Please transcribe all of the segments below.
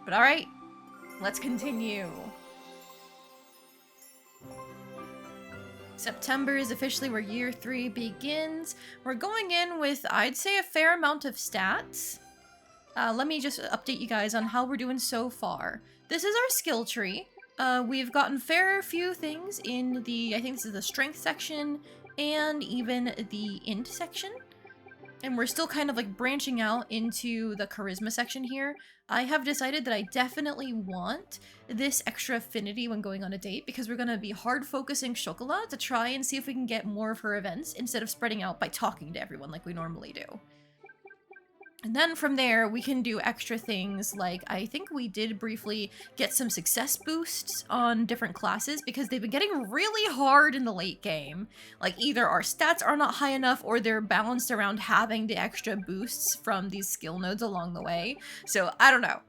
But alright, let's continue. September is officially where year 3 begins. We're going in with, I'd say, a fair amount of stats. Let me just update you guys on how we're doing so far. This is our skill tree. We've gotten fair few things in the, I think this is the strength section, and even the int section. And we're still kind of like branching out into the charisma section here. I have decided that I definitely want this extra affinity when going on a date because we're going to be hard focusing Chocolat to try and see if we can get more of her events instead of spreading out by talking to everyone like we normally do. And then from there, we can do extra things like, I think we did briefly get some success boosts on different classes because they've been getting really hard in the late game. Like either our stats are not high enough or they're balanced around having the extra boosts from these skill nodes along the way. So I don't know.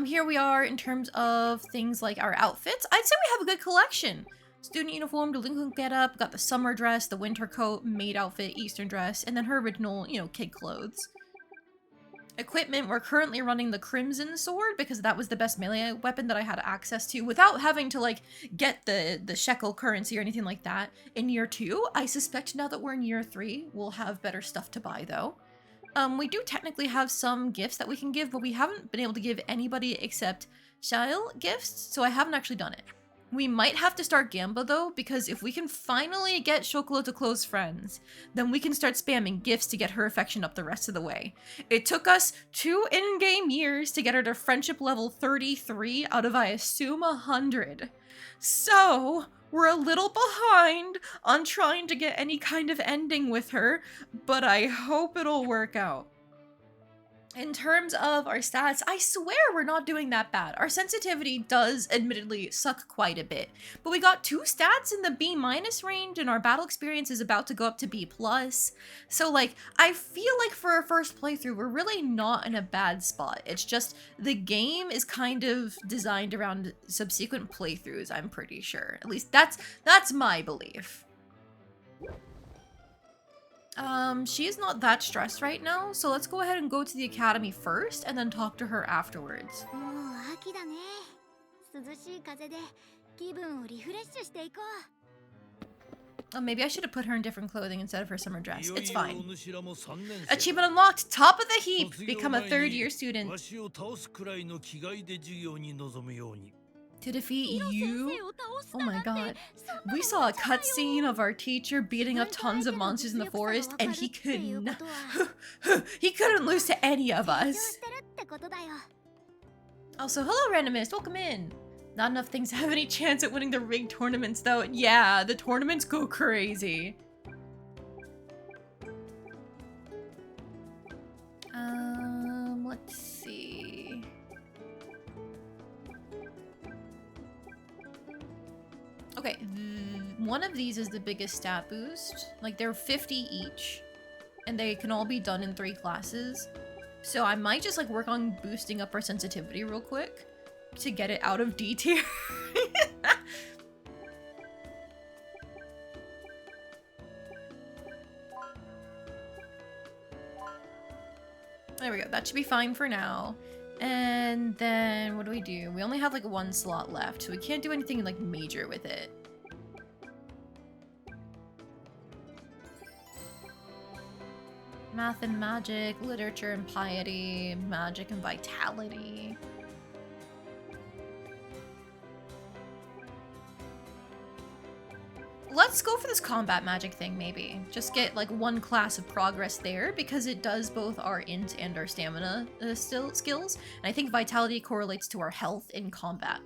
Here we are in terms of things like our outfits. I'd say we have a good collection. Student uniform, delinquent getup, got the summer dress, the winter coat, maid outfit, eastern dress, and then her original, kid clothes. Equipment, we're currently running the crimson sword because that was the best melee weapon that I had access to without having to, like, get the shekel currency or anything like that. In year 2, I suspect now that we're in year 3, we'll have better stuff to buy, though. We do technically have some gifts that we can give, but we haven't been able to give anybody except Shail gifts, so I haven't actually done it. We might have to start Gamba though, because if we can finally get Chocolat to close friends, then we can start spamming gifts to get her affection up the rest of the way. It took us 2 in-game years to get her to friendship level 33 out of, I assume, 100. So, we're a little behind on trying to get any kind of ending with her, but I hope it'll work out. In terms of our stats, I swear we're not doing that bad. Our sensitivity does admittedly suck quite a bit, but we got 2 stats in the B- range and our battle experience is about to go up to B+. So like, I feel like for our first playthrough, we're really not in a bad spot. It's just the game is kind of designed around subsequent playthroughs, I'm pretty sure. At least that's my belief. She's not that stressed right now, so let's go ahead and go to the academy first and then talk to her afterwards. Oh, maybe I should have put her in different clothing instead of her summer dress. It's fine. Achievement unlocked! Top of the heap! Become a 3rd-year student. To defeat you? Oh my god. We saw a cutscene of our teacher beating up tons of monsters in the forest, and he couldn't lose to any of us. Also, hello randomist, welcome in. Not enough things have any chance at winning the rigged tournaments though. Yeah, the tournaments go crazy. Let's see. Okay, one of these is the biggest stat boost. Like, they're 50 each, and they can all be done in 3 classes. So I might just, like, work on boosting up our sensitivity real quick to get it out of D tier. There we go, that should be fine for now. And then, what do? We only have like 1 slot left, so we can't do anything like major with it. Math and magic, literature and piety, magic and vitality. Let's go for this combat magic thing, maybe. Just get like 1 class of progress there because it does both our int and our stamina skills. And I think vitality correlates to our health in combat.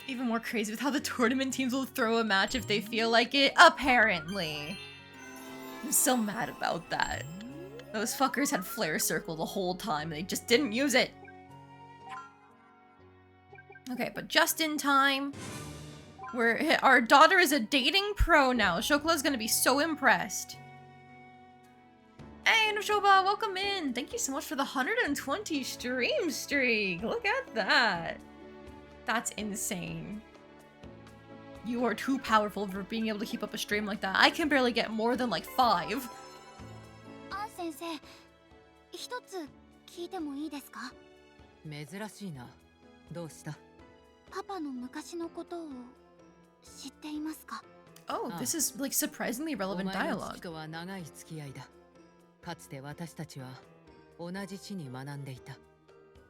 Even more crazy with how the tournament teams will throw a match if they feel like it, apparently. I'm so mad about that. Those fuckers had Flare Circle the whole time and they just didn't use it. Okay, but just in time. Our daughter is a dating pro now. Chocolat's gonna be so impressed. Hey, Noshoba, welcome in. Thank you so much for the 120 stream streak. Look at that. That's insane. You are too powerful for being able to keep up a stream like that. I can barely get more than like 5. 先生、一つ聞いてもいいですか？珍しいな。どうした？パパの昔のことを知っていますか？ Oh, this is like surprisingly お relevant 前の父 dialogue. とは長い付き合いだ。かつて私たちは同じ地に学んでいた。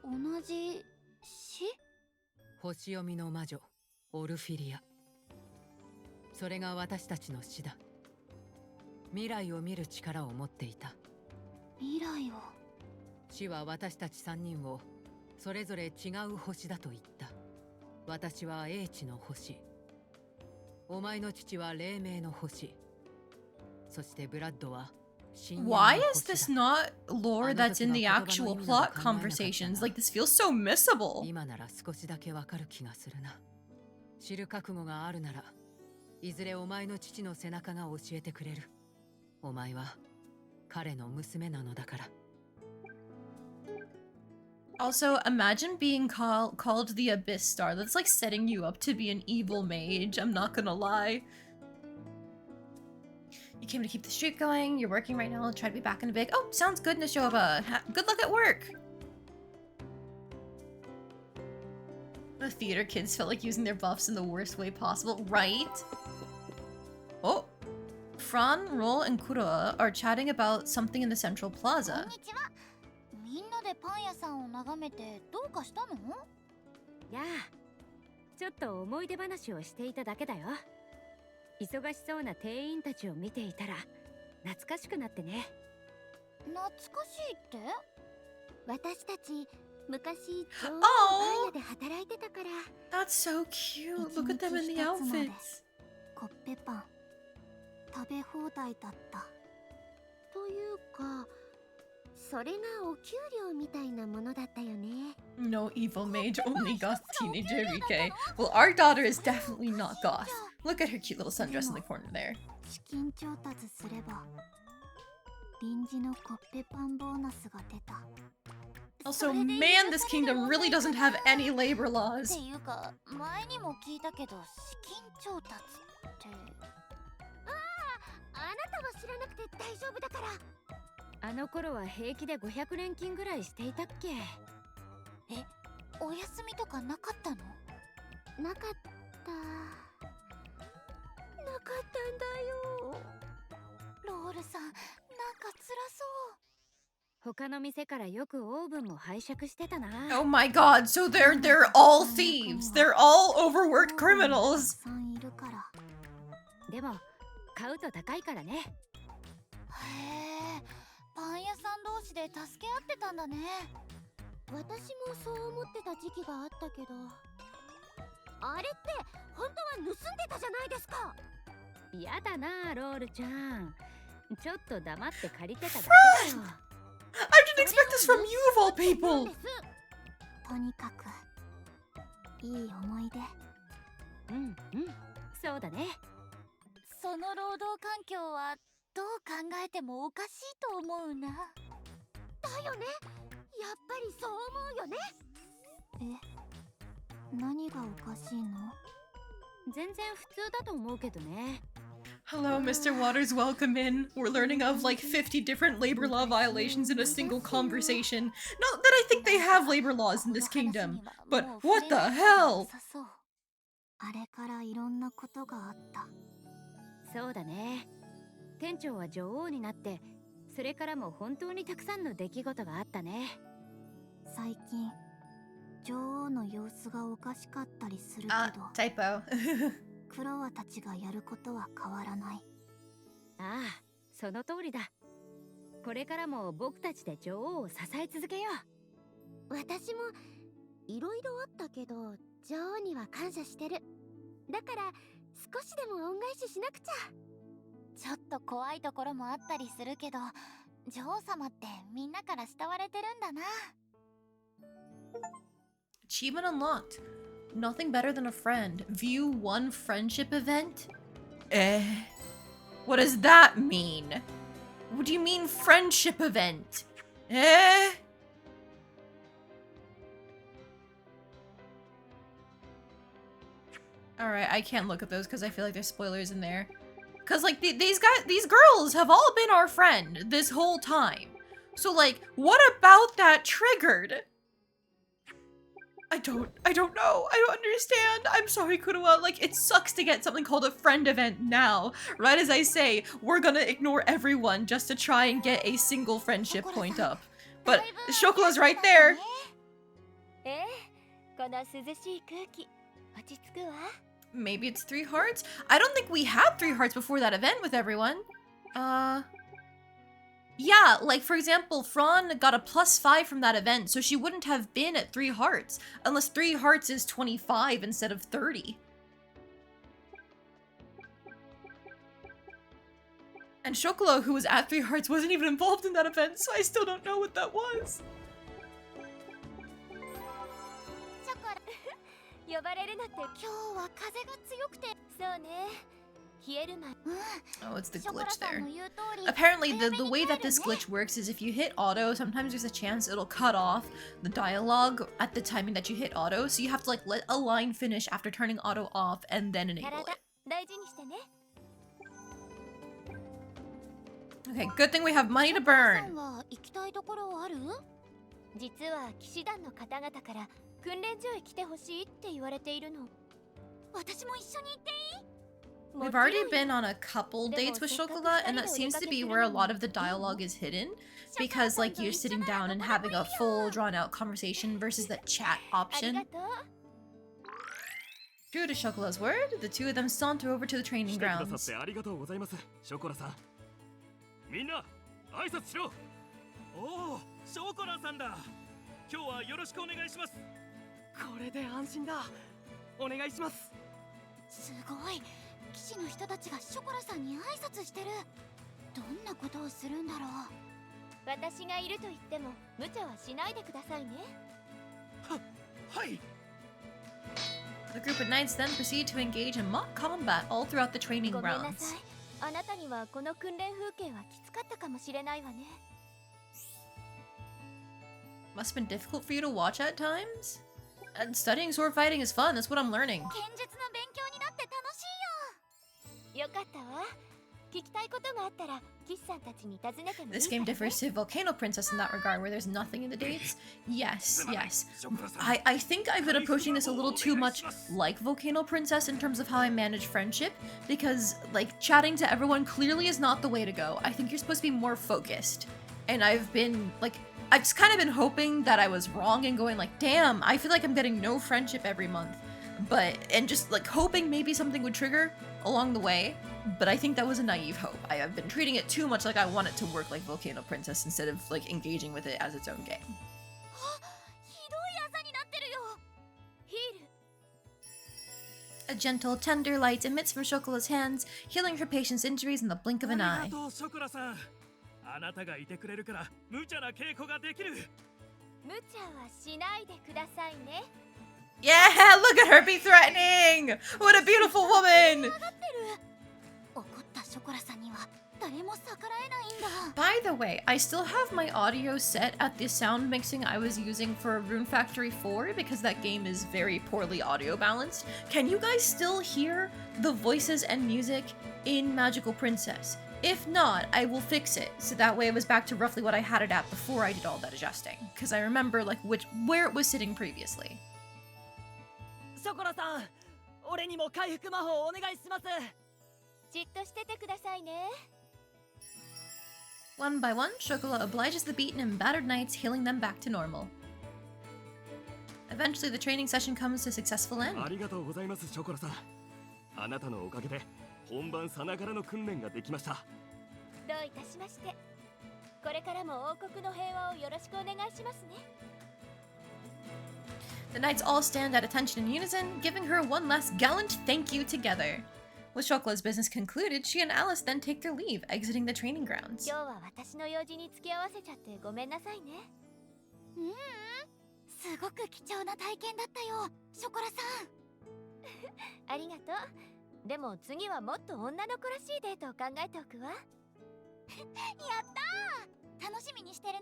同じ死？星読みの魔女オルフィリア。それが私たちの死だ。未来を見る力を持っていた。未来を。死は私たち3人をそれぞれ違う星だと言った。私は英知の星、お前の父は黎明の星、そしてブラッドは深淵の Why 星 is this だ。 not lore that's in the actual plot conversations? Like, this feels so missable. 今なら少しだけわかる気がするな。知る覚悟があるなら、いずれお前の父の背中が教えてくれる。お前は彼の娘なのだから。Also, imagine being called the Abyss Star. That's like setting you up to be an evil mage. I'm not gonna lie. You came to keep the streak going. You're working right now. I'll try to be back in a bit. Oh, sounds good, Nishoba. Good luck at work. The theater kids felt like using their buffs in the worst way possible, right? Oh. Fran, Roll, and Kuroa are chatting about something in the central こん plaza. にちは。みんなでパン屋さんを眺めてどうかしたの？やあ、ちょっと思い出話をしていただけだよ。忙しそうな店員たちを見ていたら懐かしくなってね。懐かしいって？私たち昔女王の Oh パン屋で働いてたから。 That's so cute. Look at them in the outfits. コッペパン食べ放題だった。というか、それがお給料みたいなものだったよね。 No evil mage, only goth teenager VK. Well, our daughter is definitely not goth. Look at her cute little sundress in the corner there. 資金調達すれば臨時のコッペパンボーナスが出た。 Also, man, this kingdom really doesn't have any labor っ laws. ていうか前にも聞いたけど資金調達って。あなたは知らなくて大丈夫だから。あの頃は平気で500連勤ぐらいしていたっけ？え、お休みとかなかったの？なかったんだよ。ロールさん、なんか辛そう。他の店からよくオーブンも拝借してたな。 Oh my god, so they're all thieves. They're all overworked criminals. さんいるから。でも買うと高いからね。へえ、パン屋さん同士で助け合ってたんだね。私もそう思ってた時期があったけど、あれって本当は盗んでたじゃないですか。やだな、ロールちゃん。ちょっと黙って借りてただけだよ。I didn't expect this from you of all people. とにかくいい思い出。うんうん、そうだね。その労働環境はどう考えてもおかしいと思うな。だよね。やっぱりそう思うよね。え、何がおかしいの？全然普通だと思うけどね。 Hello, Mr. Waters, welcome in. We're learning of like 50 different labor law violations in a single conversation. Not that I think they have labor laws in this kingdom, but what the hell? あれからいろんなことがあった。そうだね。店長は女王になって、それからも本当にたくさんの出来事があったね。最近女王の様子がおかしかったりするけど、typo. クロワたちがやることは変わらない。ああ、その通りだ。これからも僕たちで女王を支え続けよう。私もいろいろあったけど、女王には感謝してる。だから少しでも恩返ししなくちゃ。ちょっと怖いところもあったりするけど、女王様ってみんなから慕われてるんだな。Achievement unlocked. Nothing better than a friend. View one friendship event? What does that mean? What do you mean friendship event? Alright, I can't look at those because I feel like there's spoilers in there. Cause like these girls have all been our friend this whole time. So like, what about that triggered? I don't know. I don't understand. I'm sorry, Kuroa. Like, it sucks to get something called a friend event now. Right as I say, we're gonna ignore everyone just to try and get a single friendship point up. But Chocola's right there. この涼しい空気落ち着くわ。 Maybe it's 3 hearts? I don't think we had 3 hearts before that event with everyone. Yeah, like for example, Fran got a +5 from that event, so she wouldn't have been at 3 hearts, unless 3 hearts is 25 instead of 30. And Chocolat, who was at 3 hearts, wasn't even involved in that event, so I still don't know what that was. 呼ばれるのって今日は風が強くてそうね冷える前 Oh, it's the glitch there. Apparently, the way that this glitch works is if you hit auto, sometimes there's a chance it'll cut off the dialogue at the timing that you hit auto, so you have to like let a line finish after turning auto off and then enable it. 大事にしてね Okay, good thing we have money to burn. は行きたいところある？実は騎士団の方々から訓練所へ来てほしいって言われているの私も一緒に行っていい？ We've already been on a couple dates with Chocolat, and that seems to be where a lot of the dialogue is hidden. Because, like, you're sitting down and having a full, drawn-out conversation versus the chat あり option. がとう True to Chocolat's word, the two of them saunter over to the training 来てくださっ grounds. てありがとうございます、ショコラさん。みんな、挨拶しろ。おお、ショコラさんだ。今日はよろしくお願いします。これで安心だ。お願いします。すごい。騎士の人たちがショコラさんに挨拶してる。どんなことをするんだろう。私がいると言っても無茶はしないでくださいねはい。 The group of knights then proceed to engage in mock combat all throughout the training ごめんな grounds. さいあなたにはこの訓練風景はきつかったかもしれないわね Must have been difficult for you to watch at times? And studying sword fighting is fun, that's what I'm learning. 剣術の勉強になって楽しいよ。よかったわ聞きたいことがあったら騎士さんたちに尋ねてもいい This から game ね differs to Volcano Princess in that regard, where there's nothing in the dates. Yes, yes. ショコラさん。 I think I've been approaching this a little too much like Volcano Princess in terms of how I manage friendship, because, like, chatting to everyone clearly is not the way to go. I think you're supposed to be more focused. And I've just kind of been hoping that I was wrong and going like, damn, I feel like I'm getting no friendship every month. And just, like, hoping maybe something would trigger along the way. But I think that was a naive hope. I have been treating it too much like I want it to work like Volcano Princess instead of, like, engaging with it as its own game. ひどい朝になってるよ。ヒール A gentle, tender light emits from Chocola's hands, healing her patient's injuries in the blink of an あ eye. りがとう、ショコラさん。あなたがいてくれるから無茶な稽古ができる。無茶はしないでくださいね Yeah, look at her be threatening! What a beautiful woman! 怒ったショコラさんには誰も逆らえないんだ。 By the way, I still have my audio set at the sound mixing I was using for Rune Factory 4 because that game is very poorly audio balanced. Can you guys still hear the voices and music in Magical Princess? If not, I will fix it, so that way it was back to roughly what I had it at before I did all that adjusting, because I remember like where it was sitting previously. ショコラさん、俺にも回復魔法お願いします。じっとしててくださいね One by one, Chocolat obliges the beaten and battered knights, healing them back to normal. Eventually, the training session comes to a successful あ end. りがとうございます、ショコラさん。あなたのおかげで本番さながらの訓練ができました。どういたしましてこれからも王国の平和をよろしくお願いしますね The knights all stand at attention in unison, giving her one last gallant thank you together. With Chocolat's business concluded, she and Alice then take their leave, exiting the training grounds. 今日は私の用事に付き合わせちゃってごめんなさいねすごく貴重な体験だったよ、ショコラさん。ありがとうでも次はもっと女の子らしいデートを考えておくわやったー。楽しみにしてるね。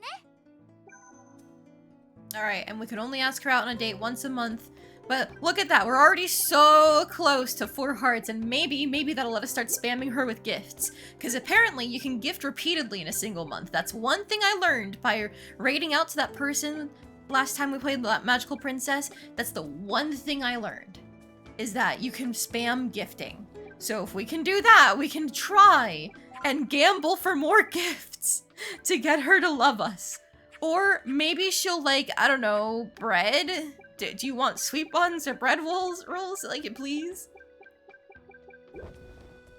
Alright, and we can only ask her out on a date once a month, But look at that, we're already so close to 4 hearts, and maybe that'll let us start spamming her with gifts. Because apparently you can gift repeatedly in a single month. That's one thing I learned by raiding out to that person last time we played that Magical Princess. That's the one thing I learned, is that you can spam gifting. So if we can do that, we can try and gamble for more gifts to get her to love us. Or maybe she'll like, I don't know, bread? Do you want sweet buns or bread rolls? Like it, please?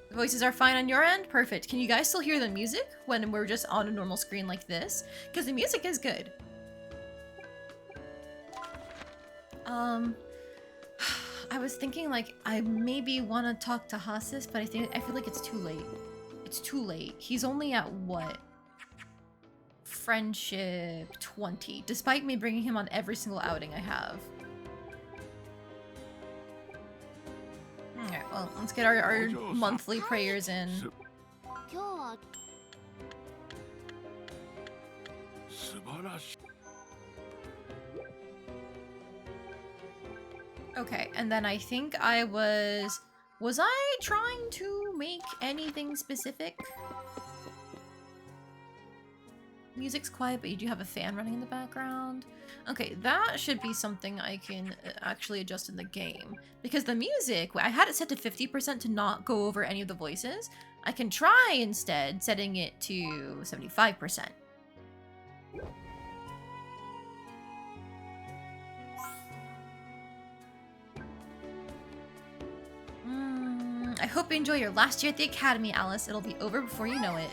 The voices are fine on your end? Perfect. Can you guys still hear the music when we're just on a normal screen like this? Because the music is good. I was thinking like I maybe want to talk to Hasis, but I feel like it's too late. It's too late. He's only at what? Friendship 20, despite me bringing him on every single outing I have. Alright, well, let's get our monthly prayers in. 今日は 素晴らしい。 Okay, and then I think I was I trying to make anything specific? Music's quiet, but you do have a fan running in the background. Okay, that should be something I can actually adjust in the game. Because the music, I had it set to 50% to not go over any of the voices. I can try instead setting it to 75%. I hope you enjoy your last year at the Academy, Alice. It'll be over before you know it.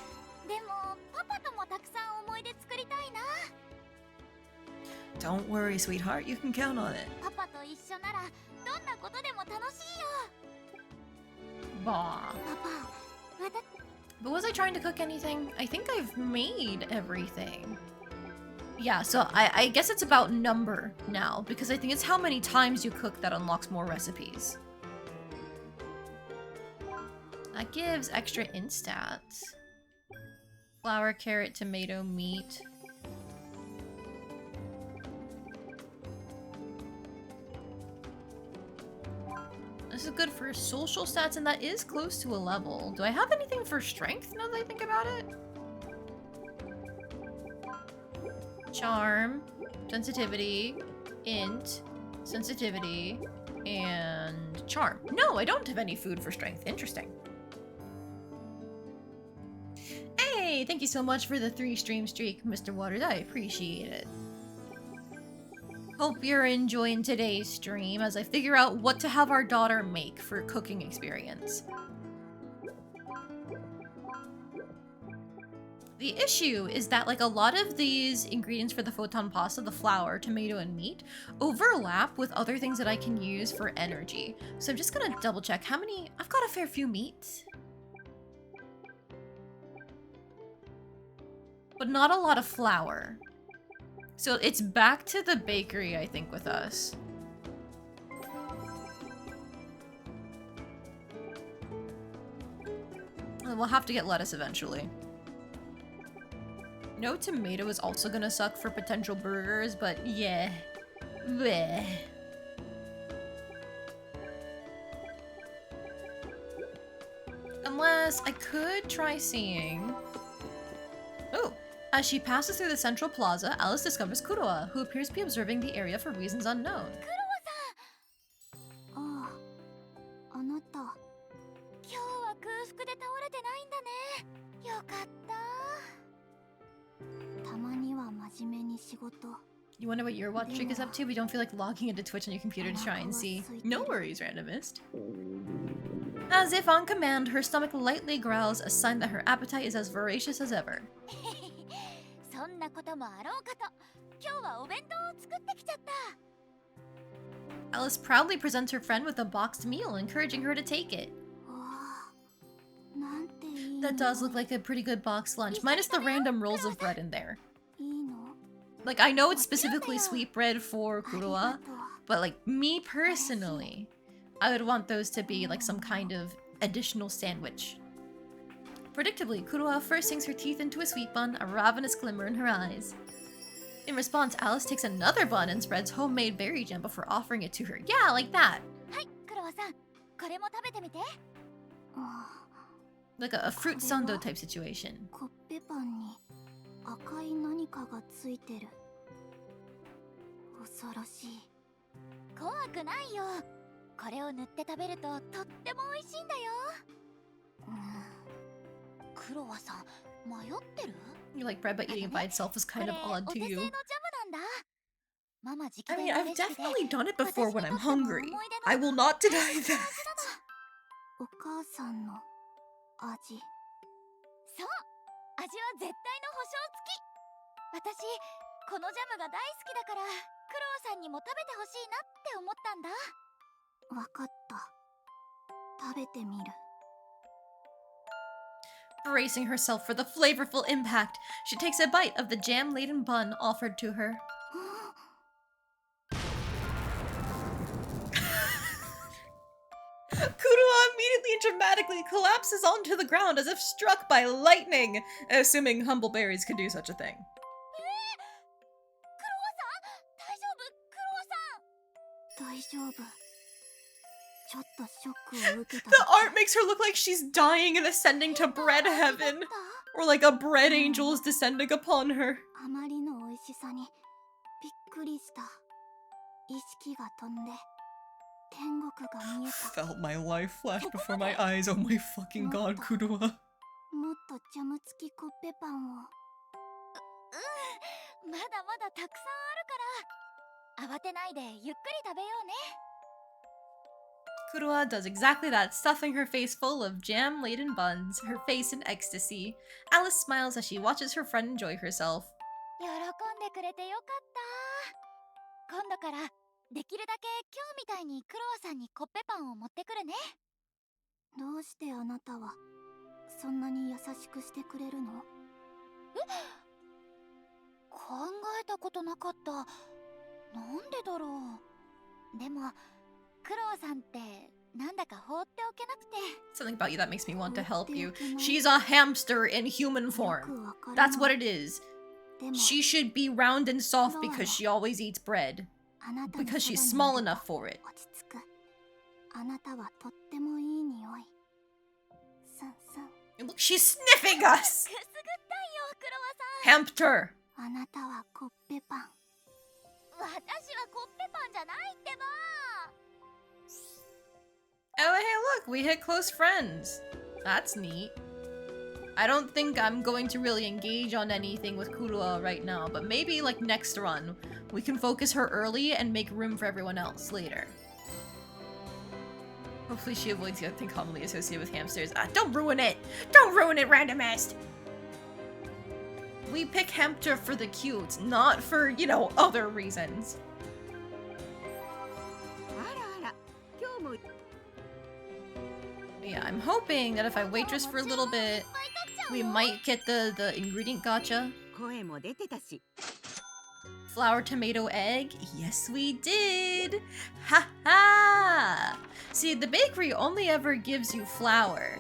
でもパパともたくさん思い出作りたいな。 Don't worry, sweetheart. You can count on it. パパと一緒ならどんなことでも楽しいよ。 Bah. パパ、わた But was I trying to cook anything? I think I've made everything. Yeah, so I guess it's about number now, because I think it's how many times you cook that unlocks more recipes. That gives extra instats. Flour, carrot, tomato, meat. This is good for social stats, and that is close to a level. Do I have anything for strength now that I think about it? Charm, sensitivity, int, sensitivity, and charm. No, I don't have any food for strength. Interesting. Hey, thank you so much for the 3-stream streak, Mr. Waters. I appreciate it. Hope you're enjoying today's stream as I figure out what to have our daughter make for cooking experience. The issue is that like a lot of these ingredients for the photon pasta, the flour, tomato, and meat, overlap with other things that I can use for energy. So I'm just gonna double check how many. I've got a fair few meats, but not a lot of flour. So it's back to the bakery, I think, with us. And we'll have to get lettuce eventually. No tomato is also gonna suck for potential burgers, but yeah. Bleh. Unless I could try seeing... Oh! As she passes through the central plaza, Alice discovers Kuroa, who appears to be observing the area for reasons unknown. ああ、あなた。今日は空腹で倒れてないんだね。よかった。たまには真面目に仕事。 You wonder what your watch streak is up to, but you don't feel like logging into Twitch on your computer to try and see. No worries, randomist. As if on command, her stomach lightly growls, a sign that her appetite is as voracious as ever. そんなこともあろうかと。今日はお弁当を作ってきちゃった。 Alice proudly presents her friend with a boxed meal, encouraging her to take it. わあ、なんていいの。 That does look like a pretty good boxed lunch, minus the random rolls of bread in there. いいの。 Like, I know it's specifically sweet bread for Kuroa, but like, me personally, I would want those to be like some kind of additional sandwich. Predictably, Kuroa first sinks her teeth into a sweet bun, a ravenous glimmer in her eyes. In response, Alice takes another bun and spreads homemade berry jam before offering it to her. Yeah, like that. はいクロワさんこれも食べてみて Like a fruit sando type situation. コッペパンに赤い何かがついてる恐ろしい怖くないよこれを塗って食べるととっても美味しいんだよクロワさん迷ってる You like bread, but eating it by itself is kind of odd お to 手製のジャ you. ムなんだママ直 I 伝 mean, の I've レシピで definitely done it before when I'm 私にとっても hungry. 思い出の I will not deny 大切な that. 味なのお母さんの味そう味は絶対の保証付き私このジャムが大好きだからクロワさんにも食べてほしいなって思ったんだわかった食べてみる Bracing herself for the flavorful impact, she takes a bite of the jam-laden bun offered to her. Kurua immediately and dramatically collapses onto the ground as if struck by lightning, assuming humble berries could do such a thing. クロワさん大丈夫クロワさん大丈夫ちょっとショックを受けた The art makes her look like she's dying and ascending to bread heaven, or like a bread angel is descending upon her. あまりの美味しさにびっくりした意識が飛んで天国が見えた Felt my life flash before my eyes. Oh my fucking god, Kurua. もっとジャム付きコッペパンをまだまだたくさんあるから慌てないでゆっくり食べようね Kurua does exactly that, stuffing her face full of jam-laden buns, her face in ecstasy. Alice smiles as she watches her friend enjoy herself. 喜んでくれてよかった今度からできるだけ今日みたいにクロワさんにコッペパンを持ってくるねどうしてあなたはそんなに優しくしてくれるの考えたことなかったなんでだろうでもクロワさんってなんだか放っておけなくて Something about you that makes me want to help you. She's a hamster in human form. That's what it is. She should be round and soft because she always eats bread. Because she's small enough for it. 落ち着くあなたはとってもいい匂いスンスン And look, she's sniffing us! くすぐったいよクロワさん Hamster! あなたはコッペパン私はコッペパンじゃないってば Oh, hey, look, we hit close friends. That's neat. I don't think I'm going to really engage on anything with Kurua right now, but maybe, like, next run, we can focus her early and make room for everyone else later. Hopefully she avoids getting commonly associated with hamsters. Ah, don't ruin it! Don't ruin it, randomist! We pick hamster for the cute, not for, you know, other reasons. あらあら今日も Yeah, I'm hoping that if I waitress for a little bit, we might get the ingredient gacha. 声も出てたし Flour, tomato, egg? Yes, we did! Ha ha! See, the bakery only ever gives you flour.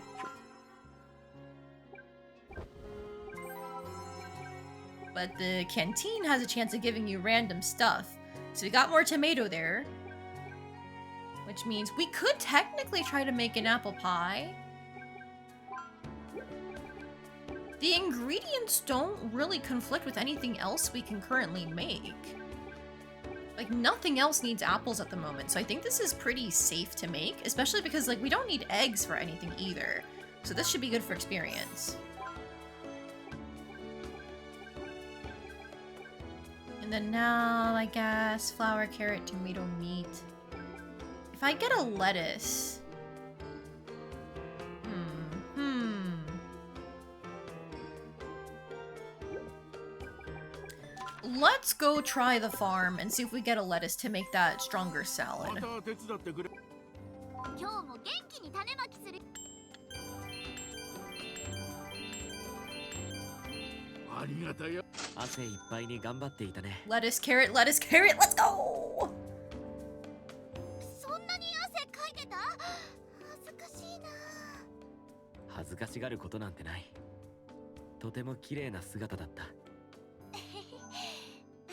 But the canteen has a chance of giving you random stuff. So we got more tomato there. Which means we could technically try to make an apple pie. The ingredients don't really conflict with anything else we can currently make. Like, nothing else needs apples at the moment, so I think this is pretty safe to make, especially because, like, we don't need eggs for anything either. So this should be good for experience. And then now, I guess, flour, carrot, tomato, meat. If I get a lettuce... Let's go try the farm and see if we get a lettuce to make that stronger salad. 今日も元気に種まきするありがたや汗いっぱいに頑張っていたね Lettuce, carrot, lettuce, carrot, let's go! そんなに汗かいてた恥ずかしいな恥ずかしがることなんてないとても綺麗な姿だったあ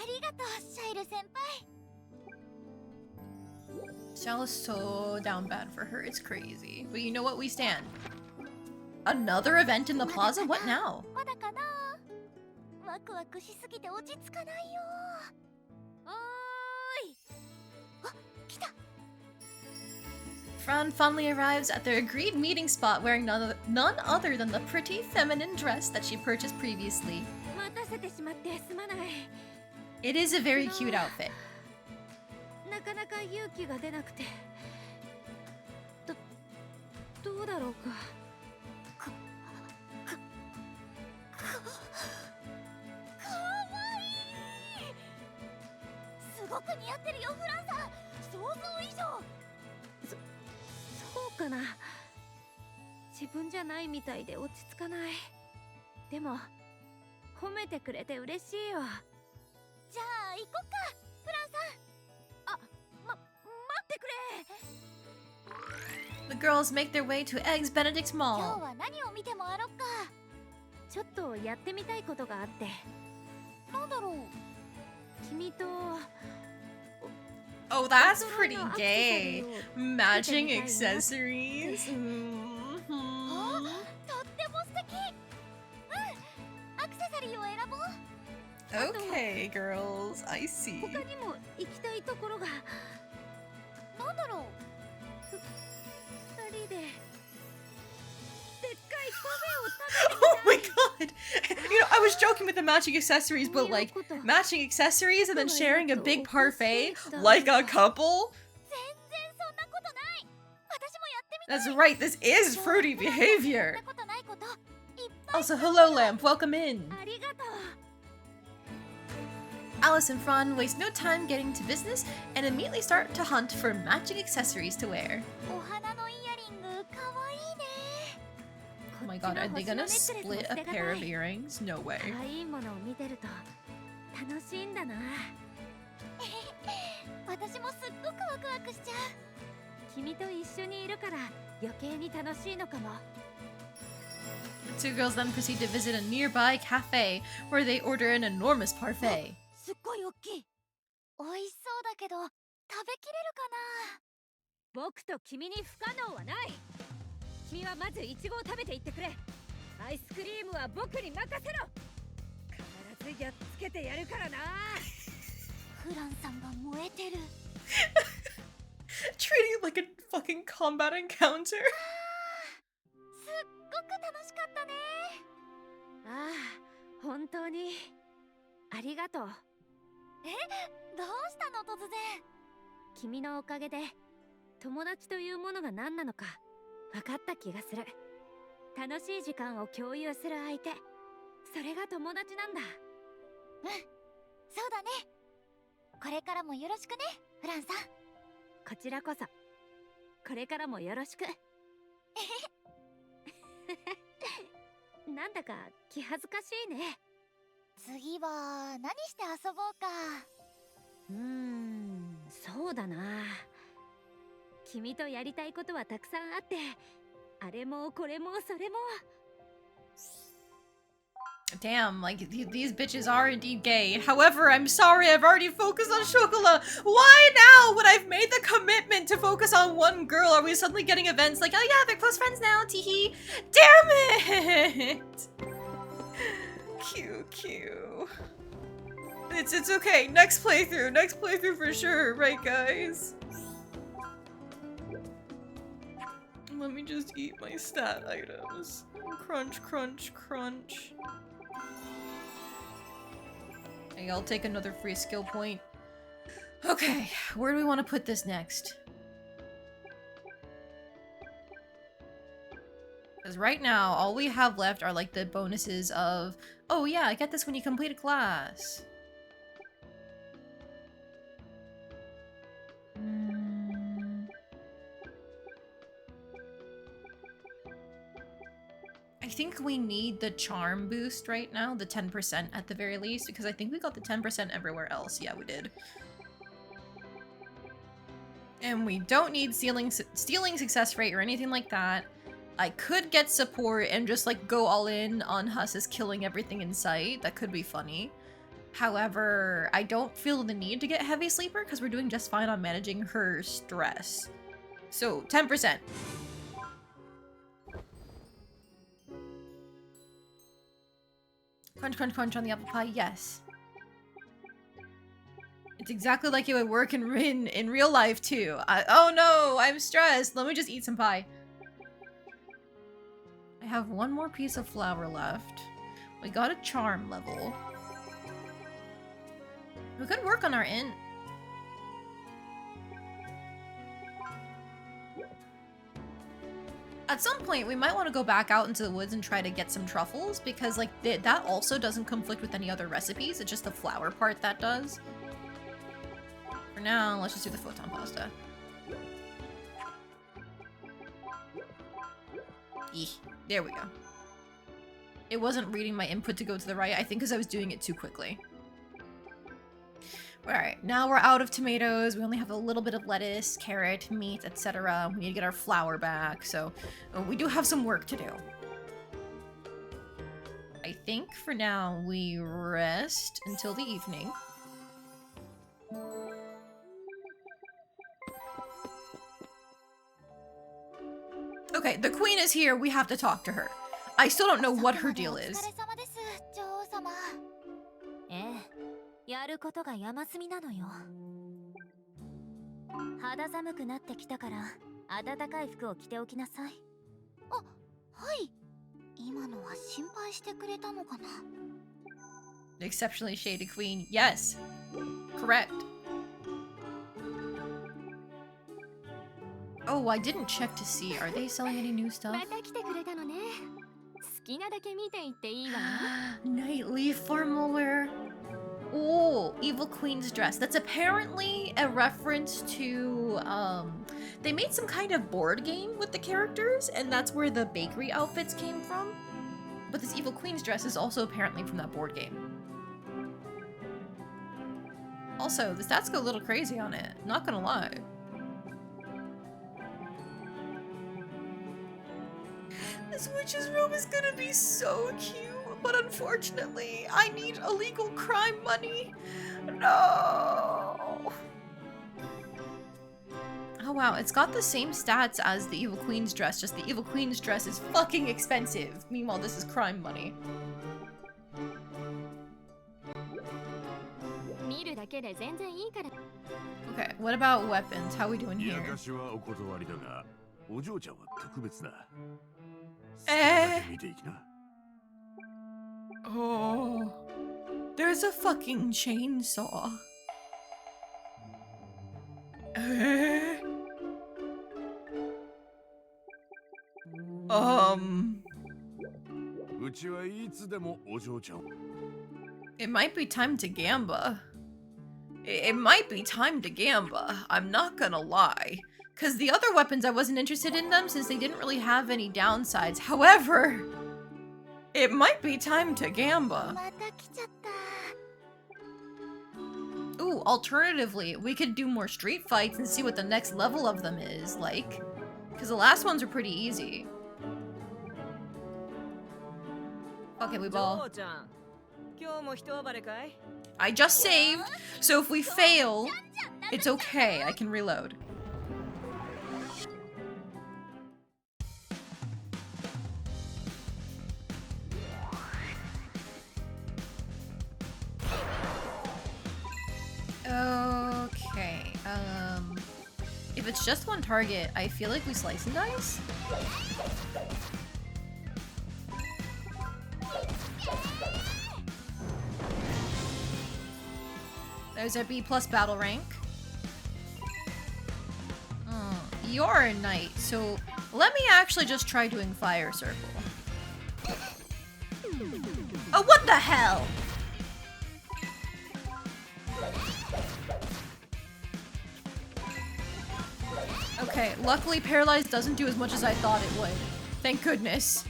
りる先輩。 Shell is so down bad for her, it's crazy. But you know what, we stand. Another event in the plaza? What now? まだかな。ワクワクしすぎて落ち着かないよ。おーい。あ、来た。 Fran finally arrives at their agreed meeting spot wearing none other than the pretty feminine dress that she purchased previously. 待たせてしまってすまない。 It is a very cute outfit. なかなか勇気が出なくて。どうだろうか。かわいい。すごく似合ってるよフランさん。想像以上。そうかな。自分じゃないみたいで落ち着かない。でも褒めてくれて嬉しいよ。じゃあ行こっかフランさん。待ってくれ。 The girls make their way to Eggs Benedict 今日 Mall. は何を見て回ろっか。ちょっとやってみたいことがあって。なんだろう。君と Oh, that's お揃い pretty のアクセサリ gay. ーを Matching 見てみたいな。 accessories. とっても素敵。アクセサリーを選ぼう。 Okay, girls, I see. 他にも行きたいところが。なんだろう。二人ででっかいパ Oh my god! You know, I was joking with the matching accessories, フェを but like, 食べる。 matching accessories and then sharing a big parfait like a couple? 全然そんなことない。私もやってみたい。 That's right, this is fruity そ behavior. んなことないこといっぱい。 Also, hello, Lamp, welcome in. ありがとう。 Alice and Fran waste no time getting to business and immediately start to hunt for matching accessories to wear. お花のイヤリングかわいいね。 Oh my god, are they gonna split a pair of earrings? No way. 可愛いものを見てると楽しいんだな。私もすっごくワクワクしちゃう。君と一緒にいるから余計に楽しいのかも。 The two girls then proceed to visit a nearby cafe where they order an enormous parfait. すっごい大きい。美味しそうだけど食べきれるか僕と君に不可能はない。君はまずイチゴを食べていってくれ。アイスクリームは僕に任せろ。必ずやっつけてやるからな。な。フランさんが燃えてる。 Treating it like a fucking combat encounter. すっごく楽しかったね。ああ、本当にありがとう。どうしたの突然。君のおかげで友達というものが何なのか分かった気がする。楽しい時間を共有する相手、それが友達なんだ。そうだね。これからもよろしくねフランさん。こちらこそこれからもよろしく。なんだか気恥ずかしいね。次は何して遊ぼうか。そうだな。君とやりたいことはたくさんあって、あれもこれもそれも。 Damn, like, these bitches are indeed gay. However, I'm sorry, I've already focused on Chocolat. Why now, when I've made the commitment to focus on one girl, are we suddenly getting events like, oh yeah, they're close friends now, teehee? Damn it! Q. It's okay, next playthrough for sure, right guys? Let me just eat my stat items. Crunch, crunch, crunch. Okay, I'll take another free skill point. Okay, where do we want to put this next? Because right now, all we have left are like the bonuses of, oh yeah, I get this when you complete a class. I think we need the charm boost right now, the 10% at the very least, because I think we got the 10% everywhere else. Yeah, we did. And we don't need stealing success rate or anything like that. I could get support and just like go all in on Huss's killing everything in sight. That could be funny. However, I don't feel the need to get heavy sleeper because we're doing just fine on managing her stress. So 10%. Crunch, crunch, crunch on the apple pie, yes. It's exactly like it would work in real life too. Oh no, I'm stressed. Let me just eat some pie. I have one more piece of flour left. We got a charm level. We could work on our int. At some point, we might want to go back out into the woods and try to get some truffles, because like that also doesn't conflict with any other recipes. It's just the flour part that does. For now, let's just do the photon pasta. There we go. It wasn't reading my input to go to the right, I think because I was doing it too quickly. Alright, now we're out of tomatoes. We only have a little bit of lettuce, carrot, meat, etc. We need to get our flour back, so we do have some work to do. I think for now we rest until the evening. Okay, the queen is here. We have to talk to her. I still don't know what her deal is. やることが山積みなのよ。肌寒くなってきたから暖かい服を着ておきなさい。あ、はい。今のは心配してくれたのかな。Exceptionally shaded queen. Yes. Correct. Oh, I didn't check to see. Are they selling any new stuff? また来てくれたのね。好きなだけ見ていっていいわよ。Nightly formal wear. Oh, Evil Queen's dress. That's apparently a reference to, they made some kind of board game with the characters, and that's where the bakery outfits came from. But this Evil Queen's dress is also apparently from that board game. Also, the stats go a little crazy on it, not gonna lie. This witch's robe is gonna be so cute. But unfortunately, I need illegal crime money. No. Oh wow, it's got the same stats as the Evil Queen's dress, just the Evil Queen's dress is fucking expensive. Meanwhile, this is crime money. Okay, what about weapons? How are we doing here? Oh, there's a fucking chainsaw. It might be time to gamba. It might be time to gamba. I'm not gonna lie. Because the other weapons, I wasn't interested in them since they didn't really have any downsides. However, it might be time to gamba. Ooh, alternatively, we could do more street fights and see what the next level of them is like. Because the last ones are pretty easy. Okay, we ball. I just saved, so if we fail, it's okay. I can reload. Okay, if it's just one target, I feel like we slice and dice. There's our B+ battle rank. You're a knight, so let me actually just try doing fire circle. Oh, what the hell? Okay, luckily paralyzed doesn't do as much as I thought it would. Thank goodness.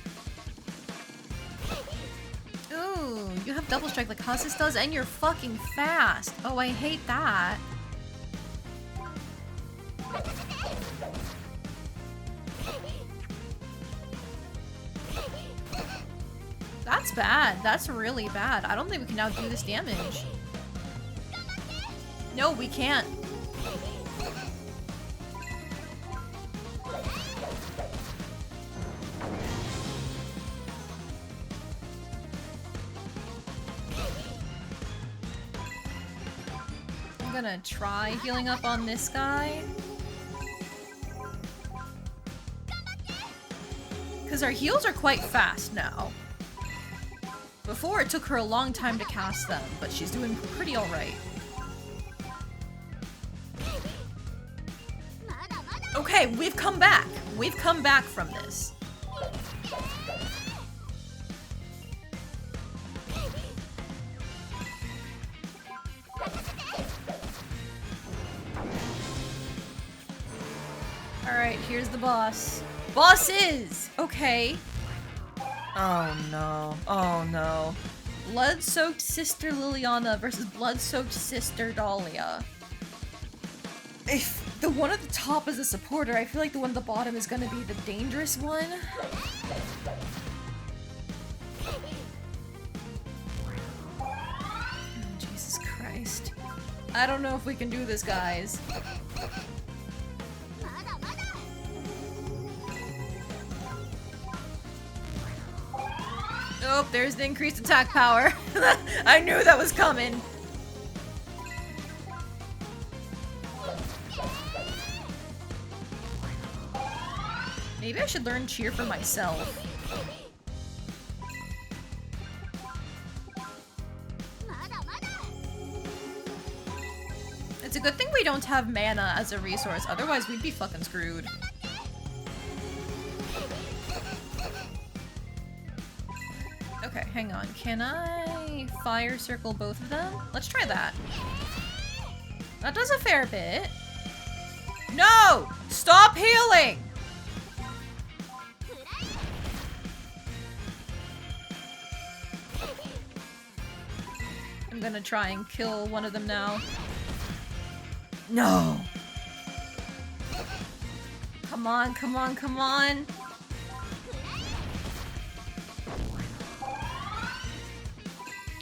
Ooh, you have double strike like Hasis does, and you're fucking fast. Oh, I hate that. That's That's bad. That's really bad. I don't think we can outdo this damage. No, we can't. I'm gonna try healing up on this guy. Because our heals are quite fast now. Before, it took her a long time to cast them, but she's doing pretty alright. Okay, we've come back. We've come back from this. Alright, here's the boss. Bosses! Okay. Oh no. Oh no. Blood-soaked Sister Liliana versus blood-soaked Sister Dahlia. If the one at the top is a supporter, I feel like the one at the bottom is gonna be the dangerous one. Oh, Jesus Christ. I don't know if we can do this, guys. Oh, there's the increased attack power. I knew that was coming. Maybe I should learn cheer for myself. It's a good thing we don't have mana as a resource, otherwise we'd be fucking screwed. Okay, hang on. Can I fire circle both of them? Let's try that. That does a fair bit. No! Stop healing! I'm gonna try and kill one of them now. No! Come on, come on, come on!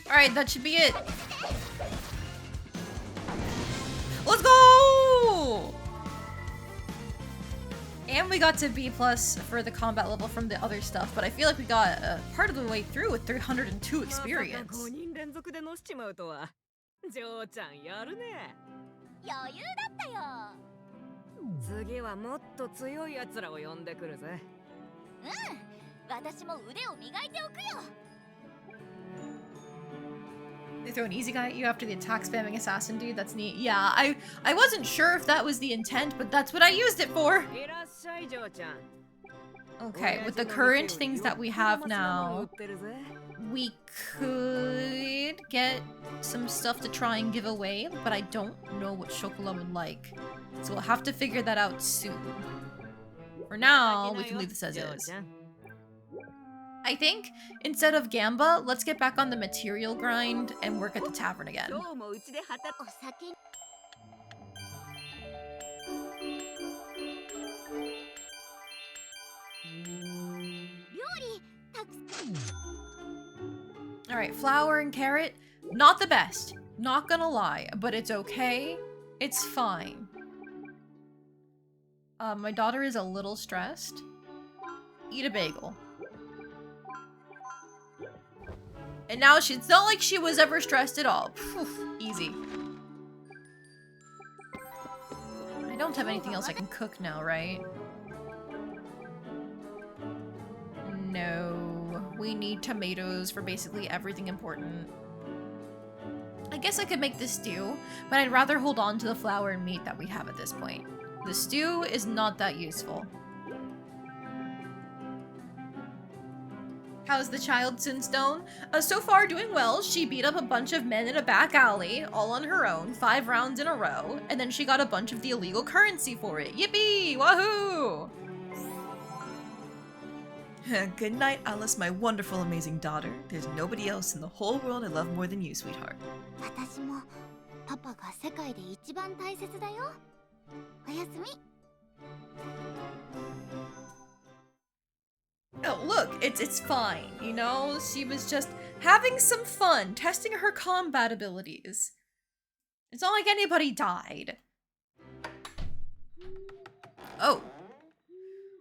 Alright, that should be it. Let's go! And we got to B+ for the combat level from the other stuff, but I feel like we got part of the way through with 302 experience. 余裕だったよ。次はもっと強い奴らを呼んでくるぜ。私も腕を磨いておくよ。 They throw an easy guy at you after the attack spamming assassin dude. That's neat. Yeah, I wasn't sure if that was the intent, but that's what I used it for. Okay, with the current things that we have now, we could get some stuff to try and give away, but I don't know what Chocolat would like. So we'll have to figure that out soon. For now, we can leave this as is. I think, instead of Gamba, let's get back on the material grind and work at the tavern again. Alright, flour and carrot, not the best. Not gonna lie, but it's okay. It's fine. My daughter is a little stressed. Eat a bagel. And now it's not like she was ever stressed at all. Phew, easy. I don't have anything else I can cook now, right? No. We need tomatoes for basically everything important. I guess I could make the stew, but I'd rather hold on to the flour and meat that we have at this point. The stew is not that useful. How's the child, Sinstone? So far, doing well. She beat up a bunch of men in a back alley, all on her own, 5 rounds in a row, and then she got a bunch of the illegal currency for it. Yippee! Wahoo! Good night, Alice, my wonderful, amazing daughter. There's nobody else in the whole world I love more than you, sweetheart. 私もパパが世界で一番大切だよ。おやすみ。Oh, look, it's fine, you know? She was just having some fun, testing her combat abilities. It's not like anybody died. Oh.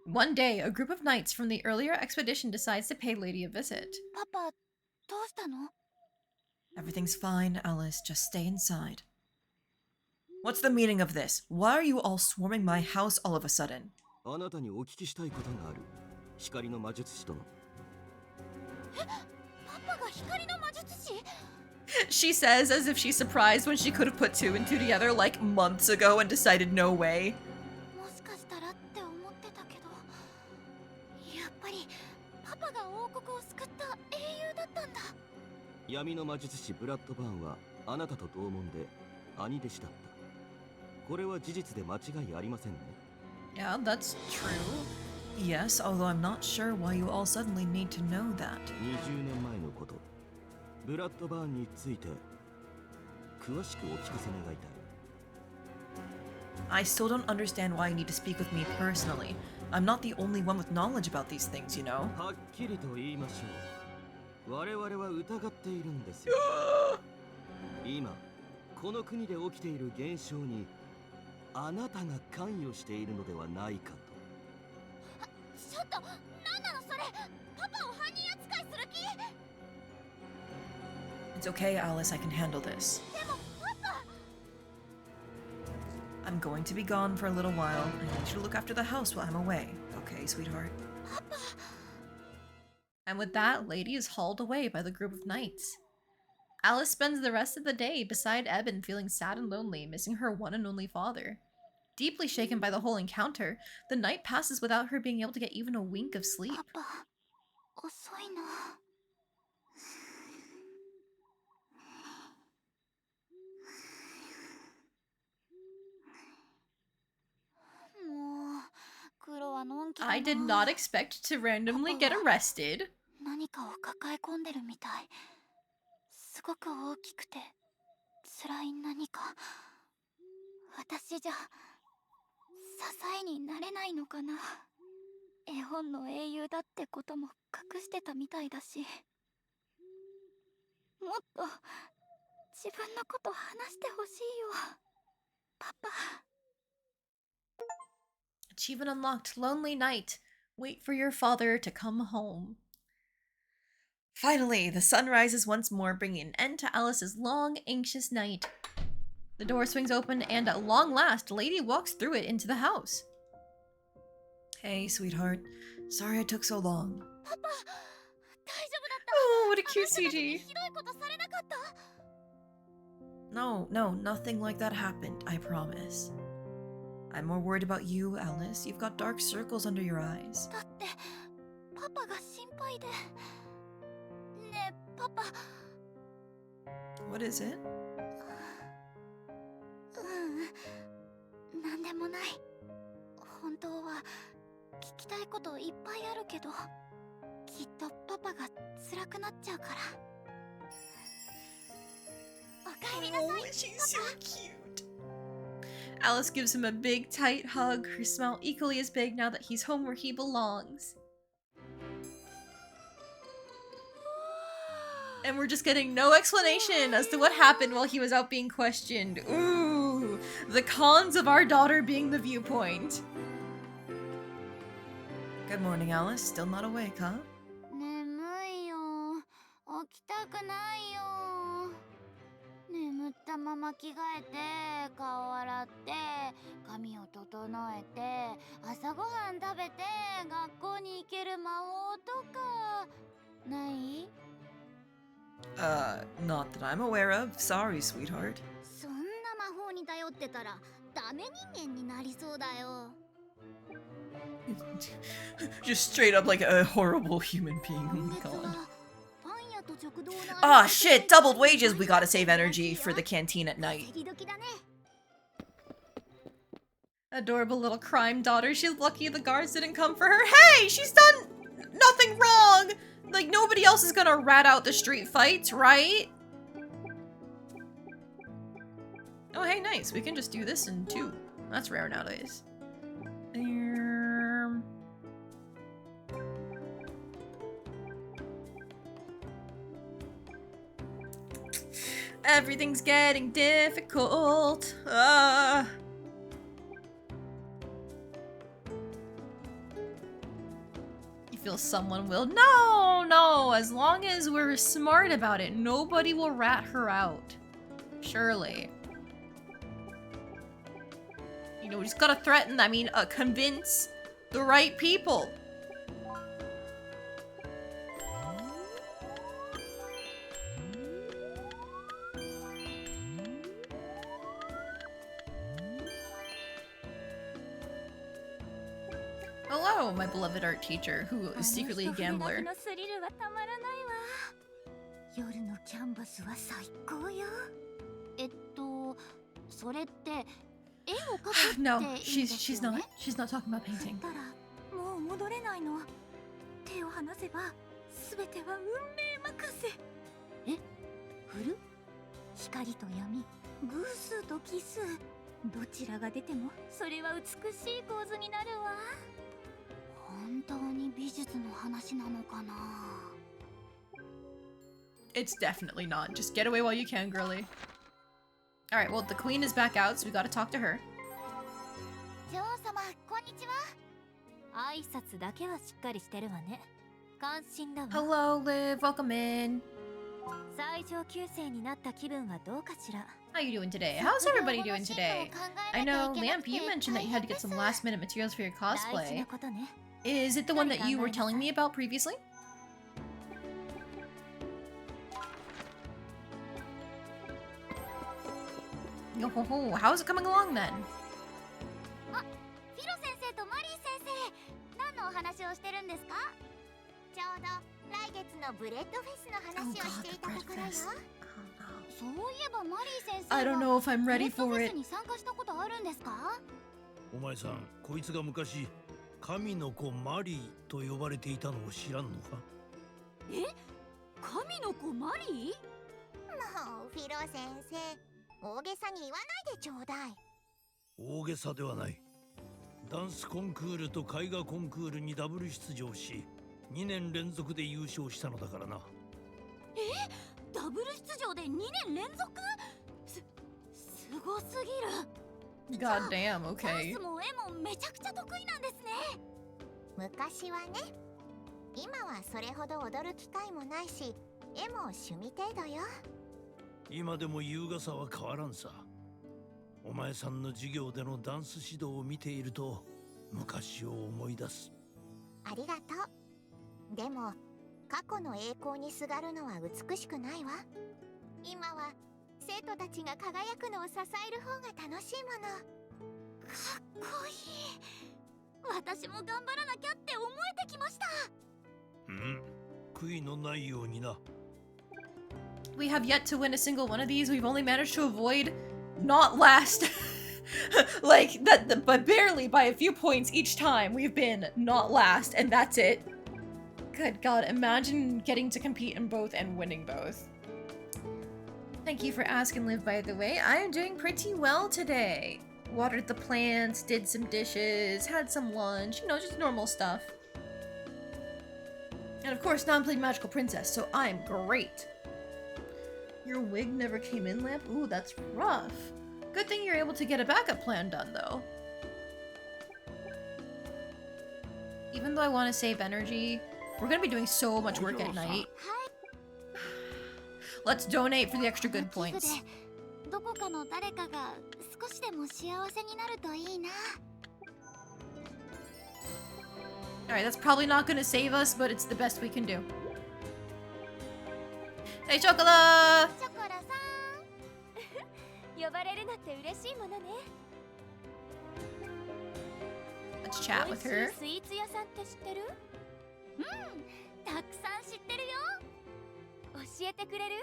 One day, a group of knights from the earlier expedition decides to pay Lady a visit. パパどうしたの？ Everything's fine, Alice. Just stay inside. What's the meaning of this? Why are you all swarming my house all of a sudden? あなたにお聞きしたいことがある。光の魔術師殿。パパが光の魔術師？ She says as if she's surprised when she could have put two and two together like months ago and decided no way. もしかしたらって思ってたけど、やっぱりパパが王国を救った英雄だったんだ。闇の魔術師ブラッドバーンはあなたと同門で兄弟子だった。これは事実で間違いありませんね。Yeah, that's true. Yes, although I'm not sure why you all suddenly need to know that. 20年前のこと。ブラッドバーンについて詳しくお聞かせ願いたい。I still don't understand why you need to speak with me personally. I'm not the only one with knowledge about these things, you know? はっきりと言いましょう。我々は疑っているんですよ。今、この国で起きている現象にあなたが関与しているのではないかと。ちょっと、なんなのそれ？パパを犯人扱いする気？ It's okay, Alice. I can handle this. でもパパ。 I'm going to be gone for a little while. I need you to look after the house while I'm away. Okay, sweetheart? And with that, Lady is hauled away by the group of knights. Alice spends the rest of the day beside Eben, feeling sad and lonely, missing her one and only father. Deeply shaken by the whole encounter, the night passes without her being able to get even a wink of sleep. パパ、遅いな。もう、クロはのんきだな。 I did not expect to randomly get arrested. 何かを抱え込んでるみたい。すごく大きくて辛い何か。私じゃ支えになれないのかな。絵本の英雄だってことも隠してたみたいだし、もっと自分のこと話してほしいよ、パパ。 Achievement unlocked. Lonely night. Wait for your father to come home. Finally, the sun rises once more, bringing an end to Alice's long, anxious night. The door swings open, and at long last, Lady walks through it into the house. Hey, sweetheart. Sorry I took so long. パパ、大丈夫だった？ Oh, what a あ cute の人たちに CG. ひどいことされなかった？ No, nothing like that happened, I promise. I'm more worried about you, Alice. You've got dark circles under your eyes. だってパパが心配で。ねえパパ。 What is it? なんでもない。本当は聞きたいこといっぱいあるけど、きっとパパが辛くなっちゃうから。おかえりなさい、 she's so cute. Alice gives him a big, tight hug, her smile equally as big now that he's home where he belongs. And we're just getting no explanation as to what happened while he was out being questioned. Ooh, the cons of our daughter being the viewpoint. Good morning, Alice. Still not awake, huh? 眠いよ。起きたくないよ。眠ったまま着替えて、顔洗って、髪を整えて、朝ごはん食べて、学校に行ける魔法とかない？ Not that I'm aware of. Sorry, sweetheart. そんな魔法に頼ってたらダメ人間になりそうだよ。 Just straight up like a horrible human being. Oh 今 my 月 god. はパン屋と食堂の Ah, shit! Doubled wages! We gotta save energy for the canteen at night. 稼ぎ時だね。 Adorable little crime daughter. She's lucky the guards didn't come for her. Hey, she's done nothing wrong! Like, nobody else is gonna rat out the street fights, right? Oh, hey, nice. We can just do this in two. That's rare nowadays. Everything's getting difficult. You feel someone will. No, no. As long as we're smart about it, nobody will rat her out. Surely. You know, we just gotta threaten, convince the right people. Hello, my beloved art teacher, who is secretly a gambler. のスリルはたまらないわ。夜のキャンバスは最高よ。それって絵を描くって意 No, 味です she's よね。 not. She's not talking about painting. だからもう戻れないの。手を離せば全ては運命任せ。振る？光と闇、偶数と奇数、どちらが出てもそれは美しい構図になるわ。本当に美術の話なのかな。 It's definitely not. Just get away while you can, girly. Alright, well, the queen is back out, so we gotta talk to her. 女王様、こんにちは。挨拶だけはしっかりしてるわね。関心だわ。 Hello, Liv. Welcome in. 最上級生になった気分はどうかしら。 How you doing today? How's everybody doing today? I know, Lamp, you mentioned that you had to get some last-minute materials for your 大事 cosplay. なことね。 Is it the one that you were telling me about previously? Yo ho ho, how's it coming along then? フィロ先生とマリー先生、何のお話をしてるんですか？ちょうど来月のブレッドフェスの Oh 話を god, してい the たと bread ころよ。 fest. そういえばマリー先生 I don't は know if I'm ブレ ready ッドフ for ェ it. スに参加したことあるんですか？お前さん、こいつが昔神の子マリーと呼ばれていたのを知らんのか？神の子マリー？もうフィロ先生、大げさに言わないでちょうだい。大げさではない。ダンスコンクールと絵画コンクールにダブル出場し、2年連続で優勝したのだからな。ダブル出場で2年連続？すごすぎる。 God damn, ダン okay. スも絵もめちゃくちゃ得意なんですね。昔はね。今はそれほど踊る機会もないし、絵も趣味程度よ。今でも優雅さは変わらんさ。お前さんの授業でのダンス指導を見ていると昔を思い出す。ありがとう。でも過去の栄光にすがるのは美しくないわ。今は生徒たちが輝くのを支える方が楽しいもの。かっこいい。私も頑張らなきゃって思えてきました。悔いのないようにな。We have yet to win a single one of these. We've only managed to avoid not last. Like, but barely by a few points each time. We've been not last, and that's it. Good God, imagine getting to compete in both and winning both. Thank you for asking, Liv, by the way. I am doing pretty well today. Watered the plants, did some dishes, had some lunch, you know, just normal stuff. And of course, now I'm playing Magical Princess, so I'm great. Your wig never came in, Lamp? Ooh, that's rough. Good thing you're able to get a backup plan done, though. Even though I want to save energy, we're gonna be doing so much work at night. Let's donate for the extra good points. どこかの誰かが少しでも幸せになるといいな。 Alright, that's probably not gonna save us, but it's the best we can do. Hey, Chocolat! ショコラさん。呼ばれるのって嬉しいものね。 Let's chat with her. スイーツ屋さんって知ってる？たくさん知ってるよ。教えてくれる？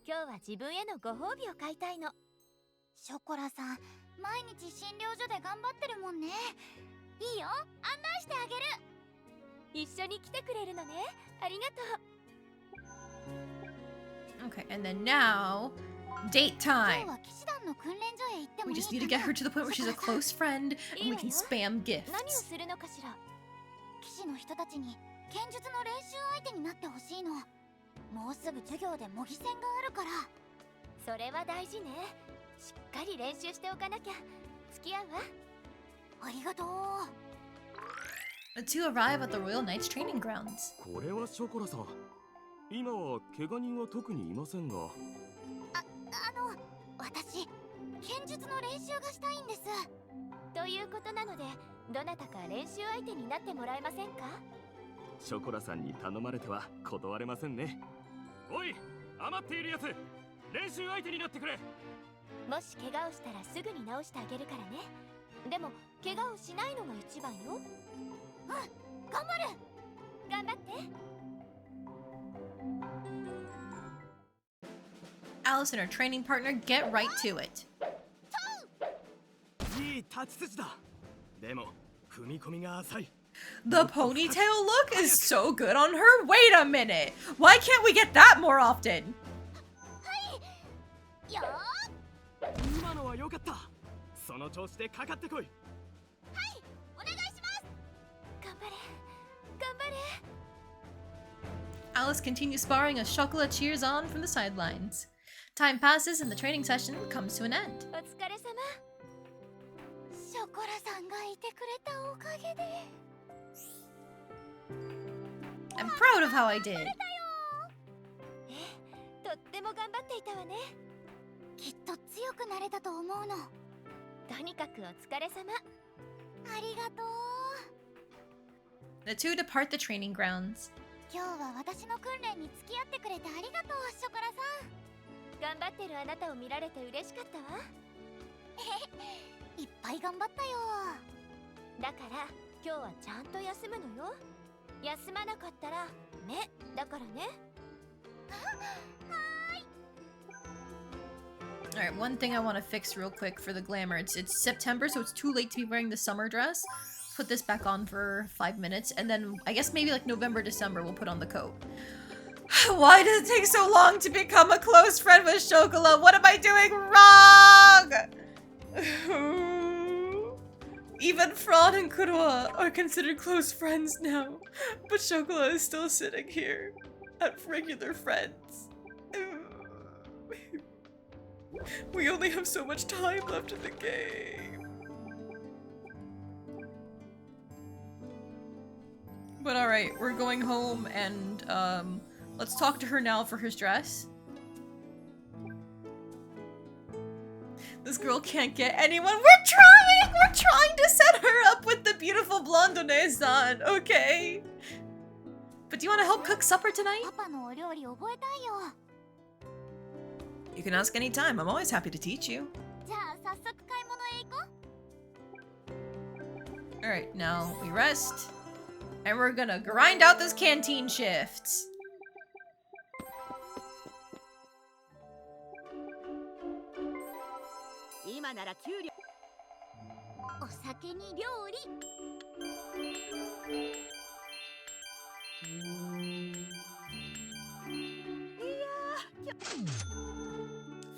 今日は自分へのご褒美を買いたいの。ショコラさん、毎日診療所で頑張ってるもんね。いいよ、案内してあげる。一緒に来てくれるのね。ありがとう。 Okay, and then now, date 今 time. 日は騎士団の訓練所へ行っても We いい just か need to な？ get her to the point where she's a close friend and we can spam 何を gifts. するのかしら。騎士の人たちに剣術の練習相手になってほしいの。もうすぐ授業で模擬戦があるから。それは大事ね。しっかり練習しておかなきゃ。付き合うわ。ありがとう。 The two arrive at the Royal Knights training grounds. これはショコラさん。今は怪我人は特にいませんが。私剣術の練習がしたいんです。ということなので、どなたか練習相手になってもらえませんか？ショコラさんに頼まれては断れませんね。おい、余っているやつ、練習相手になってくれ。もし怪我をしたらすぐに治してあげるからね。でも怪我をしないのが一番よ。頑張る。頑張って。 Alice and her training partner get right to it. いい立ち筋だ。でも踏み込みが浅い。 The ponytail look is so good on her. Wait a minute. Why can't we get that more often? よ今のは良かった。その調子でかかってこい。お願いします。頑張れ。頑張れ。 Alice continues sparring as Chocolat cheers on from the sidelines. Time passes and the training session comes to an end. お疲れ様。ショコラさんがいてくれたおかげで。 I'm proud of how I did. とっても頑張っていたわね。きっと強くなれたと思うの。とにかくお疲れ様。ありがとう。 The two depart the training grounds. 今日は私の訓練に付き合ってくれてありがとう、ショコラさん。頑張ってるあなたを見られて嬉しかったわ。いっぱい頑張ったよ。だから今日はちゃんと休むのよ。休まなかったら目だからね。 Alright, one thing I want to fix real quick for the glamour. It's September, so it's too late to be wearing the summer dress. Put this back on for 5 minutes, and then I guess maybe like November, December, we'll put on the coat. Why does it take so long to become a close friend with Chocolat? What am I doing wrong? Even Fran and Kuroa are considered close friends now, but Chocolat is still sitting here at regular friends. We only have so much time left in the game. But alright, we're going home and let's talk to her now for his dress. This girl can't get anyone. We're trying! We're trying to set her up with the beautiful blonde One-san, okay? But do you want to help cook supper tonight? パパのお料理覚えたいよ。 You can ask anytime. I'm always happy to teach you. じゃあ早速買い物へ行こう。 Alright, now we rest. And we're gonna grind out those canteen shifts. 今なら給料。お酒に料理。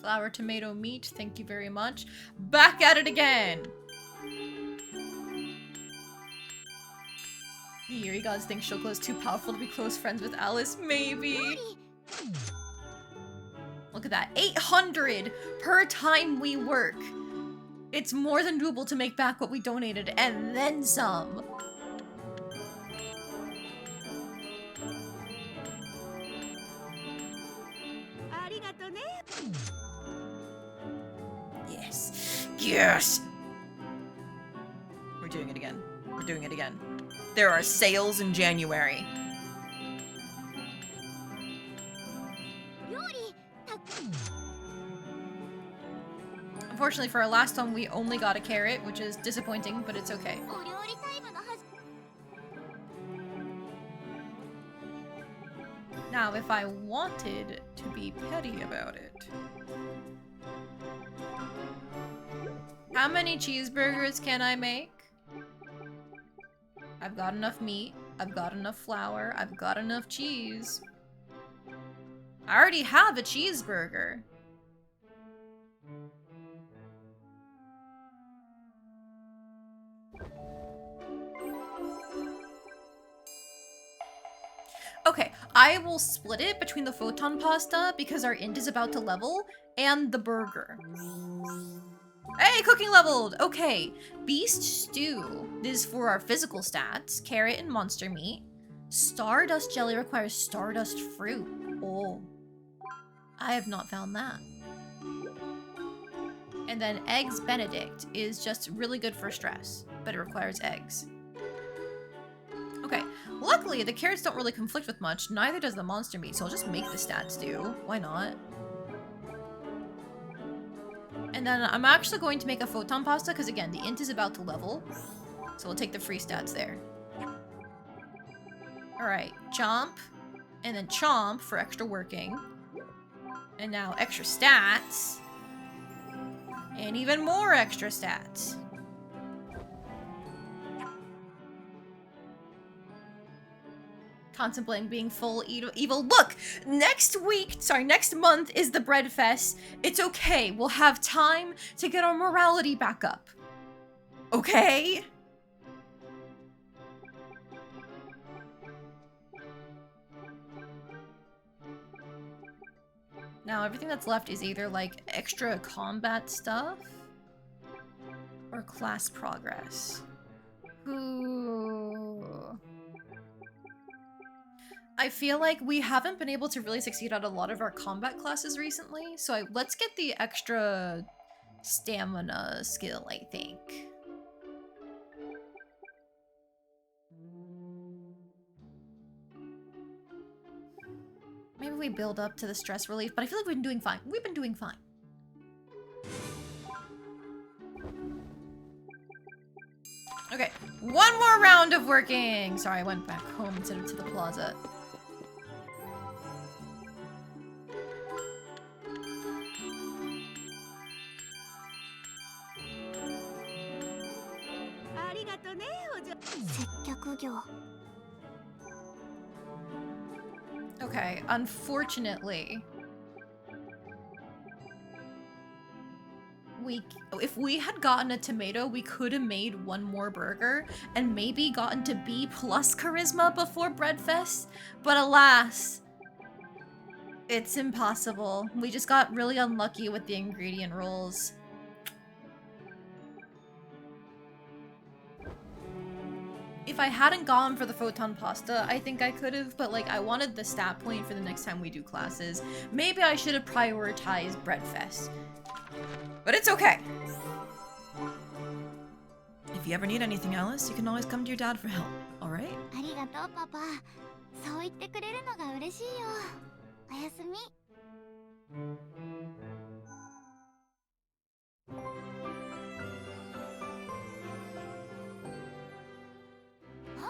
Flour, tomato, meat, thank you very much. Back at it again! Here, you guys think Chocolat's too powerful to be close friends with Alice? Maybe. Look at that. 800 per time we work. It's more than doable to make back what we donated, and then some. Yes. Yes! We're doing it again. We're doing it again. There are sales in January. 料理た Unfortunately, for our last one, we only got a carrot, which is disappointing, but it's okay. お料理タイムのはじ。 Now, if I wanted to be petty about it... How many cheeseburgers can I make? I've got enough meat, I've got enough flour, I've got enough cheese. I already have a cheeseburger. Okay, I will split it between the photon pasta because our int is about to level and the burger. Hey, cooking leveled! Okay, beast stew. This is for our physical stats. Carrot and monster meat. Stardust jelly requires stardust fruit. Oh, I have not found that. And then eggs benedict is just really good for stress, but it requires eggs. Okay, luckily the carrots don't really conflict with much, neither does the monster meat, so I'll just make the stats do. Why not? And then I'm actually going to make a photon pasta because again, the int is about to level. So we'll take the free stats there. Alright, chomp. And then chomp for extra working. And now extra stats. And even more extra stats. Contemplating being full evil. Look! Next month is the Bread Fest. It's okay. We'll have time to get our morality back up. Okay? Now, everything that's left is either, like, extra combat stuff or class progress. Ooh. I feel like we haven't been able to really succeed at a lot of our combat classes recently, so let's get the extra stamina skill, I think. Maybe we build up to the stress relief, but I feel like we've been doing fine. We've been doing fine. Okay, one more round of working! Sorry, I went back home instead of to the plaza. Okay, unfortunately, if we had gotten a tomato, we could have made one more burger and maybe gotten to B+ charisma before Breadfest, but alas, it's impossible. We just got really unlucky with the ingredient rolls. If I hadn't gone for the photon pasta, I think I could have, but like I wanted the stat point for the next time we do classes. Maybe I should have prioritized Breadfest. But it's okay. If you ever need anything, Alice, you can always come to your dad for help, alright? ありがとうパパ。そう言ってくれるのが嬉しいよ。おやすみ。あ、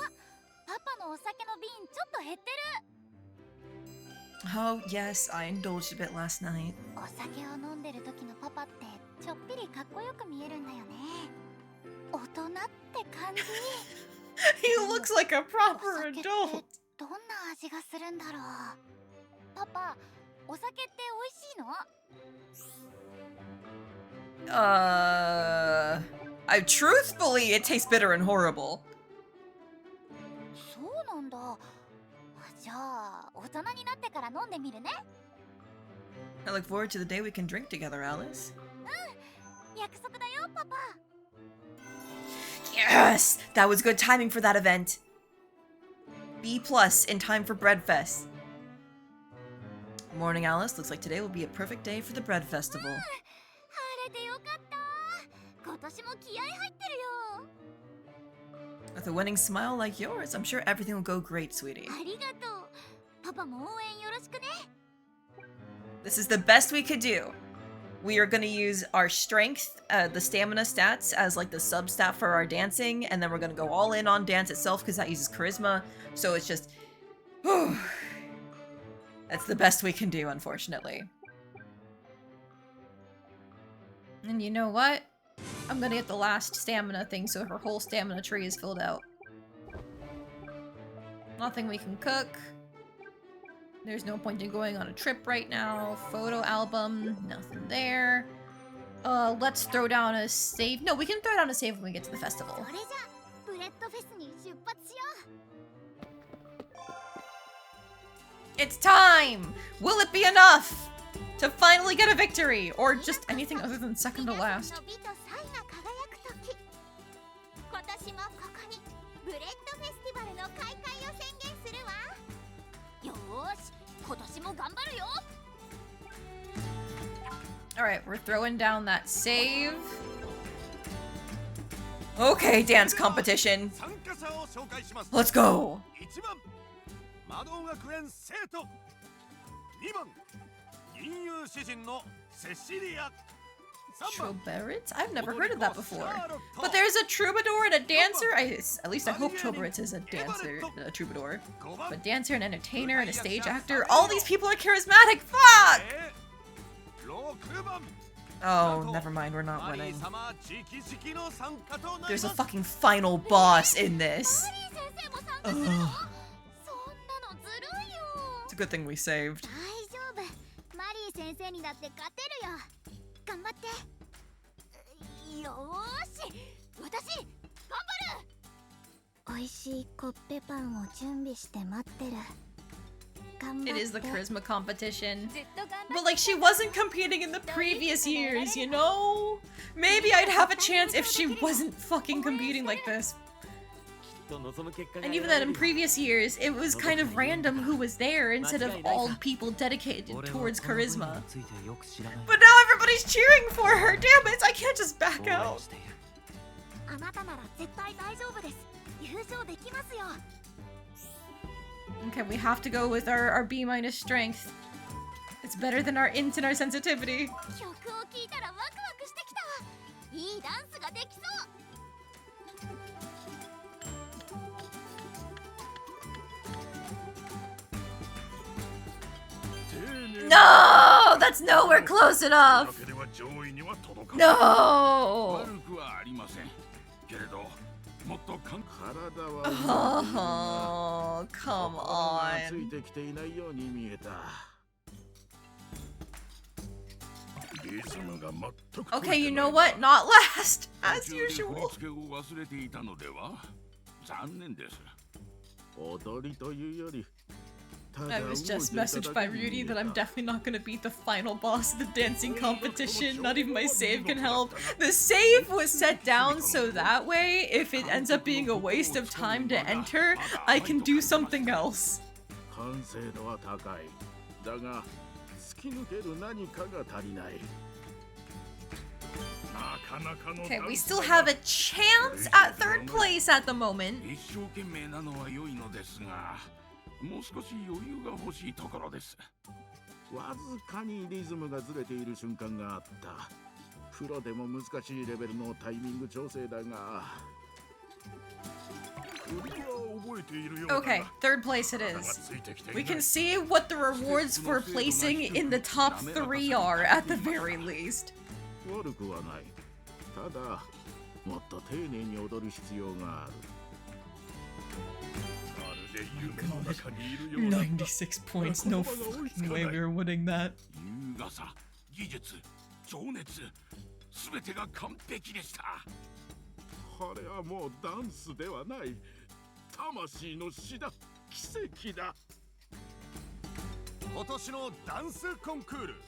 パパのお酒の瓶ちょっと減ってる。 Oh, yes, I indulged a bit last night. お酒を飲んでる時のパパってちょっぴりかっこよく見えるんだよね。大人って感じ。He looks like a お proper 酒って adult. どんな味がするんだろう。パパ、お酒って美味しいの？ Truthfully, it tastes bitter and horrible. そうなんだ。じゃあ、大人になってから飲んでみるね。 I look forward to the day we can drink together, Alice. 約束だよ、パパ。 Yes! That was good timing for that event. B+ in time for Breadfest. Morning, Alice. Looks like today will be a perfect day for the Bread Festival. 晴れてよかった。今年も気合入ってるよ。 With a winning smile like yours, I'm sure everything will go great, sweetie. ありがとう。パパも応援よろしくね。 This is the best we could do. We are going to use our strength, the stamina stats, as like the sub-stat for our dancing, and then we're going to go all in on dance itself because that uses charisma. So it's just... That's the best we can do, unfortunately. And you know what? I'm gonna get the last stamina thing so her whole stamina tree is filled out. Nothing we can cook. There's no point in going on a trip right now. Photo album, nothing there. Let's throw down a save. No, we can throw down a save when we get to the festival. それじゃ、ブレッドフェスに出発しよう。It's time! Will it be enough to finally get a victory? Or just anything other than second to last? 皆さんの美と才が輝く時、今年もここにブレッドフェスティバルの開会を宣言するわ。よーし、今年も頑張るよ。 Alright, we're throwing down that save. Okay, dance competition. 参加者を紹介します。 Let's go! 1番魔導学園生徒、2番銀融詩人のセシリア、3番 Chocolat? I've never heard of that before. But there's a troubadour and a dancer? At least I hope Chocolat is a dancer, a troubadour. 5番 But dancer and entertainer and a stage actor. All these people are charismatic! Fuck! 6番 Oh, never mind, we're not マリ winning. ー様直々の参加となり There's a ます。 fucking final boss in this. マリー先生も参加するの？そんなのずるいよ。 It's a good thing we saved. 大丈夫。マリー先生にだって勝てるよ。頑張って。よーし、私頑張る。美味しいコッペパンを準備して待ってる。頑張って。 It is the charisma competition. ずっと頑張って。 But like, she wasn't competing in the previous years, you know? Maybe I'd have a chance if she wasn't fucking competing like this. And even then, in previous years, it was kind of random who was there instead of all people dedicated towards charisma. But now everybody's cheering for her! Damn it, I can't just back out! あなたなら絶対大丈夫です。優勝できますよ。 Okay, we have to go with our B minus strength. It's better than our int and our sensitivity. 曲を聴いたらワクワクしてきた。いいダンスができそう。 No! That's nowhere close enough! だけでは上位には届かない。 No! 悪くはありませんけれど、もっと体は Oh, come つ on. いてきていないように見えた。リズムが全く Okay, you know what? Not last, as 途中で振り usual. 付けを忘れていたのでは？残念です。踊りというより、I was just messaged by Rudy that I'm definitely not gonna beat the final boss of the dancing competition. Not even my save can help. The save was set down so that way, if it ends up being a waste of time to enter, I can do something else. 完成度は高い。だが、突き抜ける何かが足りない。 Okay, we still have a chance at third place at the moment. 一生懸命なのは良いのですが、もう少し余裕が欲しいところです。わずかにリズムがずれている瞬間があった。プロでも難しいレベルのタイミング調整だが。Okay, third place it is. We can see what the rewards for placing in the top 3 are at the very least. 悪くはない。ただ、もっと丁寧に踊る必要がある。 96 points, no fucking way we were winning that. 優雅さ、技術、情熱、すべてが完璧でした。これはもうダンスではない。魂の詩だ。奇跡だ。今年のダンスコンクール。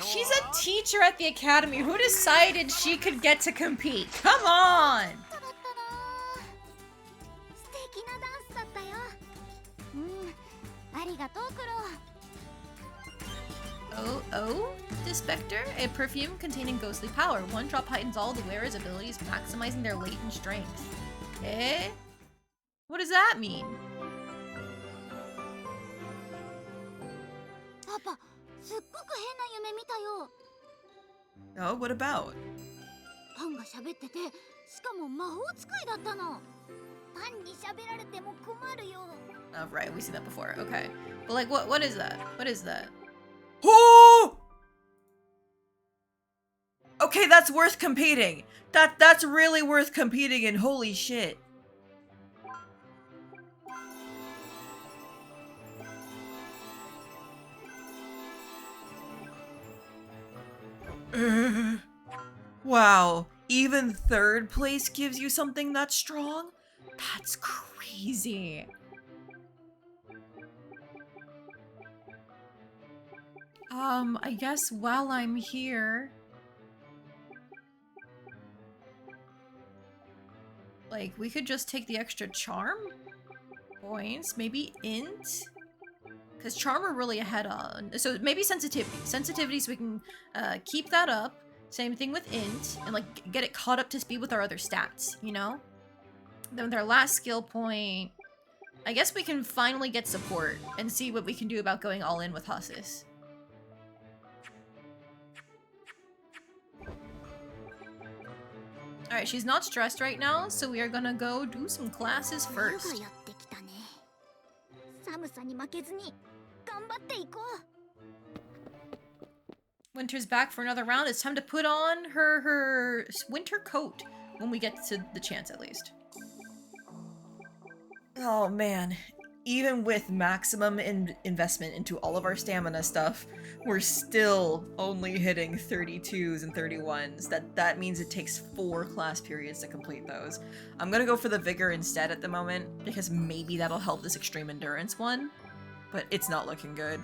She's a teacher at the academy. Who decided she could get to compete? Come on! 素敵なダンスだったよ。ありがとうクロ。 Oh, Dispector? A perfume containing ghostly power. One drop heightens all the wearer's abilities, maximizing their latent strength. Eh? What does that mean? パパ、すっごく変な夢見たよ。 Oh, what about? パンが喋ってて、しかも魔法使いだったの。パンに喋られても困るよ。 Oh, right, we see that before. Okay. But like, what is that? What is that? Oh! Okay, that's worth competing. That's really worth competing in. Holy shit. Wow, even third place gives you something that strong? That's crazy. I guess while I'm here, like, we could just take the extra charm points, maybe int, because charm we're really ahead on. So maybe sensitivity, so we can keep that up. Same thing with int, and like get it caught up to speed with our other stats, you know? Then with our last skill point, I guess we can finally get support and see what we can do about going all in with Hasis. Alright, she's not stressed right now, so we are gonna go do some classes 冬 first. がやってきたね。寒さに負けずに頑張っていこう。 Winter's back for another round. It's time to put on her winter coat when we get to the chance, at least. Oh man, even with maximum investment into all of our stamina stuff, we're still only hitting 32s and 31s. That means it takes 4 class periods to complete those. I'm gonna go for the vigor instead at the moment, because maybe that'll help this extreme endurance one, but it's not looking good.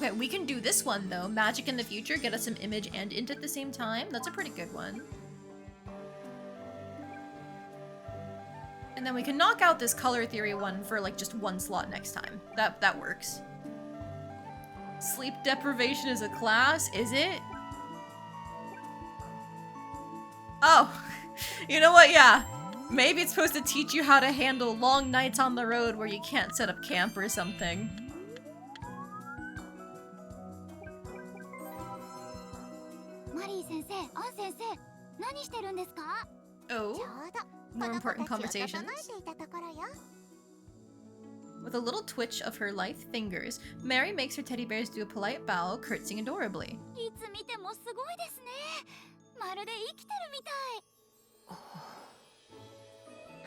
Okay, we can do this one though. Magic in the future, get us some image and int at the same time. That's a pretty good one. And then we can knock out this color theory one for like just 1 slot next time. That works. Sleep deprivation is a class, is it? Oh, you know what? Yeah. Maybe it's supposed to teach you how to handle long nights on the road where you can't set up camp or something. Oh, more important conversations. With a little twitch of her lithe fingers, Mary makes her teddy bears do a polite bow, curtsying adorably. いつ見てもすごいですね。まるで生きてるみた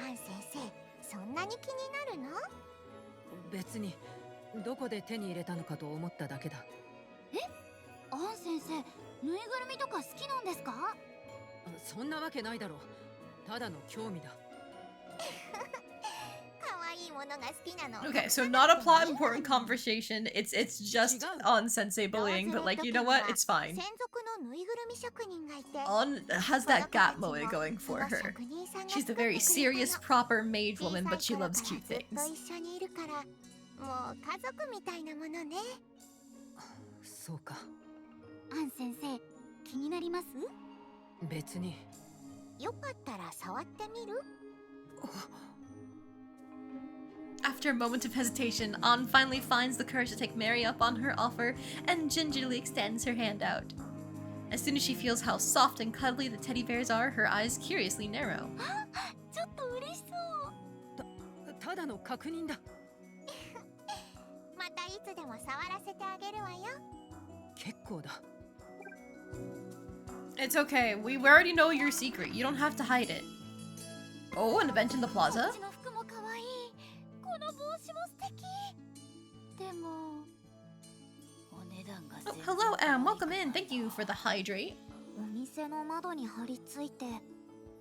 い。アン先生、そんなに気になるの？別にどこで手に入れたのかと思っただけだ。アン先生、ぬいぐるみとか好きなんですか？そんなわけないだろう。ただの興味だ。Okay, so not a plot important conversation. It's just on sensei bullying, but like, you know what? It's fine. On has that gap moe going for her. She's a very serious, proper mage woman, but she loves cute things. そうか。アン先生、気になります？別に。よかったら触ってみる？ After a moment of hesitation, An finally finds the courage to take Mary up on her offer and gingerly extends her hand out. As soon as she feels how soft and cuddly the teddy bears are, her eyes curiously narrow. ちょっと嬉しそう。ただの確認だ。またいつでも触らせてあげるわよ。結構だ。It's okay. We already know your secret. You don't have to hide it. Oh, and a bench in the plaza? こっちの服も可愛い。この帽子も素敵。でも、お値段が Oh, hello, Em. Welcome in. Thank you for the hydrate. お店の窓に張り付いて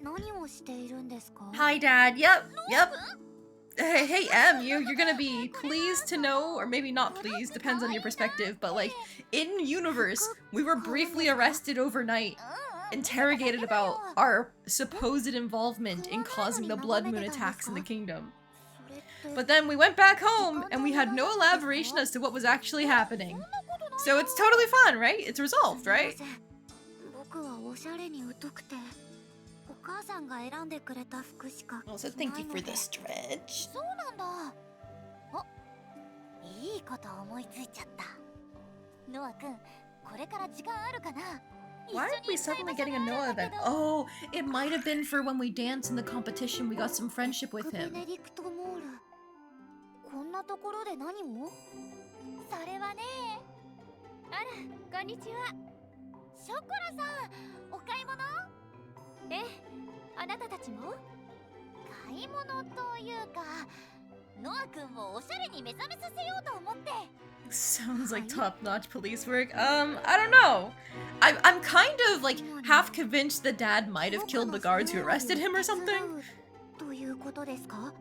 何をしているんですか？ Hi, Dad. Yep. Hey, Em, you're gonna be pleased to know, or maybe not pleased, depends on your perspective, but like, in universe, we were briefly arrested overnight, interrogated about our supposed involvement in causing the blood moon attacks in the kingdom. But then we went back home, and we had no elaboration as to what was actually happening. So it's totally fun, right? It's resolved, right? 僕はおしゃれに疎くて、お母さんが選んでくれた服しか着ないので。 Also, thank you for the stretch. そうなんだ。お、いいこと思いついちゃった。ノア君、これから時間あるかな？ Why are we suddenly getting a Noah event? Oh, it might have been for when we danced in the competition. We got some friendship with ベ him. ネディクトモール。こんなところで何を？それはね。あら、こんにちは。ショコラさん、お買い物？え、あなたたちも？買い物というか、ノア君をおしゃれに目覚めさせようと思って。Sounds like top-notch police work. I don't know. I'm kind of like half convinced the dad might have killed the guards who arrested him or something. ということですか？うん。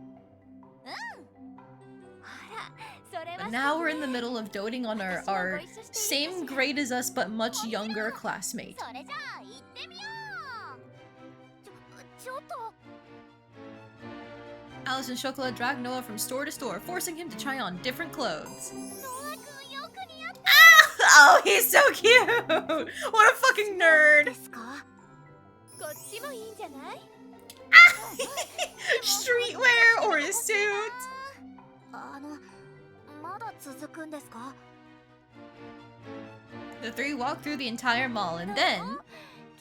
あら、それは But now we're in the middle of doting on our same grade as us but much younger classmate. それじゃあ行ってみよう。ちょっと。 Alice and Chocolat drag Noah from store to store, forcing him to try on different clothes. ノア君よく似合って Oh, he's so cute! What a fucking で nerd! すか？こっちもいいんじゃない？ Streetwear or his suit! まだ続くんですか？ The three walk through the entire mall and then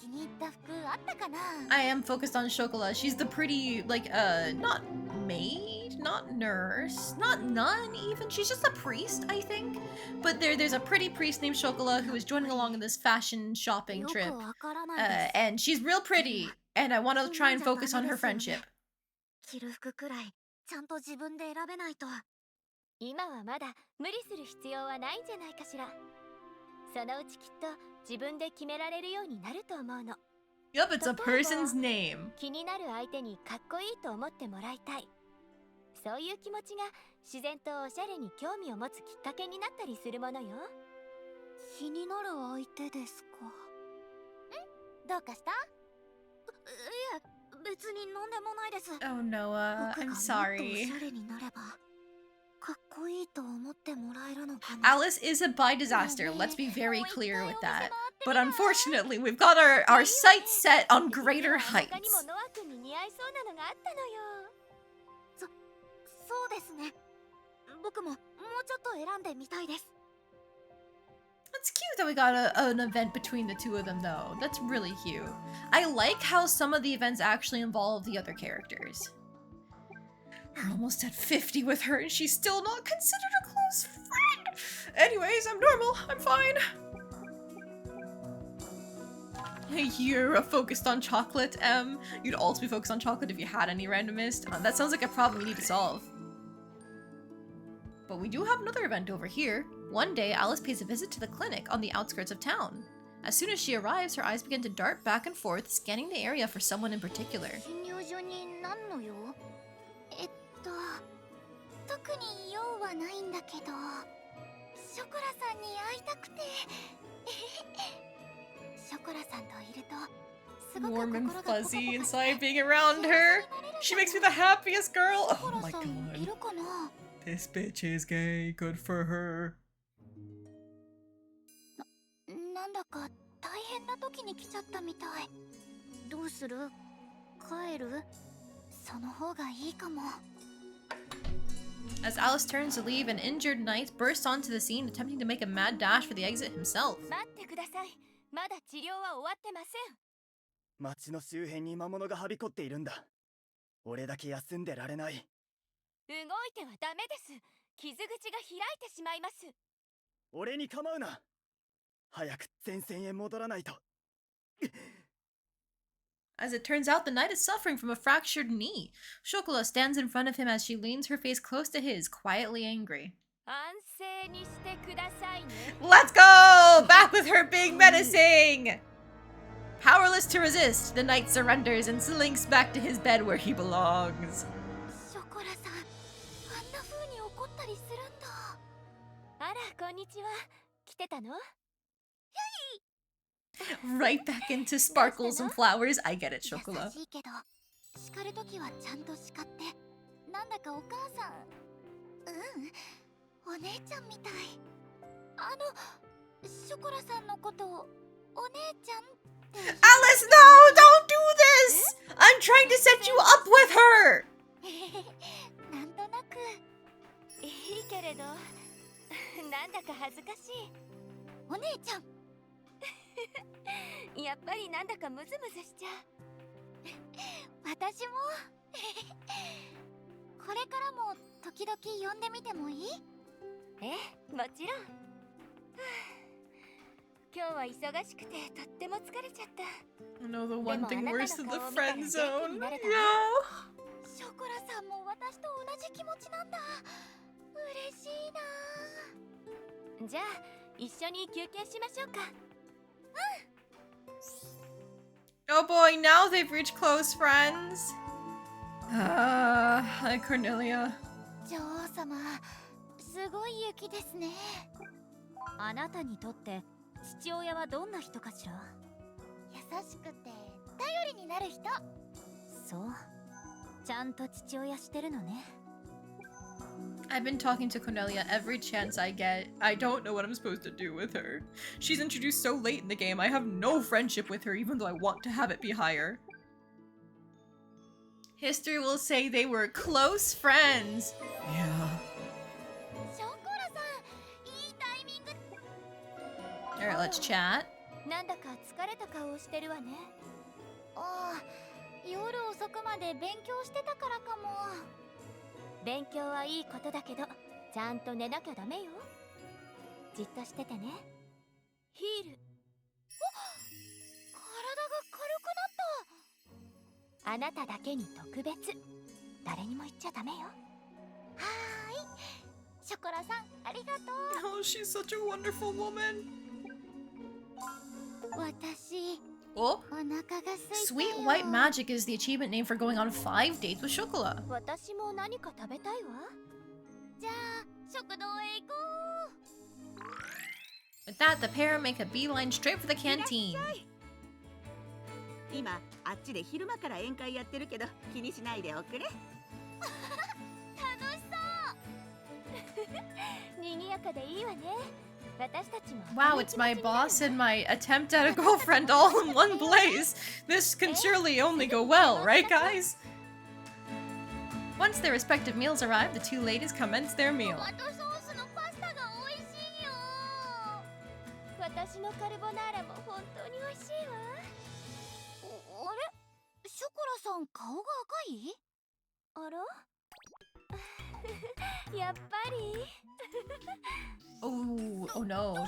気に入った服あったかな？ I am focused on Chocolat. She's the pretty, like, not maid, not nurse, not nun even. She's just a priest, I think. But there's a pretty priest named Chocolat who is joining along in this fashion shopping よ trip. くわからないです。 And she's real pretty, and I want to try and focus on her friendship. 着る服くらいちゃんと自分で選べないと。今はまだ無理する必要はないんじゃないかしら。そのうちきっと自分で決められるようになると思うの。 Yup, it's a person's name. 気になる相手にかっこいいと思ってもらいたい。そういう気持ちが自然とおしゃれに興味を持つきっかけになったりするものよ。気になる相手ですか？ん？どうかした？いえ、別に何でもないです。 Oh, Noah, 僕が I'm もっとお sorry. しゃれになればかっこいいと思ってもらえるのかな。 Alice is a bi disaster. Let's be very clear with that. But unfortunately, we've got our sights set on greater 他に heights. もノア君に似合いそうなのがあったのよ。そうですね。僕ももうちょっと選んでみたいです。 It's cute that we got an event between the two of them, though. That's really cute. I like how some of the events actually involve the other characters. We're almost at 50 with her, and she's still not considered a close friend. Anyways, I'm normal. I'm fine. You're focused on chocolate, M. You'd also be focused on chocolate if you had any randomist. That sounds like a problem we need to solve. But we do have another event over here. One day, Alice pays a visit to the clinic on the outskirts of town. As soon as she arrives, her eyes begin to dart back and forth, scanning the area for someone in particular. 診療所に何の用？特に用はないんだけど、ショコラさんに会いたくて。ショコラさんといるとすごく Warm and 心がポカポカ fuzzy して inside being around her. She makes me the happiest girl. ショコ Oh ラ my さんい god. るかな？ This bitch is gay. Good for her. なんだか大変な時に来ちゃったみたい。どうする？帰る？その方がいいかも。 As Alice turns to leave, an injured knight bursts onto the scene, attempting to make a mad dash for the exit himself. 待ってください。まだ治療は終わってません。町の周辺に魔物がはびこっているんだ。俺だけ休んでられない。動いてはダメです。傷口が開いてしまいます。俺に構うな。早く前線へ戻らないと。As it turns out, the knight is suffering from a fractured knee. Chocolat stands in front of him as she leans her face close to his, quietly angry. 安静にしてくださいね。 Let's go! Back with her big menacing! Powerless to resist, the knight surrenders and slinks back to his bed where he belongs. ショコラさん、あんな風に怒ったりするんだ。あら、こんにちは。来てたの？ Right back into sparkles and flowers. I get it, 優 Chocolat. しいけど、叱るときはちゃんと叱って。なんだかお母さん、お姉ちゃんみたい。ショコラさんのことをお姉ちゃんって。 Alice, no! Don't do this! I'm trying to set you up with her! なんとなくいいけれど、なんだか恥ずかしい。お姉ちゃん。やっぱりなんだかムズムズしちゃう。私も。これからも時々呼んでみてもいい？もちろん。今日は忙しくてとっても疲れちゃった。 No, the one thing worse than the friend zone. ショコラさんも私と同じ気持ちなんだ。嬉しいな。じゃあ一緒に休憩しましょうか。Oh boy, now they've reached close friends. Hi, Cornelia. 女王様、すごい雪ですね。あなたにとって父親はどんな人かしら。優しくて頼りになる人。そう、ちゃんと父親してるのね。I've been talking to Cornelia every chance I get. I don't know what I'm supposed to do with her. She's introduced so late in the game. I have no friendship with her, even though I want to have it be higher. History will say they were close friends. Yeah. ショコラさん、いいタイミング。 Alright, let's chat. なんだか疲れた顔をしてるわね。ああ、夜遅くまで勉強してたからかも。勉強はいいことだけど、ちゃんと寝なきゃダメよ。じっとしててね。ヒール。あ、体が軽くなった。あなただけに特別。誰にも言っちゃダメよ。はーい。ショコラさん、ありがとう。 Oh, she's such a wonderful woman. 私、 Oh, お腹が空いたよ。 Sweet White Magic is the achievement name for going on 5 dates with Chocolat. 私も何か食べたいわ。じゃあ食堂へ行こう。 With that, the pair make a beeline straight for the canteen. 今あっちで昼間から宴会やってるけど気にしないでおくれ。楽しそう。賑やかでいいわね。私たちも。 Wow, it's my boss and my attempt at a girlfriend all in one place. This can surely only go well, right, guys? Once their respective meals arrive, the two ladies commence their ト meal. マトソースのパスタが美味しいよ。私のカルボナーラも本当に美味しいわ。あれ、ショコラさん顔が赤い？あら？やっぱり。 Oh no.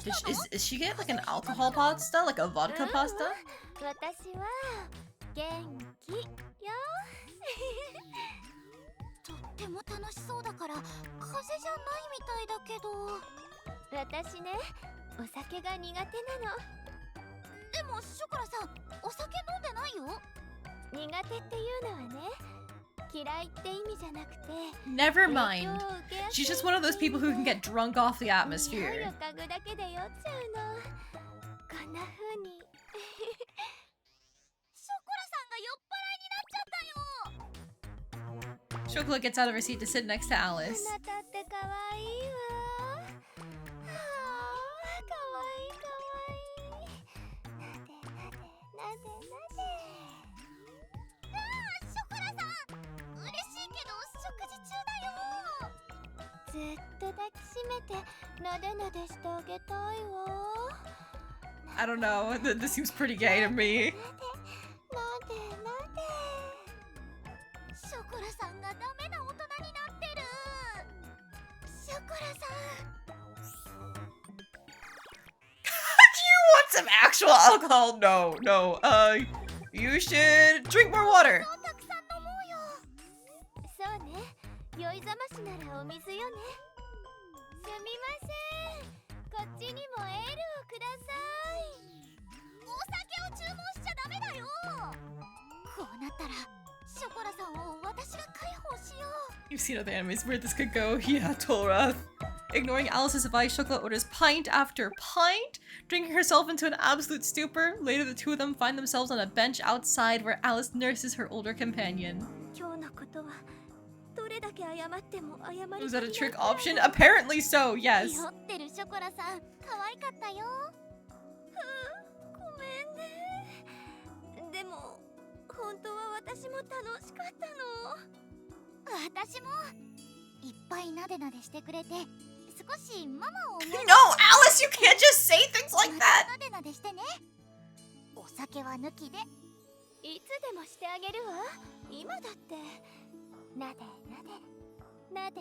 Is she get like an alcohol pasta? Like a vodka pasta? 私は元気よ。とっても楽しそうだから風邪じゃないみたいだけど。私ね、お酒が苦手なの。でもショコラさん、お酒飲んでないよ。苦手っていうのはね、嫌いって意味じゃなくて。 Never mind. She's just one of those people who can get drunk off the 匂いを atmosphere. 嗅ぐだけで酔っちゃうの。こんな風に。ショコラさんが酔っ払いになっちゃったよ。 Chocolat gets out of her seat to sit next to あ Alice. なたって可愛いわ。はあ、可愛い可愛い。なでなでなでなで。ああ、ショコラさん、嬉しいけど食事中だよ。ずっと抱きしめてなでなでしてあげたいわ。 I don't know. This seems pretty gay to me. なでなで。ショコラさんがダメな大人になってる。ショコラさん。 Do you want some actual alcohol? No, no. You should drink more water. たくさん飲もうよ。そうね。酔いざましならお水よね。すみません。こっちにもエールをください。お酒を注文しちゃダメだよ。こうなったらショコラさんを私が解放しよう。 You've seen other animes where this could go. Yeah, Torah. Ignoring Alice's advice, Chocolat orders pint after pint, drinking herself into an absolute stupor. Later, the two of them find themselves on a bench outside where Alice nurses her older companion. 今日のことはどれだけ謝っても謝り Was that a trick option? Apparently so, 酔 yes. ってるショコラさん、可愛かったよ。ごめんね。でも本当は私も楽しかったの。私もいっぱいなでなでしてくれて少しママを思い No, Alice, you can't just say things like that. なでなでしてね。お酒は抜きでいつでもしてあげるわ。今だってなでなでなでなで。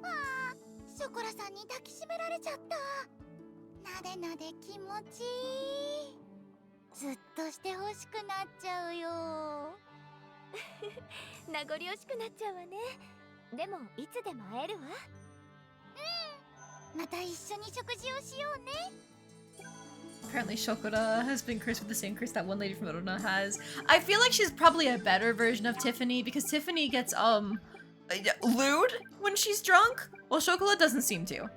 ああ、ショコラさんに抱きしめられちゃった。なでなで気持ちいい。ずっとしてほしくなっちゃうよ。名残惜しくなっちゃうわね。でもいつでも会えるわ。うん、また一緒に食事をしようね。 Apparently Chocolat has been cursed with the same curse that one lady from Orona has. I feel like she's probably a better version of Tiffany because Tiffany gets lewd when she's drunk. Well, Chocolat doesn't seem to.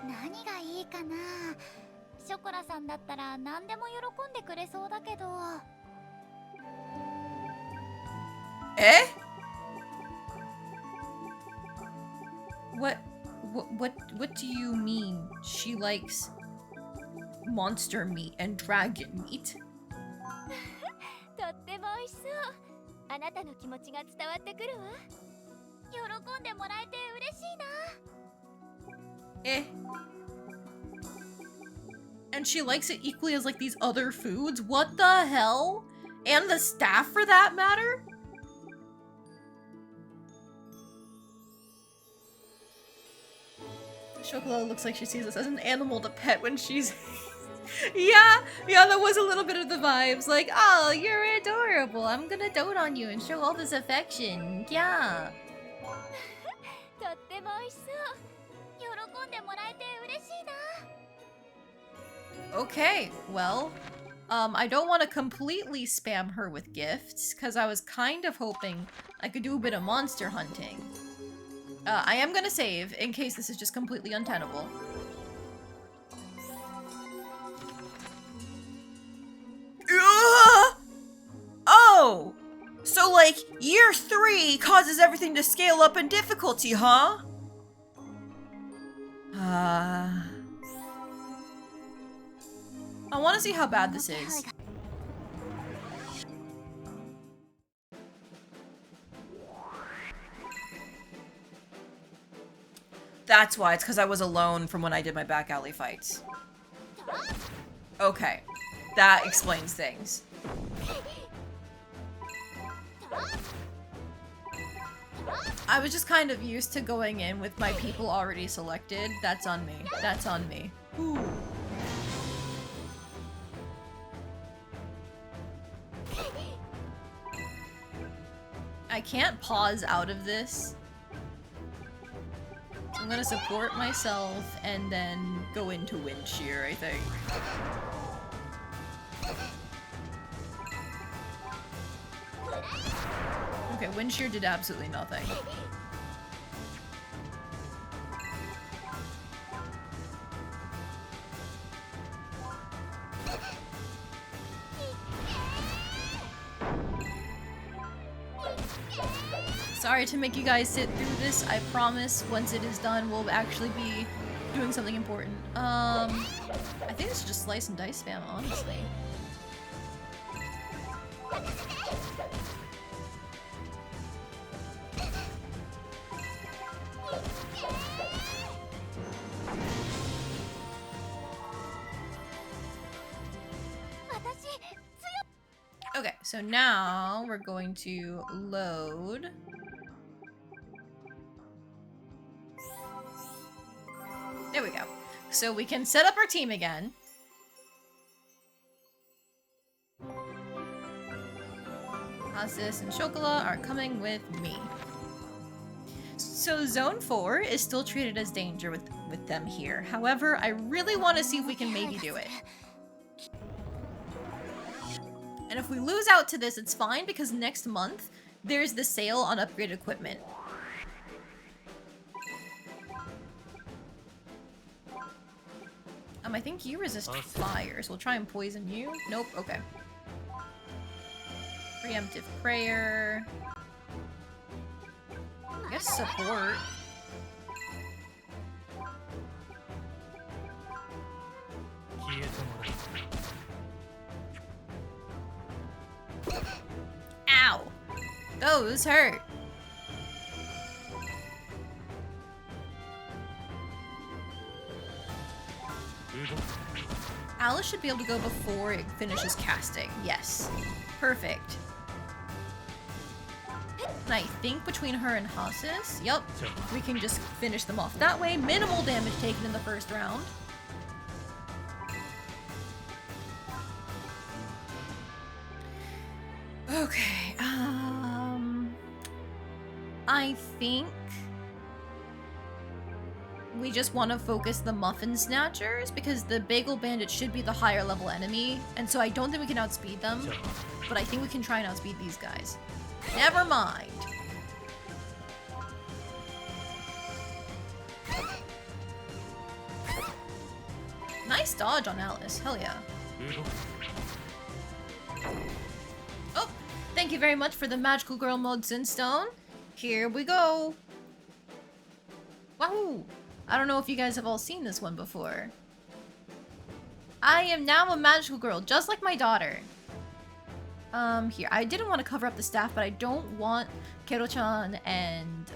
何がいいかな。ショコラさんだったら何でも喜んでくれそうだけど。 Eh? What do you mean she likes monster meat and dragon meat? とっても美味しそう。あなたの気持ちが伝わってくるわ。喜んでもらえて嬉しいな。 Eh. And she likes it equally as like these other foods? What the hell? And the staff for that matter? Chocolat looks like she sees us as an animal to pet when she's... yeah, that was a little bit of the vibes. Like, oh, you're adorable. I'm gonna dote on you and show all this affection. Yeah. とっても美味しそう。喜んでもらえて嬉しいな。 Okay, well, I don't want to completely spam her with gifts, because I was kind of hoping I could do a bit of monster hunting. I am gonna save, in case this is just completely untenable. Ugh! Oh! So, like, year 3 causes everything to scale up in difficulty, huh? I want to see how bad this is. That's why, it's because I was alone from when I did my back alley fights. Okay, that explains things. I was just kind of used to going in with my people already selected. That's on me. That's on me. Ooh. I can't pause out of this. I'm gonna support myself and then go into wind shear, I think. Okay, wind shear did absolutely nothing. Sorry to make you guys sit through this. I promise once it is done, we'll actually be doing something important. I think this is just slice and dice spam, honestly. Okay, so now we're going to load. There we go. So we can set up our team again. Asis and Chocolat are coming with me. So Zone 4 is still treated as danger with them here. However, I really want to see if we can maybe do it. And if we lose out to this, it's fine because next month, there's the sale on upgraded equipment. I think you resist fire, so we'll try and poison you. Nope, okay. Preemptive prayer. I guess support. Ow! Those hurt. Alice should be able to go before it finishes casting. Yes. Perfect. And I think between her and Hasis, yep, we can just finish them off that way. Minimal damage taken in the first round. Okay, I think we just want to focus the Muffin Snatchers because the Bagel Bandit should be the higher level enemy, and so I don't think we can outspeed them, but I think we can try and outspeed these guys. Never mind. Nice dodge on Alice, hell yeah. Oh, thank you very much for the Magical Girl mode, Sinstone. Here we go. Wow. I don't know if you guys have all seen this one before. I am now a magical girl, just like my daughter. Here. I didn't want to cover up the staff, but I don't want Kero-chan and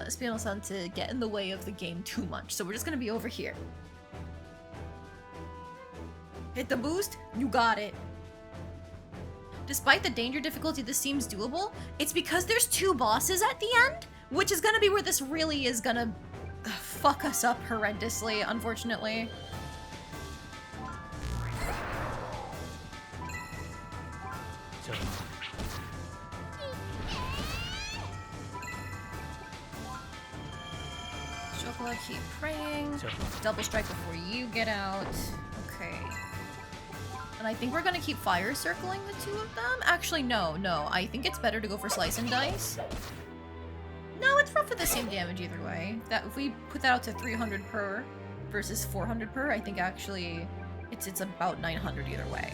Spino-san to get in the way of the game too much. So we're just gonna be over here. Hit the boost, you got it. Despite the danger difficulty, this seems doable. It's because there's 2 bosses at the end, which is gonna be where this really is gonna fuck us up horrendously, unfortunately. Chocolat, keep praying. Double strike before you get out. Okay. And I think we're gonna keep fire circling the 2 of them. Actually, no. I think it's better to go for slice and dice. No, it's roughly the same damage either way. That if we put that out to 300 per versus 400 per, I think actually it's about 900 either way.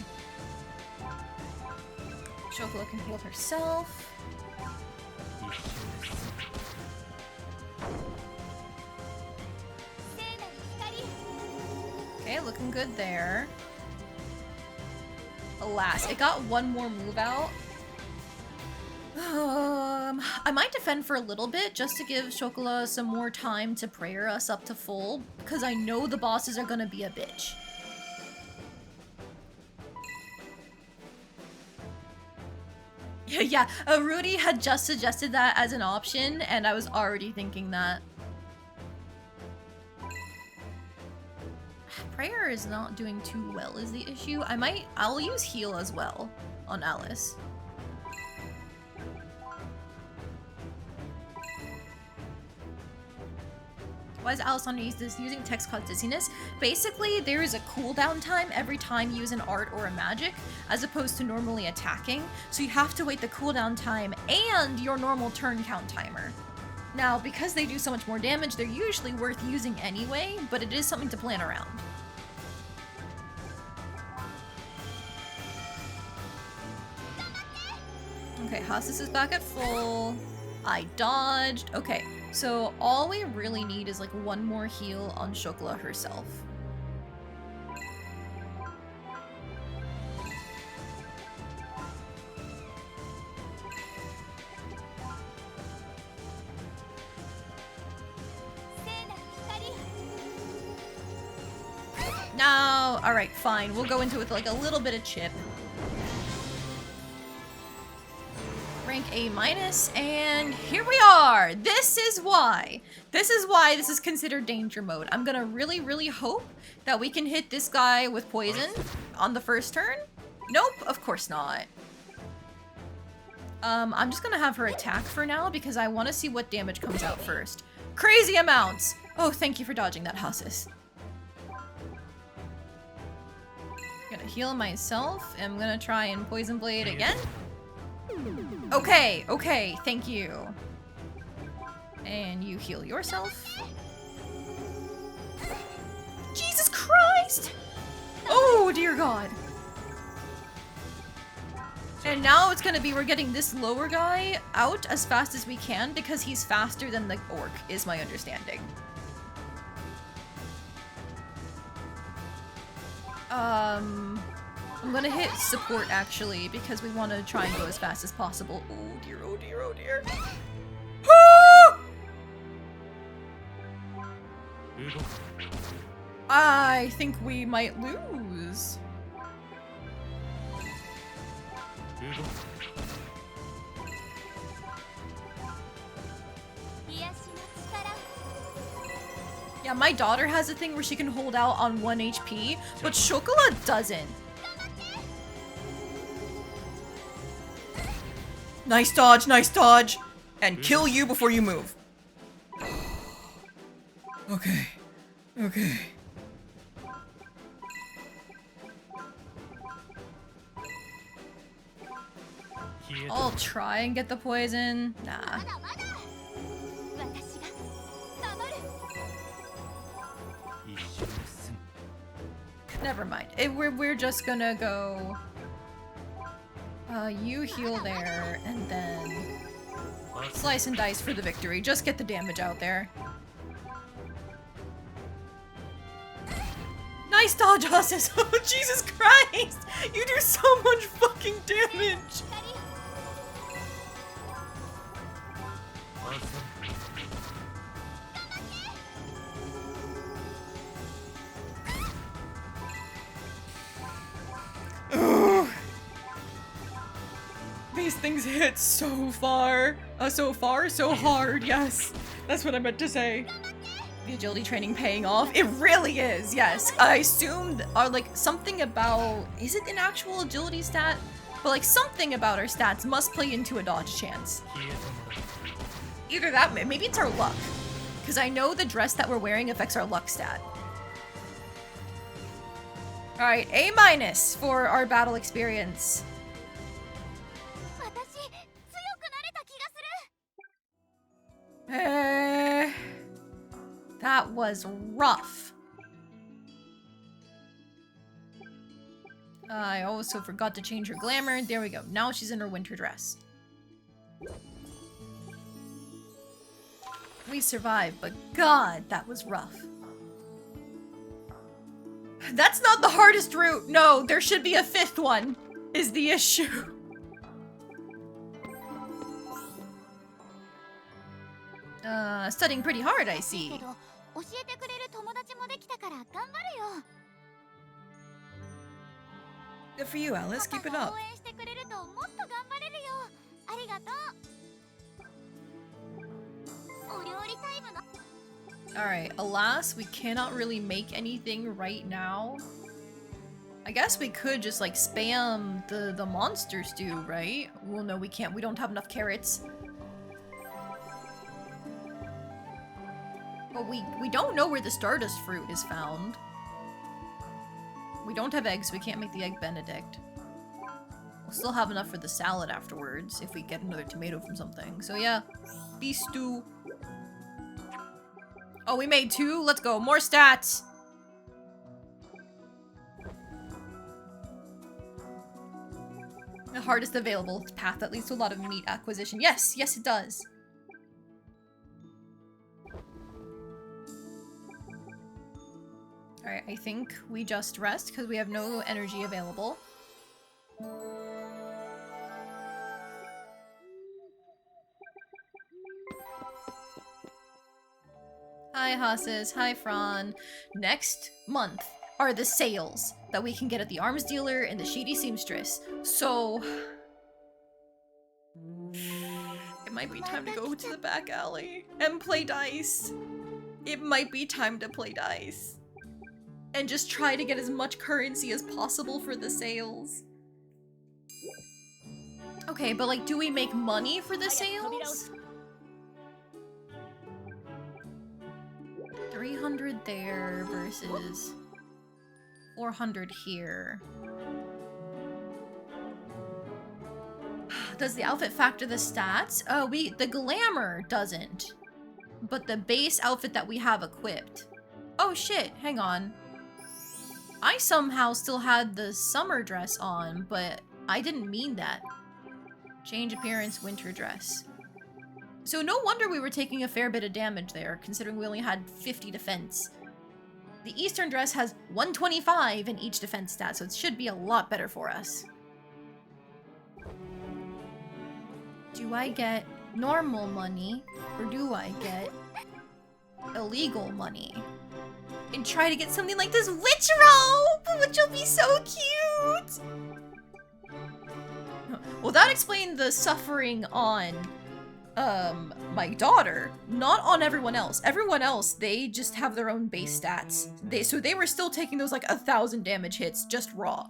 Chocolat can heal herself. Okay, looking good there. Alas, it got 1 more move out. I might defend for a little bit just to give Chocolat some more time to prayer us up to full, because I know the bosses are gonna be a bitch. Yeah, Rudy had just suggested that as an option, and I was already thinking that. Prayer is not doing too well is the issue. I'll use heal as well on Alice. Why is Alice on using text cause dizziness? Basically, there is a cooldown time every time you use an art or a magic, as opposed to normally attacking. So you have to wait the cooldown time and your normal turn count timer. Now, because they do so much more damage, they're usually worth using anyway, but it is something to plan around. Okay, Hasis is back at full. I dodged. Okay, so all we really need is like 1 more heal on Chocolat herself. No! Alright, fine. We'll go into it with like a little bit of chip. Rank A-, and here we are! This is why this is considered danger mode. I'm gonna really hope that we can hit this guy with poison on the first turn. Nope, of course not. I'm just gonna have her attack for now because I want to see what damage comes out first. Crazy amounts! Oh, thank you for dodging that, Hasis. Gonna heal myself. I'm gonna try and Poison Blade again. Okay, thank you. And you heal yourself. Jesus Christ! Oh, dear God. And now it's gonna be we're getting this lower guy out as fast as we can because he's faster than the orc, is my understanding. I'm gonna hit support actually because we want to try and go as fast as possible. Oh dear, oh dear, oh dear. I think we might lose. Yeah, my daughter has a thing where she can hold out on 1 HP, but Chocolat doesn't. Nice dodge, and kill you before you move. Okay, Okay. I'll try and get the poison. Nah. まだまだ私が守る Never mind. We're just gonna go. You heal there, and then slice and dice for the victory. Just get the damage out there. Nice dodge, Hosses! Oh, Jesus Christ! You do so much fucking damage! Ugh. These things hit so far. So hard, yes. That's what I meant to say. The agility training paying off. It really is, yes. I assumed, like, something about... Is it an actual agility stat? But, like, something about our stats must play into a dodge chance. Either that, maybe it's our luck. Because I know the dress that we're wearing affects our luck stat. Alright, A- for our battle experience. 私強くなれた気がする That was rough. I also forgot to change her glamour. There we go. Now she's in her winter dress. We survived, but God, that was rough. That's not the hardest route. No, there should be a fifth one, is the issue. Studying pretty hard, I see. けど教えてくれる友達もできたから頑張るよ Good for you, Alice. パ Keep パ it が up. 応援してくれるともっと頑張れるよありがとうお料理タイムの Alright, alas, we cannot really make anything right now. I guess we could just, like, spam the monster stew, right? Well, no, we can't. We don't have enough carrots. But we don't know where the Stardust fruit is found. We don't have eggs, so we can't make the Egg Benedict. We'll still have enough for the salad afterwards if we get another tomato from something. So yeah, beef stew. Oh, we made 2? Let's go. More stats! The hardest available path that leads to a lot of meat acquisition. Yes, yes it does. Alright, I think we just rest because we have no energy available. Hi, Hosses. Hi, Fran. Next month are the sales that we can get at the arms dealer and the shady seamstress. So... it might be time to go to the back alley and play dice. It might be time to play dice. And just try to get as much currency as possible for the sales. Okay, but like, do we make money for the sales? 300 there versus 400 here. Does the outfit factor the stats? Oh, the glamour doesn't. But the base outfit that we have equipped. Oh shit, hang on. I somehow still had the summer dress on, but I didn't mean that. Change appearance, winter dress. So no wonder we were taking a fair bit of damage there, considering we only had 50 defense. The Eastern dress has 125 in each defense stat, so it should be a lot better for us. Do I get normal money, or do I get illegal money? And try to get something like this witch robe, which will be so cute! Well, that explained the suffering on my daughter, not on everyone else. Everyone else, they just have their own base stats. So they were still taking those like 1,000 damage hits just raw.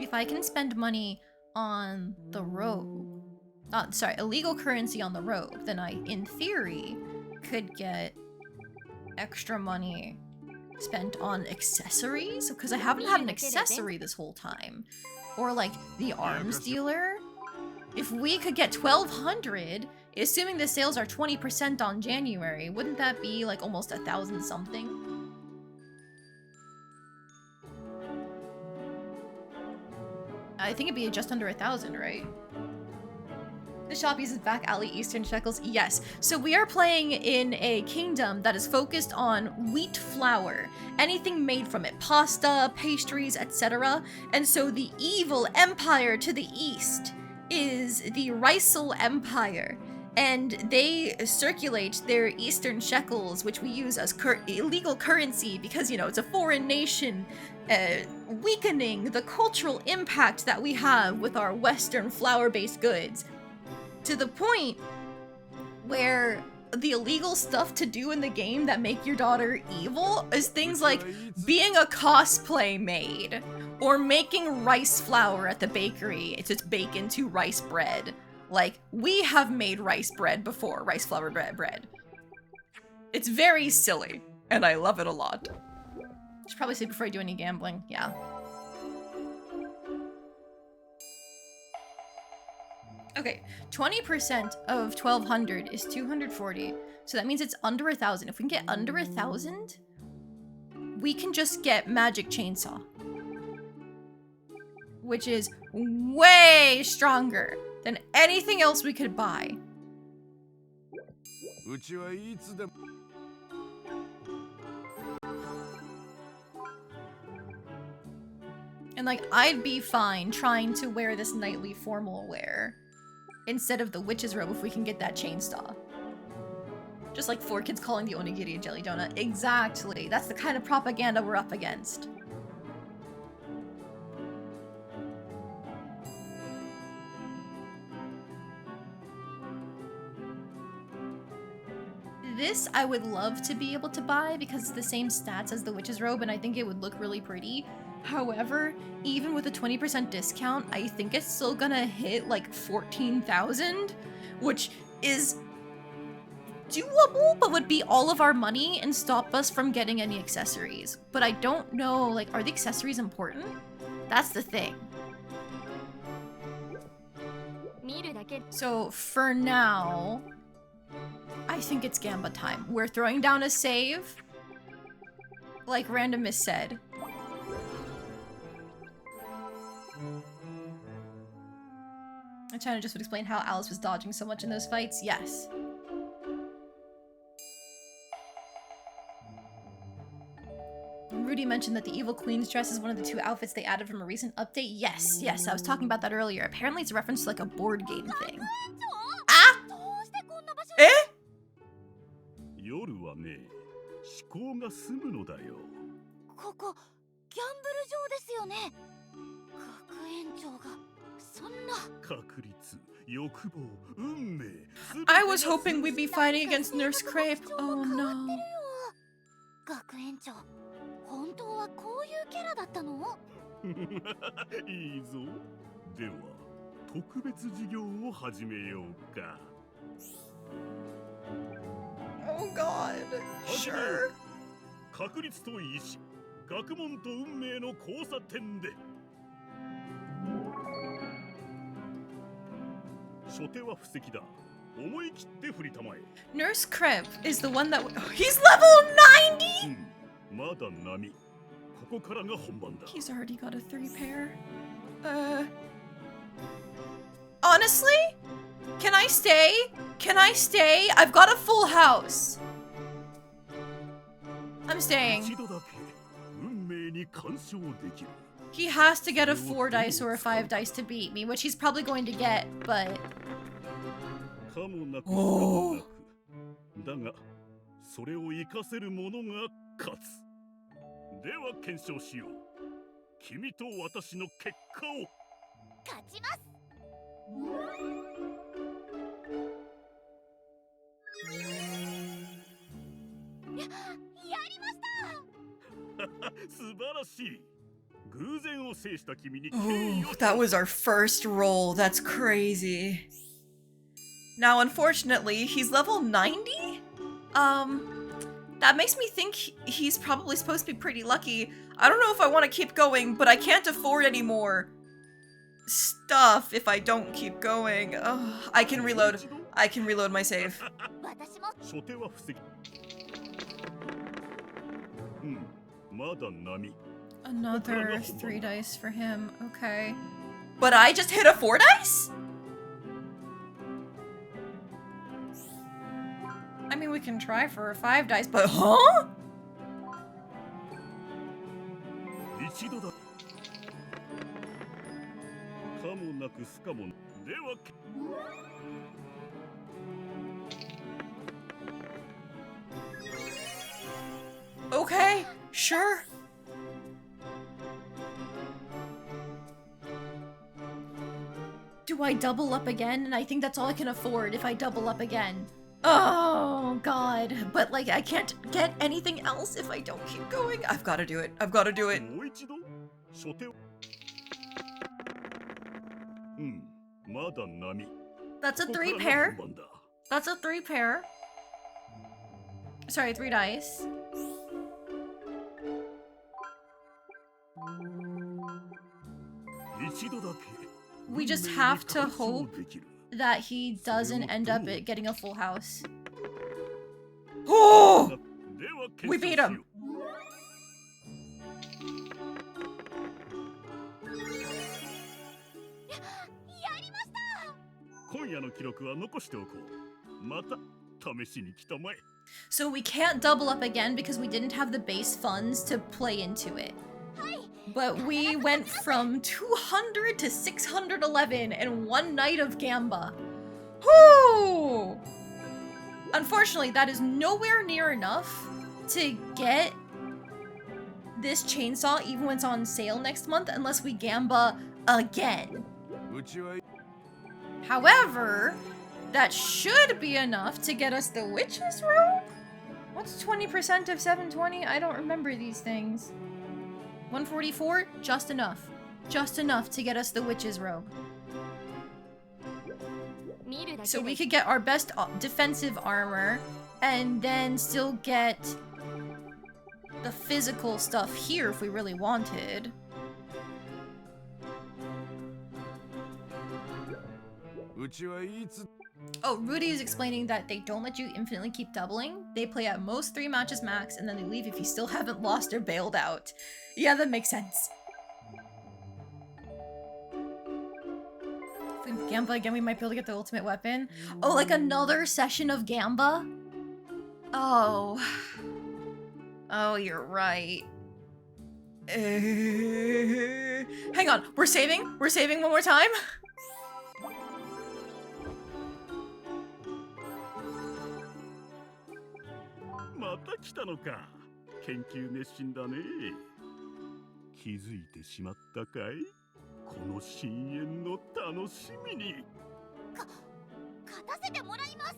If I can spend money on the rogue. Sorry, illegal currency on the rogue, then I, in theory, could get extra money spent on accessories, because I haven't had an accessory this whole time. Or like the arms dealer. If we could get 1,200, assuming the sales are 20% on January, wouldn't that be like almost 1,000 something? I think it'd be just under 1,000, right? The shop uses back alley Eastern shekels. Yes. So we are playing in a kingdom that is focused on wheat flour, anything made from it, pasta, pastries, etc. And so the evil empire to the east is the Rysel Empire. And they circulate their Eastern shekels, which we use as illegal currency because, you know, it's a foreign nation, weakening the cultural impact that we have with our Western flour-based goods. To the point where the illegal stuff to do in the game that make your daughter evil is things like being a cosplay maid or making rice flour at the bakery to bake into rice bread. Like, we have made rice bread before, rice flour bread. It's very silly, and I love it a lot. Should probably say before I do any gambling, yeah. Okay, 20% of 1,200 is 240, so that means it's under 1,000. If we can get under 1,000, we can just get Magic Chainsaw, which is way stronger than anything else we could buy. And like, I'd be fine trying to wear this nightly formal wear instead of the witch's robe if we can get that chainsaw. Just like 4Kids calling the onigiri a jelly donut. Exactly. That's the kind of propaganda we're up against. This I would love to be able to buy because it's the same stats as the witch's robe and I think it would look really pretty. However, even with a 20% discount, I think it's still gonna hit like 14,000, which is doable, but would be all of our money and stop us from getting any accessories. But I don't know, like, are the accessories important? That's the thing. So for now, I think it's Gamba time. We're throwing down a save, like Randomist said. China just would explain how Alice was dodging so much in those fights. Yes. Rudy mentioned that the Evil Queen's dress is one of the 2 outfits they added from a recent update. Yes, yes, I was talking about that earlier. Apparently it's a reference to like a board game thing. Ah! Eh? 夜はね、思考が済むのだよ。ここギャンブル場ですよね。学園長がそんな。確率、欲望、運命。I was hoping we'd be fighting against Nurse Crepe. Oh no. 学園長、本当はこういうキャラだったの？いいぞ。では、特別授業を始めようか。Oh god. Sure. 確率と意志、学問と運命の交差点で。初手は布石だ。思い切って振りたまえ。Nurse Crepe is the one that he's level 90? まだ波。ここからが本番だ。He's already got a 3 pair. Honestly? Can I stay? Can I stay? I've got a full house. I'm staying. 一度だけ運命に干渉できる。He has to get a 4 dice or a 5 dice to beat me, which he's probably going to get, but... かもなく不可もなく。だが、それを生かせる者が勝つ。では検証しよう。君と私の結果を。勝ちます。やりました。素晴らしい。偶然を制した君に敬 Ooh, 意を that was our first roll. That's crazy. Now, unfortunately, he's level 90? That makes me think he's probably supposed to be pretty lucky. I don't know if I want to keep going, but I can't afford any more stuff if I don't keep going. Ugh, I can reload. I can reload my save. 私も初手は防ぎまだ波 Another 3 dice for him. Okay. But I just hit a 4 dice? I mean, we can try for a 5 dice, but huh? 一度だかもなく不可もでは Okay, sure. Do I double up again? And I think that's all I can afford if I double up again. Oh, God. But, like, I can't get anything else if I don't keep going. I've got to do it. I've got to do it. もう一度初手をまだ波 That's a ここから 3 が pair. 本番だ That's a 3 pair. Sorry, 3 dice. We just have to hope that he doesn't end up getting a full house. Oh! では We beat him. 今夜の記録は残しておこうまた試しに来たまえ So we can't double up again because we didn't have the base funds to play into it. But we went from 200 to 611 in one night of Gamba. Whoo! Unfortunately, that is nowhere near enough to get this chainsaw even when it's on sale next month unless we Gamba again. うちは However, that should be enough to get us the witch's robe? What's 20% of 720? I don't remember these things. 144? Just enough. Just enough to get us the witch's robe. 見るだけ So we で could get our best defensive armor and then still get the physical stuff here if we really wanted. うちはいつ Oh, Rudy is explaining that they don't let you infinitely keep doubling. They play at most 3 matches max, and then they leave if you still haven't lost or bailed out. Yeah, that makes sense. If we Gamba again, we might be able to get the ultimate weapon. Oh, like another session of Gamba? Oh. Oh, you're right. Hang on, we're saving? We're saving one more time? また来たのか研究熱心だね気づいてしまったかいこの深淵の楽しみに勝たせてもらいます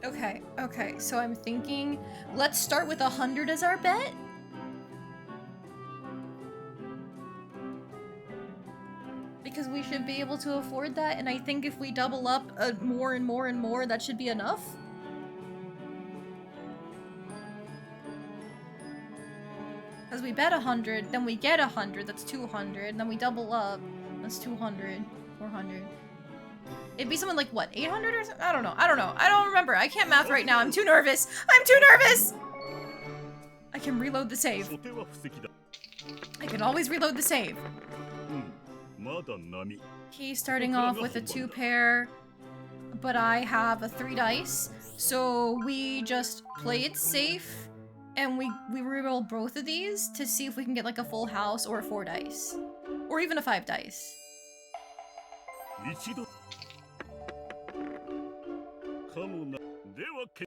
Okay, okay, so I'm thinking, let's start with 100 as our bet. Because we should be able to afford that, and I think if we double up more and more and more, that should be enough. Because we bet 100, then we get 100, that's 200, then we double up, that's 200, 400. It'd be something like, what, 800 or something? I don't know. I don't remember. I can't math right now. I'm too nervous. I'm too nervous! I can reload the save. 初手は布石だ I can always reload the save. まだ波 He's starting off with a 2 pair, but I have a 3 dice. So we just play it safe, and we reroll both of these to see if we can get like a full house or a 4 dice. Or even a 5 dice. 一度かもなではけ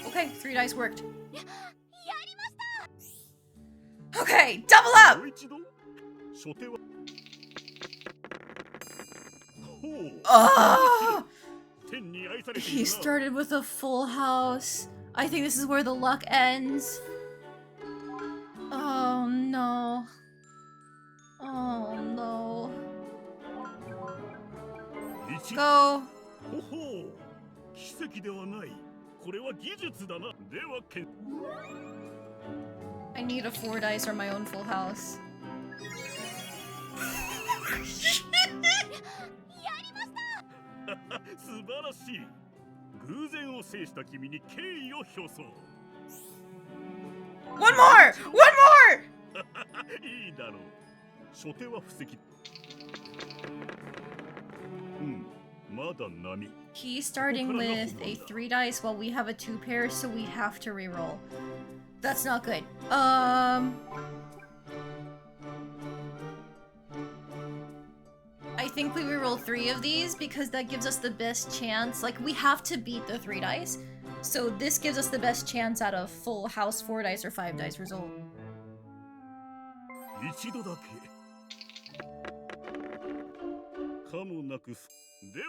Okay, 3 dice worked. やりました Okay, double up! もう一度初手はほう Ah! 手民に愛されてい He るな。 started with a full house. I think this is where the luck ends. Oh no. Oh no. 一 Go. ほほう、奇跡ではない。これは技術だな。ではI need a 4 dice or my own full house. 素晴らしい。偶然を制した君に敬意を表そう。 One more! One more! いいだろう。初手は布石。まだ波。 He's starting with a 3 dice while we have a 2 pair, so we have to reroll. That's not good. I think we reroll 3 of these because that gives us the best chance. Like, we have to beat the 3 dice. So this gives us the best chance at a full house 4 dice or 5 dice result. 一度だけ。かもなくす。で。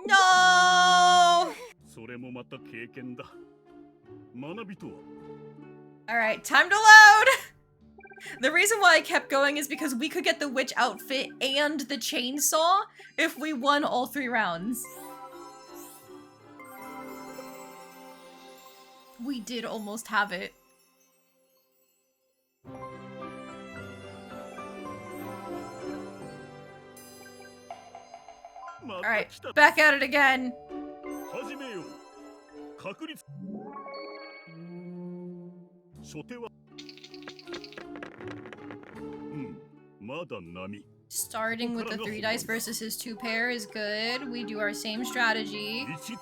No! それもまた経験だ。学びとは。 Alright, time to load! The reason why I kept going is because we could get the witch outfit and the chainsaw if we won all 3 rounds. We did almost have it. Alright, back at it again. 始めよう。確率。初手は。まだ波。 Starting with the 3 dice versus his 2 pair is good. We do our same strategy. 一。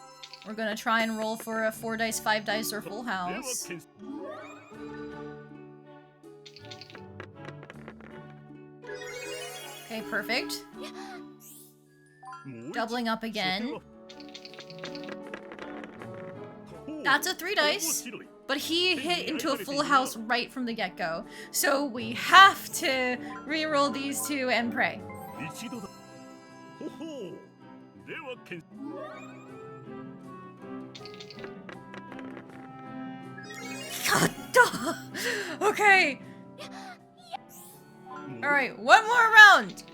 We're gonna try and roll for a 4 dice, 5 dice, or full では house. 検 Okay, perfect. もう一 Doubling up 初手 again. は。ほう That's a 3 dice. 面白い。 But he hit into a full house right from the get-go. So we have to reroll these 2 and pray. 一度だ。ほほう。では検 God, duh. Okay. Alright, one more round.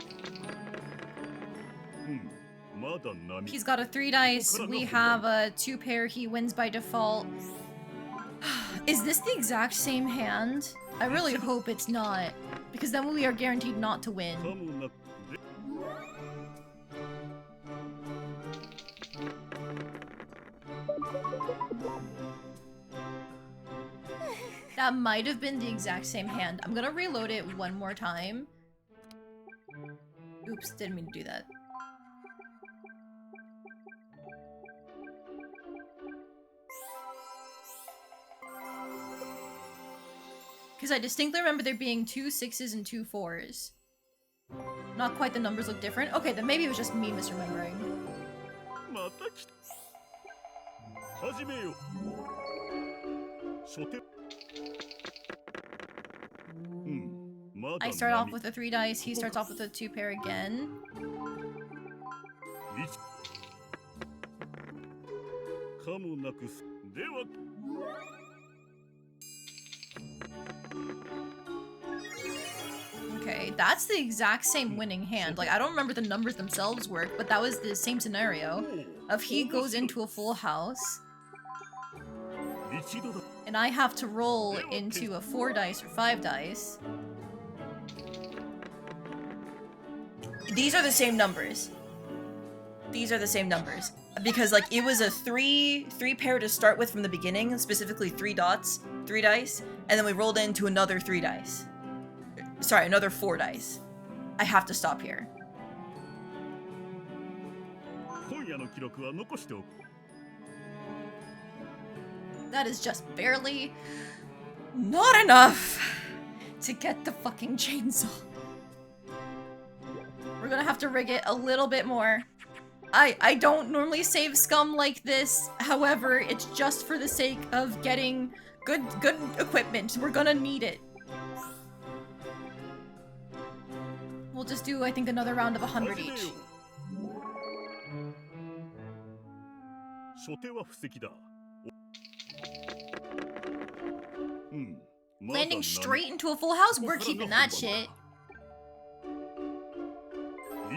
まだ波。 He's got a 3 dice. We have a 2 pair. He wins by default. Is this the exact same hand? I really hope it's not. Because then we are guaranteed not to か win. もなく。で That might have been the exact same hand. I'm gonna reload it one more time. Oops, didn't mean to do that. Because I distinctly remember there being 2 6s and 2 4s. Not quite, the numbers look different. Okay, then maybe it was just me misremembering. また来た。始めよう。初手。まだ I start off 波。 with a 3 dice, he starts off with a 2 pair again. 一。かもなくす。では。 Okay, that's the exact same winning hand. Like, I don't remember the numbers themselves work, but that was the same scenario. Of he goes into a full house, 一度だ。 and I have to roll into a 4 dice or 5 dice. These are the same numbers. These are the same numbers. Because, like, it was a three pair to start with from the beginning, specifically 3 dots, 3 dice, and then we rolled into another 3 dice. Sorry, another 4 dice. I have to stop here. 今夜の記録は残しておく。 That is just barely not enough to get the fucking chainsaw. We're gonna have to rig it a little bit more. I don't normally save scum like this. However, it's just for the sake of getting good equipment. We're gonna need it. We'll just do, I think, another round of 100 each. 初手は布石だ。まだ Landing straight into a full house? We're keeping that shit.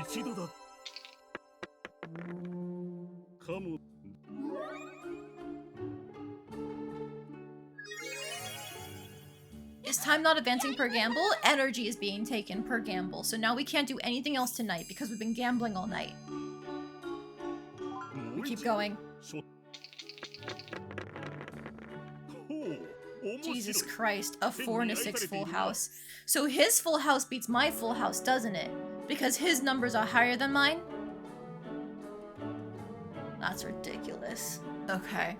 一度だ。かも。Is time not advancing per gamble? Energy is being taken per gamble. So now we can't do anything else tonight because we've been gambling all night. We keep going. Jesus Christ, a 4 and a 6 full house. So his full house beats my full house, doesn't it? Because his numbers are higher than mine? That's ridiculous. Okay.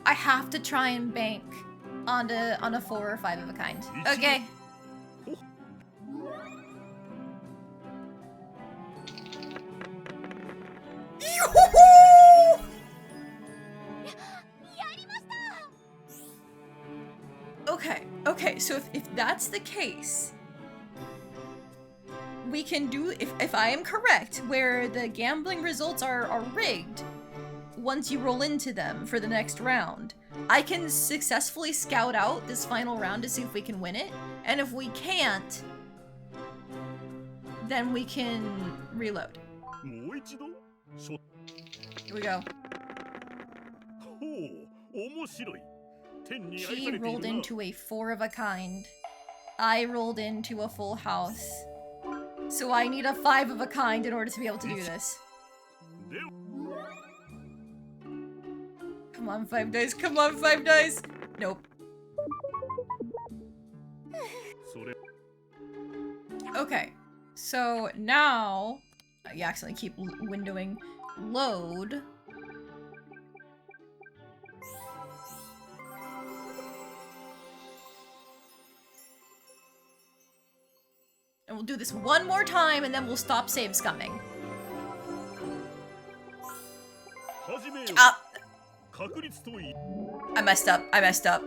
I have to try and bank on a 4 or 5 of a kind. Okay. Okay, so if that's the case, we can do, if I am correct, where the gambling results are rigged once you roll into them for the next round, I can successfully scout out this final round to see if we can win it, and if we can't, then we can reload. Here we go. She rolled into a 4 of a kind. I rolled into a full house. So I need a 5 of a kind in order to be able to do this. Come on, 5 dice. Come on, 5 dice. Nope. Okay. So now... you accidentally keep windowing. Load. And we'll do this one more time, and then we'll stop save scumming. I messed up. I messed up.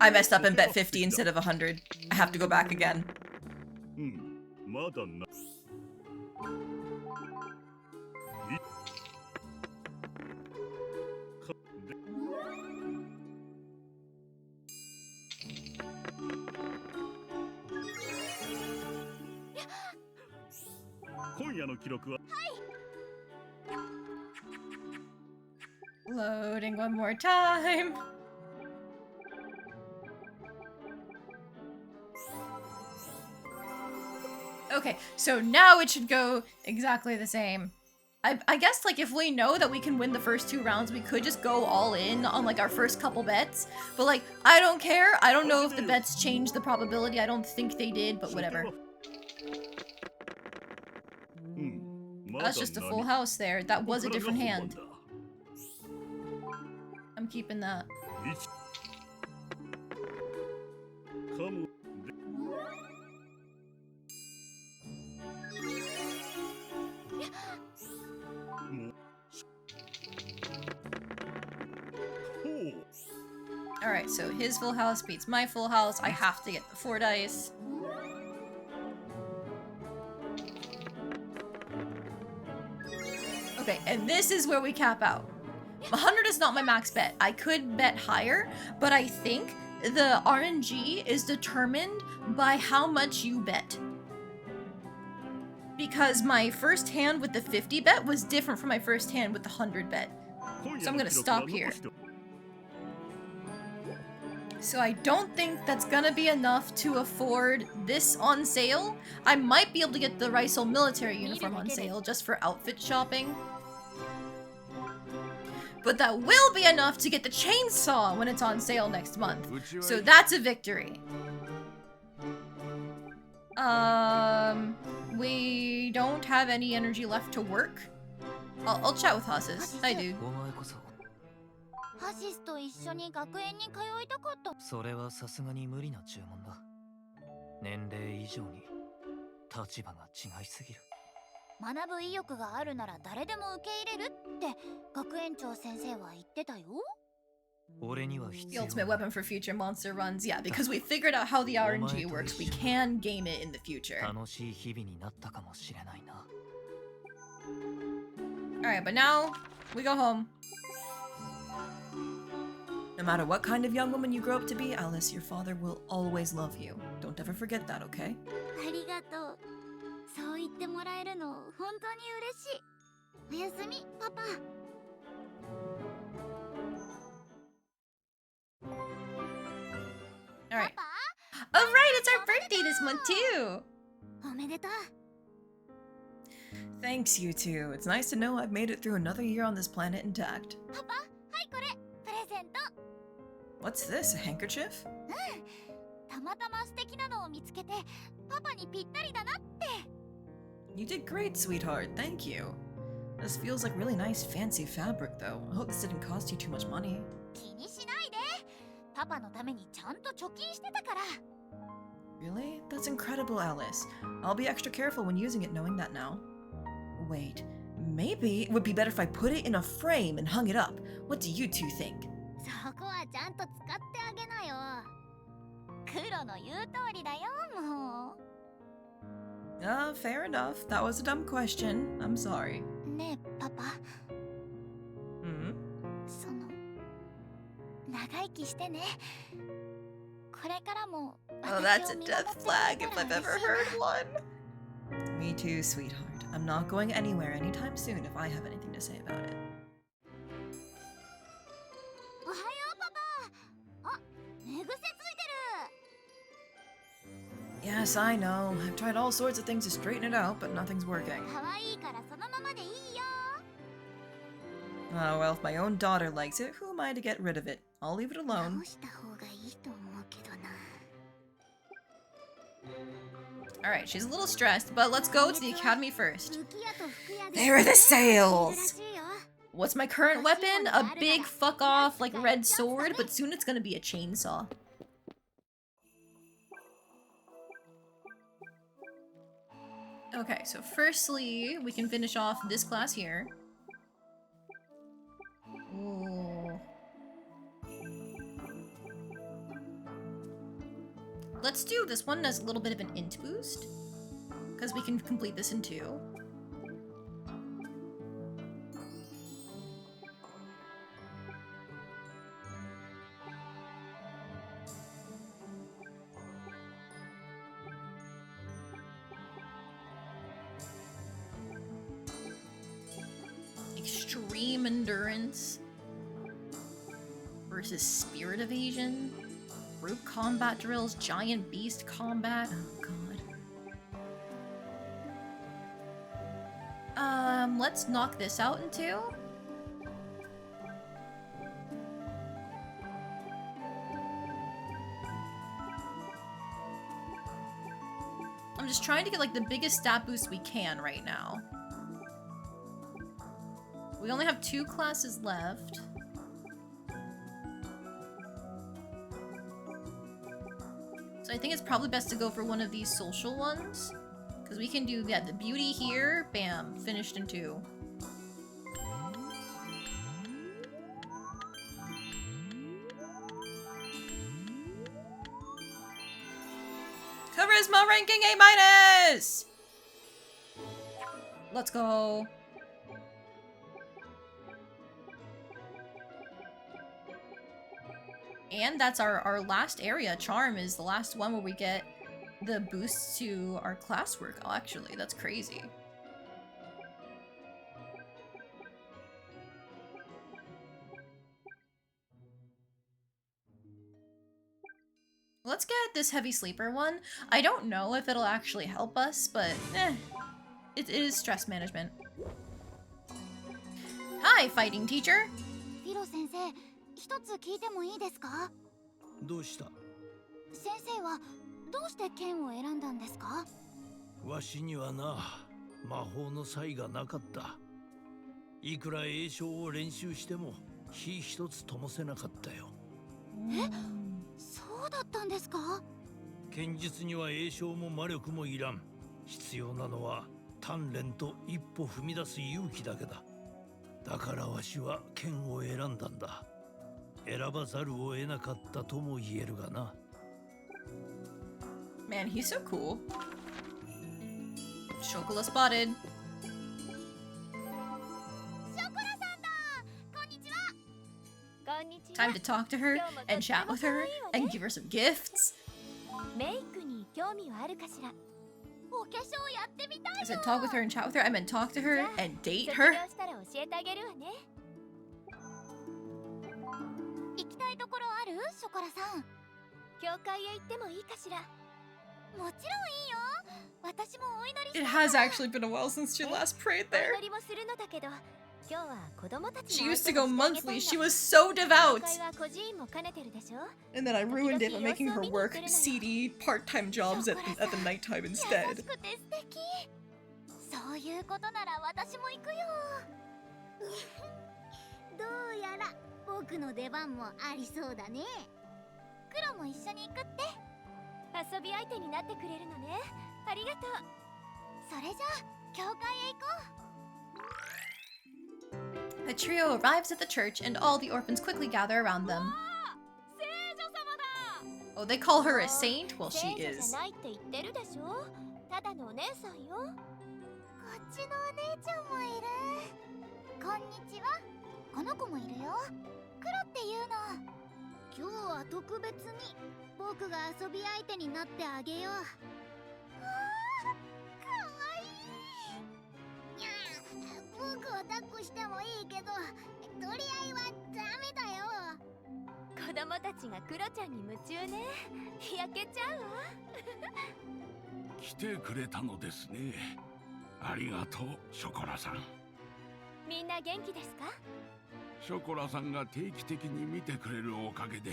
I messed up and bet 50 instead of 100. I have to go back again. Loading one more time. Okay, so now it should go exactly the same. I guess, like, if we know that we can win the first 2 rounds, we could just go all in on, like, our first couple bets. But, like, I don't care. I don't know if the bets changed the probability. I don't think they did, but whatever. That's just a full house there. That was a different hand. I'm keeping that. Alright, so his full house beats my full house. I have to get the 4 dice. Okay, and this is where we cap out. 100 is not my max bet. I could bet higher, but I think the RNG is determined by how much you bet. Because my first hand with the 50 bet was different from my first hand with the 100 bet. So I'm gonna stop here. So I don't think that's gonna be enough to afford this on sale. I might be able to get the Rysel military uniform on sale just for outfit shopping. But that will be enough to get the chainsaw when it's on sale next month. So that's a victory. We don't have any energy left to work. I'll chat with Hosses. I do. ハシスと一緒に学園に通いたかった。それはさすがに無理な注文だ。年齢以上に立場が違いすぎる。学ぶ意欲があるなら誰でも受け入れるって学園長先生は言ってたよ。俺には The 必要 ultimate weapon for future monster runs. Yeah, because we figured out how the RNG works, we can game it in the future. 楽しい日々になったかもしれないな。 Alright, but now we go home. No matter what kind of young woman you grow up to be, Alice, your father will always love you. Don't ever forget that, okay? ありがとう。そう言ってもらえるの本当に嬉しい。おやすみ、パパ。Alright. Oh right, it's our birthday this month too! おめでとう。 Thanks, you two. It's nice to know I've made it through another year on this planet intact. パパ、はいこれ、プレゼント。 What's this, a handkerchief? たまたま素敵なのを見つけて、パパにぴったりだなって。 You did great, sweetheart. Thank you. This feels like really nice, fancy fabric, though. I hope this didn't cost you too much money. 気にしないで。パパのためにちゃんと貯金してたから。 Really? That's incredible, Alice. I'll be extra careful when using it knowing that now. Wait, maybe it would be better if I put it in a frame and hung it up. What do you two think? そこはちゃんと使ってあげなよ。黒の言う通りだよ、もう。Fair enough. That was a dumb question. I'm sorry. ねえ、パパ。Hmm? その、長生きしてね。これからも。 Oh, that's a death flag if I've ever heard one. Me too, sweetheart. I'm not going anywhere anytime soon if I have anything to say about it. おはよう、パパ。あ、寝癖ついて Yes, I know. I've tried all sorts of things to straighten it out, but nothing's working. る。可愛いからそのままでいいよ。 Oh, well, if my own daughter likes it, who am I to get rid of it? I'll leave it alone. 直した方がいいと思うけどな。 Alright, she's a little stressed, but let's go to the academy first. 武器屋と服屋で There are the いるら sales! しいよ。 What's my current weapon? A big fuck off, like red sword, but soon it's gonna be a chainsaw. Okay, so firstly, we can finish off this class here. Ooh. Let's do this one as a little bit of an int boost, because we can complete this in 2. Extreme endurance versus spirit evasion, group combat drills, giant beast combat. Oh god. Let's knock this out in 2. I'm just trying to get like the biggest stat boost we can right now. We only have 2 classes left. So I think it's probably best to go for one of these social ones. Because we can do, yeah, the beauty here. Bam. Finished in 2. Charisma ranking A-. Let's go. And that's our last area. Charm is the last one where we get the boost to our classwork. Oh, actually, that's crazy. Let's get this heavy sleeper one. I don't know if it'll actually help us, but it is stress management. Hi, fighting teacher. フィロ先生、一つ聞いてもいいですか？どうした？先生はどうして剣を選んだんですか？わしにはな、魔法の才がなかった。いくら栄唱を練習しても火一つ灯せなかったよ。え、そうだったんですか？剣術には栄唱も魔力もいらん。必要なのは鍛錬と一歩踏み出す勇気だけだ。だからわしは剣を選んだんだ。選ばざるを得なかったとも言えるがな。Man, he's so cool. Chocolat spotted. こんにちは。 Time to talk to her and chat with her and give her some gifts. メイクに興味はあるかしら。お化粧やってみたい I の。 said talk with her and chat with her. I meant talk to her and date 卒 her. 業したら教えてあげるわね。行きたいところある？ショコラさん。教会へ行ってもいいかしら。もちろんいいよ。私もお祈りした It い has わ。 actually been a while since she last prayed お there. 祈りもするのだけど、今日は子供たち She の used to 相 go 手をしてあげたい monthly. の。 She was so 教 devout. 会は孤児院も兼ねてるでしょ。 And then I ruined it by making her work seedy part-time jobs at the nighttime 優し instead. くて素敵。そういうことなら私も行くよ。どうやら僕の出番もありそうだね。クロも一緒に行くって。遊び相手になってくれるのね。ありがとう。それじゃあ教会へ行こう。 The trio arrives at the church and all the orphans quickly gather around them. 聖女様だ。 Oh, they call her a saint? Well, she 聖女じ is. ゃないって言ってるでしょ。ただのお姉さんよ。こっちのお姉ちゃんもいる。こんにちは。この子もいるよ。クロっていうの。今日は特別に僕が遊び相手になってあげよう。わあ、かわいい。いや、僕を抱っこしてもいいけど、取り合いはダメだよ。子供たちがクロちゃんに夢中ね。焼けちゃうわ。来てくれたのですね。ありがとう、ショコラさん。みんな元気ですか？ショコラさんが定期的に見てくれるおかげで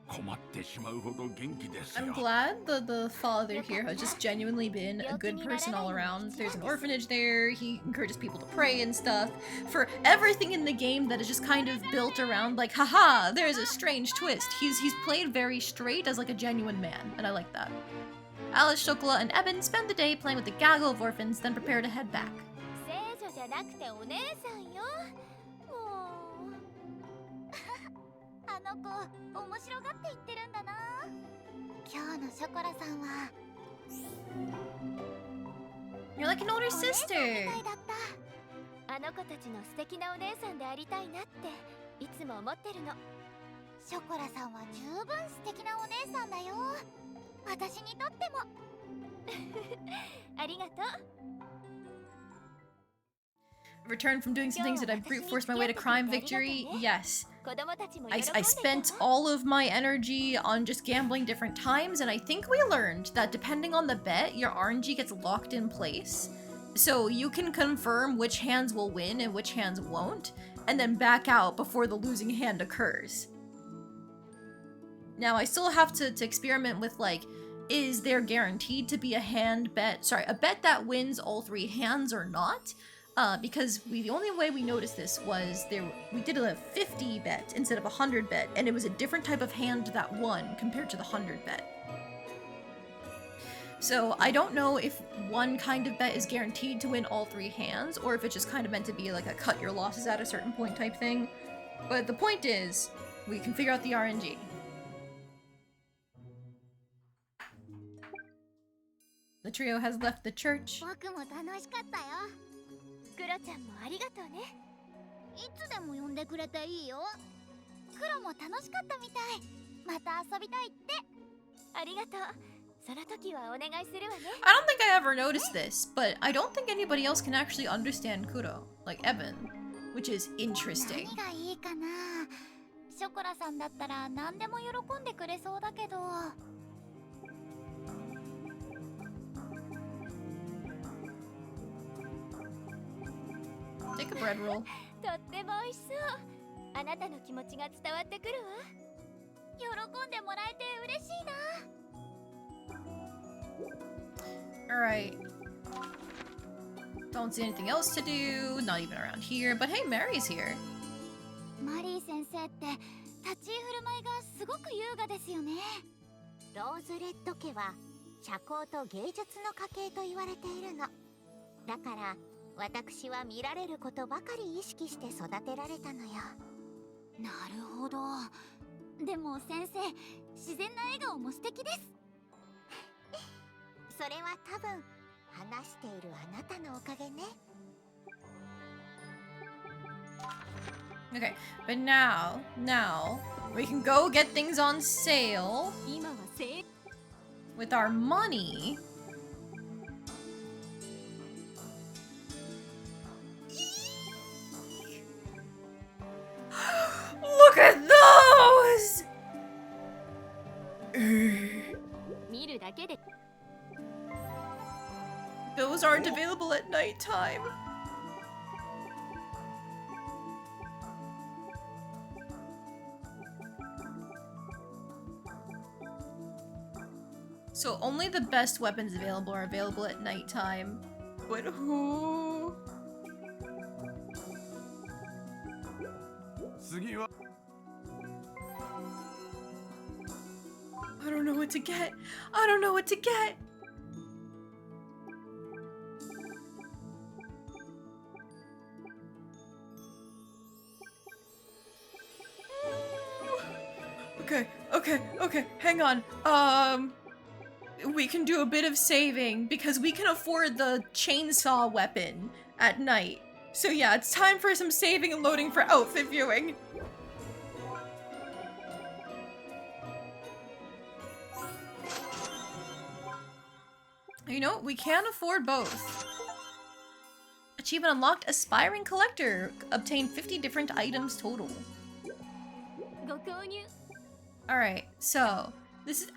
困ってしまうほど元気ですよ。 I'm glad the father here has just genuinely been a good person all around. There's an orphanage there, he encourages people to pray and stuff. For everything in the game that is just kind of built around like, haha, there's a strange twist. He's played very straight as like a genuine man, and I like that. Alice, Chocolat, and Eben spend the day playing with the gaggle of orphans, then prepare to head back. 聖女じゃなくてお姉さんよ。もうあの子面白がって言ってるんだな。今日のショコラさんは You're like an older お姉さんみ sister. たいだった。あの子たちの素敵なお姉さんでありたいなっていつも思ってるの。ショコラさんは十分素敵なお姉さんだよ。私にとっても。ありがとう。 Returned from doing some things that I brute forced my way to crime victory? Yes. 子供たちも I 喜んでた spent all of my energy on just gambling different times, and I think we learned that depending on the bet, your RNG gets locked in place. So you can confirm which hands will win and which hands won't, and then back out before the losing hand occurs. Now, I still have to experiment with, like, is there guaranteed to be a bet that wins all three hands or not? Because the only way we noticed this was we did a 50 bet instead of a 100 bet, and it was a different type of hand that won compared to the 100 bet. So I don't know if one kind of bet is guaranteed to win all three hands, or if it's just kind of meant to be like a cut your losses at a certain point type thing. But the point is, we can figure out the RNG. The trio has left the church. 僕も楽しかったよ。クロちゃんもありがとうね。いつでも呼んでくれていいよ。クロも楽しかったみたい。また遊びたいって。ありがとう。その時はお願いするわね。I don't think I ever noticed this, but I don't think anybody else can actually understand Kuro, like Evan, which is interesting. 何がいいかな。ショコラさんだったら何でも喜んでくれそうだけど。Take a bread roll. とっても美味しそう。あなたの気持ちが伝わってくるわ。喜んでもらえて嬉しいな。Alright. Don't see anything else to do, not even around here, but hey, Mary's here. マリー先生って立ち居振る舞いがすごく優雅ですよね。ローズレッド家は社交と芸術の家系と言われているの。だから私は見られることばかり意識して育てられたのよ。なるほど。でも先生、自然な笑顔も素敵です。それは多分話しているあなたのおかげね。 Okay, but now we can go get things on sale 今はせ with our money. Look at those! 見るだけで Those aren't available at nighttime. So only the best weapons available are available at nighttime. But who? 次は I don't know what to get. I don't know what to get. Okay, hang on. We can do a bit of saving because we can afford the chainsaw weapon at night. So yeah, it's time for some saving and loading for outfit viewing. You know, we can afford both. Achievement unlocked, Aspiring Collector. Obtain 50 different items total. ご購入 Alright, so this is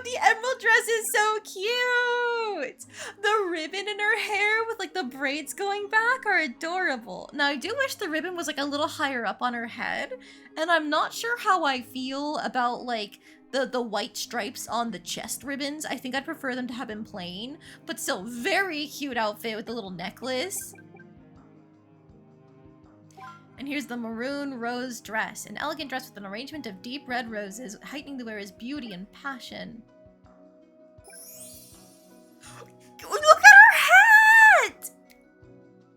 the emerald dress is so cute! The ribbon in her hair with like the braids going back are adorable. Now I do wish the ribbon was like a little higher up on her head, and I'm not sure how I feel about like the white stripes on the chest ribbons. I think I'd prefer them to have been plain, but still very cute outfit with the little necklace. And here's the maroon rose dress, an elegant dress with an arrangement of deep red roses, heightening the wearer's beauty and passion. Look at her hat!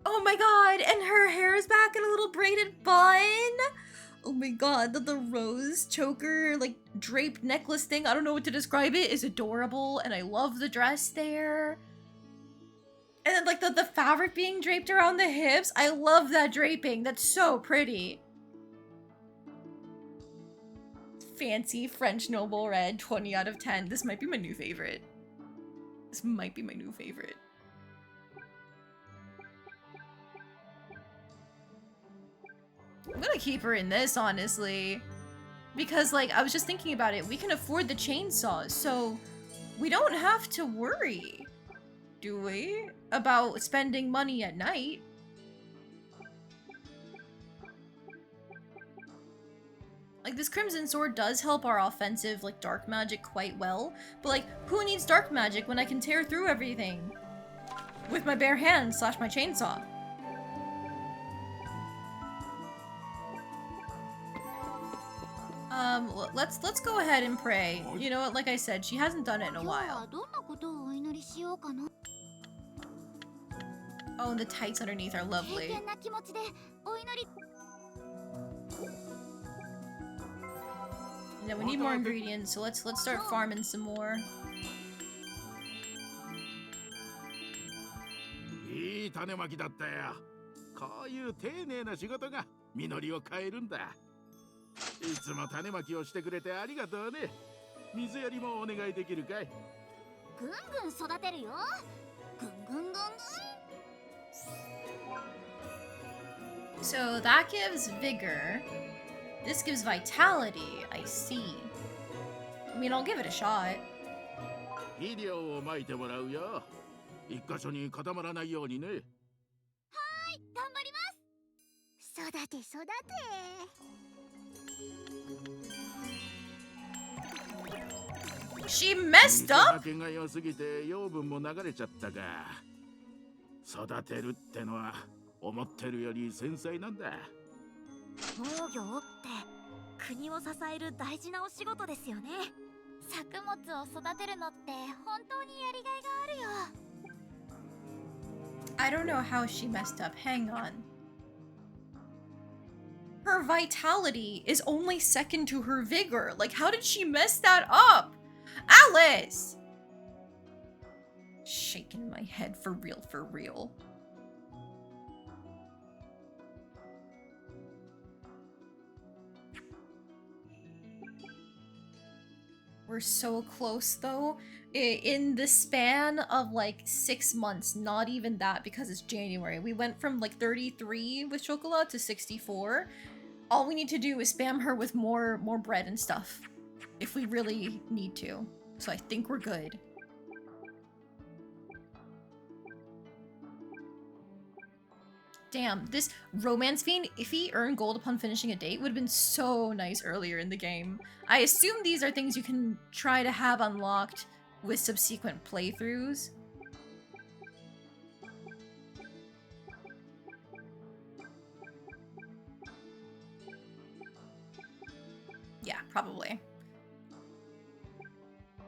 Oh my god, and her hair is back in a little braided bun. Oh my god, the rose choker, like, draped necklace thing, I don't know what to describe it, is adorable, and I love the dress there. And then, like, the fabric being draped around the hips, I love that draping, that's so pretty. Fancy French noble red, 20 out of 10. This might be my new favorite. This might be my new favorite. I'm gonna keep her in this, honestly. Because, like, I was just thinking about it. We can afford the chainsaws, so we don't have to worry, do we? About spending money at night. Like, this Crimson Sword does help our offensive, like, dark magic quite well. But, like, who needs dark magic when I can tear through everything? With my bare hands / my chainsaw. Let's go ahead and pray. You know what, like I said, she hasn't done it in a 今日 while. はどんなことをお祈りしようかな。 Oh, and the tights underneath are 敬 lovely. 虔な気持ちでお祈り。 Yeah, we need more ingredients, so let's start farming some more. いい種まきだったよ。こういう丁寧な仕事が実りを変えるんだ。いつも種まきをしてくれてありがとうね。水やりもお願いできるかい？ぐんぐん育てるよ。ぐんぐんぐんぐん。 So that gives vigor. This gives vitality, I see. I mean, I'll give it a shot. 肥料をまいてもらうよ。一箇所に固まらないようにね。はい、頑張ります。育て育て。 She messed up? 水はけが良すぎて養分も流れちゃったか。育てるってのは思ってるより繊細なんだ。農業って国を支える大事なお仕事ですよね。作物を育てるのって本当にやりがいがあるよ。 I don't know how she messed up. Hang on. her vitality is only second to her vigor. Like, how did she mess that up? Alice! Shaking my head for real, for real. We're so close though. In the span of like 6 months, not even that because it's January. We went from like 33 with Chocolat to 64. All we need to do is spam her with more bread and stuff. If we really need to. So I think we're good. Damn, this romance fiend, if he earned gold upon finishing a date, would have been so nice earlier in the game. I assume these are things you can try to have unlocked with subsequent playthroughs. Yeah, probably.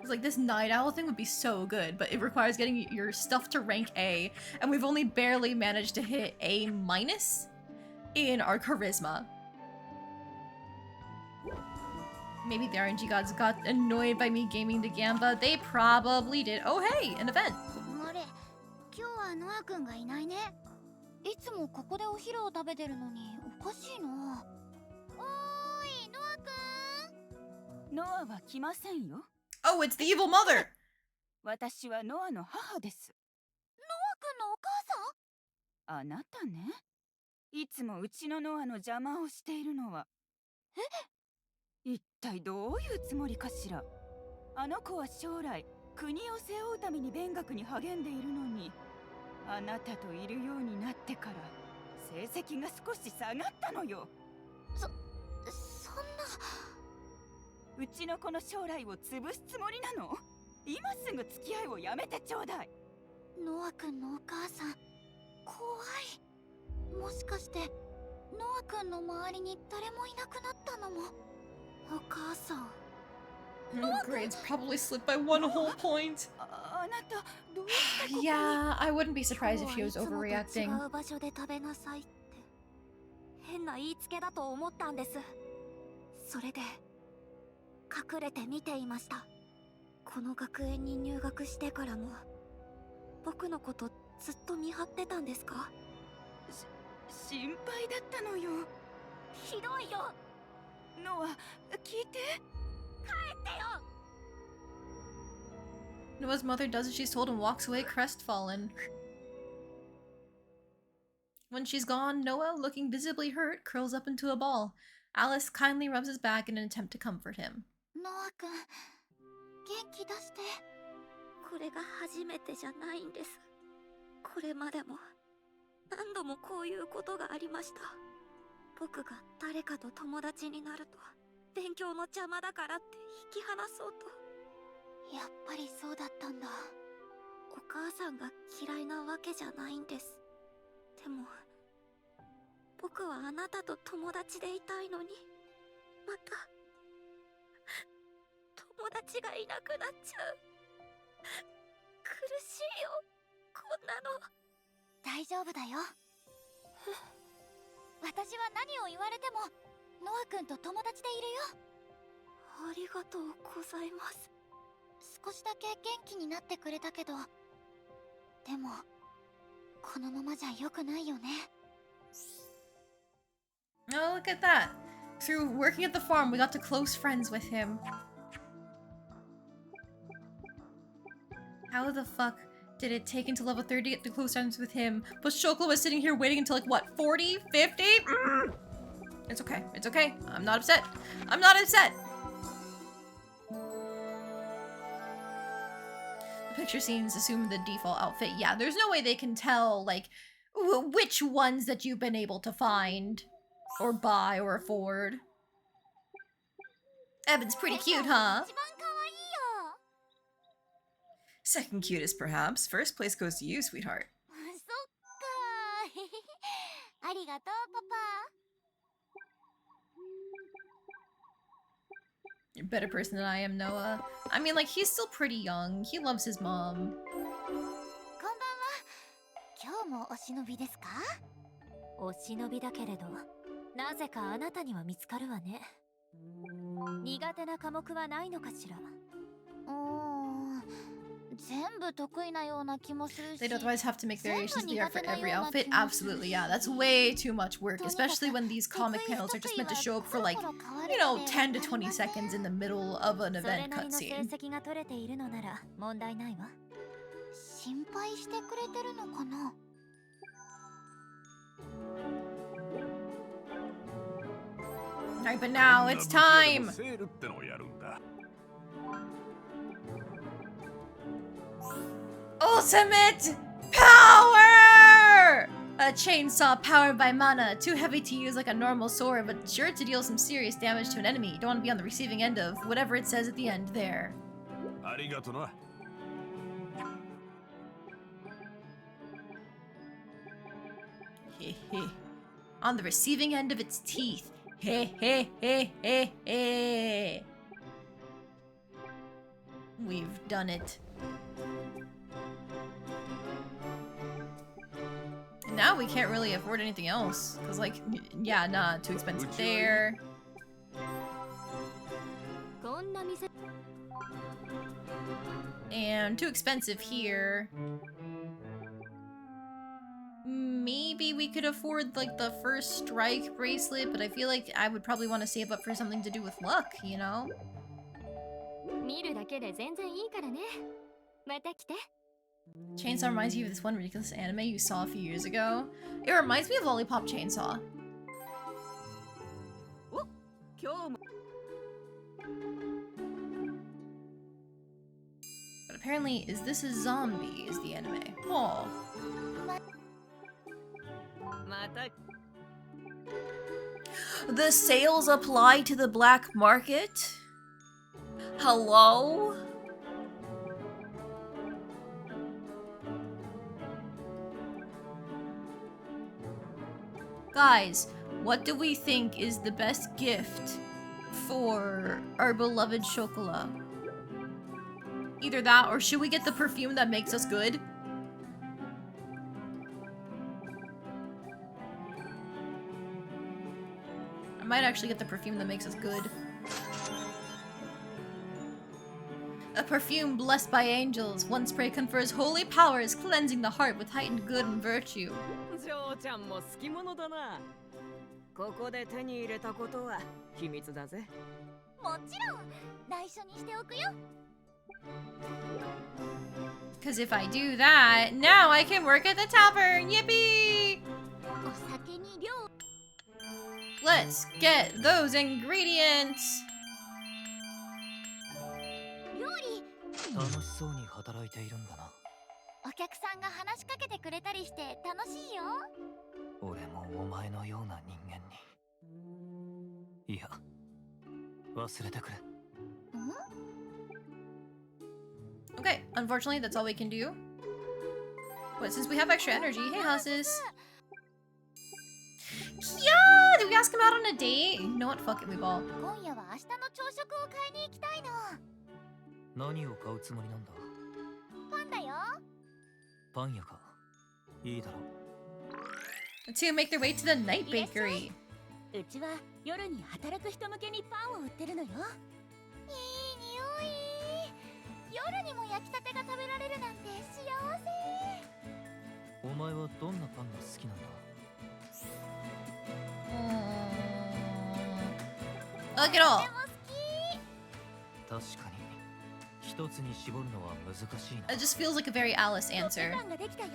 It's like this night owl thing would be so good, but it requires getting your stuff to rank A, and we've only barely managed to hit A- in our charisma. Maybe the RNG gods got annoyed by me gaming the Gamba. They probably did. Oh hey, an event. あれ、今日はノア君がいないね。いつもここでお昼を食べてるのにおかしいな。おーい、ノア君。ノアは来ませんよ。Oh, it's the evil mother. 私はノアの母です。ノア君のお母さん？あなたね。いつもうちのノアの邪魔をしているのは。え？一体どういうつもりかしら。あの子は将来国を背負うために勉学に励んでいるのに、あなたといるようになってから成績が少し下がったのよ。そんな。うちの子の将来を潰すつもりなの？今すぐ付き合いをやめてちょうだい。ノア君のお母さん、怖い。もしかしてノア君の周りに誰もいなくなったのも。お母さん。Her grades probably slipped by 1 whole point. あなたどうしてここに？ Yeah, I wouldn't be surprised if he was overreacting. 違う場所で食べなさいって変な言いつけだと思ったんです。それで隠れて見ていました。この学園に入学してからも僕のことずっと見張ってたんですか？心配だったのよ。ひどいよ。ノア、聞いて。帰ってよ。 Noah's mother does as she's told and walks away crestfallen. When she's gone, Noah, looking visibly hurt, curls up into a ball. Alice kindly rubs his back in an attempt to comfort him. ノア君、元気出して。これが初めてじゃないんです。これまでも何度もこういうことがありました。僕が誰かと友達になると勉強の邪魔だからって引き離そうと。やっぱりそうだったんだ。お母さんが嫌いなわけじゃないんです。でも僕はあなたと友達でいたいのに、また友達がいなくなっちゃう。苦しいよ、こんなの。大丈夫だよ。私は何を言われてもノア君と友達でいるよ。ありがとうございます。少しだけ元気になってくれたけど、でもこのままじゃ良くないよね。 Oh, look at that. Through working at the farm, we got to close friends with him. How the fuck did it take until level 30 to get to close friends with him? But Chocolat was sitting here waiting until like, what, 40? 50? It's okay. It's okay. I'm not upset. I'm not upset. The picture scenes assume the default outfit. Yeah, there's no way they can tell, like, which ones that you've been able to find. Or buy or afford. Evan's pretty cute, huh? Second cutest, perhaps. First place goes to you, sweetheart. そっか。ありがとう、パパ。 You're a better person than I am, Noah. I mean, like, he's still pretty young. He loves his mom. こんばんは。今日もお忍びですか？お忍びだけれど、なぜかあなたには見つかるわね。苦手な科目はないのかしら。全部得意なような気もするし。 They'd otherwise have to make variations of the art for every outfit. Absolutely, yeah. That's way too much work, especially when these comic panels are just meant to show up for like, 10 to 20 seconds in the middle of an それ event なりの成 cutscene. 績が取れているのなら問題ないわ。心配してくれてるのかな。 Alright, but now it's time! セールってのをやるんだ。 Ultimate power! A chainsaw powered by mana, too heavy to use like a normal sword, but sure to deal some serious damage to an enemy. You don't want to be on the receiving end of whatever it says at the end there. ありがとな。 Heh heh. On the receiving end of its teeth. Heh heh heh heh heh. We've done it. Now we can't really afford anything else. Cause like, yeah, nah, too expensive there. こんな店 And too expensive here. Maybe we could afford like the first strike bracelet, but I feel like I would probably want to save up for something to do with luck, you know? 見るだけで全然いいからね。また来て。 Chainsaw reminds you of this one ridiculous anime you saw a few years ago. It reminds me of Lollipop Chainsaw. 今日も But apparently, is this a zombie is the anime. Oh. また The sales apply to the black market? Hello? Guys, what do we think is the best gift for our beloved Chocolat? Either that, or should we get the perfume that makes us good? I might actually get the perfume that makes us good. A perfume blessed by angels. One spray confers holy powers, cleansing the heart with heightened good and virtue. ジョーちゃんも好き者だな。ここで手に入れたことは秘密だぜ。もちろん内緒にしておくよ。 Because if I do that, now I can work at the tavern! Yippee! お酒に量 Let's get those ingredients! 料理。楽しそうに働いているんだな。お客さんが話しかけてくれたりして楽しいよ。俺もお前のような人間に。いや、忘れてくれ。Okay, unfortunately, that's all we can do. But since we have extra energy, hey, houses. Yeah, did we ask him out on a date? You know what? Fuck it, we ball. 今夜は明日の朝食を買いに行きたいの。何を買うつもりなんだ。パンだよ。パン屋か。いいだろう。The two make their way to the night bakery. うちは夜に働く人向けにパンを売ってるのよ。いい匂い。夜にも焼きたてが食べられるなんて幸せ。お前はどんなパンが好きなんだ。Look at all. 確かに一つに絞るのは難しいな。 It just feels like a very Alice コッペ answer. パンができたよ。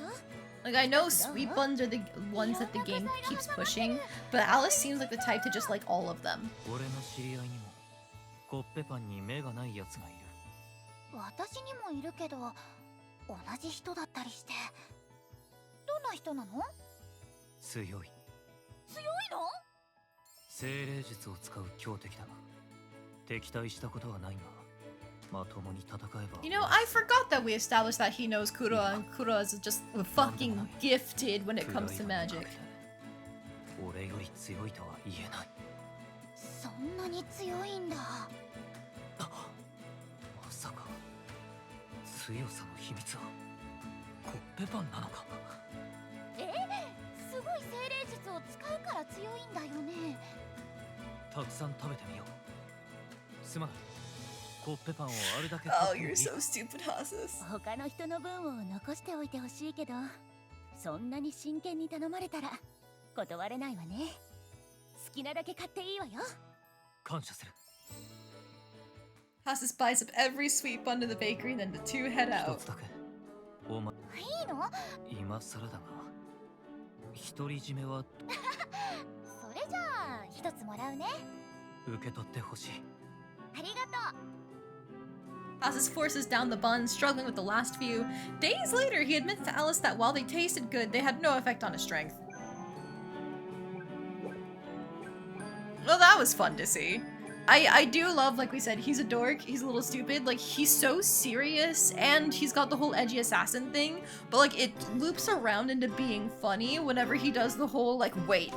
Like, I know sweet buns are the ones that the game keeps pushing, but Alice seems like the type to just like all of them. 俺の知り合いにもコッペパンに目がないやつがいる。私にもいるけど同じ人だったりして。どんな人なの？強い。強いの？精霊術を使う強敵だ。敵対したことはないが、まともに戦えば。 You know, I forgot that we established that he knows Kura, and Kura is just fucking gifted when it comes to magic. 俺より強いとは言えない。そんなに強いんだ。まさか強さの秘密はコッペパンなのか。すごい精霊術を使うから強いんだよね。たくさん食べてみよう。すまない。コッペパンをあるだけ Oh, 買ってもい you're い so stupid, Hasus. 他の人の分を残しておいてほしいけど、そんなに真剣に頼まれたら断れないわね。好きなだけ買っていいわよ。感謝する。 Hasus buys up every sweet bun to the bakery, and then the two head 一 out. つだけ。お前、いいの？今更だが、独り占めはそれじゃあ一つもらうね。受け取ってほしい。ありがとう。 Hasus forces down the buns, struggling with the last few. Days later, he admits to Alice that while they tasted good, they had no effect on his strength. Well, that was fun to see. I do love, like we said, he's a dork, he's a little stupid, like, he's so serious, and he's got the whole edgy assassin thing, but, like, it loops around into being funny whenever he does the whole, like, wait,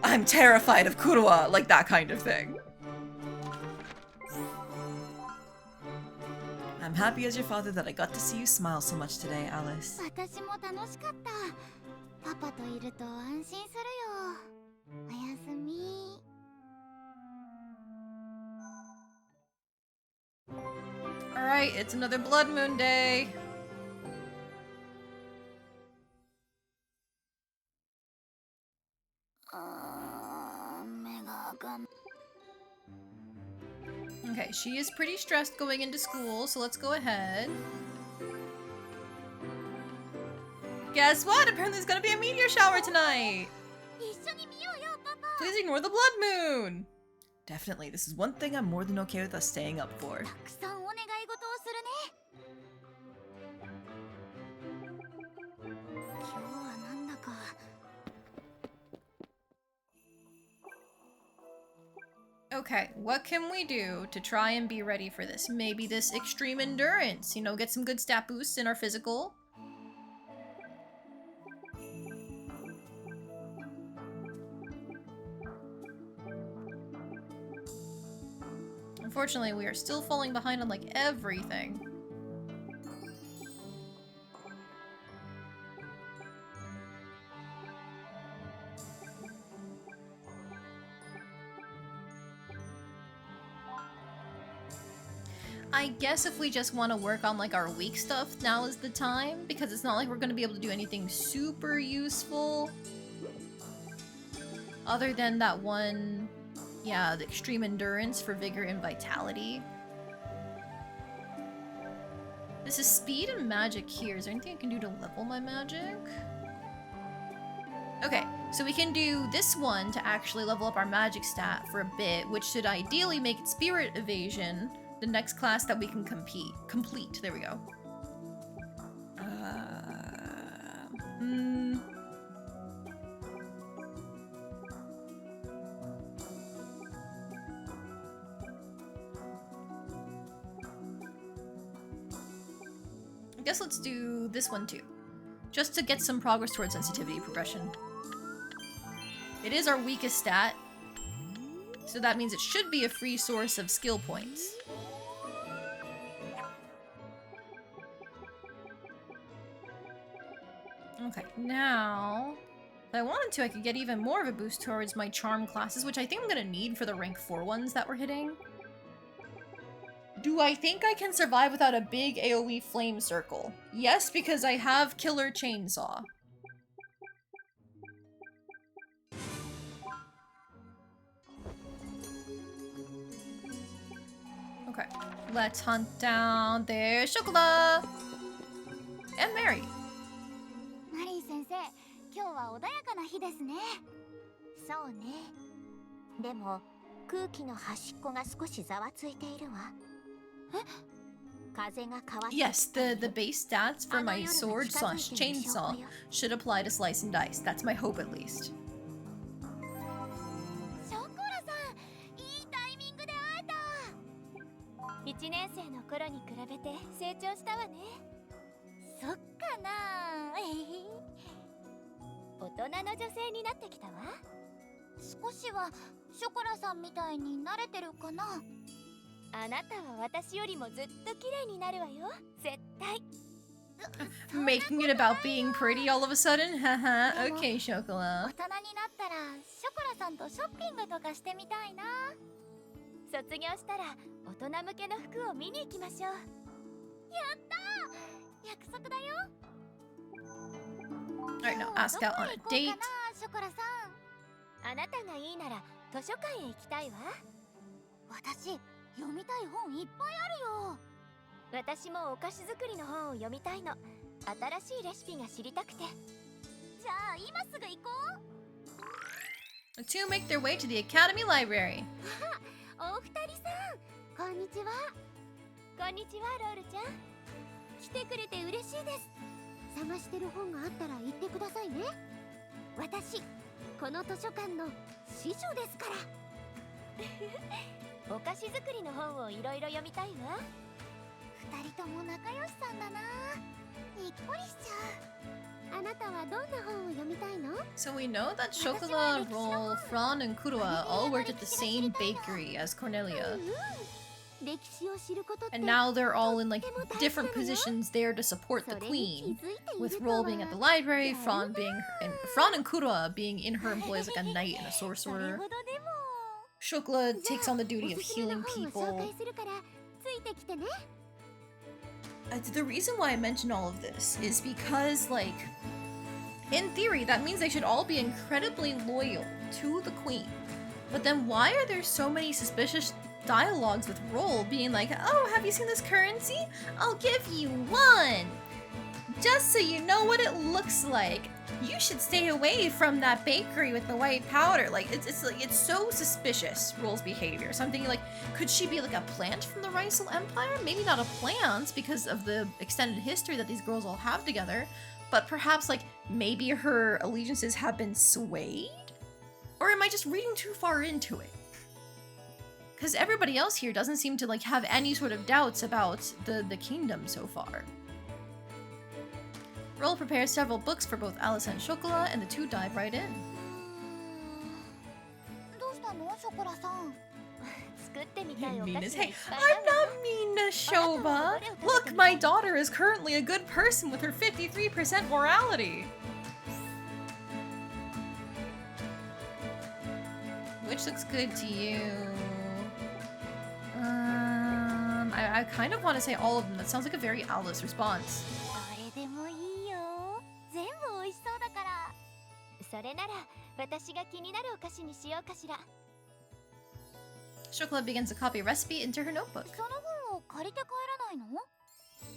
I'm terrified of Kurua, like, that kind of thing. I'm happy as your father that I got to see you smile so much today, Alice. 私も楽しかった。パパといると安心するよ。おやすみ。Alright, it's another blood moon day. Okay, she is pretty stressed going into school, so let's go ahead. Guess what? Apparently there's gonna be a meteor shower tonight! 一緒に見ようよ、パパ。 Please ignore the blood moon! Definitely, this is one thing I'm more than okay with us staying up for. たくさんお願い事をするね。今日はなんだか。Okay, what can we do to try and be ready for this? Maybe this extreme endurance, you know, get some good stat boosts in our physical. Unfortunately, we are still falling behind on, like, everything. I guess if we just want to work on, like, our weak stuff, now is the time, because it's not like we're going to be able to do anything super useful. Other than that one, yeah, the extreme endurance for vigor and vitality. This is speed and magic here. Is there anything I can do to level my magic? Okay, so we can do this one to actually level up our magic stat for a bit, which should ideally make it spirit evasion, the next class that we can complete. There we go. I guess let's do this one too, just to get some progress towards sensitivity progression. It is our weakest stat, so that means it should be a free source of skill points. Okay, now, if I wanted to, I could get even more of a boost towards my charm classes, which I think I'm gonna need for the rank 4 ones that we're hitting. Do I think I can survive without a big AoE flame circle? Yes, because I have Killer Chainsaw. Okay, let's hunt down there's Chocolat! And Mary. マリー先生、今日は穏やかな日ですね。そうね。でも空気の端っこが少しざわついているわ。風が変わってきた。 Yes, the base stats for my sword slash chainsaw should apply to slice and dice. That's my hope at least. ショコラさん、いいタイミングで会えた。1年生の頃に比べて成長したわね。そっかな。大人の女性になってきたわ。少しはショコラさんみたいに慣れてるかな。あなたは私よりもずっと綺麗になるわよ、絶対。Making it about being pretty all of a sudden? Haha, okay, 大 Chocolat. 人になったらショコラさんとショッピングとかしてみたいな。卒業したら大人向けの服を見に行きましょう。やったー、約束だよ。 Alright, now ask out on a date. ショコラさん、あなたがいいなら図書館へ行きたいわ。私、読みたい本いっぱいあるよ。私もお菓子作りの本を読みたいの。新しいレシピが知りたくて。じゃあ今すぐ行こう。 The two make their way to the Academy Library. お二人さん、こんにちは。こんにちは、ロールちゃん。来てくれて嬉しいです。探してる本があったら言ってくださいね。私、この図書館の司書ですから。お菓子作りの本をいろいろ読みたいわ。二人とも仲良しさんだな。にっこりしちゃう。あなたはどんな本を読みたいの？ So we know that Chocolat, Roll, Fran, and Kurua all worked at the same bakery as Cornelia. 歴史を知ることって And now they're all in like different positions there to support the それに気 queen. づいてい With ると Roll は being at the library, Fran and Kurua being in her employ as like a knight and a それ sorcerer. ほどでも。 Chocolat takes on the duty of おすすめ healing の本を紹 people. 介するからついてきてね。 The reason why I mention all of this is because, like, in theory, that means they should all be incredibly loyal to the queen. But then why are there so many suspicious dialogues with Roll being like, oh, have you seen this currency? I'll give you one! Just so you know what it looks like. You should stay away from that bakery with the white powder. Like, it's so suspicious, Roll's behavior. So I'm thinking, like, could she be like a plant from the Rysel Empire? Maybe not a plant because of the extended history that these girls all have together. But perhaps, like, maybe her allegiances have been swayed? Or am I just reading too far into it? Because everybody else here doesn't seem to, like, have any sort of doubts about the kingdom so far. Roll prepares several books for both Alice and Chocolat, and the two dive right in. どうしたの、ショコラさん。作ってみたいお菓 Mean 子 as がい hey, っぱい I'm だわ。 not mean to Shoba. Look, my daughter is currently a good person with her 53% morality. Which looks good to you? I kind of want to say all of them. That sounds like a very Alice response. どれでもいいよ。全部美味しそうだから。それなら私が気になるお菓子にしようかしら。 Chocolat begins to copy a recipe into her notebook. その本を借りて帰らないの？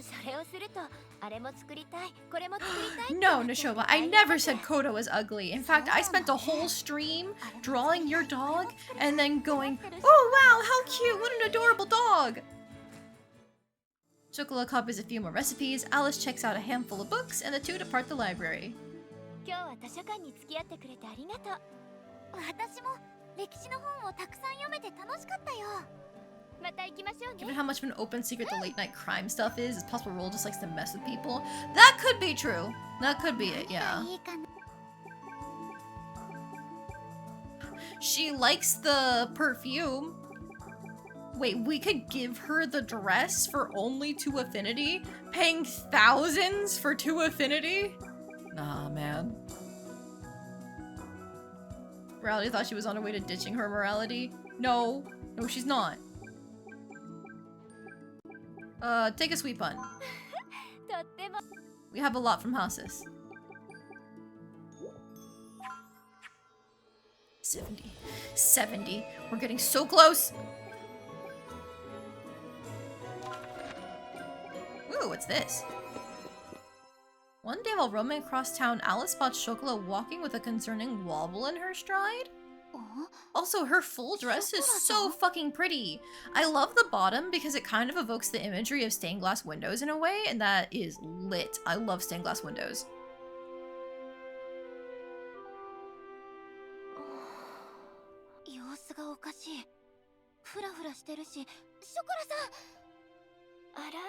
それをするとあれも作りたい、これも作りたいって No, Nashoba, I never said Kodo was ugly. In fact, I spent a whole stream drawing your dog and then going, oh wow, how cute, what an adorable dog! Chocolat copies a few more recipes, Alice checks out a handful of books, and the two depart the library. 今日は図書館に付き合ってくれてありがとう。私も歴史の本をたくさん読めて楽しかったよ。また行きましょう Given ね。 how much of an open secret the late night crime stuff is, it's possible Roll just likes to mess with people. That could be true. That could be it, yeah. いいかな。 She likes the perfume. Wait, we could give her the dress for only 2 affinity? Paying thousands for 2 affinity? Nah, man. Morality thought she was on her way to ditching her morality. No. No, she's not. Take a sweet bun. とっても We have a lot from Hasis. 70. 70. We're getting so close! Ooh, what's this? One day while roaming across town, Alice spots Chocolat walking with a concerning wobble in her stride. Also, her full dress is so fucking pretty. I love the bottom because it kind of evokes the imagery of stained glass windows in a way, and that is lit. I love stained glass windows. 様子がおかしい。フラフラしてるし、ショコラさん。あら、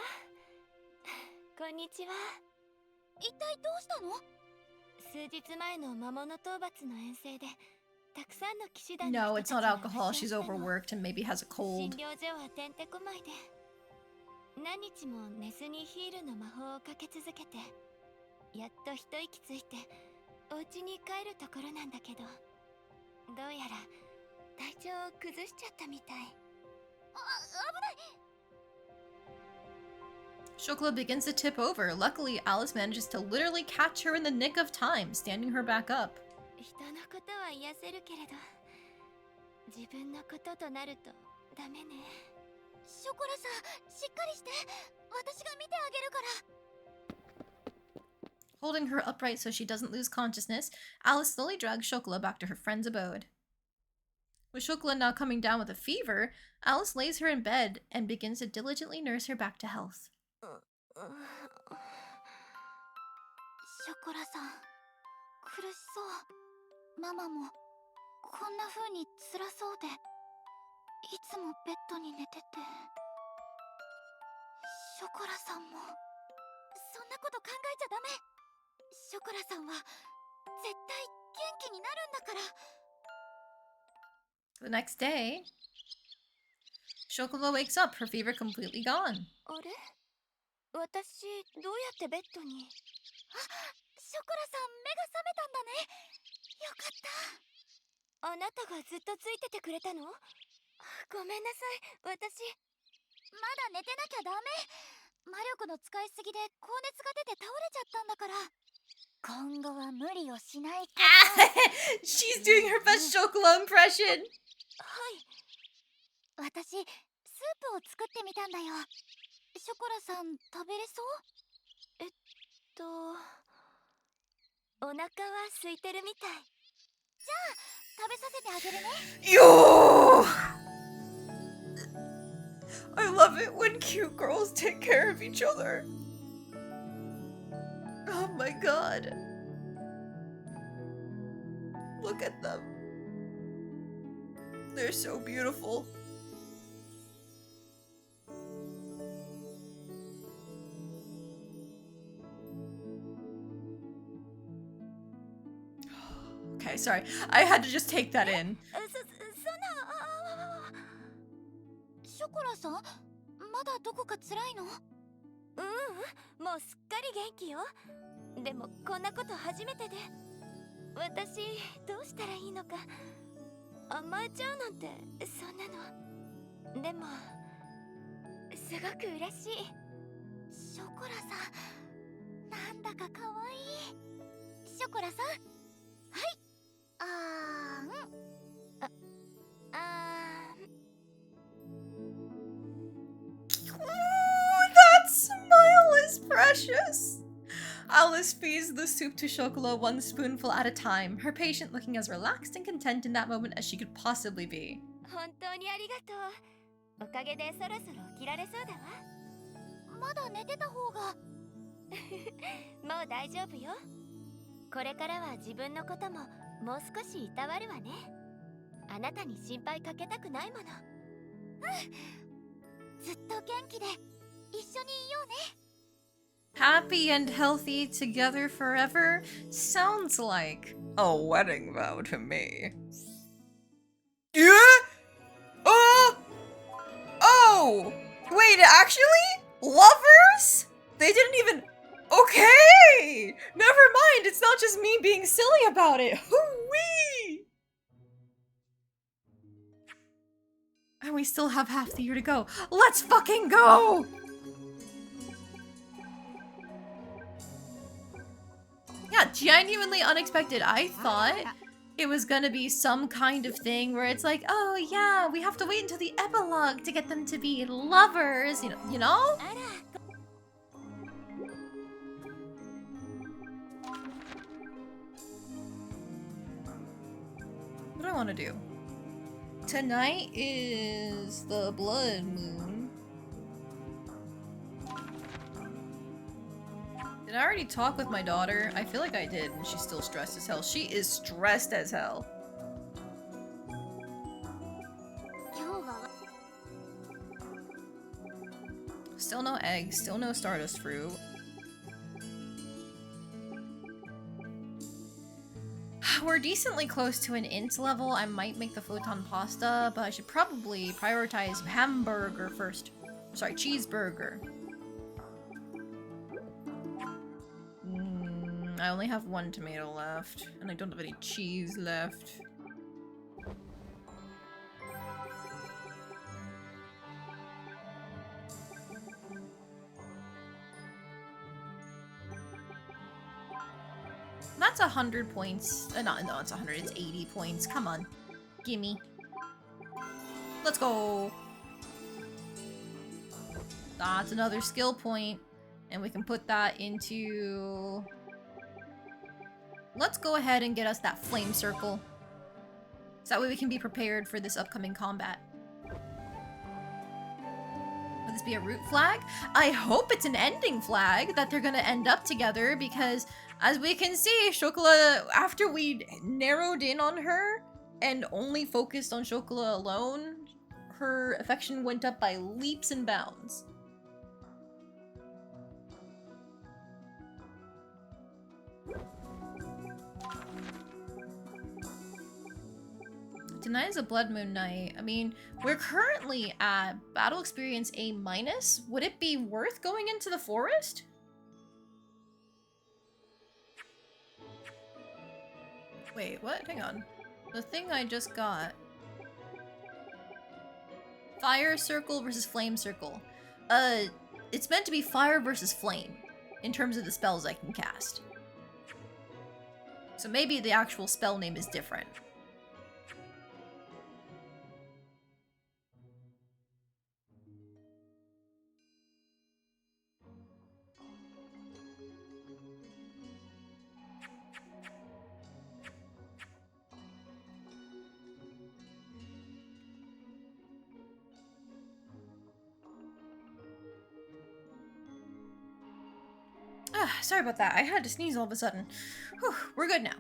こんにちは。一体どうしたの？数日前の魔物討伐の遠征で、たくさんの騎士団の No, 人 it's たち not が alcohol. 破傷 She's したの。 overworked and maybe has a 診 cold. 療所はてんてこまいで。何日も寝ずにヒールの魔法をかけ続けて、やっと一息ついてお家に帰るところなんだけど、どうやら体調を崩しちゃったみたい。危ない。 Chocolat begins to tip over. Luckily, Alice manages to literally catch her in the nick of time, standing her back up. 人のことは癒せるけれど、自分のこととなるとダメね。ショコラさん、しっかりして。私が見てあげるから。 Holding her upright so she doesn't lose consciousness, Alice slowly drags Chocolat back to her friend's abode. With Chocolat now coming down with a fever, Alice lays her in bed and begins to diligently nurse her back to health. ショコラさん、苦しそう。ママもこんな風に辛そうで、いつもベッドに寝てて。ショコラさんも。そんなこと考えちゃダメ。ショコラさんは絶対元気になるんだから。 The next day, Chocolat wakes up, her fever completely gone. あれ、私どうやってベッドに。あ、ショコラさん目が覚めたんだね。よかった。あなたがずっとついててくれたの？ごめんなさい、私。まだ寝てなきゃダメ。魔力の使いすぎで高熱が出て倒れちゃったんだから。今後は無理をしないと。She's doing her best Chocolat impression. はい。私、スープを作ってみたんだよ。ショコラさん食べれそう？お腹は空いてるみたい。じゃあ食べさせてあげるね。Yo! I love it when cute girls take care of each other. Oh my god. Look at them. They're so beautiful. Okay, sorry. I had to just take that in. そんな。ショコラさん、まだどこか辛いの？もうすっかり元気よ。でもこんなこと初めてで、私どうしたらいいのか。甘えちゃうなんてそんなの。でもすごく嬉しい。ショコラさん、なんだか可愛い。ショコラさん、はい。Ooh, that smile is precious. Alice feeds the soup to Chocolat one spoonful at a time, her patient looking as relaxed and content in that moment as she could possibly be. 本当にありがとう。おかげでそろそろ起きられそうだわ。まだ寝てた方が。もう大丈夫よ。これからは自分のことももう少しいたわるわね。あなたに心配かけたくないもの。ずっと元気で一緒にいようね。Happy and healthy together forever sounds like a wedding vow to me. Yeah? Oh! Wait, actually? Lovers? They didn't even... Okay! Never mind, it's not just me being silly about it. Hoo-wee! And we still have half the year to go. Let's fucking go! Yeah, genuinely unexpected. I thought it was gonna be some kind of thing where it's like, oh yeah, we have to wait until the epilogue to get them to be lovers, you know? What do I want to do? Tonight is the blood moon. Did I already talk with my daughter? I feel like I did, and she's still stressed as hell. She is stressed as hell. Still no eggs, still no Stardust fruit. We're decently close to an int level. I might make the photon pasta, but I should probably prioritize hamburger first. Sorry, cheeseburger. I only have one tomato left, and I don't have any cheese left. That's 100 points. No, it's 100. It's 80 points. Come on. Gimme. Let's go. That's another skill point. And we can put that into... Let's go ahead and get us that flame circle. So that way we can be prepared for this upcoming combat. Would this be a root flag? I hope it's an ending flag that they're gonna end up together, because as we can see, Chocolat, after we narrowed in on her and only focused on Chocolat alone, her affection went up by leaps and bounds. Tonight is a Blood Moon night. I mean, we're currently at Battle Experience A-. Would it be worth going into the forest? Wait, what? Hang on. The thing I just got. Fire circle versus flame circle. It's meant to be fire versus flame in terms of the spells I can cast. So maybe the actual spell name is different. Sorry about that. I had to sneeze all of a sudden. Whew, we're good now.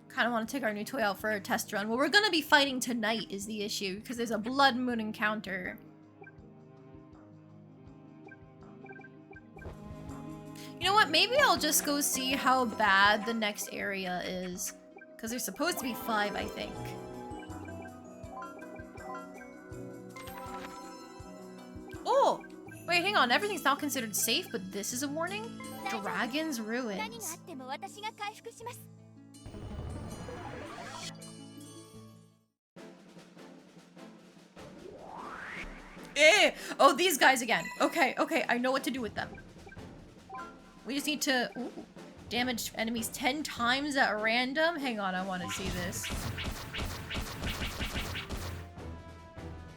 Kind of want to take our new toy out for a test run. Well, we're gonna be fighting tonight is the issue, because there's a Blood Moon encounter. You know what? Maybe I'll just go see how bad the next area is. Because there's supposed to be 5, I think. Oh! Wait, hang on. Everything's now considered safe, but this is a warning? Dragon's Ruins. Eh! Oh, these guys again. Okay, okay. I know what to do with them. We just need to... Ooh, damage enemies 10 times at random? Hang on, I want to see this.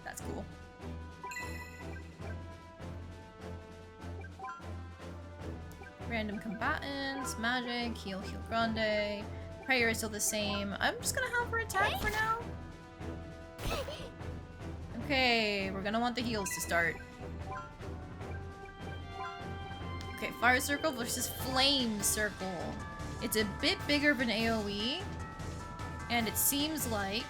That's cool. Random combatants, magic, heal, heal grande. Prayer is still the same. I'm just gonna have her attack for now. Okay, we're gonna want the heals to start. Okay, fire circle versus flame circle. It's a bit bigger of an AoE, and it seems like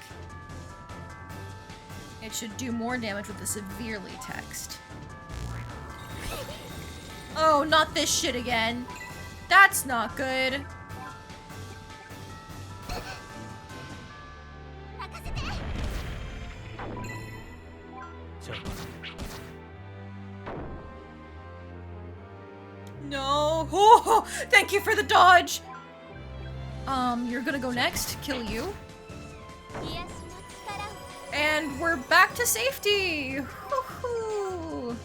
it should do more damage with the severely text. Oh, not this shit again. That's not good. No. Oh, thank you for the dodge. You're gonna go next. Kill you. And we're back to safety. Woohoo.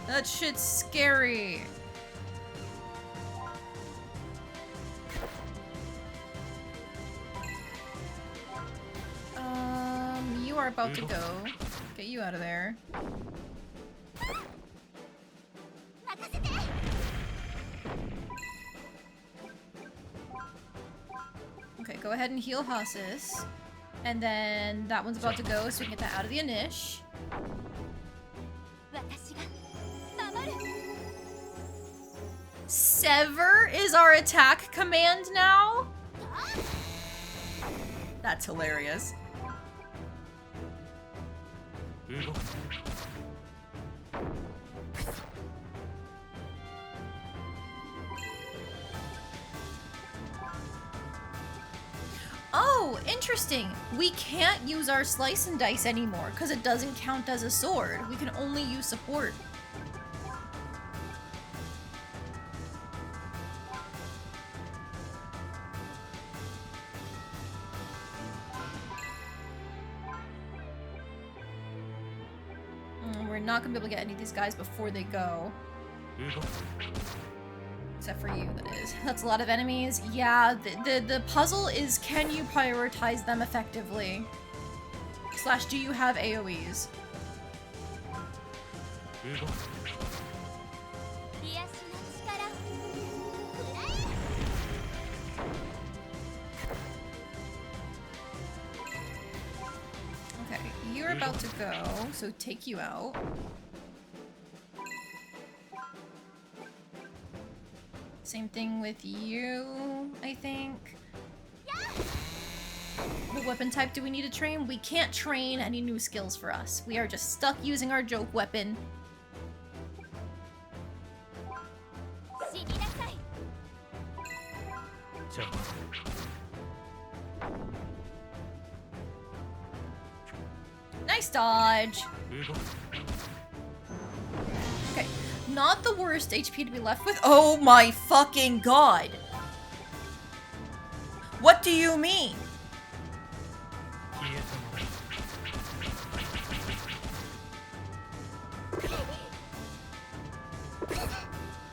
That shit's scary. You are about to go. Get you out of there. Okay, go ahead and heal Hasis. And then that one's about to go, so we can get that out of the Anish. Sever is our attack command now? That's hilarious. Oh, interesting. We can't use our slice and dice anymore because it doesn't count as a sword. We can only use support. We're not gonna be able to get any of these guys before they go. Except for you, that is. That's a lot of enemies. Yeah, the puzzle is, can you prioritize them effectively? Slash, do you have AoEs? Okay, you're about to go, so take you out. Same thing with you, I think. What weapon type do we need to train? We can't train any new skills for us. We are just stuck using our joke weapon. Nice dodge. Okay, not the worst HP to be left with. Oh my fucking god! What do you mean?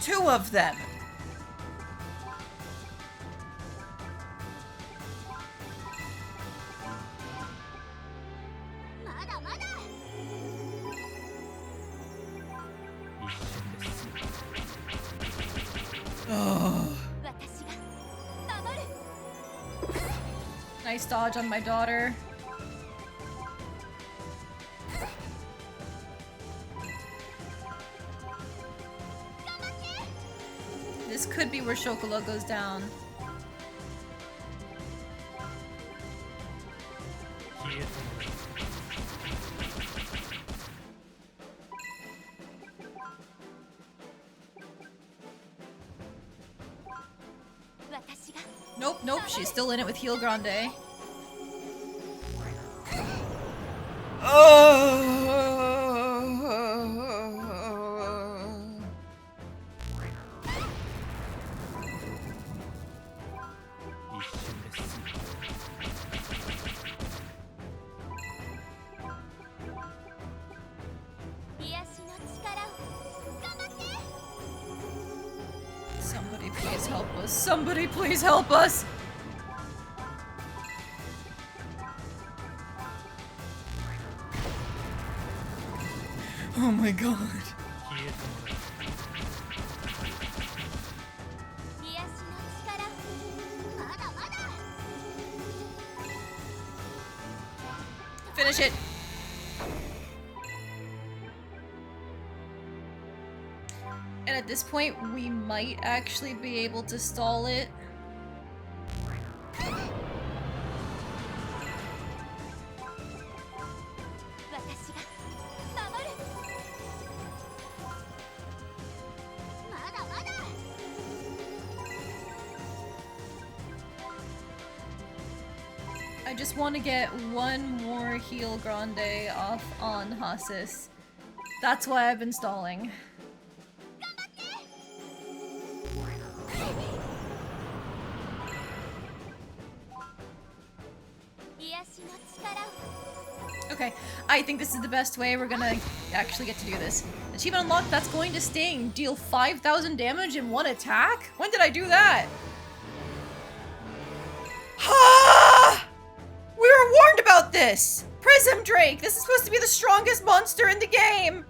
Two of them. Oh. Nice dodge on my daughter. This could be where Chocolat goes down. Nope, nope, she's still in it with Heel Grande. Somebody please help us. Somebody please help us. Oh my god. Finish it. And at this point, we might actually be able to stall it. I just want to get one more Heel Grande off on Hasis. That's why I've been stalling. Okay, I think this is the best way we're gonna actually get to do this. Achievement unlocked, that's going to sting. Deal 5,000 damage in one attack? When did I do that? We were warned about this! Prism Drake! This is supposed to be the strongest monster in the game!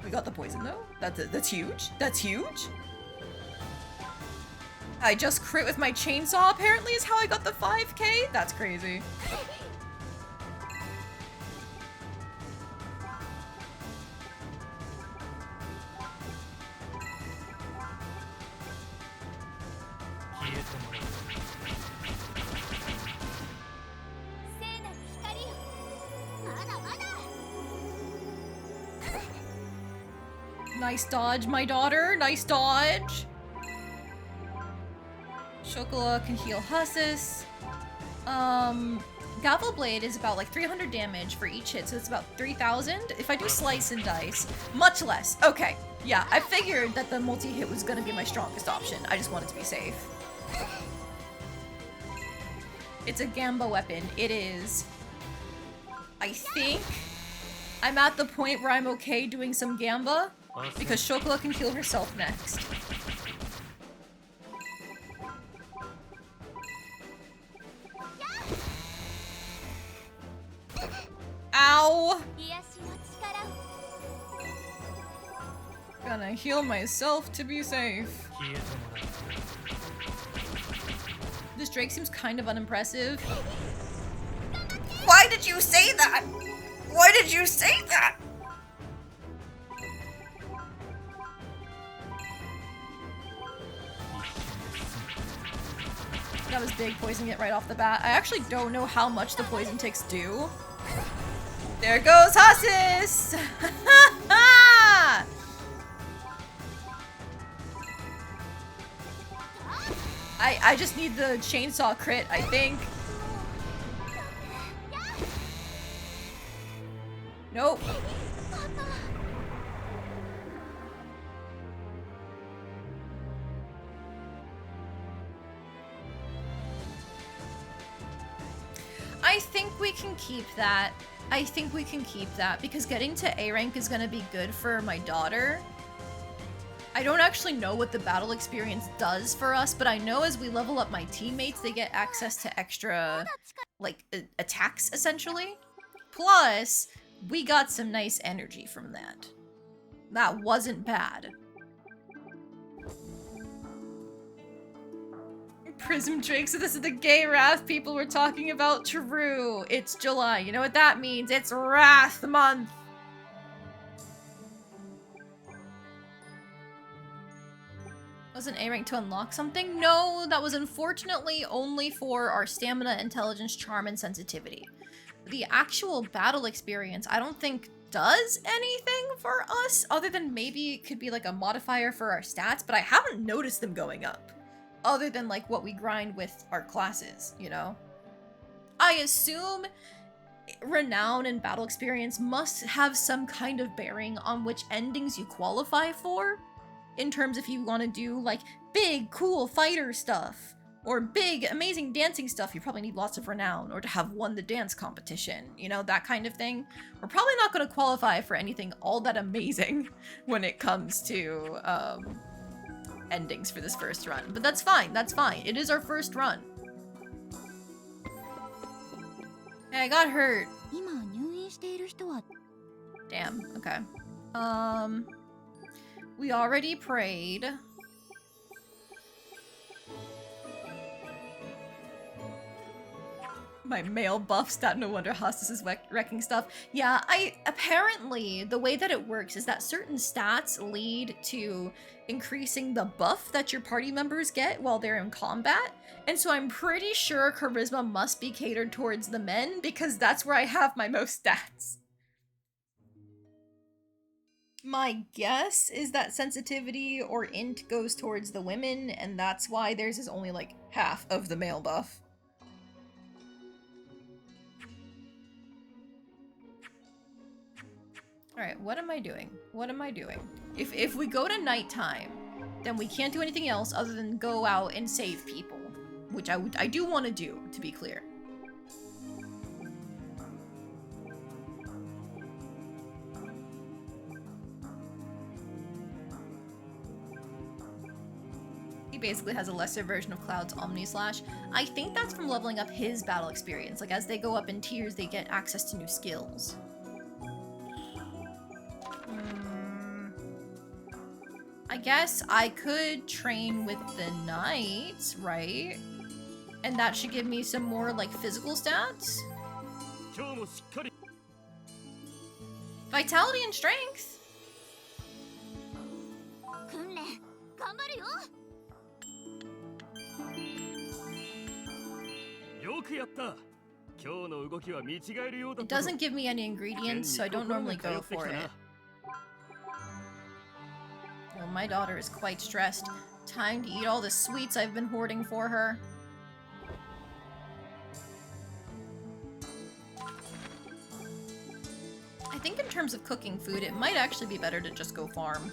We got the poison though? That's huge. That's huge. I just crit with my chainsaw apparently is how I got the 5k? That's crazy. Nice dodge, my daughter. Nice dodge. Chocolat can heal Hussis. Gavel Blade is about like 300 damage for each hit, so it's about 3,000. If I do Slice and Dice, much less. Okay, yeah, I figured that the multi-hit was gonna be my strongest option. I just wanted to be safe. It's a Gamba weapon. It is. I think I'm at the point where I'm okay doing some Gamba, because Chocolat can heal herself next. Ow! Gonna heal myself to be safe. This Drake seems kind of unimpressive. Why did you say that? Why did you say that? That was big, poisoning it right off the bat. I actually don't know how much the poison ticks do. There goes Hussis! I just need the chainsaw crit, I think. Nope. I think we can keep that. I think we can keep that because getting to A rank is gonna be good for my daughter. I don't actually know what the battle experience does for us, but I know as we level up my teammates, they get access to extra, like, attacks, essentially. Plus, we got some nice energy from that. That wasn't bad. Prism Drake, so this is the gay wrath people were talking about. True. It's July. You know what that means? It's Wrath Month. Wasn't A rank to unlock something? No, that was unfortunately only for our stamina, intelligence, charm, and sensitivity. The actual battle experience, I don't think does anything for us, other than maybe it could be like a modifier for our stats, but I haven't noticed them going up. Other than like what we grind with our classes, you know? I assume renown and battle experience must have some kind of bearing on which endings you qualify for. In terms if you want to do like big, cool fighter stuff, or big, amazing dancing stuff, you probably need lots of renown, or to have won the dance competition, you know, that kind of thing. We're probably not going to qualify for anything all that amazing when it comes to endings for this first run. But that's fine, that's fine. It is our first run. Hey, I got hurt. Damn, okay. We already prayed. My male buff stat, no wonder Hostis is wrecking stuff. Yeah, apparently the way that it works is that certain stats lead to increasing the buff that your party members get while they're in combat. And so I'm pretty sure charisma must be catered towards the men because that's where I have my most stats. My guess is that sensitivity or int goes towards the women, and that's why theirs is only like half of the male buff. Alright, what am I doing? What am I doing? If we go to nighttime, then we can't do anything else other than go out and save people. Which I do want to do, to be clear. He basically has a lesser version of Cloud's Omni Slash. I think that's from leveling up his battle experience. Like, as they go up in tiers, they get access to new skills. I guess I could train with the knights, right? And that should give me some more, like, physical stats? Vitality and strength! It doesn't give me any ingredients, so I don't normally go for it. Oh, my daughter is quite stressed. Time to eat all the sweets I've been hoarding for her. I think in terms of cooking food, it might actually be better to just go farm.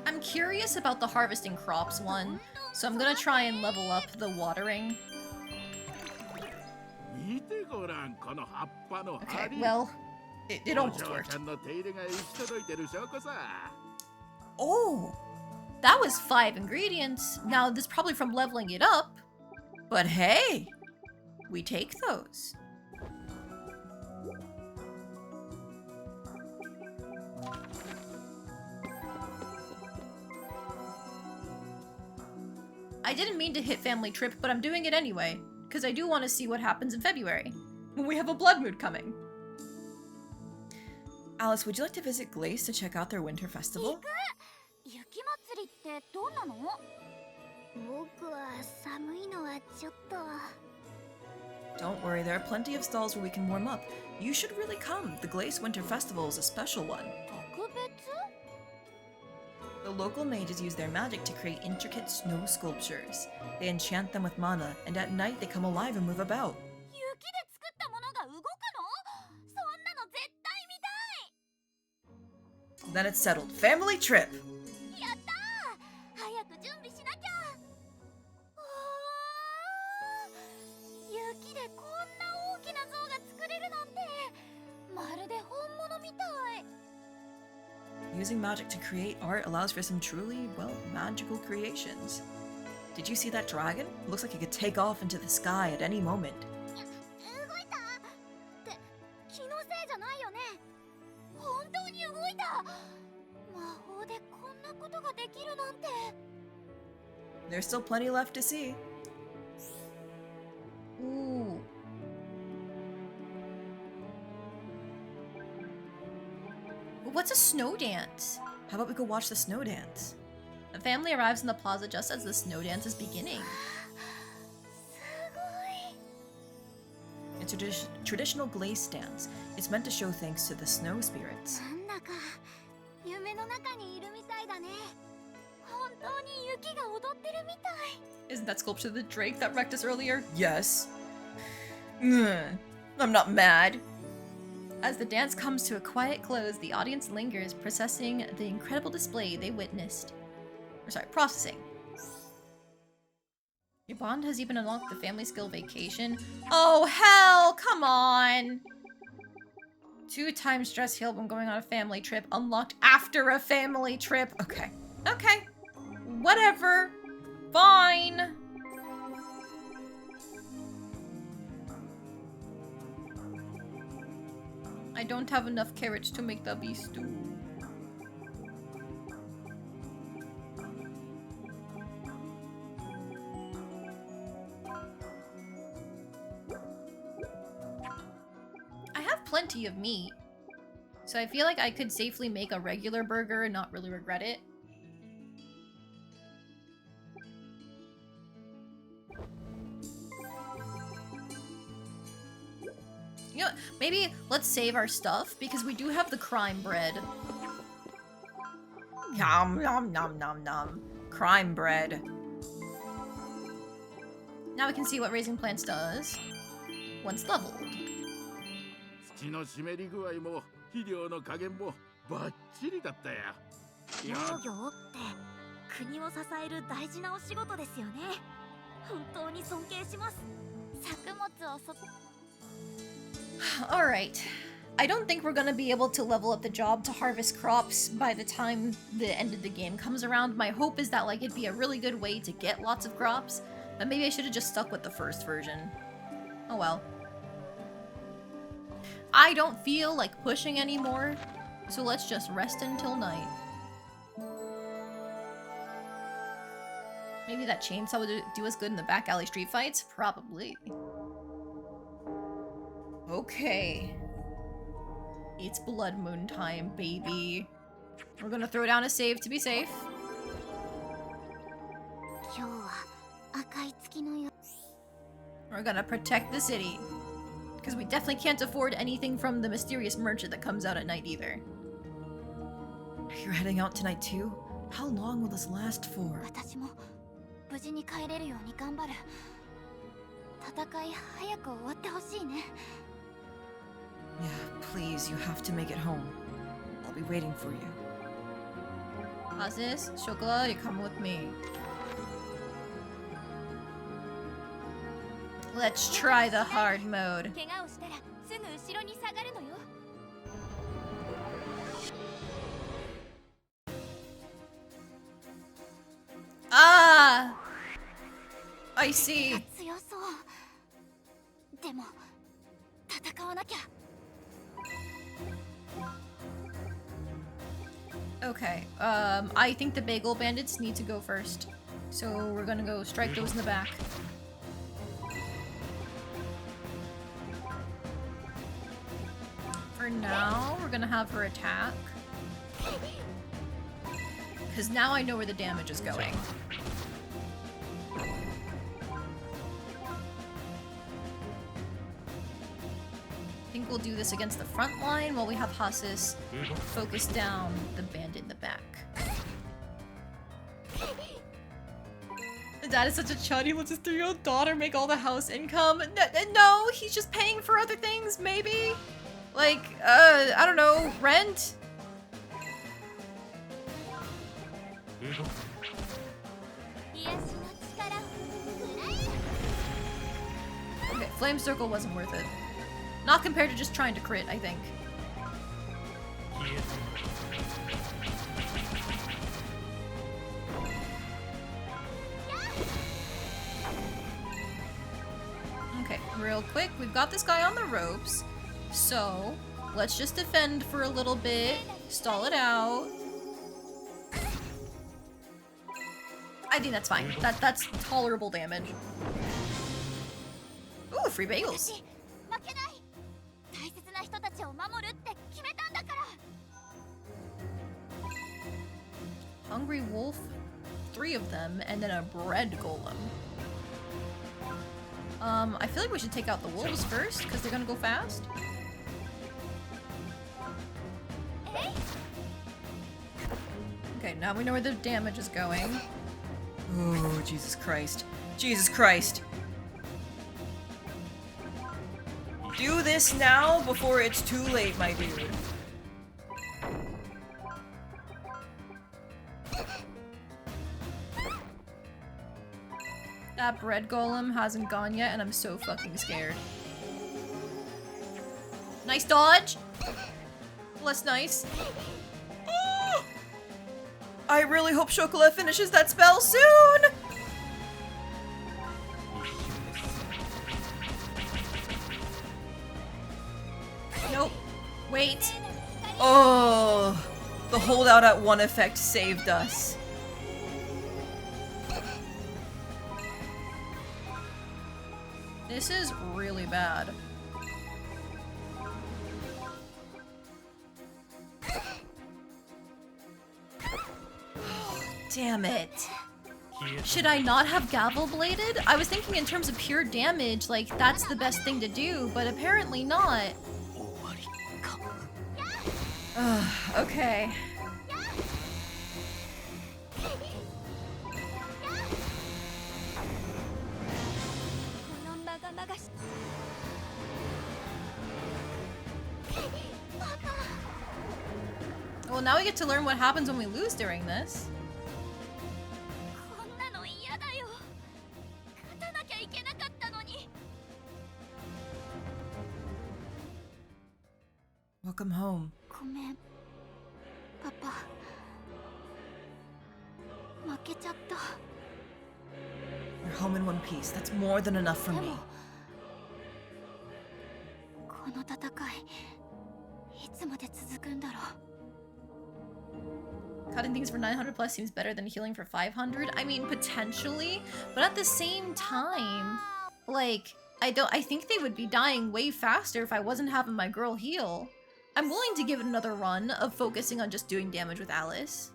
I'm curious about the harvesting crops one, so I'm gonna try and level up the watering. Okay, well, it almost worked. Oh, that was 5 ingredients. Now, this is probably from leveling it up, but hey, we take those. I didn't mean to hit family trip, but I'm doing it anyway, because I do want to see what happens in February, when we have a blood mood coming. Alice, would you like to visit Glace to check out their winter festival? 雪祭りってどんなの？僕は寒いのはちょっと。 Don't worry, there are plenty of stalls where we can warm up. You should really come. The Glace Winter Festival is a special one. 特別？ The local mages use their magic to create intricate snow sculptures. They enchant them with mana, and at night they come alive and move about. 雪で作ったものが動くの？そんなの絶対見たい。 Then it's settled. Family trip! やったー！早く準備しなきゃ。雪でこんな大きな像が作れるなんて、まるで本物みたい。 Using magic to create art allows for some truly, well, magical creations. Did you see that dragon? It looks like it could take off into the sky at any moment. 動いた？って気のせいじゃないよね。本当に動いた。魔法でこんなことができるなんて。 There's still plenty left to see. Ooh. What's a snow dance? How about we go watch the snow dance? The family arrives in the plaza just as the snow dance is beginning. すごい。 It's a traditional glaze dance. It's meant to show thanks to the snow spirits. なんだか夢の中にいるみたいだね。本当に雪が踊ってるみたい。 Isn't that sculpture the drake that wrecked us earlier? Yes. I'm not mad. As the dance comes to a quiet close, the audience lingers, processing the incredible display they witnessed. Processing. Your bond has even unlocked the family skill vacation. Oh, hell! Come on! 2 times stress healed when going on a family trip. Unlocked after a family trip. Okay. Okay. Whatever. Fine. I don't have enough carrots to make the beef stew. I have plenty of meat, so I feel like I could safely make a regular burger and not really regret it. You know what? Maybe let's save our stuff because we do have the crime bread. Nom nom nom nom nom. Crime bread. Now we can see what raising plants does once leveled. 土の湿り具合も肥料の加減もバッチリだったよ。農業って国を支える大事なお仕事ですよね。本当に尊敬します。作物をAlright. I don't think we're gonna be able to level up the job to harvest crops by the time the end of the game comes around. My hope is that like it'd be a really good way to get lots of crops, but maybe I should have just stuck with the first version. Oh well. I don't feel like pushing anymore, so let's just rest until night. Maybe that chainsaw would do us good in the back alley street fights? Probably. Okay. It's blood moon time, baby. We're gonna throw down a save to be safe. 今日は赤い月のよ。 We're gonna protect the city. Because we definitely can't afford anything from the mysterious merchant that comes out at night either. You're heading out tonight too? How long will this last for? 私も無事に帰れるように頑張る。戦い早く終わってほしいね。Yeah, please, you have to make it home. I'll be waiting for you. Aziz, Chocolat, you come with me. Let's try the hard mode. 怪我をしたらすぐ後ろに下がるのよ。Ah! I see. 強そう。でも戦わなきゃ。Okay, I think the bagel bandits need to go first. So we're gonna go strike those in the back. For now, we're gonna have her attack. Because now I know where the damage is going. I think we'll do this against the front line while we have Hasis focus down the bandit in the back. The dad is such a chud. He lets his 3-year-old daughter make all the house income. No, he's just paying for other things, maybe? Like, I don't know, rent? Okay, Flame Circle wasn't worth it. Not compared to just trying to crit, I think. Okay, real quick, we've got this guy on the ropes. So, let's just defend for a little bit, stall it out. I think that's fine. That's tolerable damage. Ooh, free bagels. 負けない。大切な人たちを守るって決めたんだから。 Hungry wolf, 3 of them, and then a bread golem. I feel like we should take out the wolves first, because they're gonna go fast. Okay, now we know where the damage is going. Oh, Jesus Christ. Jesus Christ. Do this now before it's too late, my dude. That bread golem hasn't gone yet, and I'm so fucking scared. Nice dodge! Less nice. Oh! I really hope Chocolat finishes that spell soon! Nope. Wait. Oh, the holdout at 1 effect saved us. This is really bad. Damn it. Should I not have gavel bladed? I was thinking in terms of pure damage, like that's the best thing to do, but apparently not. Okay. Well, now we get to learn what happens when we lose during this. こんなの嫌だよ。勝たなきゃいけなかったのに。 Welcome home. ごめん、パパ。負けちゃった。 You're home in one piece. That's more than enough for で me. も、この戦い、いつまで続くんだろう。 Cutting things for 900 plus seems better than healing for 500. I mean, potentially, but at the same time, like, I think they would be dying way faster if I wasn't having my girl heal. I'm willing to give it another run of focusing on just doing damage with Alice.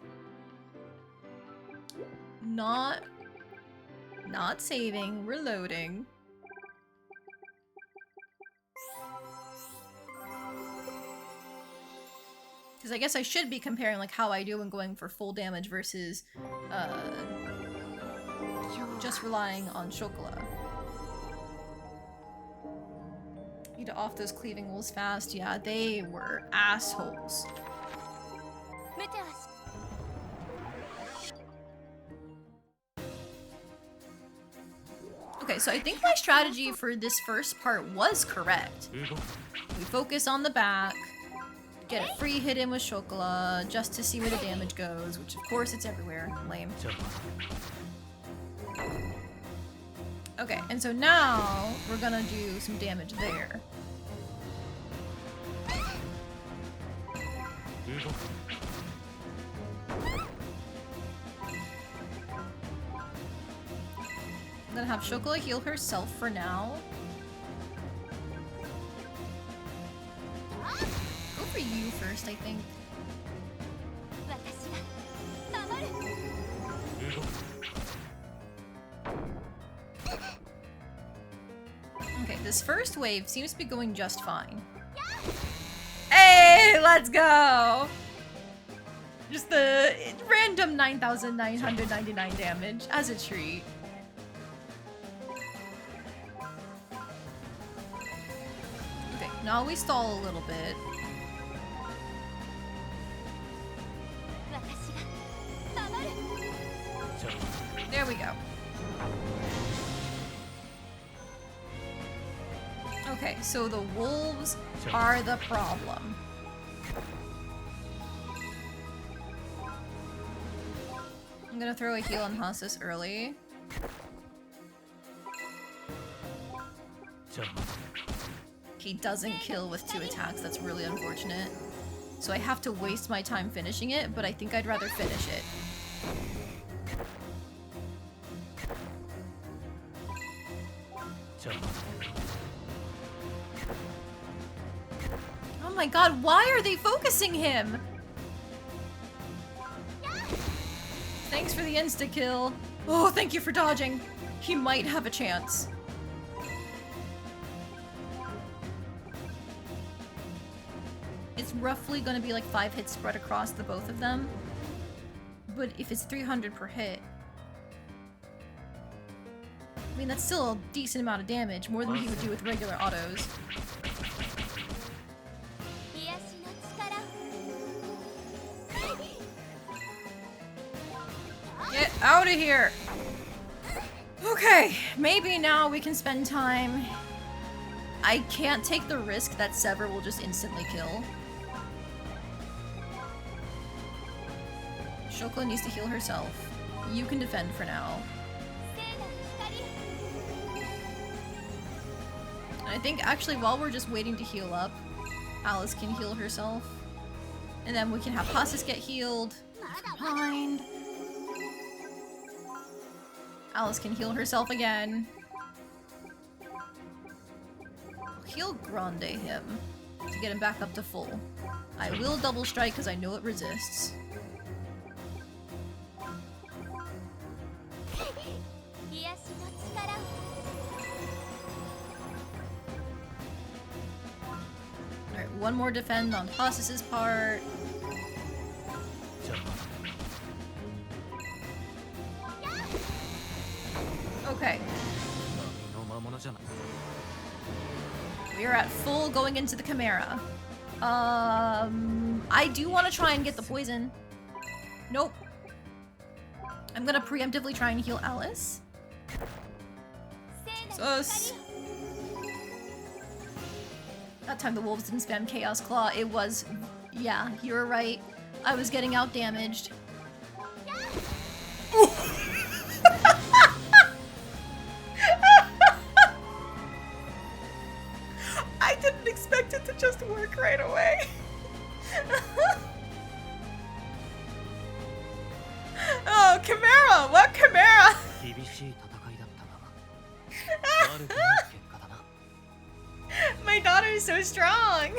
Not saving, reloading. Because I guess I should be comparing like how I do when going for full damage versus just relying on Chocolat. Need to off those cleaving wolves fast. Yeah, they were assholes. Okay, so I think my strategy for this first part was correct. We focus on the back, get a free hit in with Chocolat, just to see where the damage goes, which of course it's everywhere. Lame. Okay, and so now we're gonna do some damage there. I'm gonna have Chocolat heal herself for now. Go for you first, I think. Okay, this first wave seems to be going just fine. Hey, let's go! Just the random 9,999 damage as a treat. Okay, now we stall a little bit. There we go. Okay, so the wolves are the problem. I'm gonna throw a heal on Hasis early. He doesn't kill with 2 attacks, that's really unfortunate. So I have to waste my time finishing it, but I think I'd rather finish it. Oh my god, why are they focusing him? Thanks for the insta-kill. Oh, thank you for dodging. He might have a chance. It's roughly gonna be like 5 hits spread across the both of them. But if it's 300 per hit... I mean, that's still a decent amount of damage, more than he would do with regular autos. Get out of here! Okay, maybe now we can spend time. I can't take the risk that Sever will just instantly kill. Chocolat needs to heal herself. You can defend for now. And I think actually while we're just waiting to heal up, Alice can heal herself. And then we can have Hasis get healed. Behind. Alice can heal herself again. Heal Grande him to get him back up to full. I will double strike because I know it resists. Alright, one more defend on Hasis' part. Okay. We are at full going into the Chimera. I do want to try and get the poison. Nope. I'm gonna preemptively try and heal Alice. Sus. That time the wolves didn't spam Chaos Claw. It was... Yeah, you were right. I was getting out damaged. I didn't expect it to just work right away. Oh, Chimera! What Chimera? My daughter is so strong.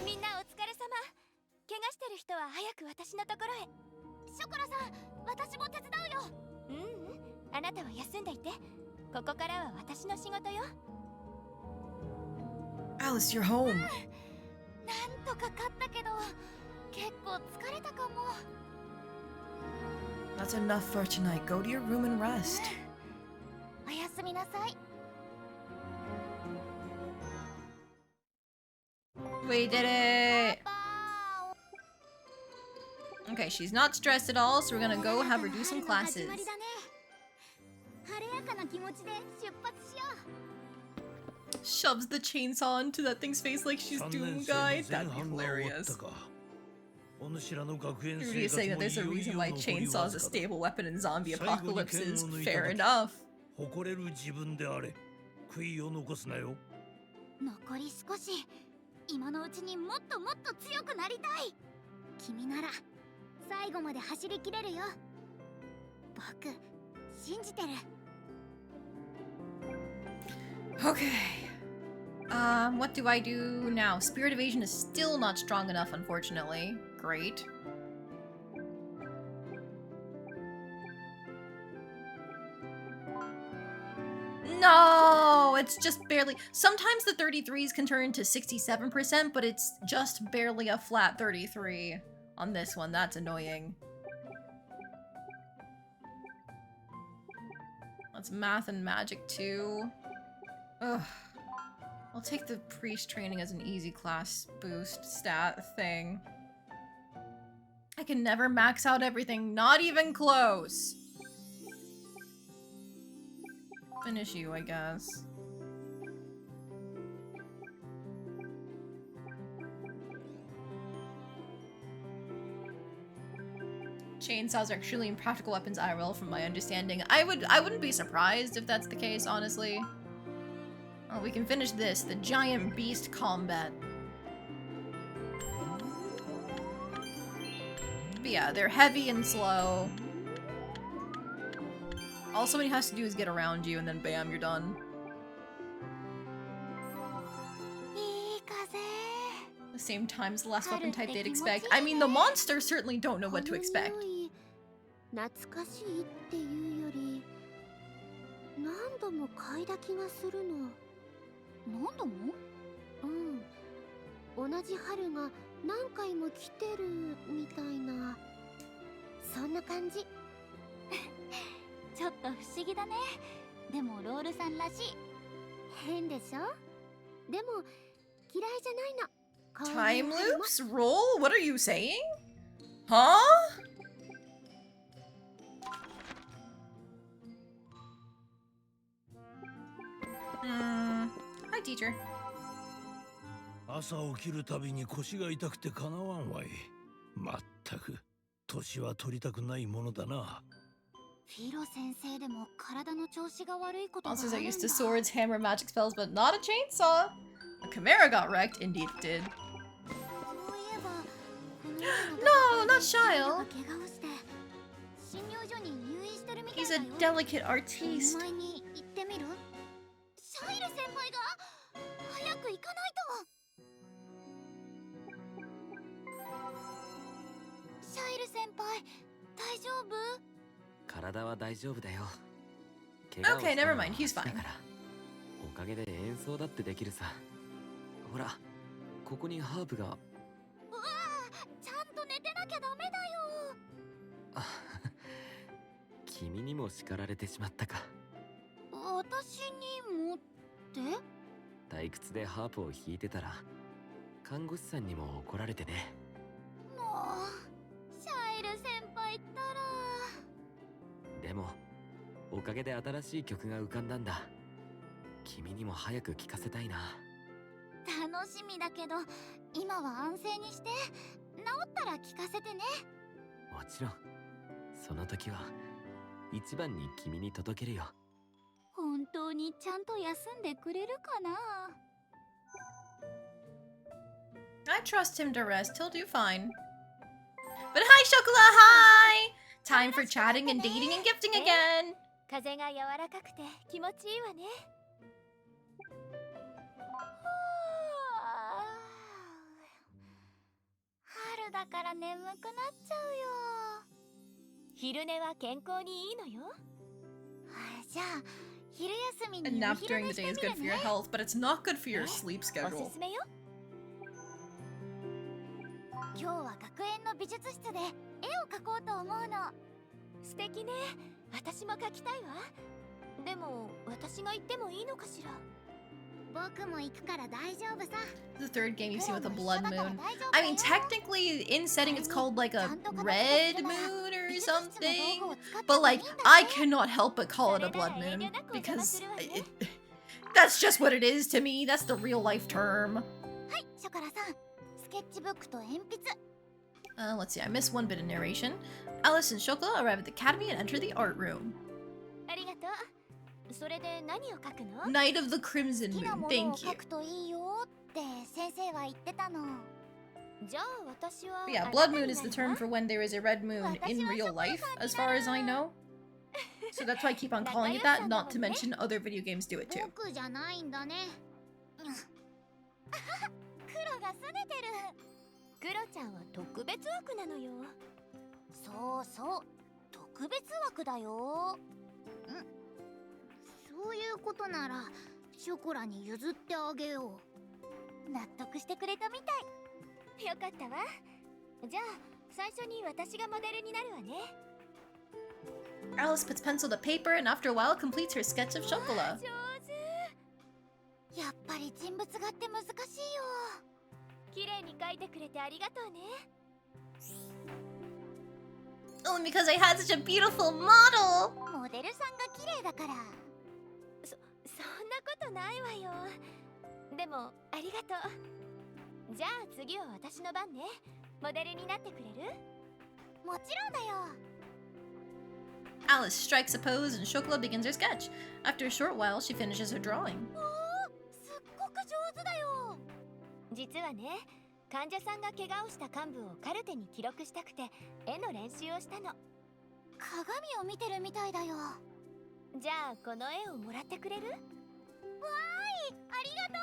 みんなお疲れ様。怪我してる人は早く私のところへ。ショコラさん、私も手伝うよ。あなたは休んでいて。ここからは私の仕事よ。 Alice, you're home. なんとか勝ったけど結構疲れたかも。 That's enough for tonight. Go to your room and rest. おやすみなさい。 We did it! Okay, she's not stressed at all, so we're gonna go have her do some classes. 晴れやかな気持ちで出発しよう。 Shoves the chainsaw into that thing's face like she's Doom Guy. That'd be hilarious. Rudy is saying that there's a reason why chainsaw is a stable weapon in zombie apocalypses. Fair enough. 残り少し。今のうちにもっともっと強くなりたい。君なら最後まで走り切れるよ。僕信じてる。 Okay. What do I do now? Spirit evasion is still not strong enough, unfortunately. Great. No, it's just barely. Sometimes the 33s can turn into 67%, but it's just barely a flat 33 on this one. That's annoying. That's math and magic too. Ugh. I'll take the priest training as an easy class boost stat thing. I can never max out everything, not even close. Finish you, I guess. Chainsaws are extremely impractical weapons IRL from my understanding. I wouldn't be surprised if that's the case, honestly. Oh, we can finish this, the giant beast combat. But yeah, they're heavy and slow. All somebody has to do is get around you and then bam, you're done. The same time as the last weapon type they'd expect. I mean, the monsters certainly don't know what to expect. 懐かしいっていうより何度も嗅いだ気がするの。何度も？うん。同じ春が何回も来てるみたいな。そんな感じ。ちょっと不思議だね。でもロールさんらしい。変でしょ？でも嫌いじゃないの。 Time loops? Roll? What are you saying? Huh? Hi, teacher. 朝起きるたびに腰が痛くてかなわんわい。まったく年は取りたくないものだな。フィロ先生でも体の調子が悪いことがあるん Monsters だ。 are used to swords, hammer, magic spells, but not a chainsaw. A chimera got wrecked. Indeed it did. そういえば No, not Shile. 怪我をして診療所に入院してるみたい He's だ a よ。 delicate artiste. お前に行ってみる？シャイル先輩が早く行かないと。シャイル先輩、大丈夫？体は大丈夫だよ。 Okay, never mind. He's fine. おかげで演奏だってできるさ。ほら、ここにハープが。うわあ、ちゃんと寝てなきゃダメだよ。あ、君にも叱られてしまったか。私にもって？退屈でハープを弾いてたら看護師さんにも怒られてね。もうシャイル先輩ったら。でもおかげで新しい曲が浮かんだんだ。君にも早く聴かせたいな。楽しみだけど今は安静にして治ったら聞かせてね。もちろんその時は一番に君に届けるよ。本当にちゃんと休んでくれるかな。 I trust him to rest. He'll do fine. But hi, Chocolat! Hi! Time for chatting and dating and gifting again! 風が柔らかくて気持ちいいわね。春だから眠くなっちゃうよ。昼寝は健康にいいのよ。じゃあ昼休み A にお nap 昼 during 寝 the し day て is み good る for your ね。 health, but it's not good for your sleep お schedule. すすめよ。今日は学園の美術室で絵を描こうと思うの。素敵ね。私も描きたいわ。でも私が行ってもいいのかしら。僕も行くから大丈夫さ。 The third game you see with a blood moon. I mean, technically, in setting, it's called like a red moon or something. But like, I cannot help but call it a blood moon because that's just what it is to me. That's the real life term. はい、ショコラさん。スケッチブックと鉛筆。Let's see, I missed one bit of narration. Alice and Chocolat arrive at the academy and enter the art room. ありがとう。それで何を描くの？ Night of the Crimson 好きな Moon. ものを Thank you. 描くといいよって先生は言ってたの。じゃあ私は But yeah, blood moon is the term for when there is a red moon in real life, as far as I know. So that's why I keep on calling it that, not to mention other video games do it too. 僕じゃないんだね。黒が拗ねてる。クロちゃんは特別枠なのよ。そうそう、特別枠だよ。そういうことならショコラに譲ってあげよう。納得してくれたみたい。よかったわ。じゃあ最初に私がモデルになるわね。Alice puts pencil to paper and after a while completes her sketch of Chocolat. 上手。やっぱり人物画って難しいよ。綺麗に描いてくれてありがとうね。Only because I had such a beautiful model! モデルさんが綺麗だから。そんなことないわよ。でもありがとう。じゃあ次は私の番ね。モデルになってくれる？もちろんだよ。Alice strikes a pose and Chocolat begins her sketch. After a short while, she finishes her drawing. すっごく上手だよ。実はね、患者さんが怪我をした幹部をカルテに記録したくて絵の練習をしたの。鏡を見てるみたいだよ。じゃあこの絵をもらってくれる？わーい、ありがと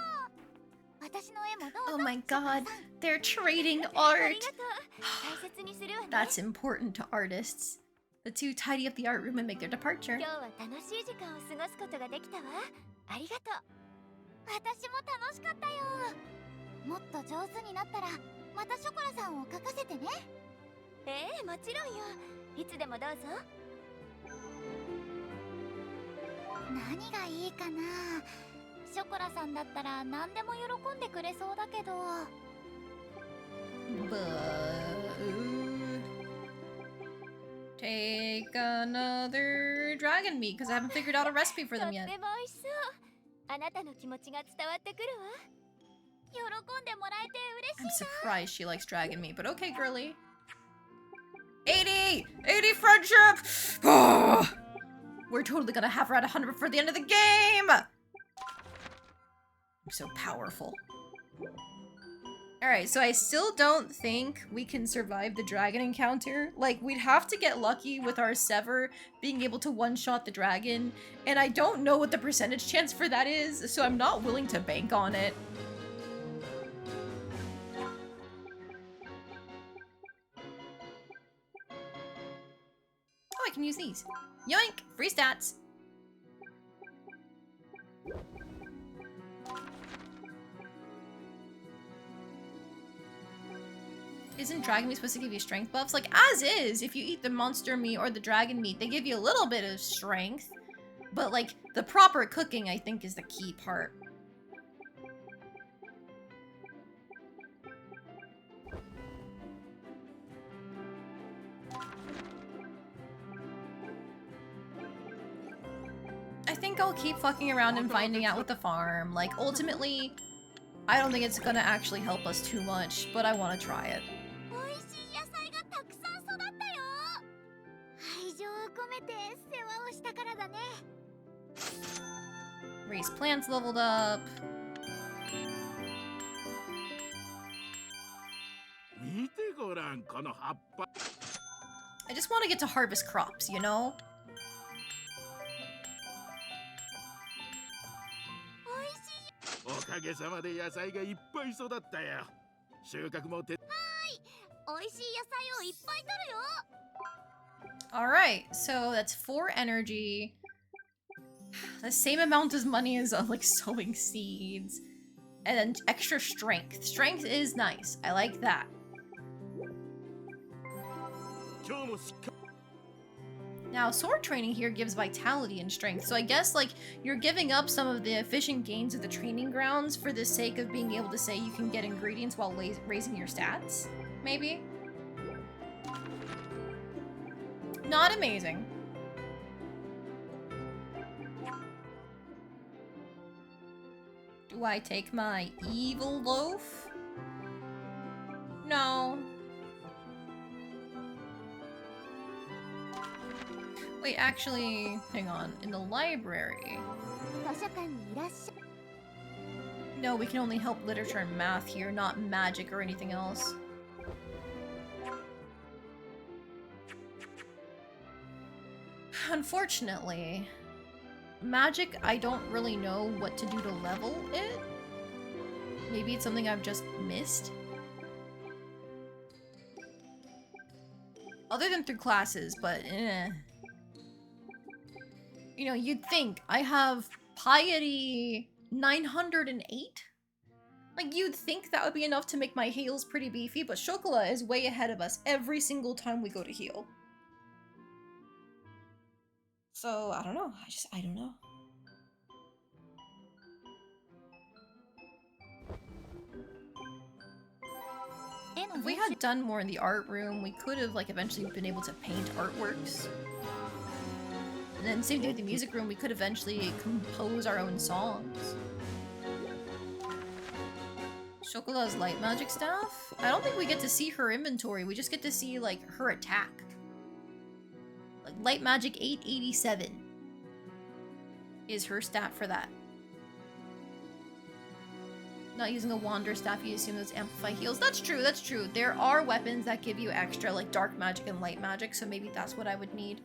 う。私の絵もどうぞ。 Oh my god, they're trading あ art! りがとう。大切にするわね。 That's important to artists. The two tidy up the art room and make their departure. 今日は楽しい時間を過ごすことができたわ。ありがとう。私も楽しかったよ。もっと上手になったらまたショコラさんを描かせてね。もちろんよ。いつでもどうぞ。何がいいかな。ショコラさんだったら何でも喜んでくれそうだけど。 Take another dragon meat because I haven't figured out a recipe for とっ them て yet. も美味しそう。あなたの気持ちが伝わってくるわ。喜んでもらえて I'm 嬉しいな。 surprised she likes dragon meat, but okay, girly. 80! 80 friendship! We're totally gonna have her at 100 for the end of the game! I'm so powerful. Alright, so I still don't think we can survive the dragon encounter. Like, we'd have to get lucky with our Sever being able to one-shot the dragon, and I don't know what the percentage chance for that is, so I'm not willing to bank on it. Oh, I can use these. Yoink! Free stats! Isn't dragon meat supposed to give you strength buffs? Like, as is, if you eat the monster meat or the dragon meat, they give you a little bit of strength. But, like, the proper cooking, I think, is the key part. I think I'll keep fucking around and finding out with the farm. Like, ultimately, I don't think it's gonna actually help us too much, but I want to try it. 美味しい野菜がたくさん育ったよ。愛情を込めて世話をしたからだね。 Raise plants leveled up. 見てごらんこの葉っぱ。 I just want to get to harvest crops, you know? おかげさまで野菜がいっぱい育ったよ。収穫もて。美味しい野菜をいっぱい取るよ。 Alright, so that's 4 energy. The same amount as money as like sowing seeds. And then extra strength. Strength is nice. I like that. 今日もしっか Now, sword training here gives vitality and strength, so I guess, like, you're giving up some of the efficient gains of the training grounds for the sake of being able to say you can get ingredients while raising your stats? Maybe? Not amazing. Do I take my evil loaf? No. Wait, actually, hang on. In the library... 図書館にいらっしゃ No, we can only help literature and math here, not magic or anything else. Unfortunately, magic, I don't really know what to do to level it. Maybe it's something I've just missed. Other than through classes, but eh. You know, you'd think I have piety 908? Like, you'd think that would be enough to make my heals pretty beefy, but Chocolat is way ahead of us every single time we go to heal. So, I don't know. I don't know. If we had done more in the art room, we could have, like, eventually been able to paint artworks. And then same thing with the music room, we could eventually compose our own songs. Chocolat's light magic staff? I don't think we get to see her inventory, we just get to see, like, her attack. Like, light magic 887 is her stat for that. Not using a wander staff, you assume those amplify heals. That's true, that's true. There are weapons that give you extra, like dark magic and light magic, so maybe that's what I would need.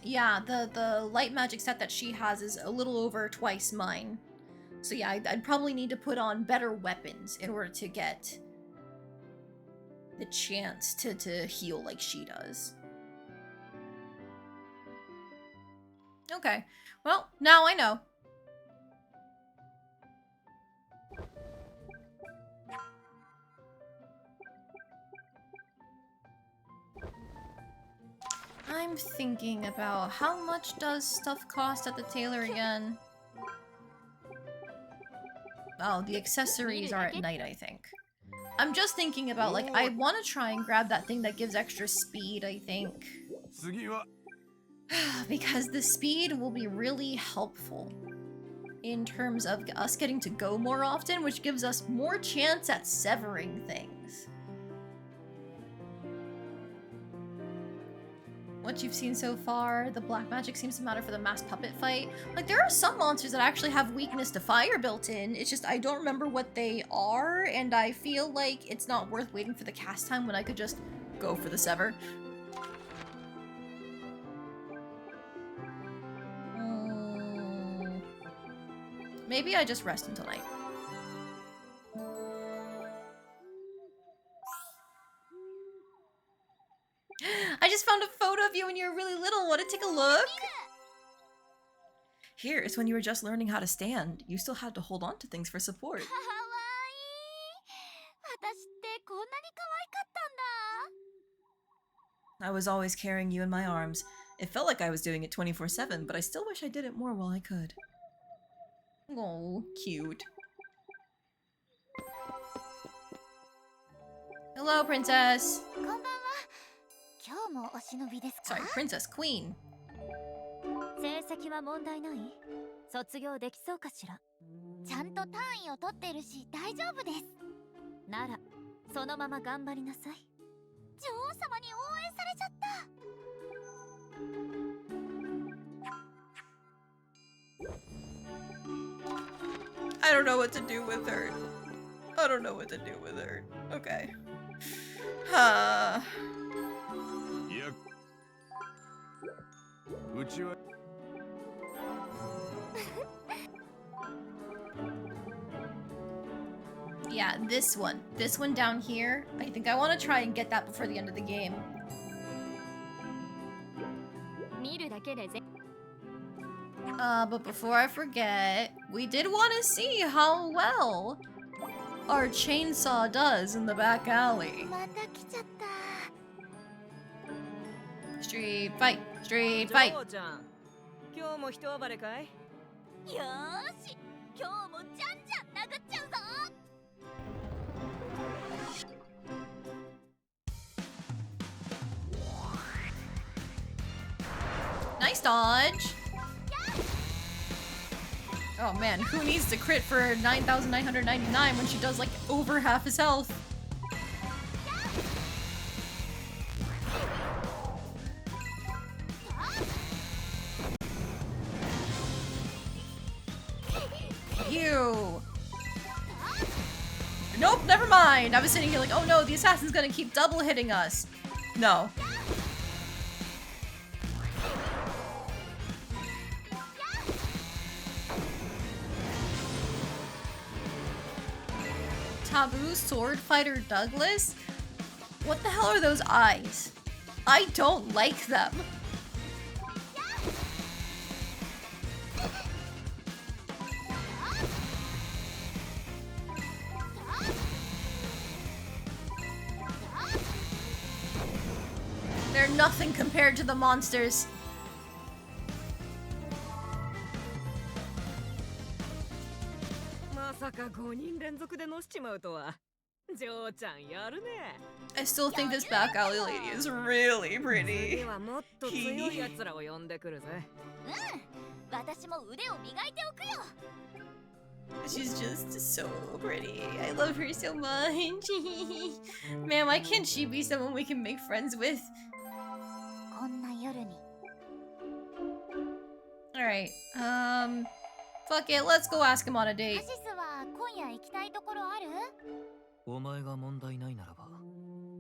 Yeah, the light magic set that she has is a little over twice mine. So yeah, I'd probably need to put on better weapons in order to get the chance to heal like she does. Okay, well, now I know. I'm thinking about how much does stuff cost at the tailor again? Oh, the accessories are at night, I think. I'm just thinking about, like, I want to try and grab that thing that gives extra speed, I think. Because the speed will be really helpful in terms of us getting to go more often, which gives us more chance at severing things. What you've seen so far, the black magic seems to matter for the mass puppet fight. Like, there are some monsters that actually have weakness to fire built in. It's just I don't remember what they are, and I feel like it's not worth waiting for the cast time when I could just go for the sever. Maybe I just rest until night. I just found a photo of you when you were really little. Want to take a look? Here, it's when you were just learning how to stand. You still had to hold on to things for support. I was always carrying you in my arms. It felt like I was doing it 24/7, but I still wish I did it more while I could. Oh, cute. Hello, princess. Sorry, princess, queen. 成績は問題ない？卒業できそうかしら？ちゃんと単位を取ってるし大丈夫です。ならそのまま頑張りなさい。女王様に応援されちゃった。 I don't know what to do with her. I don't know what to do with her. Okay. Yeah, this one. This one down here. I think I want to try and get that before the end of the game. But before I forget, we did want to see how well our chainsaw does in the back alley. また来ちゃった Street fight, street fight. 嬢ちゃん、今日も一暴れかい？よーし今日もじゃんじゃん殴っちゃうぞ Nice dodge. Oh man, who needs to crit for 9,999 when she does like over half his health? You. Nope, never mind. I was sitting here like, oh no, the assassin's gonna keep double hitting us. No. Taboo Sword Fighter Douglas? What the hell are those eyes? I don't like them. They're nothing compared to the monsters. I still think this back alley lady is really pretty. 私も腕を磨いておくよ She's just so pretty. I love her so much. Man, why can't she be someone we can make friends with? こんな夜に Alright, fuck it, let's go ask him on a カ date. シスは今夜行きたいところあるお前が問題ないならば。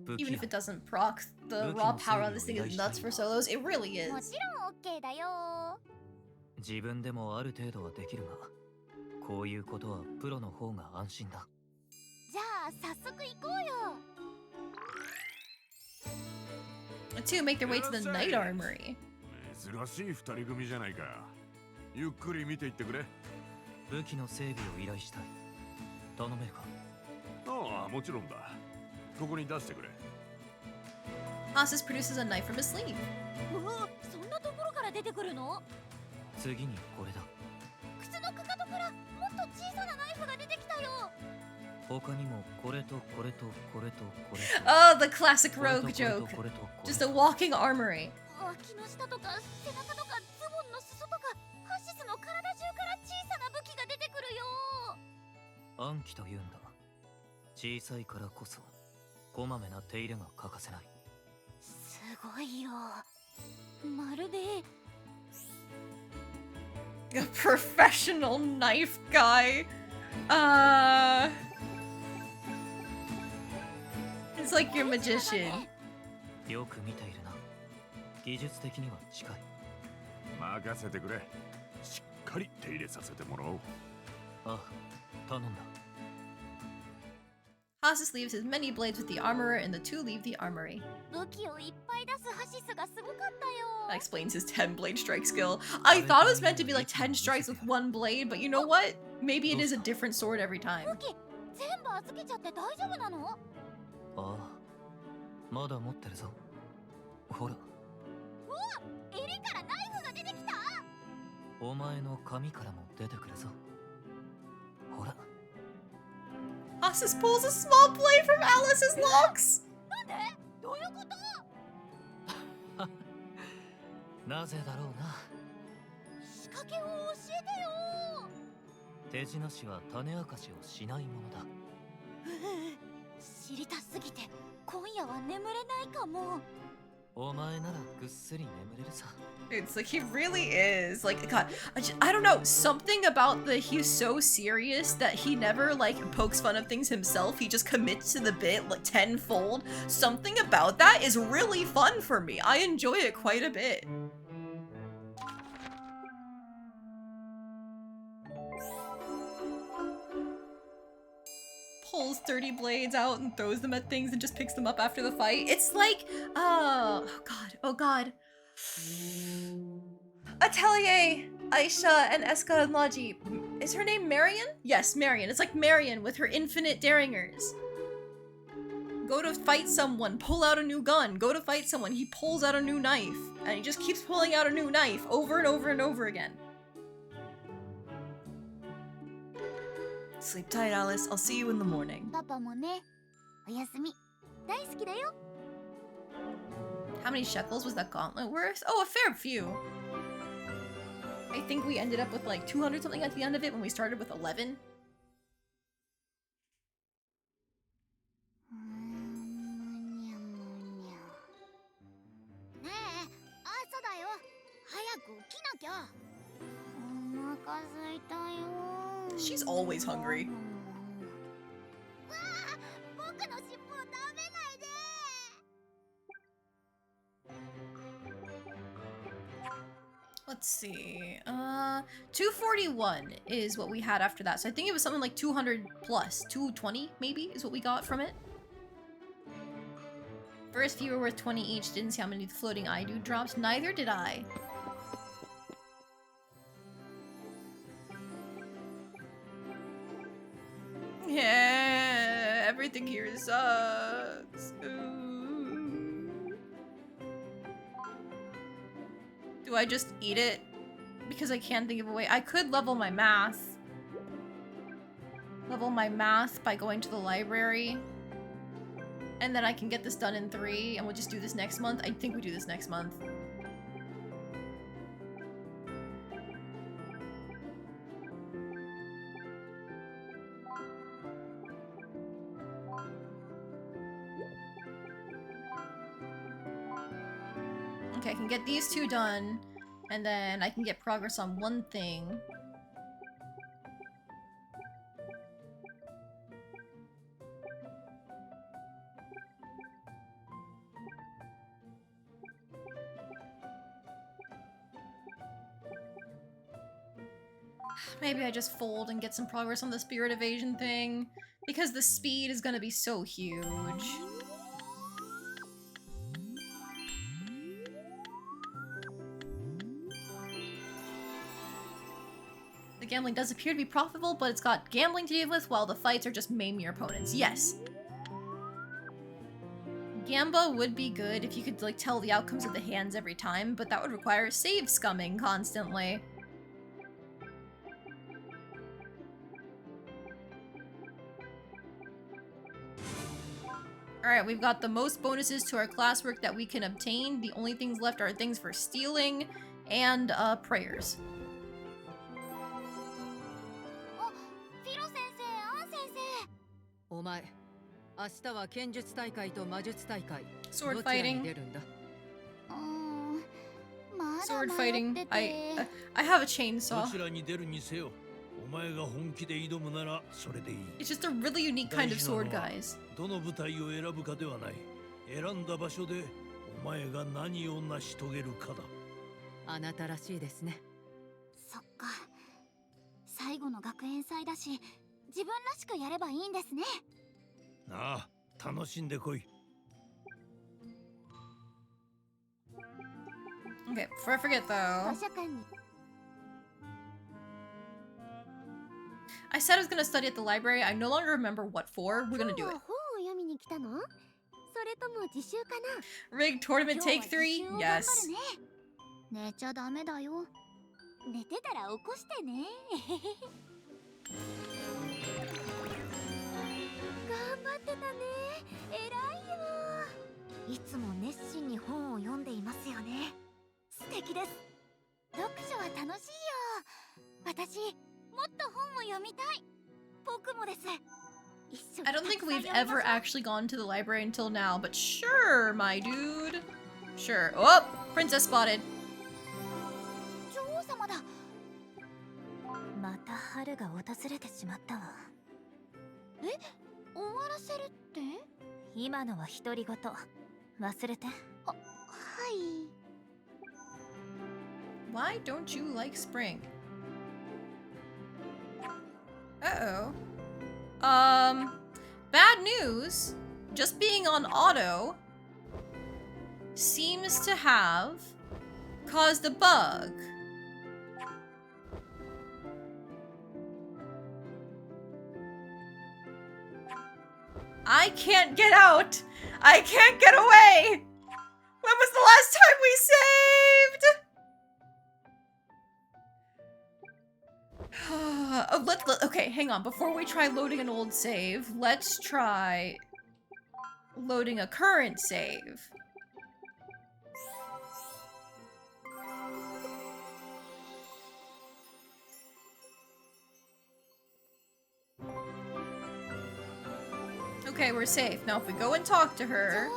武器 Even if it doesn't proc, the raw power on this thing is nuts for solos. It really も is. ちろん OK だよ自分でもある程度はできるが、こういうことはプロの方が安心だ。じゃあ早速行こうよ The two make their way to the Night Armory. 珍しい二人組じゃないか。ゆっくり見ていってくれ。武器の整備を依頼したい。頼めるか？ああ、もちろんだ。ここに出してくれ。Hasis produces a knife from his sleeve. うわそんなところから出てくるの次にこれだ。靴のかかとからもっと小さなナイフが出てきたよ他にもこれとこれとこれとこれと。Oh, the classic これと rogue これと joke. これとこれ Just と a walking armory. 脇の下とか背中とかズボンの裾とかカシスの体中から小さな武器が出てくるよ暗記というんだ。小さいからこそこまめな手入れが欠かせない。すごいよまるで A professional knife guy. It's like your magician. よく見ているな。技術的には近い。任せてくれ。しっかり手入れさせてもらおう。ああ、頼んだ。Hasis leaves his many blades with the armorer, and the two leave the armory. 武器をいっぱい出すハシスがすごかったよ That explains his 10 blade strike skill. I thought it was meant to be like 10 strikes with one blade, but you know what? Maybe it is a different sword every time. 武器全部預けちゃって大丈夫なのああ、まだ持ってるぞ。ほら、襟からナイフが出てきたお前の髪からも出てくるぞ。ほら。 Hasis pulls a small blade from Alice's locks. なんでどういうことなぜだろうな。仕掛けを教えてよ手品師は種明かしをしないものだ。知りたすぎて今夜は眠れないかもお前ならぐっすり眠れるさ。 It's like he really is. Like, God, I don't know. Something about he's so serious that he never, like, pokes fun of things himself. He just commits to the bit, like, tenfold. Something about that is really fun for me. I enjoy it quite a bit. pulls 30 blades out and throws them at things and just picks them up after the fight. It's like, oh god. Atelier, Aisha, and Eska and Laji. Is her name Marion? Yes, Marion. It's like Marion with her infinite Daringers. Go to fight someone, pull out a new gun. Go to fight someone, he pulls out a new knife. And he just keeps pulling out a new knife over and over and over again. Sleep tight, Alice. I'll see you in the morning. パパもね。おやすみ。大好きだよ。 How many shekels was that gauntlet worth? Oh, a fair few. I think we ended up with like 200 something at the end of it when we started with 11. むにゃむにゃ。ねえ、朝だよ。早く起きなきゃ。お腹空いたよ。 She's always hungry. わあ、僕の尻尾を食べないで。 Let's see. 241 is what we had after that. So I think it was something like 200 plus. 220 maybe is what we got from it. First few were worth 20 each. Didn't see how many floating eye dude drops. Neither did I. Yeah, everything here sucks. Ooh. Do I just eat it? Because I can't think of a way. I could level my math. Level my math by going to the library. And then I can get this done in 3, and we'll just do this next month. I think we do this next month. Okay, I can get these 2 done, and then I can get progress on one thing. Maybe I just fold and get some progress on the spirit evasion thing, because the speed is gonna be so huge. The gambling does appear to be profitable, but it's got gambling to deal with while the fights are just maim your opponents. Yes. Gamba would be good if you could like tell the outcomes of the hands every time, but that would require save scumming constantly. Alright, we've got the most bonuses to our classwork that we can obtain. The only things left are things for stealing and prayers. あ、フィロ先生、アン先生。お前、明日は剣術大会と魔術大会 Sword どちらに fighting. 出るんだ？まだ Sword 迷 fighting. ってて。 I have a chainsaw. どちらに出るにせよ、お前が本気で挑むならそれでいい。 It's just a really unique kind of sword, guys. どの舞台を選ぶかではない。選んだ場所でお前が何を成し遂げるかだ。あなたらしいですね。そっか。最後の学園祭だし、自分らしくやればいいんですね。なあ、楽しんでこい。 Okay, before I forget though, 図書館に。 I said I was gonna study at the library. I no longer remember what for. We're gonna do 今日 it. は本を読みに来たの？それとも自習かな？ Rig tournament 今日は take 3? 自習を頑張る Yes. ね。寝ちゃダメだよ。寝てたら起こしてね。頑張ってたね。偉いよ。いつも熱心に本を読んでいますよね。素敵です。読書は楽しいよ。私、もっと本を読みたい。僕もです。 I don't think we've ever actually gone to the library until now, but sure, my dude. Sure. Oh, princess spotted. 女王様だ。また春が訪れてしまったわ。え、終わらせるって？今のは独り言。忘れて。はい。 Why don't you like spring? Uh-oh. bad news, just being on auto seems to have caused a bug. I can't get out! I can't get away! When was the last time we saved? Okay, hang on. Before we try loading an old save, let's try loading a current save. Okay, we're safe. Now if we go and talk to her,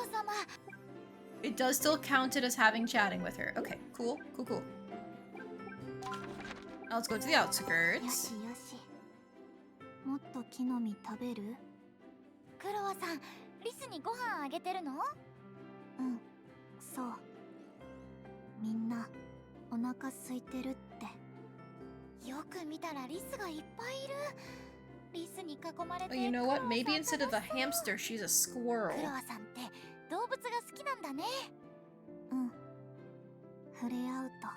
it does still count it as having chatting with her. Okay, cool. Now let's go to the outskirts. もっと木の実食べる？クロワさん、リスにご飯あげてるの？うん、そう。みんなお腹空いてるって。よく見たらリスがいっぱいいる。リスに囲まれて。 Oh, you know what? Maybe instead of a hamster, she's a squirrel. クロワさんって動物が好きなんだね。うん。触れ合うと。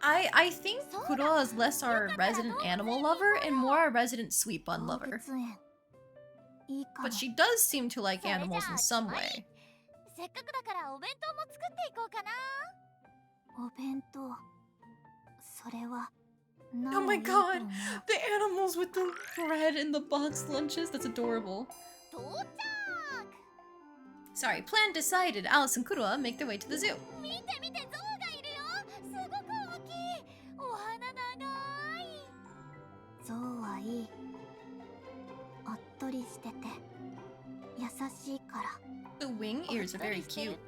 I think Kuroa is less our resident animal lover and more our resident sweet bun lover. But she does seem to like animals in some way. Oh my god! The animals with the bread in the box lunches? That's adorable. Sorry, plan decided. Alice and Kuroa make their way to the zoo. ゾウはいい。おっとりしてて優しいから。 The wing ears are very cute.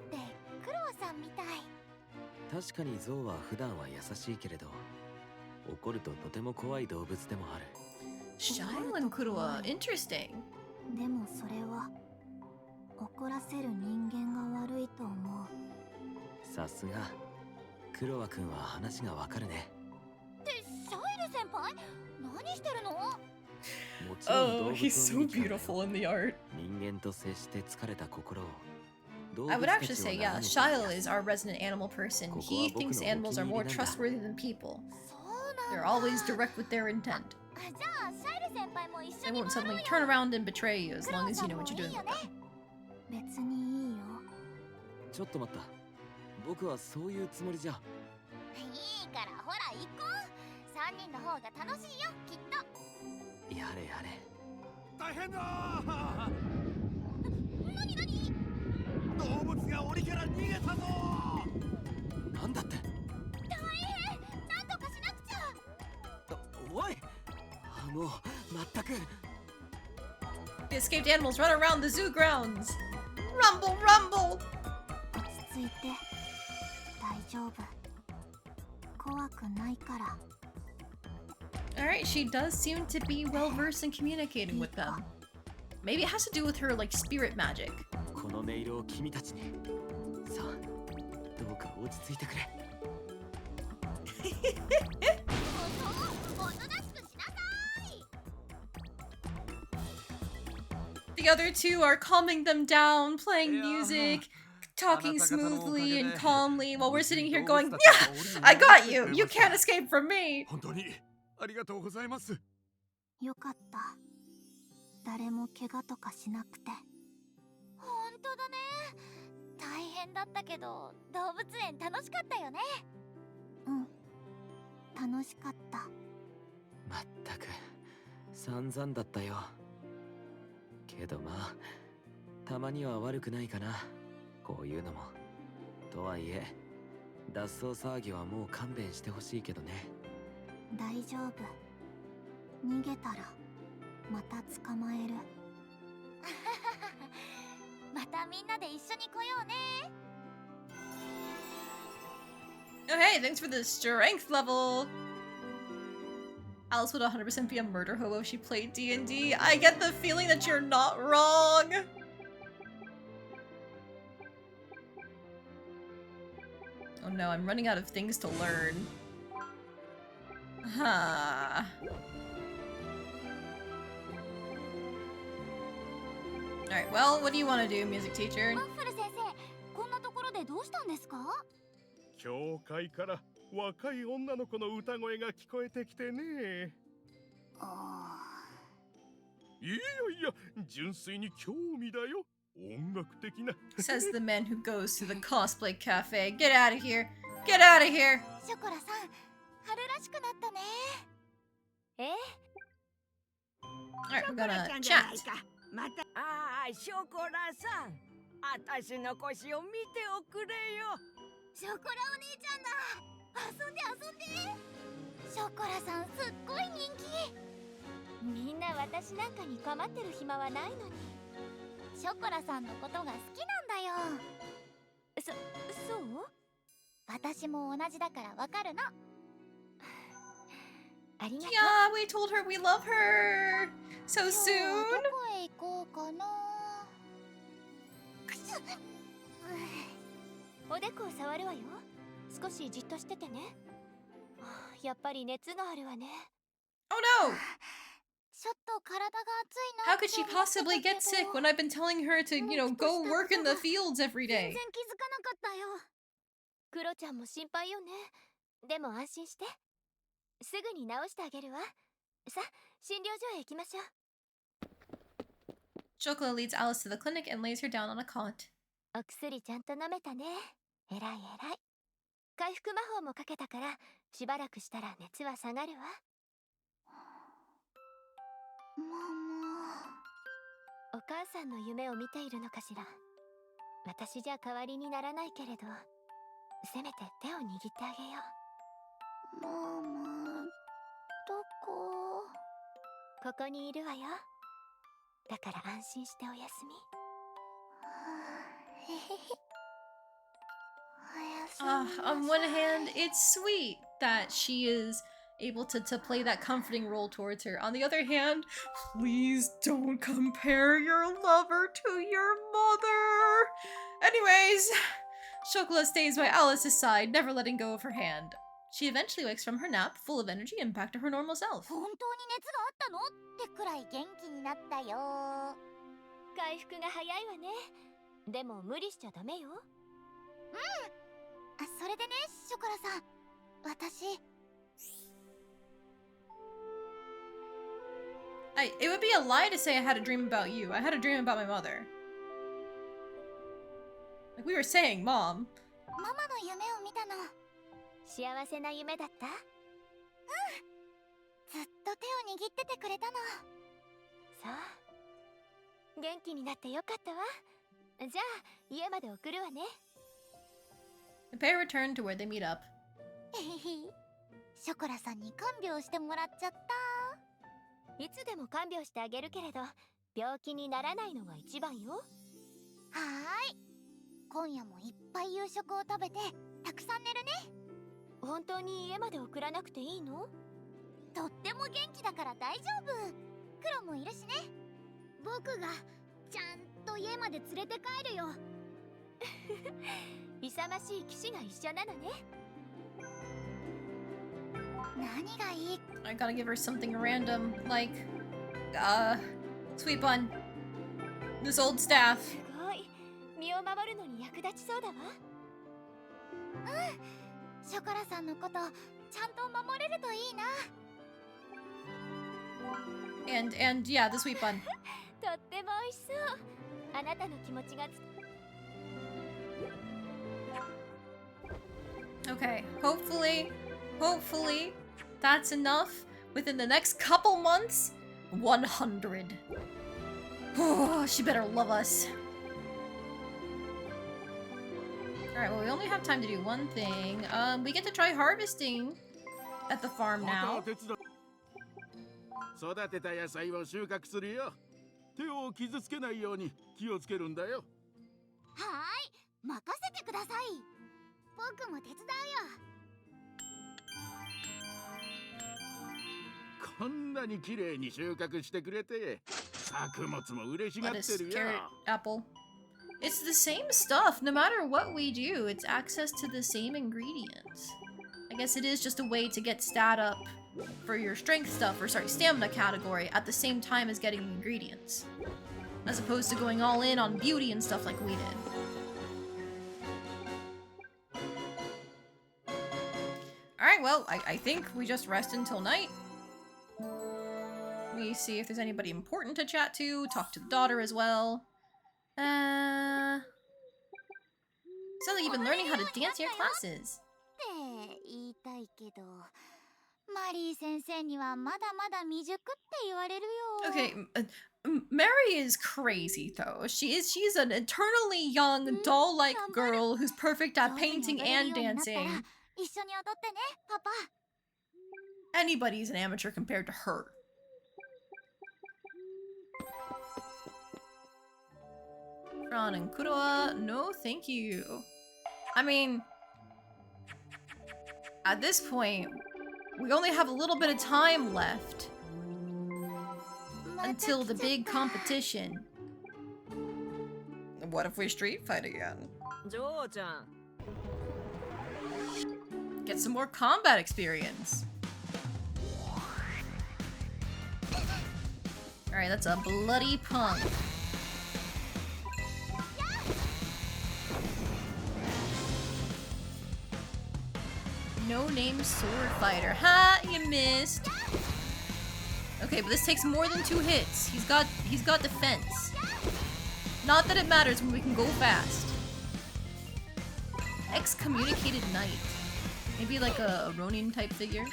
クロワさんみたい。確かにゾウは普段は優しいけれど、怒るととても怖い動物でもある。Shyle and Kuroa, interesting. でもそれは怒らせる人間が悪いと思う。さすがクロワ君は話がわかるね。ってシャイル先輩、何してるの？ Oh, he's so beautiful in the art. 人間と接して疲れた心を。 I would actually say, yeah, Shyle is our resident animal person. He thinks animals are more trustworthy than people. They're always direct with their intent. They won't suddenly turn around and betray you as long as you know what you're doing with them. 別にいいよ。ちょっと待った。僕はそういうつもりじゃ。いいからほら行こう。3人の方が楽しいよ、きっと。やれやれ。大変だ何何？動物が檻から逃げたぞ。なんだって。大変、なんとかしなくちゃ。おい。もう全く。 The escaped animals run around the zoo grounds. Rumble, rumble. 落ち着いて。大丈夫。怖くないから。 Alright, she does seem to be well versed in communicating with them. Maybe it has to do with her, like, spirit magic. この音色を君たちに。さあ、どうか落ち着いてくれ。The other two are calming them down, playing music, talking smoothly and calmly while we're sitting here going, yeah, I got you. You can't escape from me. 本当にありがとうございます。よかった。誰も怪我とかしなくて。本当だね。大変だったけど、動物園楽しかったよね。うん。楽しかった。まったく散々だったよ。けどまあ、たまには悪くないかな。こういうのも。とはいえ、脱走騒ぎはもう勘弁してほしいけどね。大丈夫。逃げたらまた捕まえる。またみんなで一緒に来ようね。Oh hey, thanks for the strength level. Alice would 100% be a murder hobo if she played D&D. I get the feeling that you're not wrong. Oh no, I'm running out of things to learn. Huh. Alright, well, what do you want to do, music teacher? マッフル先生、こんなところでどうしたんですか？教会から若い女の子の歌声が聞こえてきてね。いやいや、純粋に興味だよ。音楽的な。Says the man who goes to the cosplay cafe. Get out of here! Get out of here! ショコラさん、春らしくなったね。Alright, we're gonna chat. またああ、ショコラさん、あたしの腰を見ておくれよ。ショコラお姉ちゃんだ。遊んで遊んで。ショコラさんすっごい人気。みんな私なんかに構ってる暇はないのに。ショコラさんのことが好きなんだよ。そう？私も同じだからわかるの。ありがとう。Yeah, we told her we love her! So 今日は soon? どこへ行こうかな。くすっ。おでこを触るわよ。少しじっとしててね。やっぱり熱があるわね。 Oh no! ちょっと体が熱いな。 How could she possibly get sick when I've been telling her to, you know, go work in the fields every 全 day? 然気づかなかったよ。クロちゃんも心配よね。でも安心して。すぐに治してあげるわ。さ、診療所へ行きましょう。Chocolat leads Alice to the clinic and lays her down on a cot. お薬ちゃんと飲めたね。えらいえらい。回復魔法もかけたから、しばらくしたら熱は下がるわ。お母さんの夢を見ているのかしら。私じゃ代わりにならないけれど、せめて手を握ってあげよう。ママ、どこ？ここにいるわよ。だから安心しておやすみ。On one hand, it's sweet that she is able to play that comforting role towards her. On the other hand, please don't compare your lover to your mother. Anyways, Chocolat stays by Alice's side, never letting go of her hand. She eventually wakes from her nap, full of energy and back to her normal self. 本当に熱があったのってくらい元気になったよ。回復が早いわね。でも無理しちゃダメよ。それでね、ショコラさん、私。It would be a lie to say I had a dream about you. I had a dream about my mother. Like we were saying, Mom. ママの夢を見たの。幸せな夢だった？ずっと手を握っててくれたの。そう。元気になってよかったわ。じゃあ、家まで送るわね。The pair return to where they meet up. ショコラさんに看病してもらっちゃった。いつでも看病してあげるけれど、病気にならないのが一番よ。はーい。今夜もいっぱい夕食を食べて、たくさん寝るね。本当に家まで送らなくていいの？とっても元気だから大丈夫。クロもいるしね。僕がちゃんと家まで連れて帰るよ。勇ましい騎士が一緒なのね。何がいい？ I gotta give her something random, like, sweet bun. This old staff. すごい。身を守るのに役立ちそうだわ。ショコラさんのことちゃんと守れるといいな。And yeah, the sweet bun. とっても美味しそう。あなたの気持ちがOkay, hopefully, that's enough. Within the next couple months, 100. Oh, she better love us. Alright, well, we only have time to do one thing. We get to try harvesting at the farm now. 育てた野菜を収穫するよ。手を傷つけないように気をつけるんだよ。はーい、任せてください。僕も手伝うよ。こんなに綺麗に収穫してくれて、作物も嬉しがって Lettuce, るよ。 carrot, apple. It's the same stuff. No matter what we do, it's access to the same ingredients. I guess it is just a way to get stat up for your strength stuff, or sorry, stamina category at the same time as getting the ingredients. as opposed to going all in on beauty and stuff like we did. Alright, well, I think we just rest until night. We see if there's anybody important to chat to, talk to the daughter as well. Sounds like you've been learning how to dance in your classes. って言いたいけど、マリー先生にはまだまだ未熟って言われるよ。 Okay, Mary is crazy though. She's an eternally young, doll-like girl who's perfect at painting and dancing. 一緒に踊ってね、パパ。 Anybody's an amateur compared to her. Fran and Kuroa, no thank you. I mean, at this point, we only have a little bit of time left until the big competition. What if we street fight again? Get some more combat experience. Alright, that's a bloody punk. No-name sword fighter. Ha! You missed. Okay, but this takes more than 2 hits. He's got defense. Not that it matters when we can go fast. Excommunicated knight. Maybe like a Ronin type figure.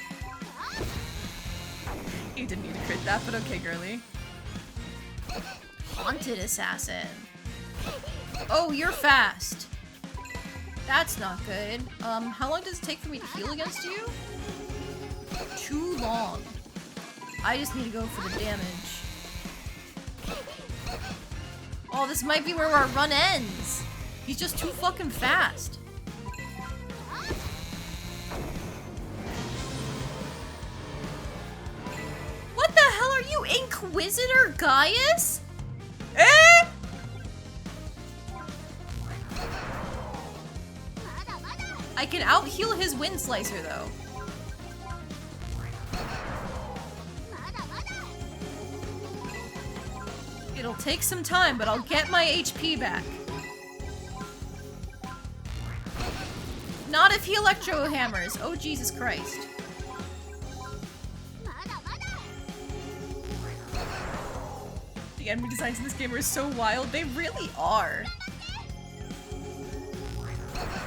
You didn't need to crit that, but okay, girly. Haunted assassin. Oh, you're fast. That's not good. How long does it take for me to heal against you? Too long. I just need to go for the damage. Oh, this might be where our run ends. He's just too fucking fast. What the hell are you, Inquisitor Gaius? Eh? I can out-heal his Wind Slicer, though. It'll take some time, but I'll get my HP back. Not if he Electro Hammers. Oh, Jesus Christ. The enemy designs in this game are so wild. They really are.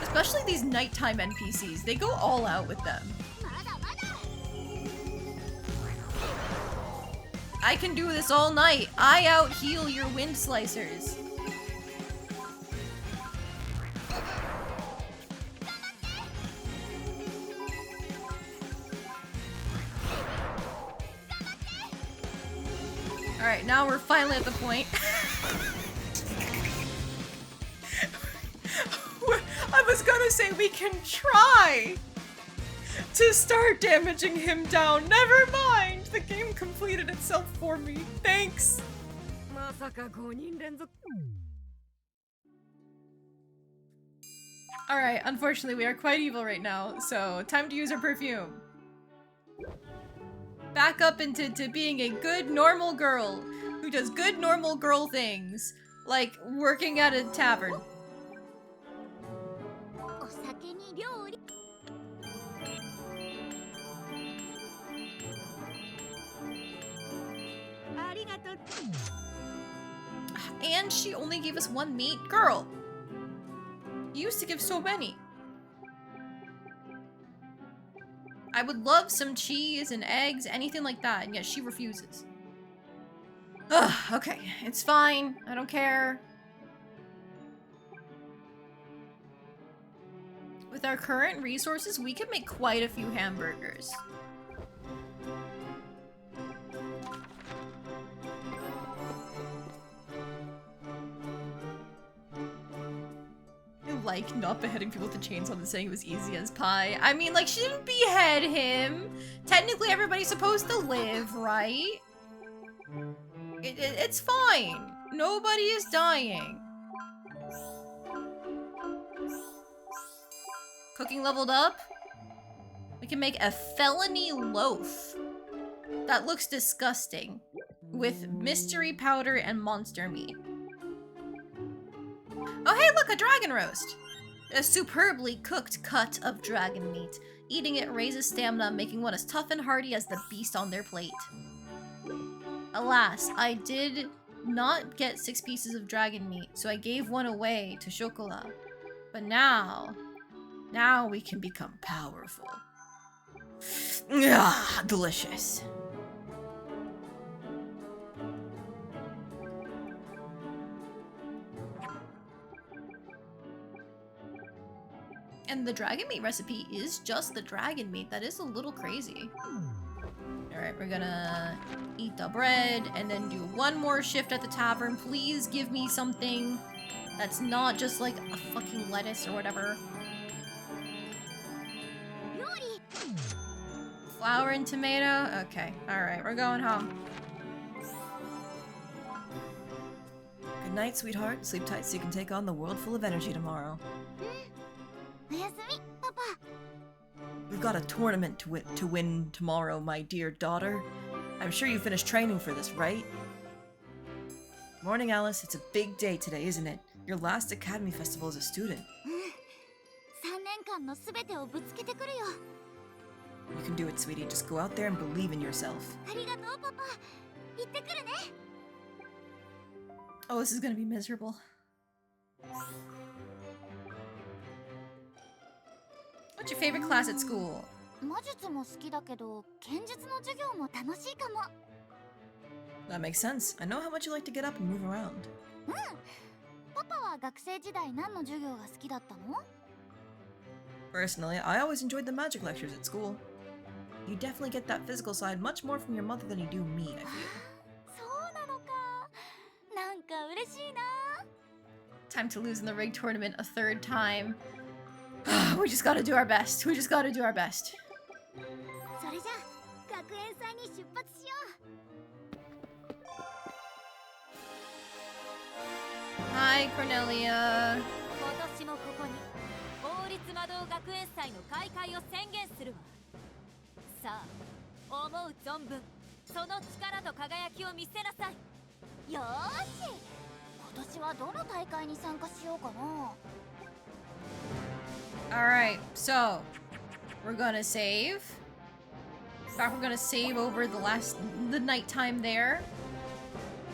Especially these nighttime NPCs. They go all out with them. I can do this all night. I out-heal your Wind Slicers. Alright, now we're finally at the point. I was gonna say we can try to start damaging him down. Never mind! The game completed itself for me. Thanks! Alright, unfortunately we are quite evil right now, so time to use our perfume. Back up into being a good normal girl who does good normal girl things, like working at a tavern. And she only gave us 1 meat? Girl! You used to give so many. I would love some cheese and eggs, anything like that, and yet she refuses. Ugh, okay, it's fine. I don't care. With our current resources, we could make quite a few hamburgers. I like not beheading people with the chainsaw and saying it was easy as pie. I mean, like, she didn't behead him. Technically, everybody's supposed to live, right? It's fine. Nobody is dying. Cooking leveled up. We can make a felony loaf. That looks disgusting. with mystery powder and monster meat. Oh hey, look, a dragon roast! A superbly cooked cut of dragon meat. Eating it raises stamina, making one as tough and hardy as the beast on their plate. Alas, I did not get 6 pieces of dragon meat, so I gave one away to Chocolat. But now we can become powerful. Ah, delicious. And the dragon meat recipe is just the dragon meat. That is a little crazy. Alright, we're gonna eat the bread and then do one more shift at the tavern. Please give me something that's not just like a fucking lettuce or whatever. Flour and tomato? Okay, alright, we're going home. Good night, sweetheart. Sleep tight so you can take on the world full of energy tomorrow. We've got a tournament to win tomorrow, my dear daughter. I'm sure you finished training for this, right? Morning, Alice. It's a big day today, isn't it? Your last Academy Festival as a student. You can do it, sweetie. Just go out there and believe in yourself. Oh, this is gonna be miserable. What's your favorite class at school? That makes sense. I know how much you like to get up and move around. Personally, I always enjoyed the magic lectures at school. You definitely get that physical side much more from your mother than you do me, I feel. Time to lose in the rig tournament a 3rd time. We just gotta do our best. We just gotta do our best. Hi, Cornelia. Alright, so we're gonna save. In fact, we're gonna save over the nighttime there.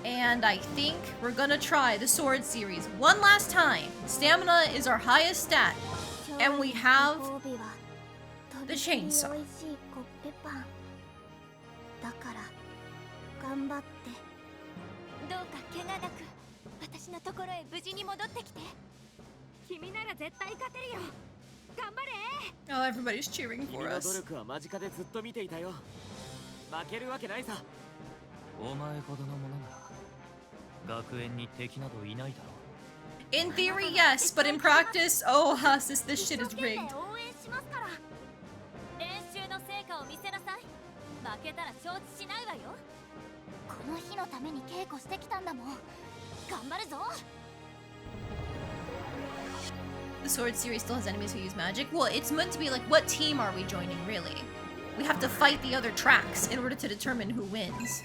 And I think we're gonna try the sword series one last time. Stamina is our highest stat. And we have the chainsaw. Oh, everybody's cheering for us. お前ほどの者なら学園に敵などいないだろう。 In theory, yes, but in practice, oh, Hasis, this shit is rigged. The sword series still has enemies who use magic. Well, it's meant to be like, what team are we joining, really? We have to fight the other tracks in order to determine who wins.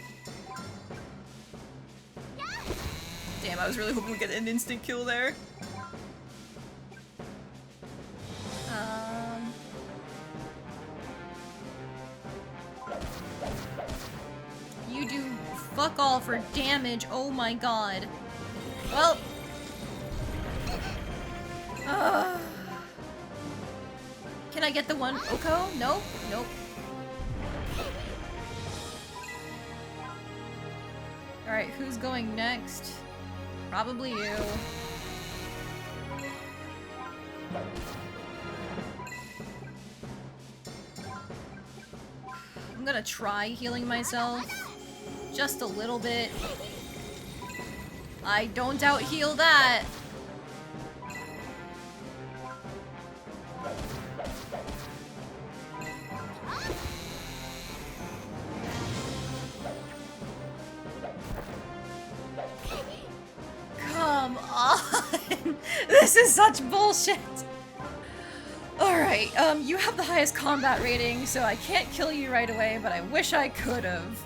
Damn, I was really hoping we'd get an instant kill there. You do fuck all for damage, oh my god. Well. Can I get the one Oko? Nope. Nope. Alright, who's going next? Probably you. I'm gonna try healing myself. Just a little bit. I don't out heal that. Come on. This is such bullshit. Alright, you have the highest combat rating, so I can't kill you right away, but I wish I could've.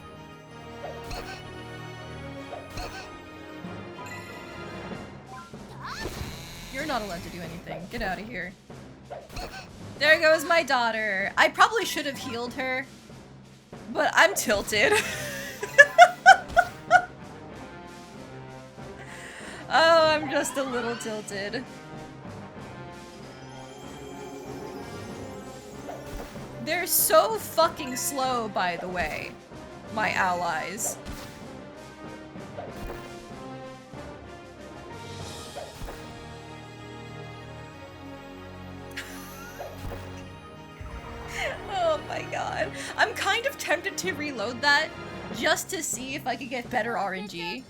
You're not allowed to do anything. Get out of here. There goes my daughter. I probably should have healed her, but I'm tilted. Oh, I'm just a little tilted. They're so fucking slow, by the way, my allies. Oh my god. I'm kind of tempted to reload that just to see if I could get better RNG.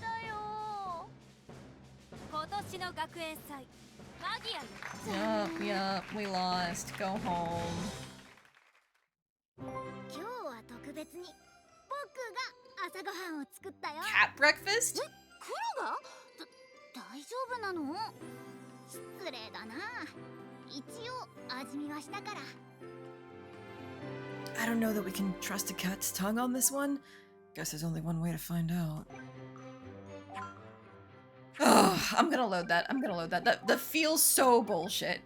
Yup, we lost. Go home. Cat breakfast? I don't know that we can trust a cat's tongue on this one. Guess there's only one way to find out. Oh, I'm gonna load that. I'm gonna load that. That feels so bullshit.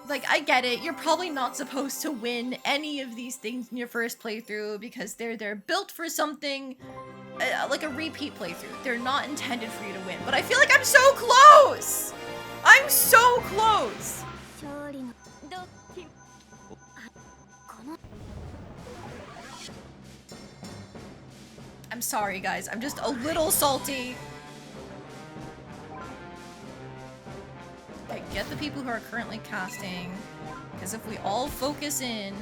Like, I get it. You're probably not supposed to win any of these things in your first playthrough because they're built for something like a repeat playthrough. They're not intended for you to win. But I feel like I'm so close! I'm so close! I'm sorry, guys. I'm just a little salty. Okay, get the people who are currently casting. Because if we all focus in,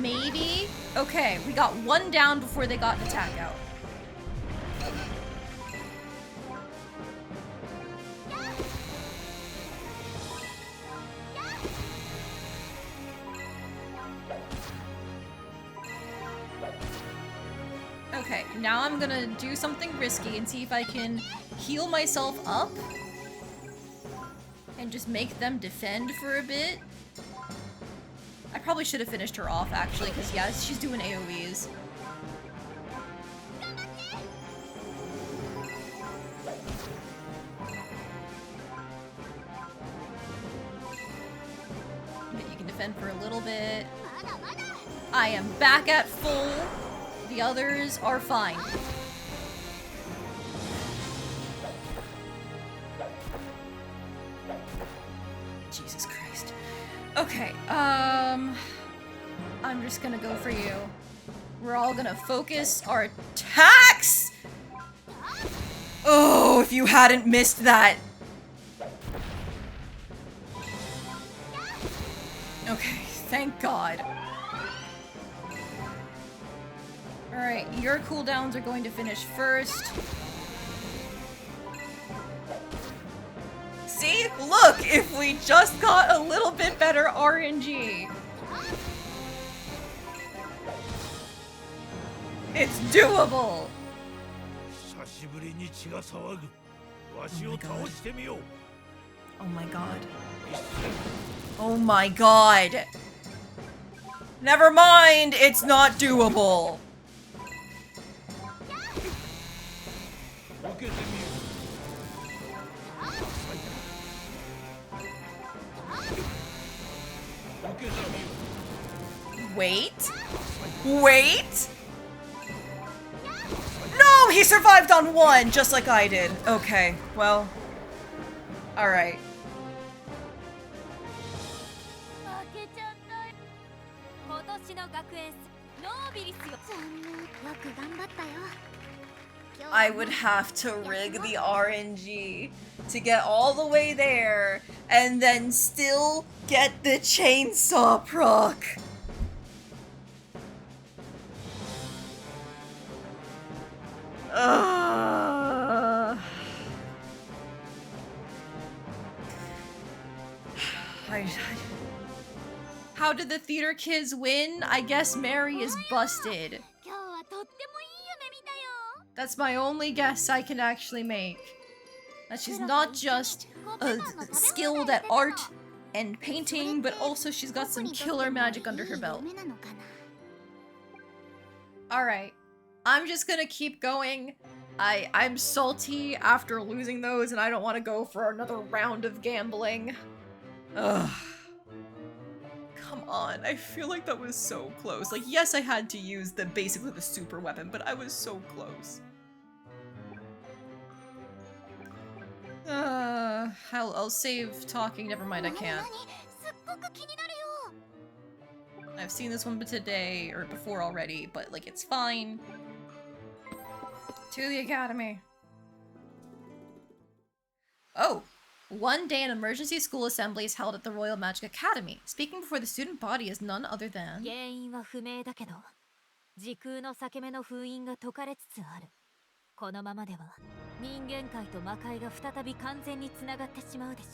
maybe... Okay, we got one down before they got an attack out. Okay, now I'm gonna do something risky and see if I can heal myself up and just make them defend for a bit. I probably should have finished her off, actually, because, yeah, she's doing AoEs. But you can defend for a little bit. I am back at full. The others are fine. Jesus Christ. Okay, I'm just gonna go for you. We're all gonna focus our attacks! Oh, if you hadn't missed that. Okay, thank God. Alright, your cooldowns are going to finish first. See? Look! If we just got a little bit better RNG. It's doable! Oh my god. Oh my god! Never mind! It's not doable! Wait? Wait? No! He survived on one, just like I did. Okay, well. Alright. I would have to rig the RNG to get all the way there and then still get the chainsaw proc. How did the theater kids win? I guess Mary is busted. That's my only guess I can actually make. That she's not just skilled at art and painting, but also she's got some killer magic under her belt. Alright. I'm just gonna keep going. I'm salty after losing those, and I don't want to go for another round of gambling. Ugh. Come on, I feel like that was so close. Like, yes, I had to use basically the super weapon, but I was so close. I'll save talking. Never mind, I can't. I've seen this one today, or before already, but, like, it's fine. To the academy. Oh! One day an emergency school assembly is held at the Royal Magic Academy. Speaking before the student body is none other than... 原因は不明だけど、時空の裂け目の封印が解かれつつある。このままでは人間界と魔界が再び完全につながってしまうでし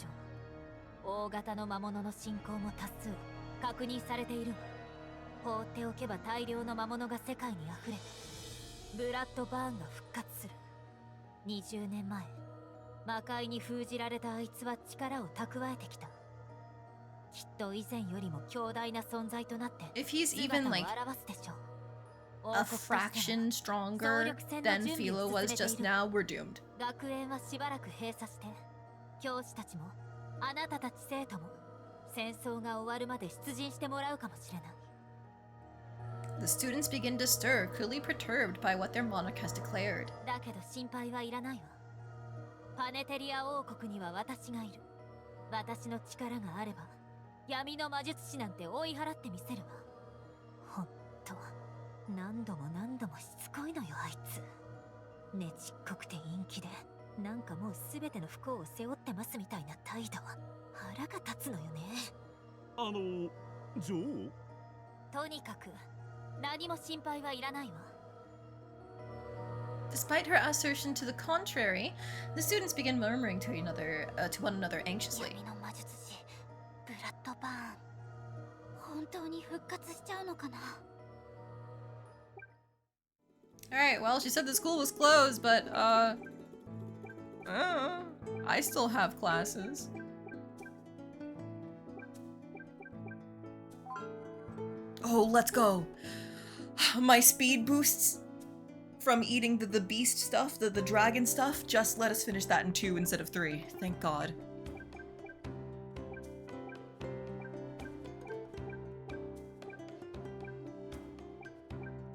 ょう。大型の魔物の進行も多数確認されている。放っておけば大量の魔物が世界にあふれてブラッドバーンが復活する。20年前魔界に封じられたあいつは力を蓄えてきた。きっと以前よりも強大な存在となって If he's 姿 even を like 表すでしょう。 a fraction stronger than Philo was just now, we're doomed. 学園はしばらく閉鎖して、教師たちもあなたたち生徒も戦争が終わるまで出陣してもらうかもしれない。The students begin to stir, clearly perturbed by what their monarch has declared. だけど心配はいらないわ。パネテリア王国には私がいる。私の力があれば闇の魔術師なんて追い払ってみせるわ。ほんと何度も何度もしつこいのよあいつ。ねちっこくて陰気で、なんかもう全ての不幸を背負ってますみたいな態度は腹が立つのよね。女王？とにかく何も心配はいらないわ。Despite her assertion to the contrary, the students begin murmuring to one another anxiously. 闇の魔術師ブラッドバーン、本当に復活しちゃうのかな。Alright, well, she said the school was closed, but, I still have classes. Oh, let's go! My speed boosts from eating the beast stuff, the dragon stuff, just let us finish that in 2 instead of 3. Thank God.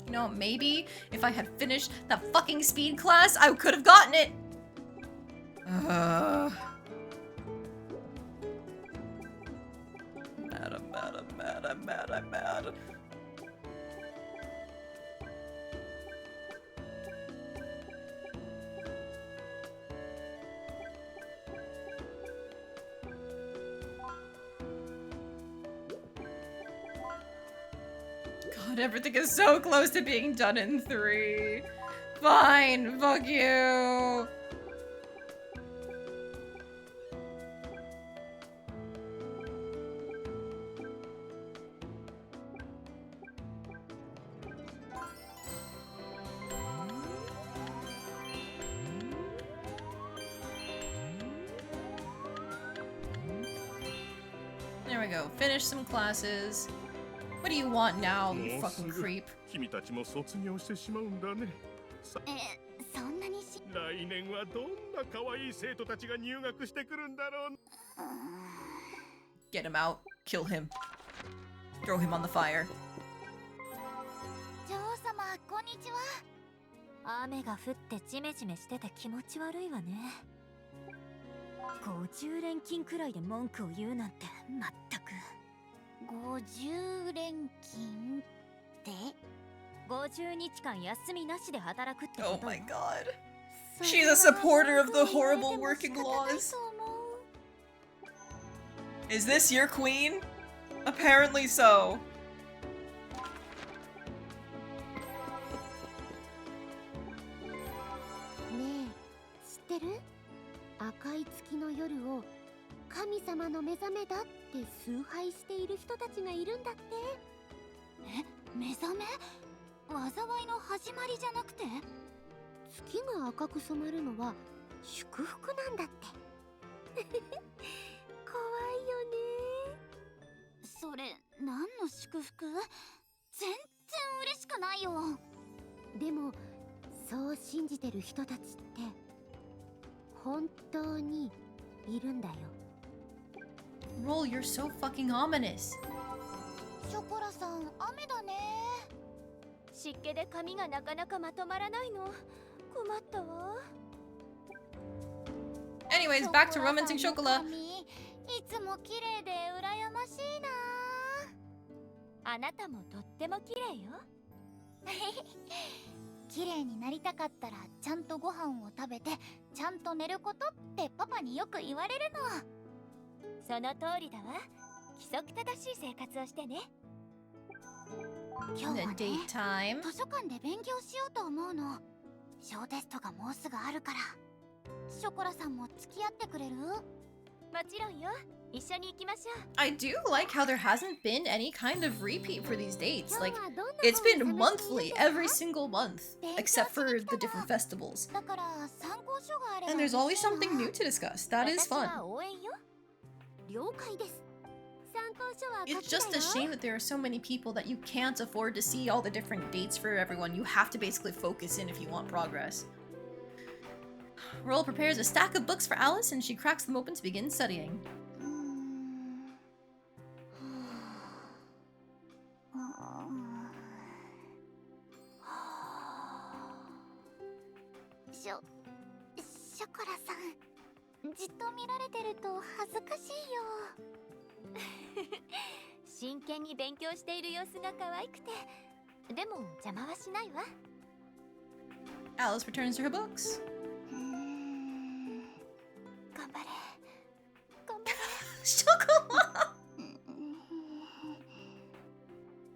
You know, maybe if I had finished that fucking speed class, I could have gotten it! I'm mad. God, everything is so close to being done in 3. Fine, fuck you. There we go. Finish some classes. What do you want now, you fucking creep? 君たちも卒業してしまうんだね。そんなにし。来年はどんな可愛い生徒たちが入学してくるんだろう。Get him out. Kill him. Throw him on the fire. 女王様、こんにちは。雨が降ってジメジメしてて気持ち悪いわね。50連勤くらいで文句を言うなんてまったく。50連勤って50日間休みなしで働くってこ Oh と my よ。 god. She's a supporter of the horrible working laws. Is this your queen? Apparently so. ねえ、知ってる？赤い月の夜を神様の目覚めだって崇拝している人たちがいるんだって。目覚め？災いの始まりじゃなくて？月が赤く染まるのは祝福なんだって。怖いよね。それ何の祝福？全然嬉しくないよ。でもそう信じてる人たちって本当にいるんだよ。 Roll, you're so fucking ominous. ショコラさん、雨だね。湿気で髪がなかなかまとまらないの。困ったわ。 Anyways, back to romancing ショコ Chocolat. ラさんの髪いつも綺麗で羨ましいな。あなたもとっても綺麗よ。綺麗になりたかったらちゃんとご飯を食べてちゃんと寝ることってパパによく言われるの。その通りだわ。規則正しい生活をしてね。今日 The はね、 date time. 図書館で勉強しようと思うの。小テストがもうすぐあるから。ショコラさんも付き合ってくれる？もちろんよ。一緒に行きましょう。 I do like how there hasn't been any kind of repeat for these dates. 今 Like, 日はどんな it's 本 been を探してい monthly るの？ every single month, 勉強 except し for に来た the の。 different festivals. だから参考書があれば And 嬉 there's し always いな。 something new to discuss. That is 私 fun. は応援よ。了解です。参考書は It's こっちだ just a よ。 shame that there are so many people that you can't afford to see all the different dates for everyone. You have to basically focus in if you want progress. Roll prepares a stack of books for Alice and she cracks them open to begin studying. ショコラさん、じっと見られてると恥ずかしいよ。真剣に勉強している様子が可愛くて、でも邪魔はしないわ。 Alice returns to her books. 頑張れ。頑張れ。 Chocolat!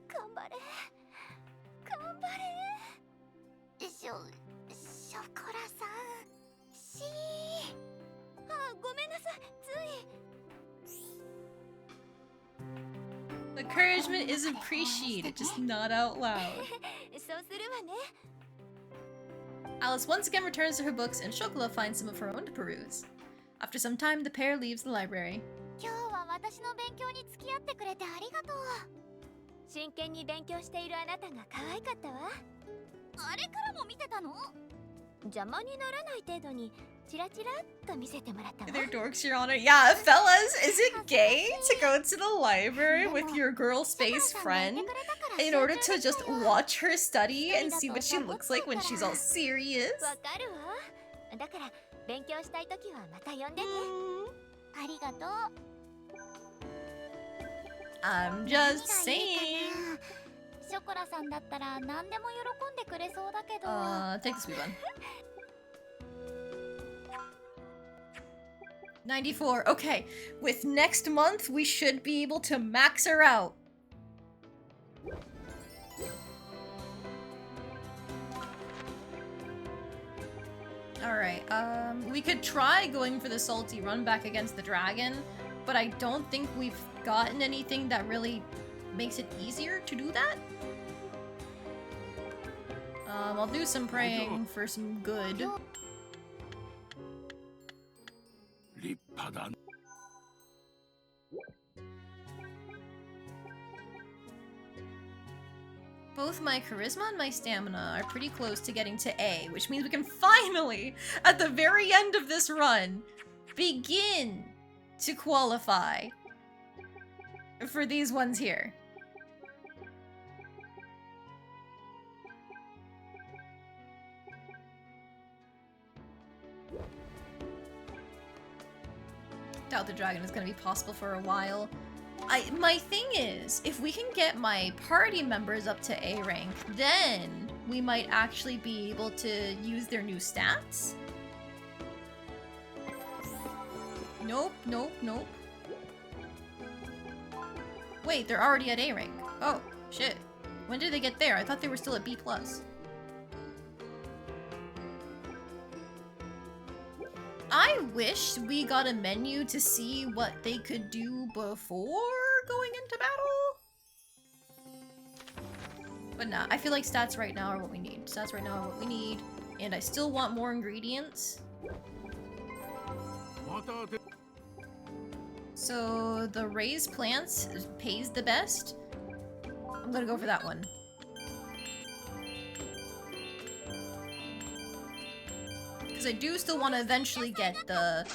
頑張れ。頑張れ。ショコラさん。しー。あ、ごめんなさい。つい。 Encouragement is appreciated, just not out loud. そうするわね。 Alice once again returns to her books and Chocolat finds some of her own to peruse. After some time, the pair leaves the library. 今日は私の勉強に付き合ってくれてありがとう。真剣に勉強しているあなたが可愛かったわ。あれからも見てたの？邪魔にならない程度にチラチラっと見せてもらったわ。 They're dorks, Your Honor. Yeah, fellas, is it gay to go to the library with your girl space friend in order to just watch her study and see what she looks like when she's all serious? わかるわ。だから勉強したいときはまた呼んでね。ありがとう。 I'm 何 just がいい saying. かな。ショコラさんだったら何でも喜んでくれそうだけど。 Take the sweet one. 94. Okay, with next month, we should be able to max her out. Alright, we could try going for the salty run back against the dragon, but I don't think we've gotten anything that really makes it easier to do that. I'll do some praying for some good. 立派だ。 Both my charisma and my stamina are pretty close to getting to A, which means we can finally, at the very end of this run, begin to qualify for these ones here. Doubt the dragon is gonna be possible for a while. My thing is, if we can get my party members up to A rank, then we might actually be able to use their new stats. Nope, nope, nope. Wait, they're already at A rank. Oh, shit. When did they get there? I thought they were still at B+. I wish we got a menu to see what they could do before going into battle. But nah, I feel like stats right now are what we need. Stats right now are what we need. And I still want more ingredients. So the raised plants pays the best. I'm gonna go for that one. I do still want to eventually get the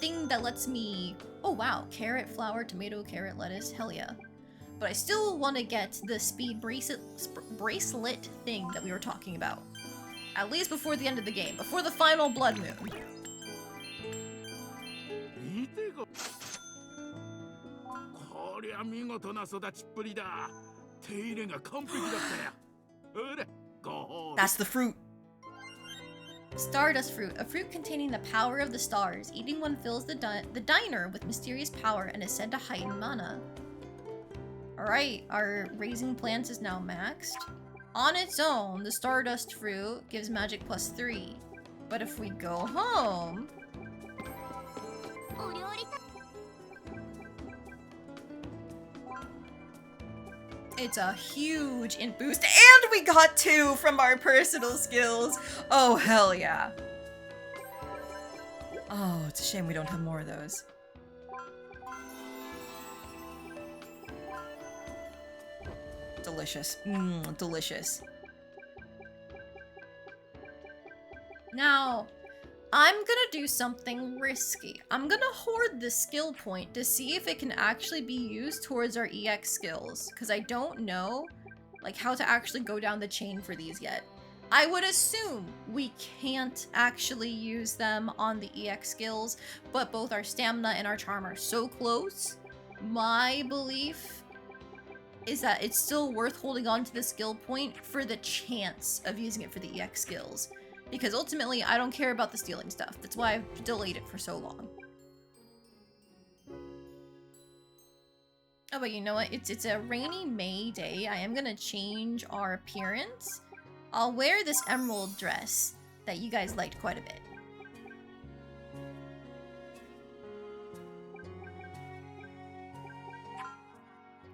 thing that lets me... Oh wow, carrot, flower, tomato, carrot, lettuce, hell yeah. But I still want to get the speed bracelet thing that we were talking about. At least before the end of the game, before the final blood moon. 見てごこりゃ見事な育ちっぷりだ手入れが完璧だったよほらご褒美 That's the fruit. Stardust fruit, a fruit containing the power of the stars. Eating one fills the diner with mysterious power and is said to heighten mana. Alright, our raising plants is now maxed. On its own, the Stardust fruit gives magic +3. But if we go home... It's a huge int boost, and we got 2 from our personal skills! Oh, hell yeah. Oh, it's a shame we don't have more of those. Delicious. Mmm, delicious. Now, I'm gonna do something risky. I'm gonna hoard the skill point to see if it can actually be used towards our EX skills, because I don't know, like, how to actually go down the chain for these yet. I would assume we can't actually use them on the EX skills, but both our stamina and our charm are so close. My belief is that it's still worth holding on to the skill point for the chance of using it for the EX skills. Because ultimately, I don't care about the stealing stuff. That's why I've delayed it for so long. Oh, but you know what? It's a rainy May day. I am gonna change our appearance. I'll wear this emerald dress that you guys liked quite a bit.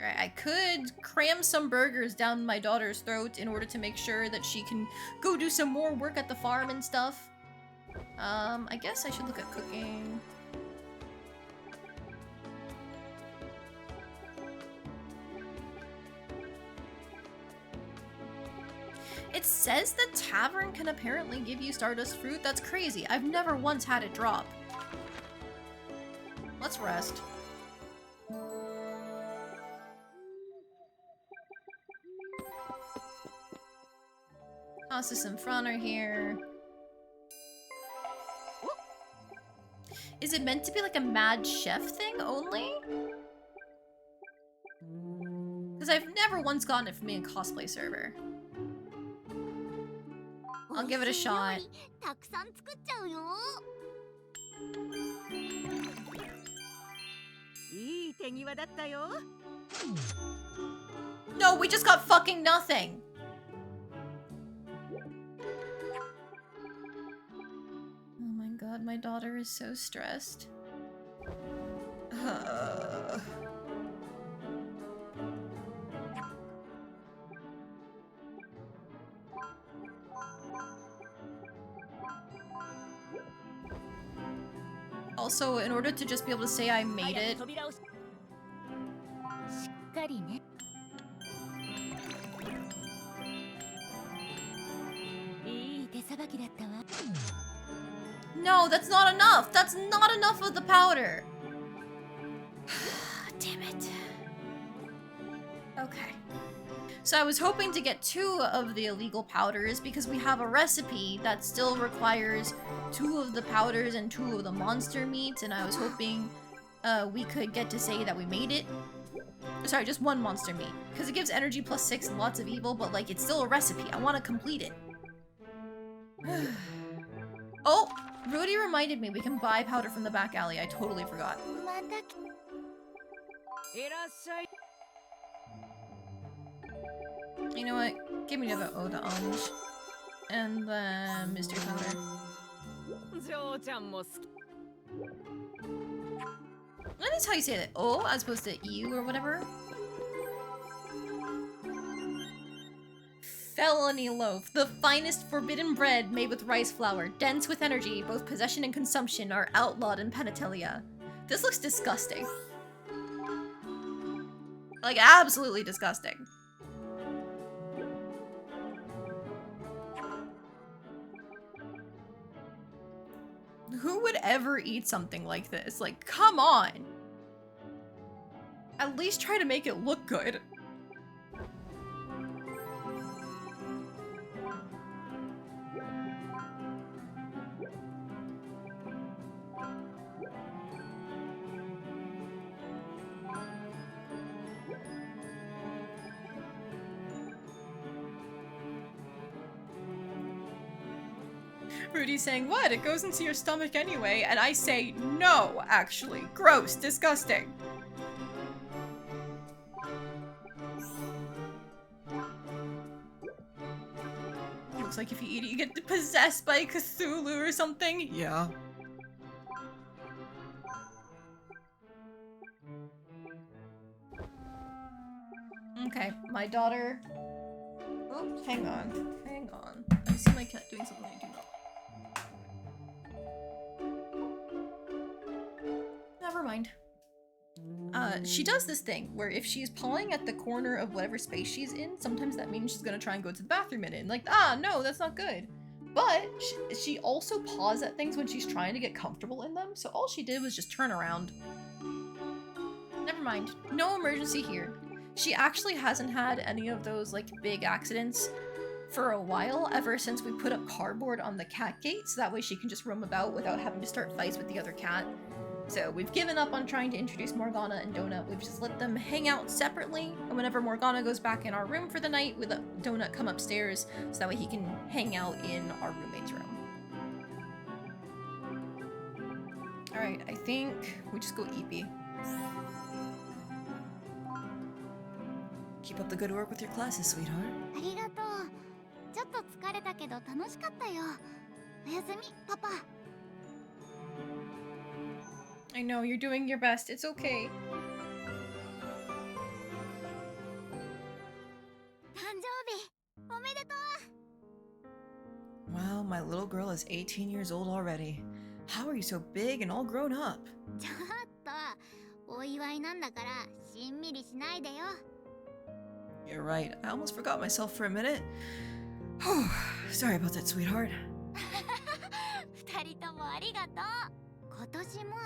Alright, I could cram some burgers down my daughter's throat in order to make sure that she can go do some more work at the farm and stuff. I guess I should look at cooking. It says the tavern can apparently give you Stardust fruit. That's crazy. I've never once had it drop. Let's rest. Toss some Frauner here. Is it meant to be like a mad chef thing only? Because I've never once gotten it from being a cosplay server. I'll give it a shot. No, we just got fucking nothing. Oh my god, my daughter is so stressed. Also, in order to just be able to say I made it, no, that's not enough! That's not enough of the powder! Damn it. Okay. So I was hoping to get 2 of the illegal powders because we have a recipe that still requires 2 of the powders and 2 of the monster meats, and I was hoping we could get to say that we made it. Sorry, just 1 monster meat. Because it gives energy +6 and lots of evil, but like, it's still a recipe. I want to complete it. Oh! Rudy reminded me we can buy powder from the back alley. I totally forgot. You know what? Give me another eau d'ange. And then mystery powder. That is how you say that. Oh, as opposed to you or whatever. Felony loaf, the finest forbidden bread made with rice flour, dense with energy. Both possession and consumption are outlawed in Penitelia. This looks disgusting. Like, absolutely disgusting. Who would ever eat something like this? Like, come on! At least try to make it look good. Rudy's saying, what? It goes into your stomach anyway. And I say, no, actually. Gross. Disgusting. Looks like if you eat it, you get possessed by Cthulhu or something. Yeah. Okay, my daughter... Oh, hang on. Hang on. I see my cat doing something I do not. Never mind. She does this thing where if she's pawing at the corner of whatever space she's in, sometimes that means she's gonna try and go to the bathroom in it. And like, ah, no, that's not good. But she also paws at things when she's trying to get comfortable in them. So all she did was just turn around. Never mind. No emergency here. She actually hasn't had any of those like big accidents for a while, ever since we put up cardboard on the cat gate, so that way she can just roam about without having to start fights with the other cat. So we've given up on trying to introduce Morgana and Donut. We've just let them hang out separately, and whenever Morgana goes back in our room for the night, we let Donut come upstairs so that way he can hang out in our roommate's room. Alright, I think we just go Eepy. Keep up the good work with your classes, sweetheart. ありがとう。ちょっと疲れたけど楽しかったよ。おやすみ、パパ。 I know, you're doing your best. It's okay. 誕生日おめでとう。 Wow, my little girl is 18 years old already. How are you so big and all grown up? ちょっとお祝いなんだからしんみりしないでよ。 You're right. I almost forgot myself for a minute. Sorry about that, sweetheart. 二人ともありがとう。今年も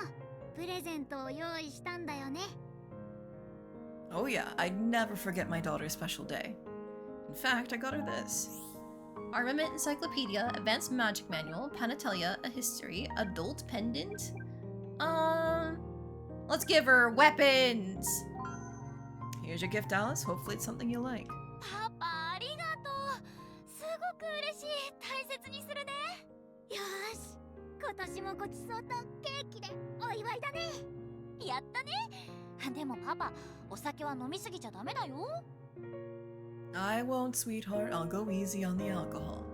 プレゼントを用意したんだよね。 Oh yeah, I'd never forget my daughter's special day. In fact, I got her this. Armament Encyclopedia, Advanced Magic Manual, Panatelia, a History, Adult Pendant? Let's give her weapons! Here's your gift, Alice. Hopefully it's something you like. パパありがとう。すごく嬉しい。大切にするね。よし。今年もごちそうとケーキでお祝いだね。やったね。でもパパ、お酒は飲みすぎちゃダメだよ。 I won't, sweetheart. I'll go easy on the alcohol.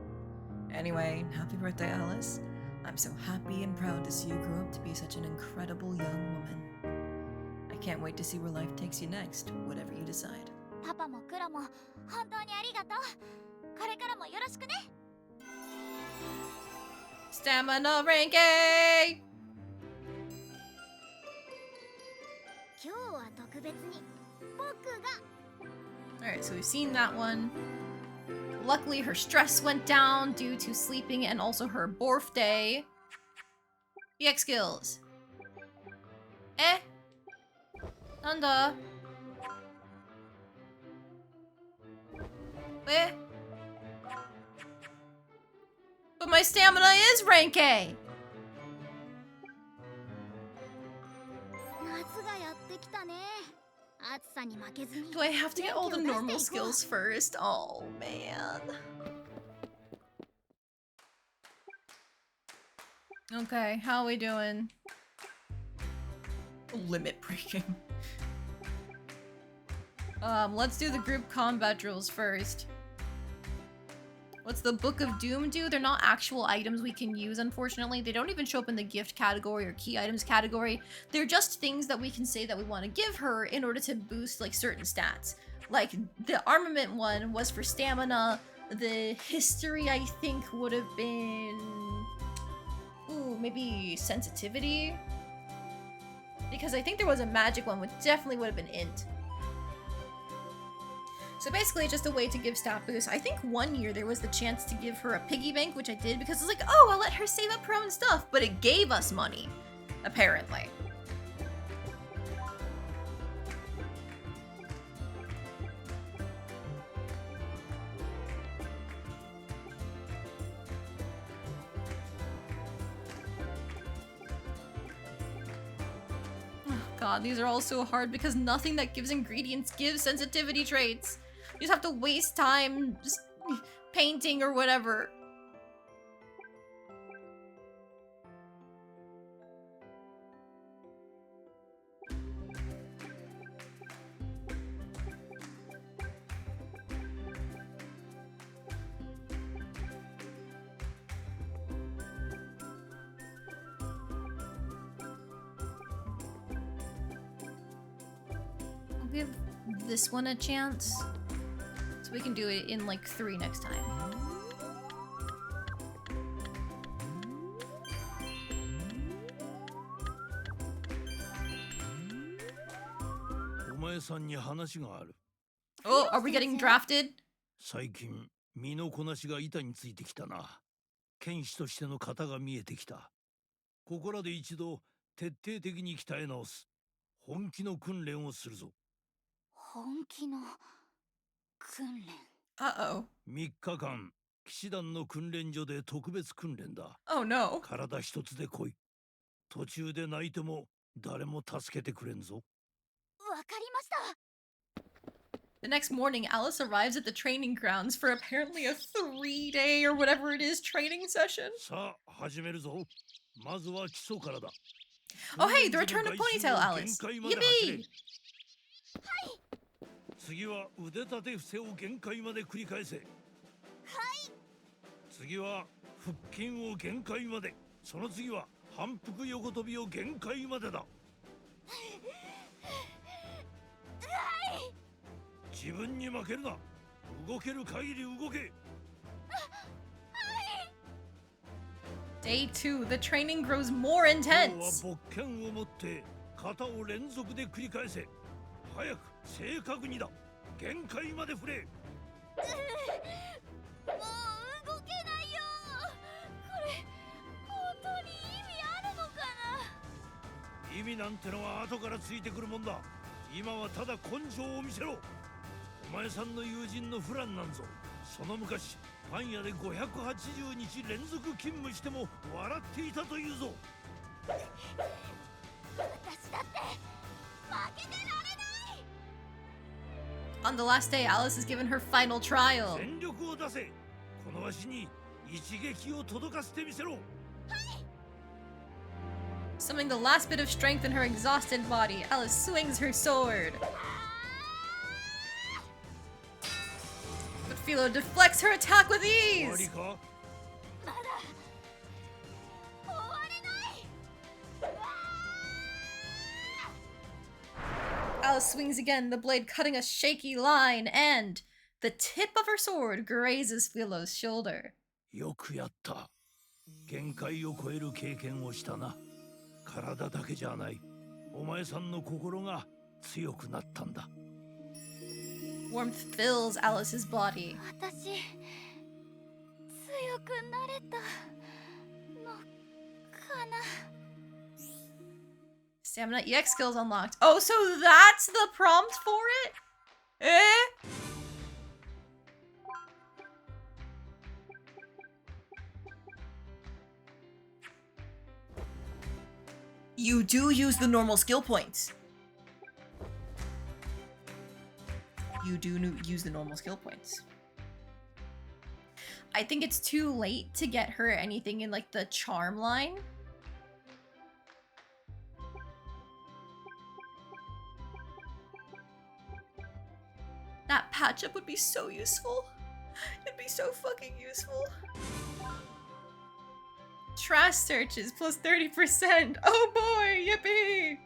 Anyway, happy birthday, Alice. I'm so happy and proud to see you grow up to be such an incredible young woman. I can't wait to see where life takes you next, whatever you decide. パパもクロも本当にありがとう。これからもよろしくね。 Stamina ranking! 今日は特別に僕が。 Alright, so we've seen that one. Luckily, her stress went down due to sleeping and also her birthday. EX skills. Eh? Nanda? Eh? But my stamina is rank A! 夏がやってきたね。暑さに負けずに。 Do I have to get all the normal skills first? Oh, man. Okay, how are we doing? Limit breaking. Let's do the group combat drills first. What's the Book of Doom do? They're not actual items we can use, unfortunately. They don't even show up in the gift category or key items category. They're just things that we can say that we want to give her in order to boost, like, certain stats. Like, the armament one was for stamina. The history, I think, would have been... Ooh, maybe sensitivity? Because I think there was a magic one, which definitely would have been int. So basically, just a way to give stat boosts. I think one year there was the chance to give her a piggy bank, which I did because it's like, oh, I'll let her save up her own stuff, but it gave us money, apparently. God, these are all so hard because nothing that gives ingredients gives sensitivity traits. You just have to waste time just painting or whatever. I'll give this one a chance. So we can do it in like 3 next time. お前さんに話がある。 Oh, are we getting drafted? 最近身のこなしが板についてきたな。剣士としての型が見えてきた。ここらで一度徹底的に鍛え直す。本気の訓練をするぞ。本気の訓練。Uh-oh. 3日間騎士団の訓練所で特別訓練だ。 Oh no. 体一つで来い。途中で泣いても誰も助けてくれんぞ。わかりました。 The next morning, Alice arrives at the training grounds for apparently a 3-day or whatever it is training session. さあ始めるぞ。まずは基礎からだ。 Oh hey, the return of Ponytail Alice. Yippee! 次は腕立て伏せを限界まで繰り返せ。はい。次は腹筋を限界まで。その次は反復横跳びを限界までだ。自分に負けるな。動ける限り動け。 Day 2, the training grows more 今日は intense. 勃拳を持って肩を連続で繰り返せ。早く正確にだ。限界まで振れ。もう動けないよ。これ本当に意味あるのかな。意味なんてのは後からついてくるもんだ。今はただ根性を見せろ。お前さんの友人のフランなんぞ。その昔パン屋で580日連続勤務しても笑っていたというぞ。私だって負けてられない。 On the last day, Alice is given her final trial. 全力を出せ。このわしに一撃を届かせてみせろ。 Summoning the last bit of strength in her exhausted body, Alice swings her sword. But Philo deflects her attack with 終わり ease! か。まだ終われない。 Alice swings again, the blade cutting a shaky line, and the tip of her sword grazes Philo's shoulder. よくやった。限界を超える経験をしたな。体だけじゃない。お前さんの心が強くなったんだ。 Warmth fills Alice's body. 私強くなれたのかな。 Stamina EX skills unlocked. Oh, so that's the prompt for it? Eh? You do use the normal skill points. You do use the normal skill points. I think it's too late to get her anything in like the charm line. That patch up would be so useful. It'd be so fucking useful. Trash searches plus 30%. Oh boy, yippee!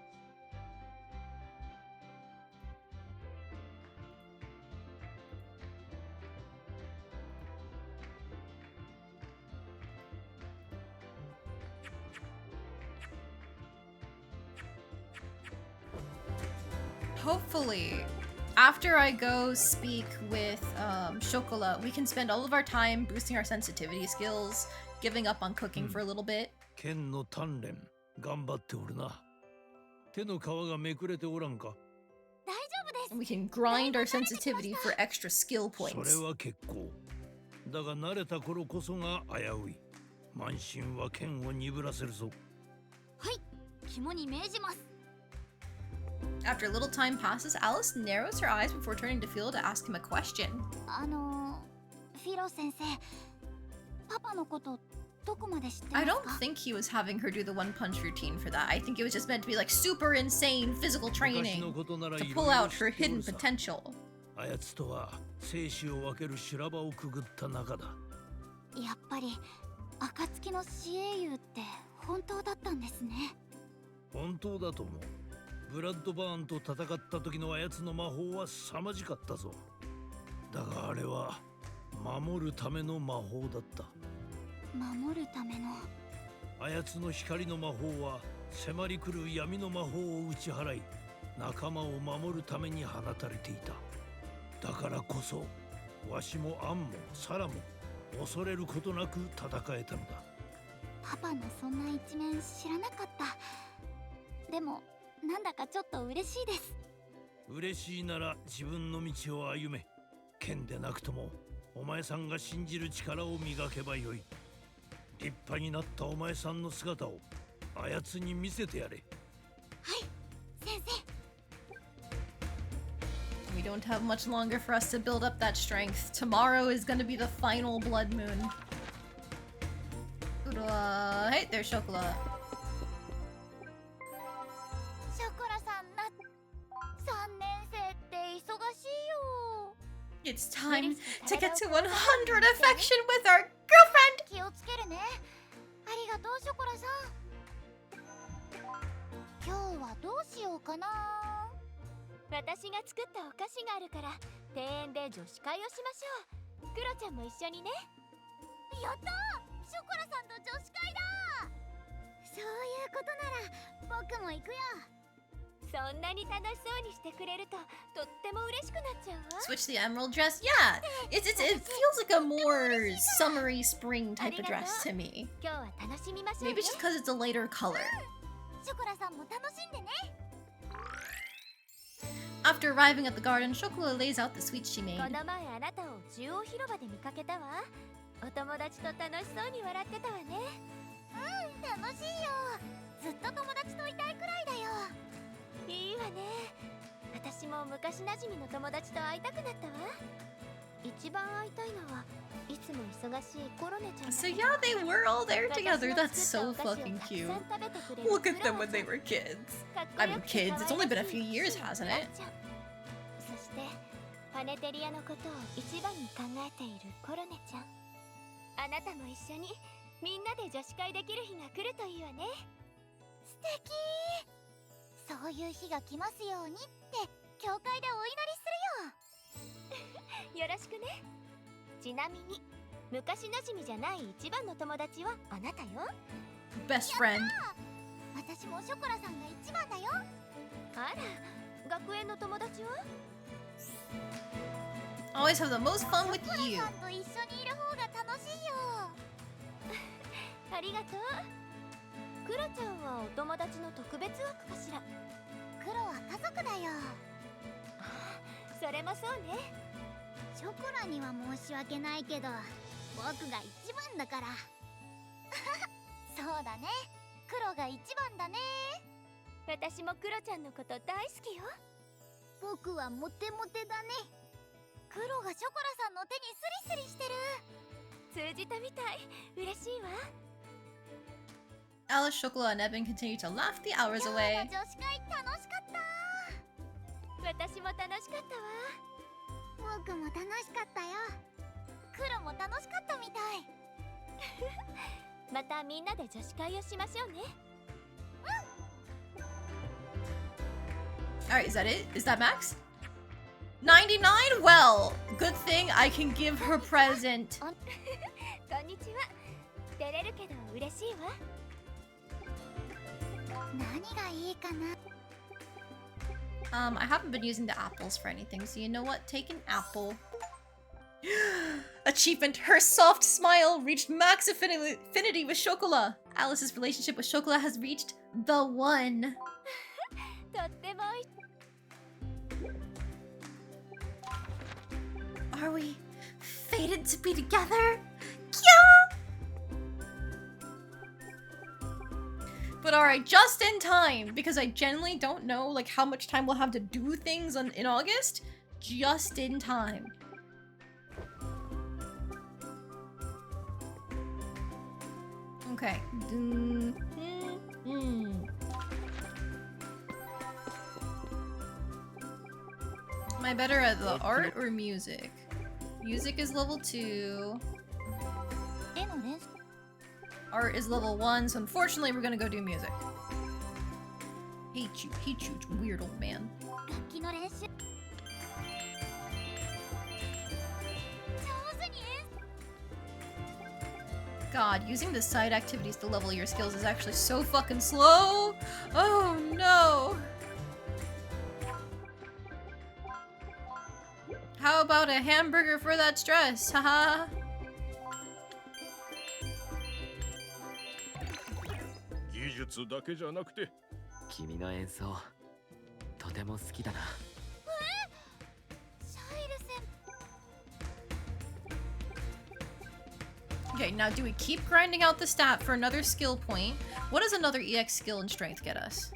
Hopefully, After I go speak with Chocolat, we can spend all of our time boosting our sensitivity skills, giving up on cooking for a little bit. 剣の鍛錬頑張っておるな。手の皮がめくれておらんか。大丈夫です。 And we can grind our sensitivity for extra skill そ points. れは結構。だが慣れた頃こそが危うい。慢心は剣を鈍らせるぞ。はい、肝に銘じます。 After a little time passes, Alice narrows her eyes before turning to Phil to ask him a question. フィロ先生、パパのことどこまで知ってますか? I don't think he was having her do the one punch routine for that. I think it was just meant to be like super insane physical training to pull out her hidden potential. あやつとは生死を分ける修羅場をくぐった仲だ。やっぱり暁の死英雄って本当だったんですね。本当だと思う。ブラッドバーンと戦った時のあやつの魔法は凄まじかったぞ。だがあれは守るための魔法だった。守るための。あやつの光の魔法は迫り来る闇の魔法を打ち払い、仲間を守るために放たれていた。だからこそわしもアンもサラも恐れることなく戦えたのだ。パパのそんな一面知らなかった。でもなんだかちょっと嬉しいです。嬉しいなら自分の道を歩め。剣でなくともお前さんが信じる力を磨けばよい。立派になったお前さんの姿をあやつに見せてやれ。はい、先生。We don't have much longer for us to build up that strength. Tomorrow is gonna be the final blood moon. Hey, there's Chocolat. ショコラさんな、3年生って忙しいよ。 It's time to get to 100 affection with our girlfriend! 気をつけるね。ありがとう、ショコラさん。今日はどうしようかな。私が作ったお菓子があるから庭園で女子会をしましょう。クロちゃんも一緒にね。やったー、ショコラさんと女子会だ。そういうことなら僕も行くよ。そんなに楽しそうにしてくれるととっても嬉しくなっちゃうわ。 Switch the emerald dress? Yeah! It feels like a more summery spring type of dress to me. 今日は楽しみましょうね。 Maybe just because it's a lighter color. ショコラさんも楽しんでね。 After arriving at the garden, Chocolat lays out the sweets she made. この前あなたを中央広場で見かけたわ。お友達と楽しそうに笑ってたわね。楽しいよ。ずっと友達といたいくらいだよ。いいわね。私も昔なじみの友達と会いたくなったわ。一番会いたいのはいつも忙しいコロネちゃんだ So yeah, they were all there together. That's so fucking cute. Look at them when they were kids. I mean, kids. It's only been a few years, hasn't it? そしてパネテリアのことを一番に考えているコロネちゃん。あなたも一緒にみんなで女子会できる日が来るといいわね。素敵。そういう日が来ますようにって教会でお祈りするよ。よろしくね。ちなみに昔なじみじゃない一番の友達はあなたよ。 Best friend. 私もショコラさんが一番だよ。あら、学園の友達は Always have the most fun with ショコラ you. さんと一緒にいる方が楽しいよ。ありがとう。クロちゃんはお友達の特別枠かしら。クロは家族だよ。それもそうね。ショコラには申し訳ないけど僕が一番だからそうだね、クロが一番だね。私もクロちゃんのこと大好きよ。僕はモテモテだね。クロがショコラさんの手にスリスリしてる。通じたみたい。嬉しいわ。 Alice, Chocolat, and Evan continue to laugh the hours 今 away. 日の女子会楽しかった。私も楽しかったわ。僕も楽しかったよ。クロも楽しかったみたい。またみんなで女子会をしましょうね。Alright, is that it? Is that max? 99? Well, good thing I can give her present. こんにちは。照れるけど嬉しいわ。何がいいかな。I haven't been using the apples for anything, so you know what? Take an apple. Achievement. Her soft smile reached max affinity with Chocolat. Alice's relationship with Chocolat has reached the one. とっても Are we fated to be together? Yeah! But alright, just in time, because I genuinely don't know like how much time we'll have to do things in August. Just in time. Okay. Am I better at the art or music? Music is level 2. 絵の練習 Art is level 1, so unfortunately we're gonna go do music. Hate you, weird old man. 楽器の練習上手に演 God, using the side activities to level your skills is actually so fucking slow! Oh no! How about a hamburger for that stress? Haha! 技術だけじゃなくて、君の演奏とても好きだな。シャイル先 Okay, now do we keep grinding out the stat for another skill point? What does another EX skill and strength get us?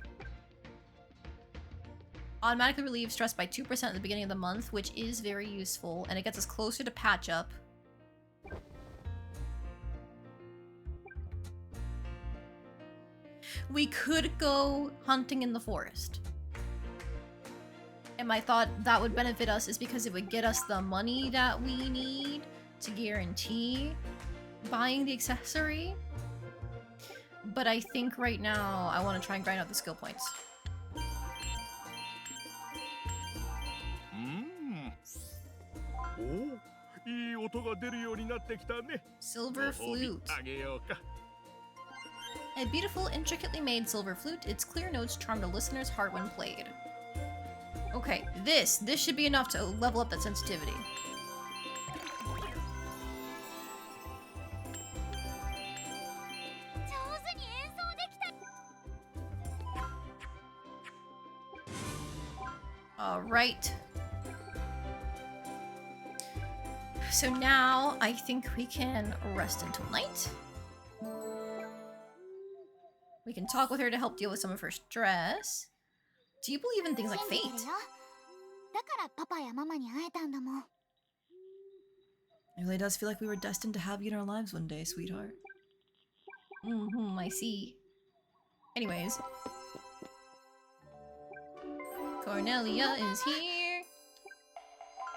Automatically relieves stress by 2% at the beginning of the month, which is very useful, and it gets us closer to patch up. We could go hunting in the forest. And my thought that would benefit us is because it would get us the money that we need to guarantee buying the accessory. But I think right now I want to try and grind out the skill points. Silver flute. A beautiful, intricately made silver flute. Its clear notes charmed a listener's heart when played. Okay, this should be enough to level up that sensitivity. Alright. So now I think we can rest until night. We can talk with her to help deal with some of her stress. Do you believe in things like fate? だからパパやママに会えたんだもん It really does feel like we were destined to have you in our lives one day, sweetheart. I see. Anyways. Cornelia is here.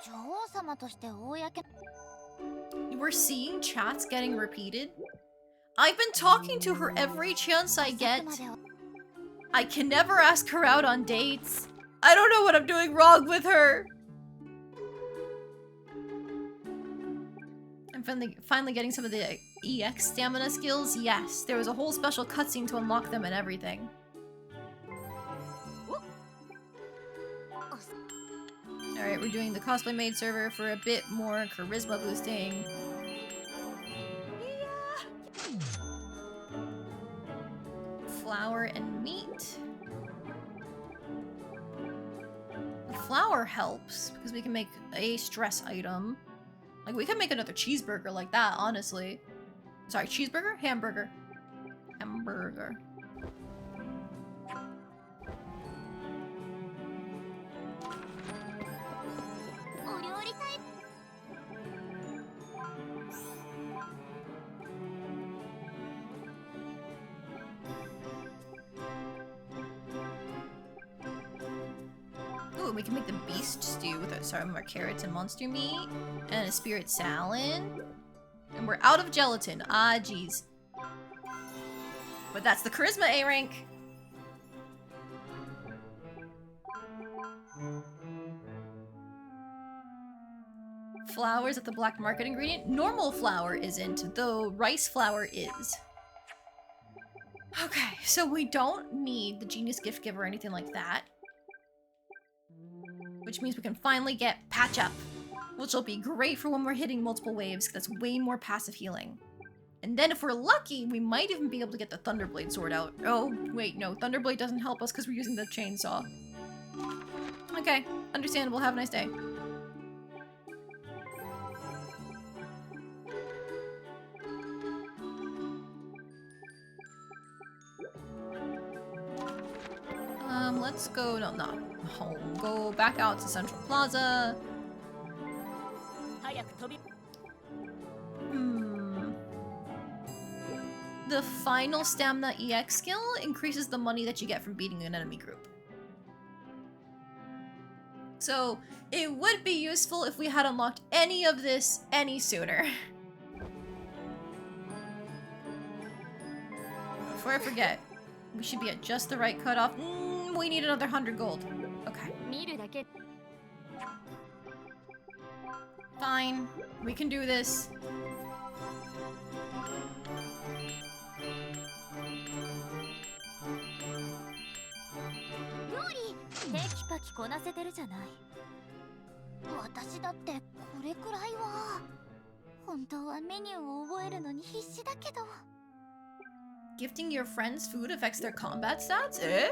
女王様として公 We're seeing chats getting repeated. I've been talking to her every chance I get. I can never ask her out on dates. I don't know what I'm doing wrong with her. I'm finally getting some of the EX stamina skills. Yes, there was a whole special cutscene to unlock them and everything. Alright, we're doing the cosplay maid server for a bit more charisma boosting. Flour and meat. The flour helps because we can make a stress item. Like, we could make another cheeseburger like that, honestly. Sorry, cheeseburger? Hamburger. Hamburger. Ooh, we can make the beast stew with some more carrots and monster meat. And a spirit salad. And we're out of gelatin. Ah, jeez. But that's the charisma A rank. Flour is at the black market ingredient. Normal flour isn't, though rice flour is. Okay, so we don't need the genius gift giver or anything like that. which means we can finally get Patch Up, which will be great for when we're hitting multiple waves, because that's way more passive healing. And then if we're lucky, we might even be able to get the Thunderblade sword out. Oh, wait, no. Thunderblade doesn't help us because we're using the chainsaw. Okay, understandable. Have a nice day. Let's go, no, not home. Go back out to Central Plaza. The final stamina EX skill increases the money that you get from beating an enemy group. So it would be useful if we had unlocked any of this any sooner. Before I forget, we should be at just the right cutoff. We need another 100 gold. Okay. Fine. We can do this. Gifting your friends food affects their combat stats? Eh?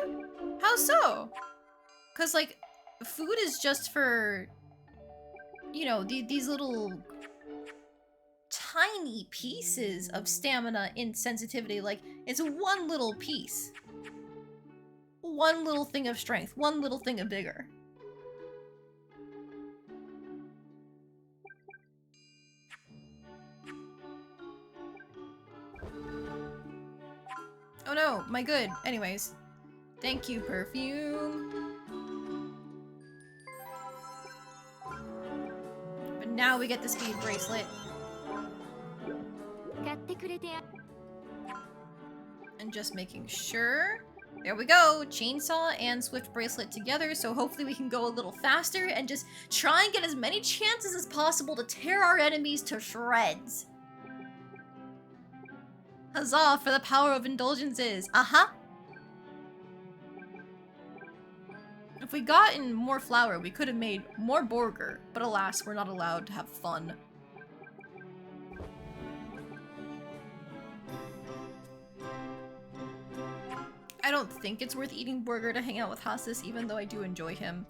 How so? Because, like, food is just for, you know, these little tiny pieces of stamina in sensitivity. Like, it's one little piece. One little thing of strength. One little thing of vigor. Oh no, my good. Anyways. Thank you, perfume. But now we get the speed bracelet. And just making sure. There we go. Chainsaw and Swift bracelet together, so hopefully we can go a little faster and just try and get as many chances as possible to tear our enemies to shreds. Huzzah for the power of indulgences. Uh-huh. If we gotten more flour, we could have made more burger, but alas, we're not allowed to have fun. I don't think it's worth eating burger to hang out with Hasis, even though I do enjoy him.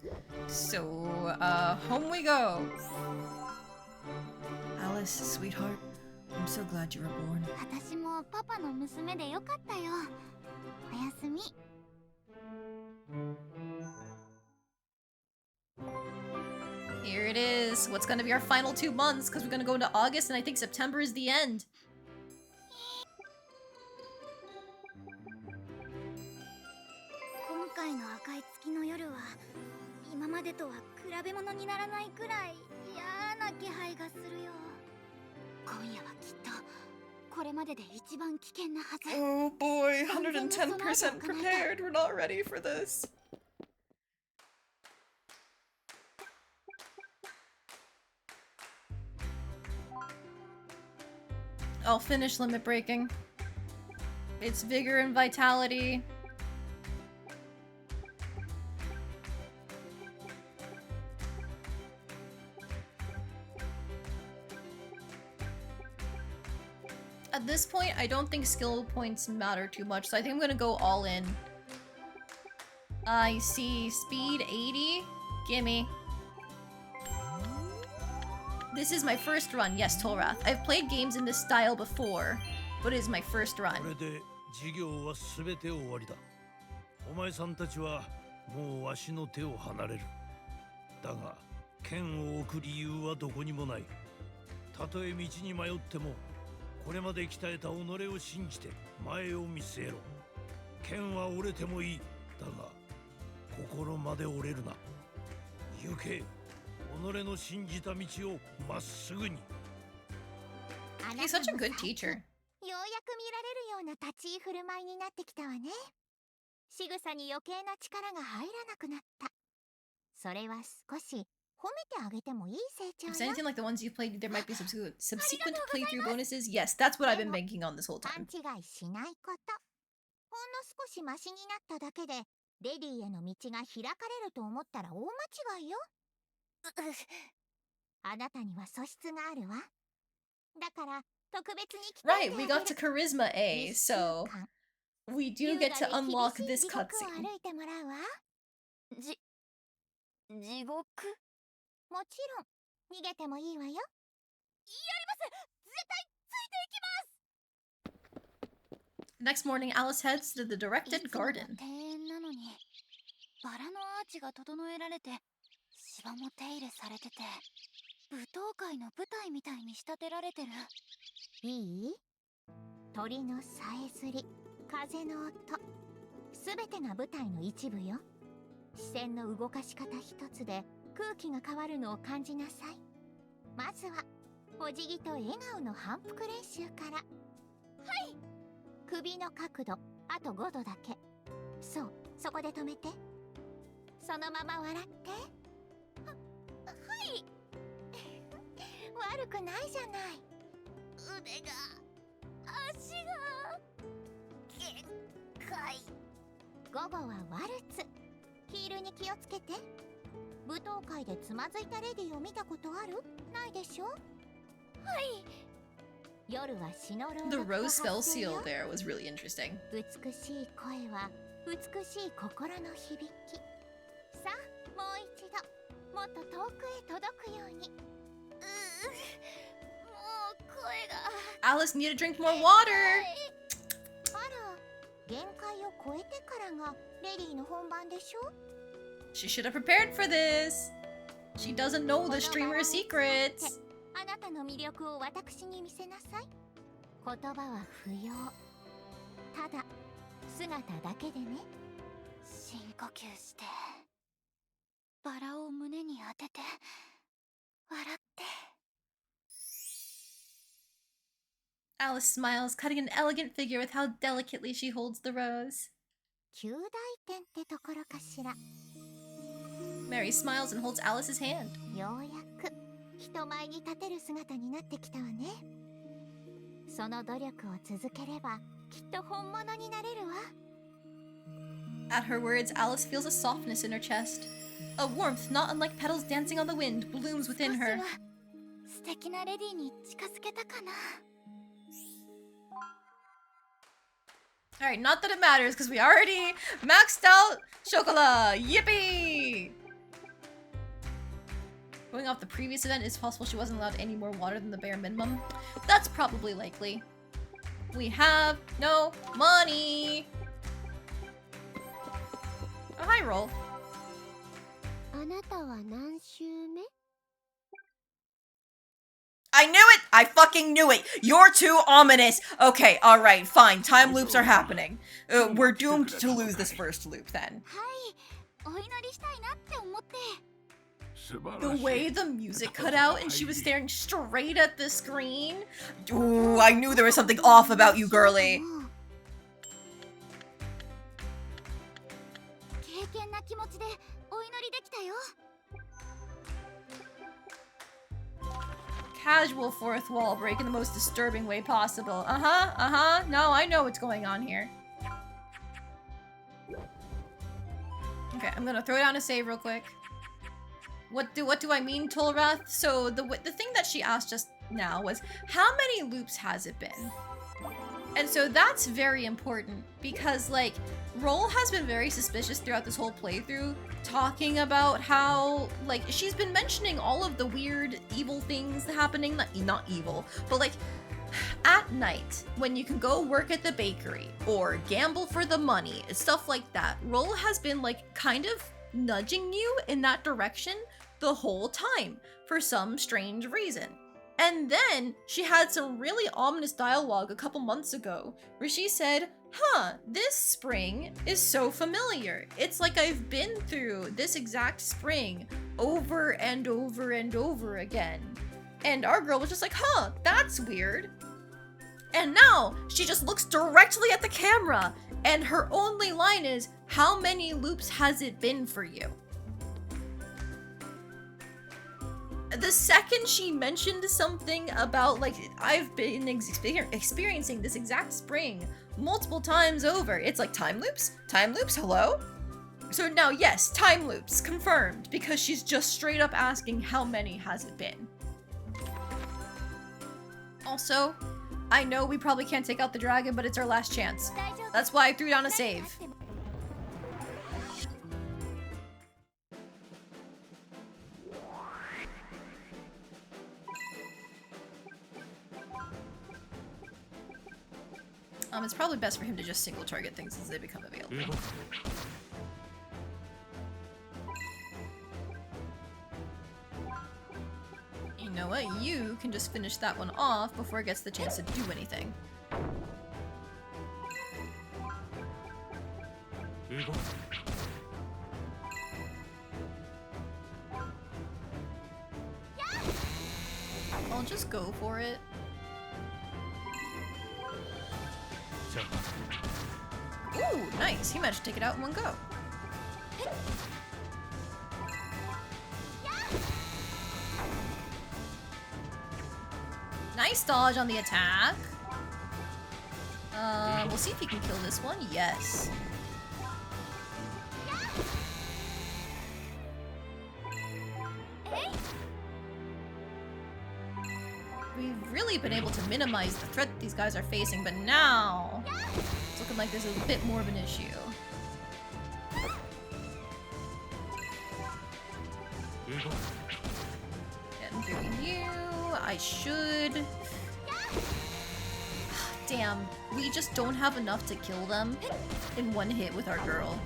So, home we go. Alice, sweetheart, I'm so glad you were born. Here it is. What's gonna be our final 2 months? Because we're gonna go into August, and I think September is the end. Oh boy, 110% prepared. We're not ready for this. I'll finish limit breaking. It's vigor and vitality. At this point, I don't think skill points matter too much, so I think I'm gonna go all in. I see speed 80. Gimme. This is my first run. Yes, Tolrath. I've played games in this style before, but it is my first run. これで授業はすべて終わりだ。お前さんたちはもうわしの手を離れる。だが剣を置く理由はどこにもない。たとえ道に迷っても、これまで鍛えた己を信じて前を見据えろ。剣は折れてもいい。だが心まで折れるな。行け。己の信じた道をまっすぐに。He's such a good teacher. ようやく見られるような立ち居振る舞いになってきたわね。仕草に余計な力が入らなくなった。それは少し褒めてあげてもいい成長よ。 If it's anything like the ones you played, there might be subsequent playthrough bonuses. Yes, that's what I've been banking on this whole 勘 time. 違いしないこと。ほんの少しマシになっただけでレディへの道が開かれると思ったら大間違いよ。あなたには素質があるわ。だから特別に鍛 Right, えて we あ got げ to る。 charisma A, 1週 so 間 we do 優 get 雅 to で厳 unlock しい this 地獄を cutscene. 歩いてもらうわ。地獄？もちろん逃げてもいいわよ。やります。絶対ついていきます。 Next morning, Alice heads to the い directed つもの garden. 庭園なのにバラのアーチが整えられて芝も手入れされてて舞踏会の舞台みたいに仕立てられてる。いい？鳥のさえずり、風の音、すべてが舞台の一部よ。視線の動かし方一つで空気が変わるのを感じなさい。まずはお辞儀と笑顔の反復練習から。はい。首の角度あと5度だけ。そう、そこで止めて。そのまま笑って。はい。悪くないじゃない。腕が足が限界。午後はワルツ。ヒールに気をつけて。舞踏会でつまずいたレディを見たことある？ないでしょ？はい。夜は詩の朗読 The と rose spell 発声 seal よ。 there was really interesting. 美しい声は美しい心の響き。さあ、もう一度もっと遠くへ届くように。もう声が。 Alice, need to drink more water! あら、限界を超えてからがレディの本番でしょ？ She should have prepared for this! She doesn't know the streamer's secrets! あなたの魅力を私に見せなさい。言葉は不要。ただ姿だけでね。深呼吸して。バラを胸に当てて。笑って。 Alice smiles, cutting an elegant figure with how delicately she holds the rose. 旧大点ってところかしら。 Mary smiles and holds Alice's hand. ようやく人前に立てる姿になってきたわね。その努力を続ければきっと本物になれるわ。 At her words, Alice feels a softness in her chest. A warmth not unlike petals dancing on the wind blooms within 少し her. は素敵なレディに近づけたかな。 Alright, not that it matters, because we already maxed out Chocolat! Yippee! Going off the previous event, it's possible she wasn't allowed any more water than the bare minimum. That's probably likely. We have no money! Oh, hi, Roll. あなたは何周目？ I knew it! I fucking knew it! You're too ominous! Okay, alright, fine. Time loops are happening. We're doomed to lose this first loop then. はい、お祈りしたいなって思って。 The way the music cut out and she was staring straight at the screen. Ooh, I knew there was something off about you, girly. 敬虔な気持ちでお祈りできたよ。 Casual fourth wall break in the most disturbing way possible. No, I know what's going on here. Okay, I'm gonna throw down a save real quick. What do I mean, Tolrath? So the thing that she asked just now was, how many loops has it been? And so that's very important because, like, Roll has been very suspicious throughout this whole playthrough, talking about how, like, she's been mentioning all of the weird evil things happening, not evil, but like, at night, when you can go work at the bakery, or gamble for the money, stuff like that. Roll has been, like, kind of nudging you in that direction the whole time, for some strange reason. And then she had some really ominous dialogue a couple months ago, where she said, huh, this spring is so familiar. It's like I've been through this exact spring over and over and over again. And our girl was just like, huh, that's weird. And now she just looks directly at the camera, and her only line is, how many loops has it been for you? The second she mentioned something about, like, I've been experiencing this exact spring multiple times over, it's like, time loops? Time loops? Hello? So now, yes, time loops, confirmed, because she's just straight up asking how many has it been. Also, I know we probably can't take out the dragon, but it's our last chance. That's why I threw down a save. It's probably best for him to just single target things as they become available. You know what? You can just finish that one off before it gets the chance to do anything. I'll just go for it. Ooh, nice. He managed to take it out in one go. Nice dodge on the attack. We'll see if he can kill this one. Yes. We've really been able to minimize the threat that these guys are facing, but now it's looking like there's a bit more of an issue. Getting through you. I should. Damn, we just don't have enough to kill them in one hit with our girl.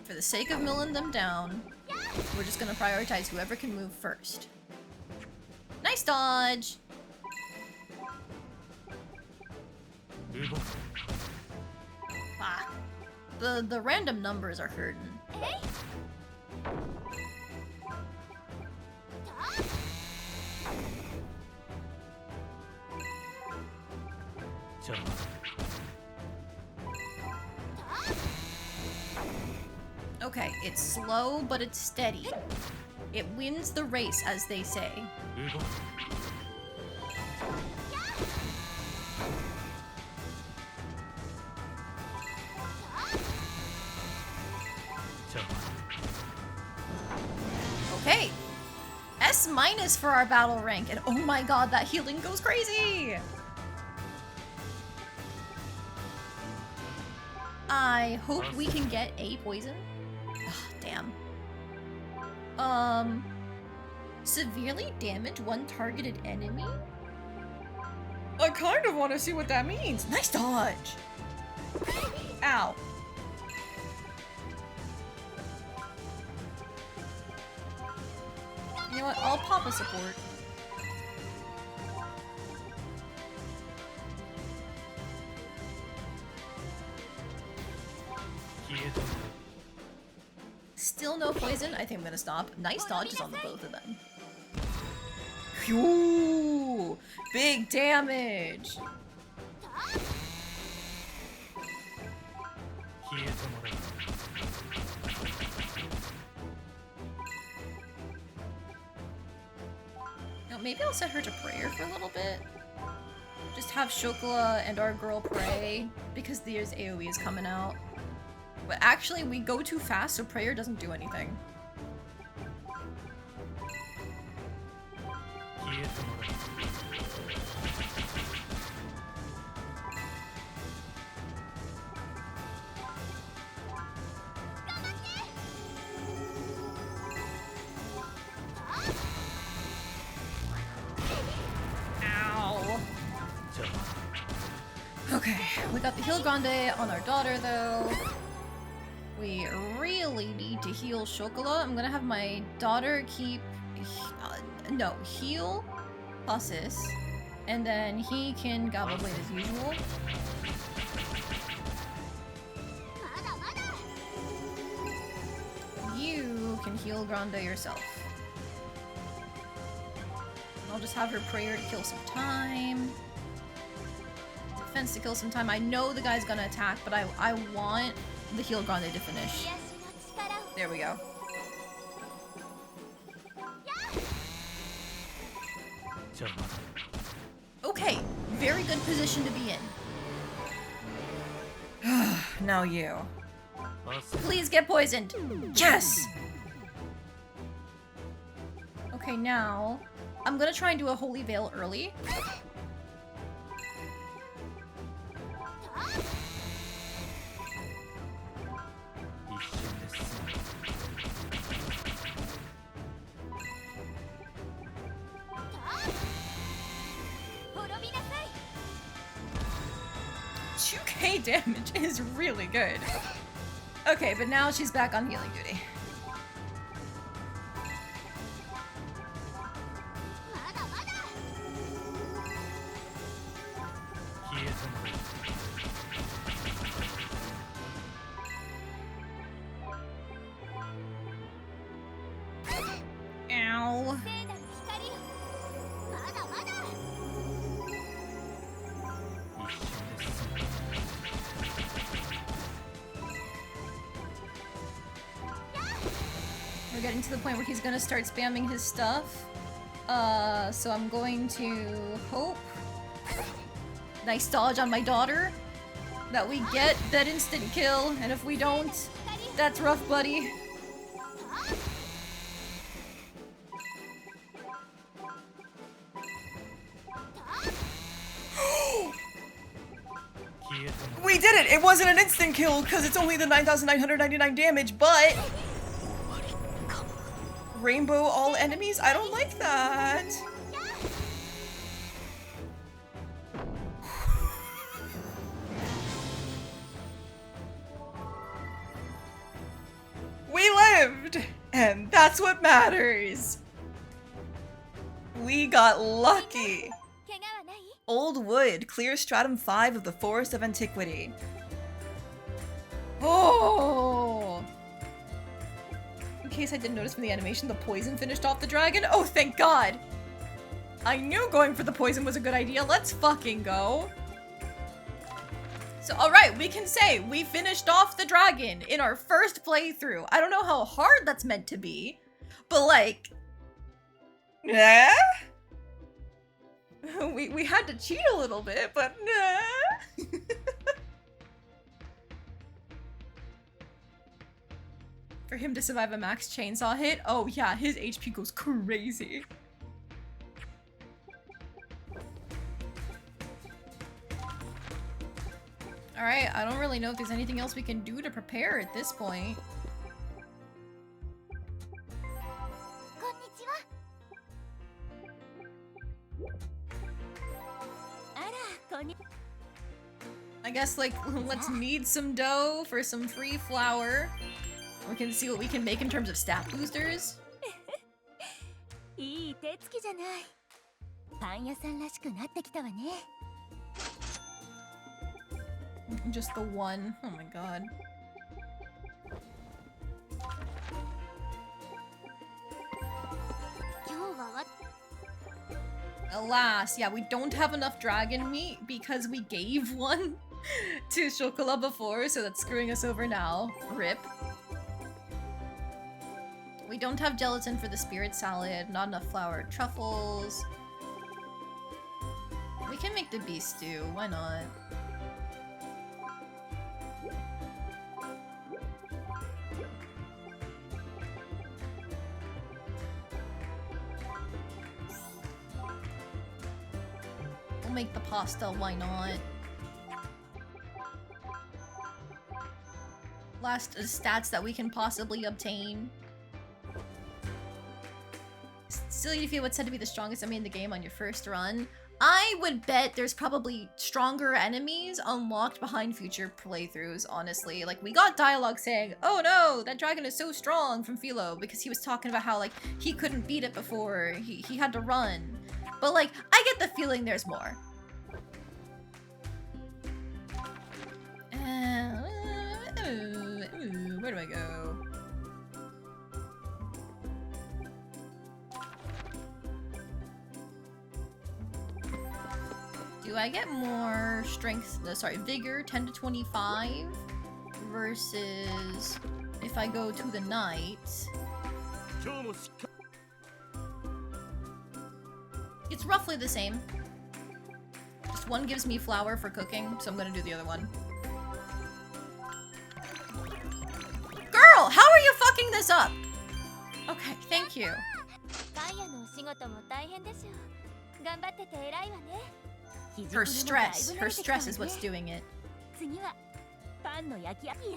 For the sake of milling them down, we're just gonna prioritize whoever can move first. Nice dodge! Ah. The random numbers are hurting. Okay, it's slow, but it's steady. It wins the race, as they say. Okay. S- for our battle rank, and oh my god, that healing goes crazy! I hope we can get a poison. Ugh, damn. Severely damage one targeted enemy? I kind of want to see what that means. Nice dodge! Ow. You know what? I'll pop a support. Still no poison? I think I'm gonna stop. Nice dodges on the both of them. Phew! Big damage! Now, maybe I'll set her to prayer for a little bit. Just have Chocolat and our girl pray, because there's AoEs coming out. But actually, we go too fast, so prayer doesn't do anything. Ow. Okay, we got the heal grande on our daughter, though. We really need to heal Chocolat. I'm gonna have my daughter keep... heal Passis. And then he can Gobble Blade as usual. You can heal Grande yourself. I'll just have her prayer to kill some time. Defense to kill some time. I know the guy's gonna attack, but I want the heal Grande to finish. There we go. Okay, very good position to be in. now you. Please get poisoned. Yes! Okay, now I'm gonna try and do a Holy Veil early. $2K damage is really good. Okay, but now she's back on healing duty. Ow. We're getting to the point where he's gonna start spamming his stuff. So I'm going to hope. Nice dodge on my daughter. That we get that instant kill, and if we don't, that's rough, buddy. We did it! It wasn't an instant kill because it's only the 9,999 damage, but rainbow all enemies? I don't like that. We lived! And that's what matters! We got lucky! Old wood, clear stratum 5 of the Forest of Antiquity. Oh! In case I didn't notice from the animation, the poison finished off the dragon. Oh, thank God! I knew going for the poison was a good idea. Let's fucking go. So, alright, we can say we finished off the dragon in our first playthrough. I don't know how hard that's meant to be, but like... Yeah? We had to cheat a little bit, but nah. For him to survive a max chainsaw hit, oh yeah, his HP goes crazy. Alright, I don't really know if there's anything else we can do to prepare at this point. I guess, like, let's knead some dough for some free flour. We can see what we can make in terms of stat boosters. Just the one. Oh my god. Alas, yeah, we don't have enough dragon meat because we gave one to Chocolat before, so that's screwing us over now. RIP. We don't have gelatin for the spirit salad, not enough flour, truffles. We can make the beef stew, why not? We'll make the pasta, why not? Last stats that we can possibly obtain. Celia, what's said to be the strongest enemy in the game on your first run? I would bet there's probably stronger enemies unlocked behind future playthroughs, honestly. Like, we got dialogue saying, oh no, that dragon is so strong from Philo, because he was talking about how, like, he couldn't beat it before, he had to run. But, like, I get the feeling there's more. Where do I go? Do I get more strength, sorry, vigor, 10 to 25, versus if I go to the night? It's roughly the same. Just one gives me flour for cooking, so I'm gonna do the other one. this up. Okay, thank you. ガイアのお仕事も大変でしょう。頑張ってて偉いわね。 Her stress. Her stress is what's doing it. 次はパンの焼きやった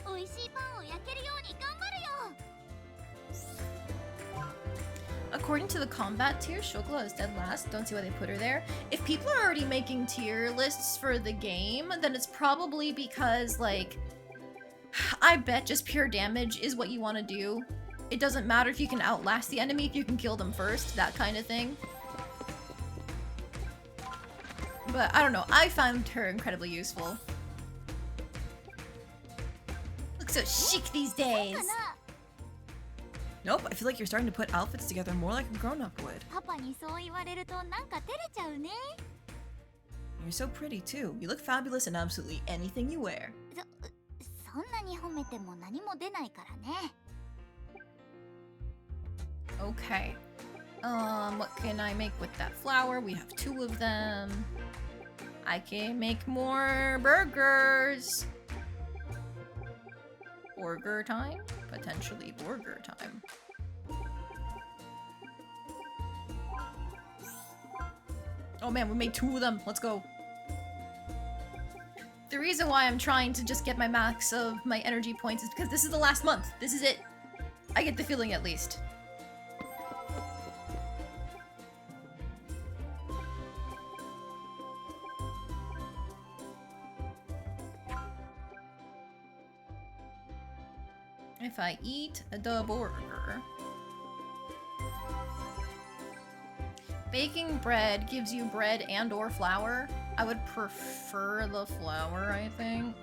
ー。美味しいパンを焼けるように頑張るよ。 According to the combat tier, Chocolat is dead last. Don't see why they put her there. If people are already making tier lists for the game, then it's probably because, like, I bet just pure damage is what you want to do. It doesn't matter if you can outlast the enemy, if you can kill them first, that kind of thing. But I don't know, I found her incredibly useful. Look so chic these days. Nope, I feel like you're starting to put outfits together more like a grown-up would. パパにそう言われるとなんか照れちゃうね。 You're so pretty too. You look fabulous in absolutely anything you wear. そんなに褒めても何も出ないからね。 Okay. What can I make with that flour? We have 2 of them. I can make more burgers. Burger time? Potentially burger time. Oh man, we made 2 of them. Let's go. The reason why I'm trying to just get my max of my energy points is because this is the last month. This is it. I get the feeling at least. If I eat the burger. Baking bread gives you bread and or flour. I would prefer the flour, I think.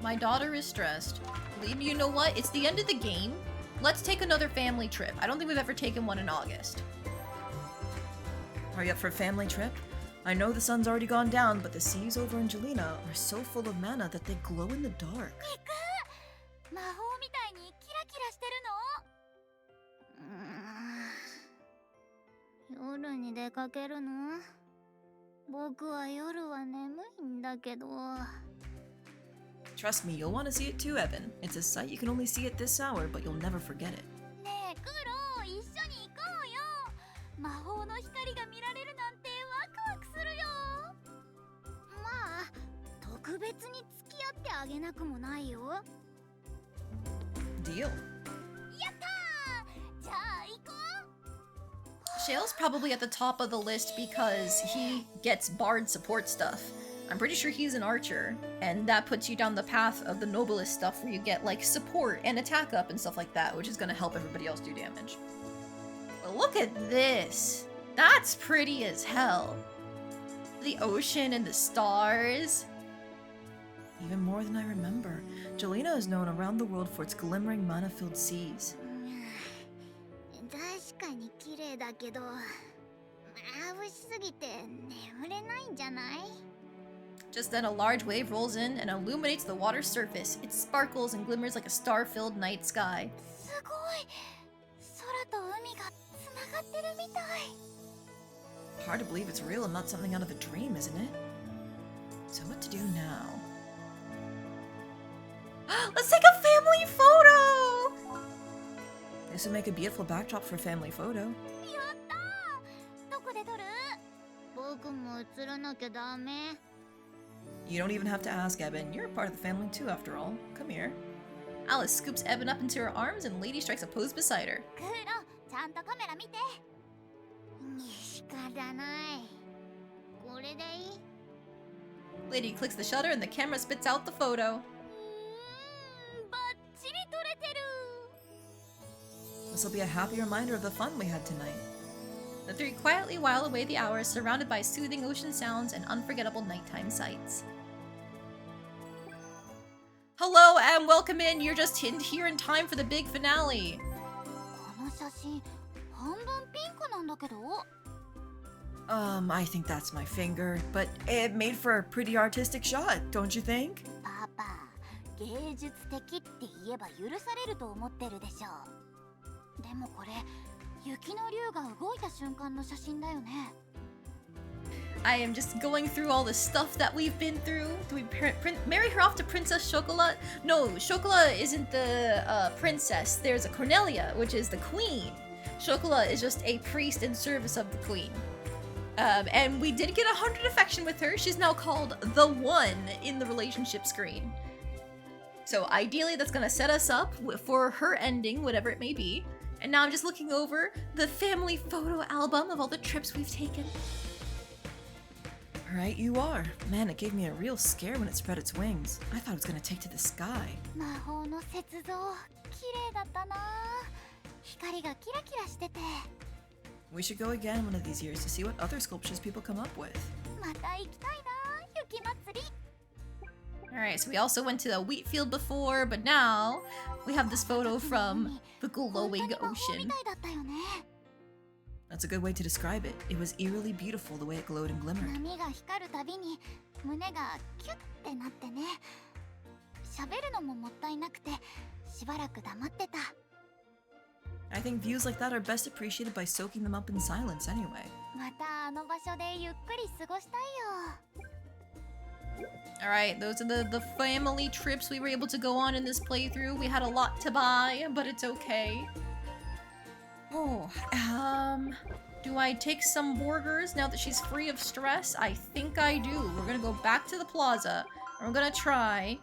My daughter is stressed. You know what? It's the end of the game. Let's take another family trip. I don't think we've ever taken one in August. Are you up for a family trip? I know the sun's already gone down, but the seas over in Jelena are so full of mana that they glow in the dark. 魔法みたいにキラキラしてるの？夜に出かけるの？僕は夜は眠いんだけど。 Trust me, you'll want to see it too, Evan. It's a sight you can only see at this hour, but you'll never forget it. ねえ、クロ、一緒に行こうよ。魔法の光が見られるなんてワクワクするよ。まあ、特別に付き合ってあげなくもないよ。 Deal. やったー！じゃあ行こう。 Shale's probably at the top of the list because he gets bard support stuff. I'm pretty sure he's an archer, and that puts you down the path of the noblest stuff where you get like support and attack up and stuff like that, which is gonna help everybody else do damage. But look at this! That's pretty as hell. The ocean and the stars. Even more than I remember. Jelena is known around the world for its glimmering mana-filled seas. 確かに綺麗だけど、眩しすぎて眠れないんじゃない？ Just then, a large wave rolls in and illuminates the water's surface. It sparkles and glimmers like a star-filled night sky. すごい！空と海がつながってるみたい。 Hard to believe it's real and not something out of a dream, isn't it? So what to do now? Let's take a family photo! This would make a beautiful backdrop for a family photo. やったー！どこで撮る？僕も映らなきゃダメ。 You don't even have to ask, Evan. You're a part of the family too, after all. Come here. Alice scoops Evan up into her arms and Lady strikes a pose beside her. クロ、ちゃんとカメラ見て。仕方ない。これでいい？ Lady clicks the shutter and the camera spits out the photo. バッチリ撮れてる。 This will be a happy reminder of the fun we had tonight. The 3 quietly while away the hours, surrounded by soothing ocean sounds and unforgettable nighttime sights. Hello and welcome in. You're just here in time for the big finale. この写真、半分ピンクなんだけど。 I think that's my finger, but it made for a pretty artistic shot, don't you think? パパ、芸術的って言えば許されると思ってるでしょ。でもこれ、雪の竜が動いた瞬間の写真だよね。I am just going through all the stuff that we've been through. Do we marry her off to Princess Chocolat? No, Chocolat isn't the princess. There's a Cornelia, which is the queen. Chocolat is just a priest in service of the queen. And we did get 100 affection with her. She's now called the One in the relationship screen. So ideally that's gonna set us up for her ending, whatever it may be. And now I'm just looking over the family photo album of all the trips we've taken. Right, you are. Man, it gave me a real scare when it spread its wings. I thought it was gonna take to the sky. 魔法の雪像、綺麗だったな。光がキラキラしてて。We should go again one of these years to see what other sculptures people come up with. また行きたいな、雪祭り。Alright, so we also went to the wheat field before, but now we have this photo from the glowing ocean. That's a good way to describe it. It was eerily beautiful the way it glowed and glimmered. 波が光るたびに胸がキュッてなってね。喋るのももったいなくてしばらく黙ってた。I think views like that are best appreciated by soaking them up in silence anyway. またあの場所でゆっくり過ごしたいよ。Alright, those are the family trips we were able to go on in this playthrough. We had a lot to buy, but it's okay. Oh, do I take some burgers now that she's free of stress? I think I do. We're gonna go back to the plaza, and we're gonna try...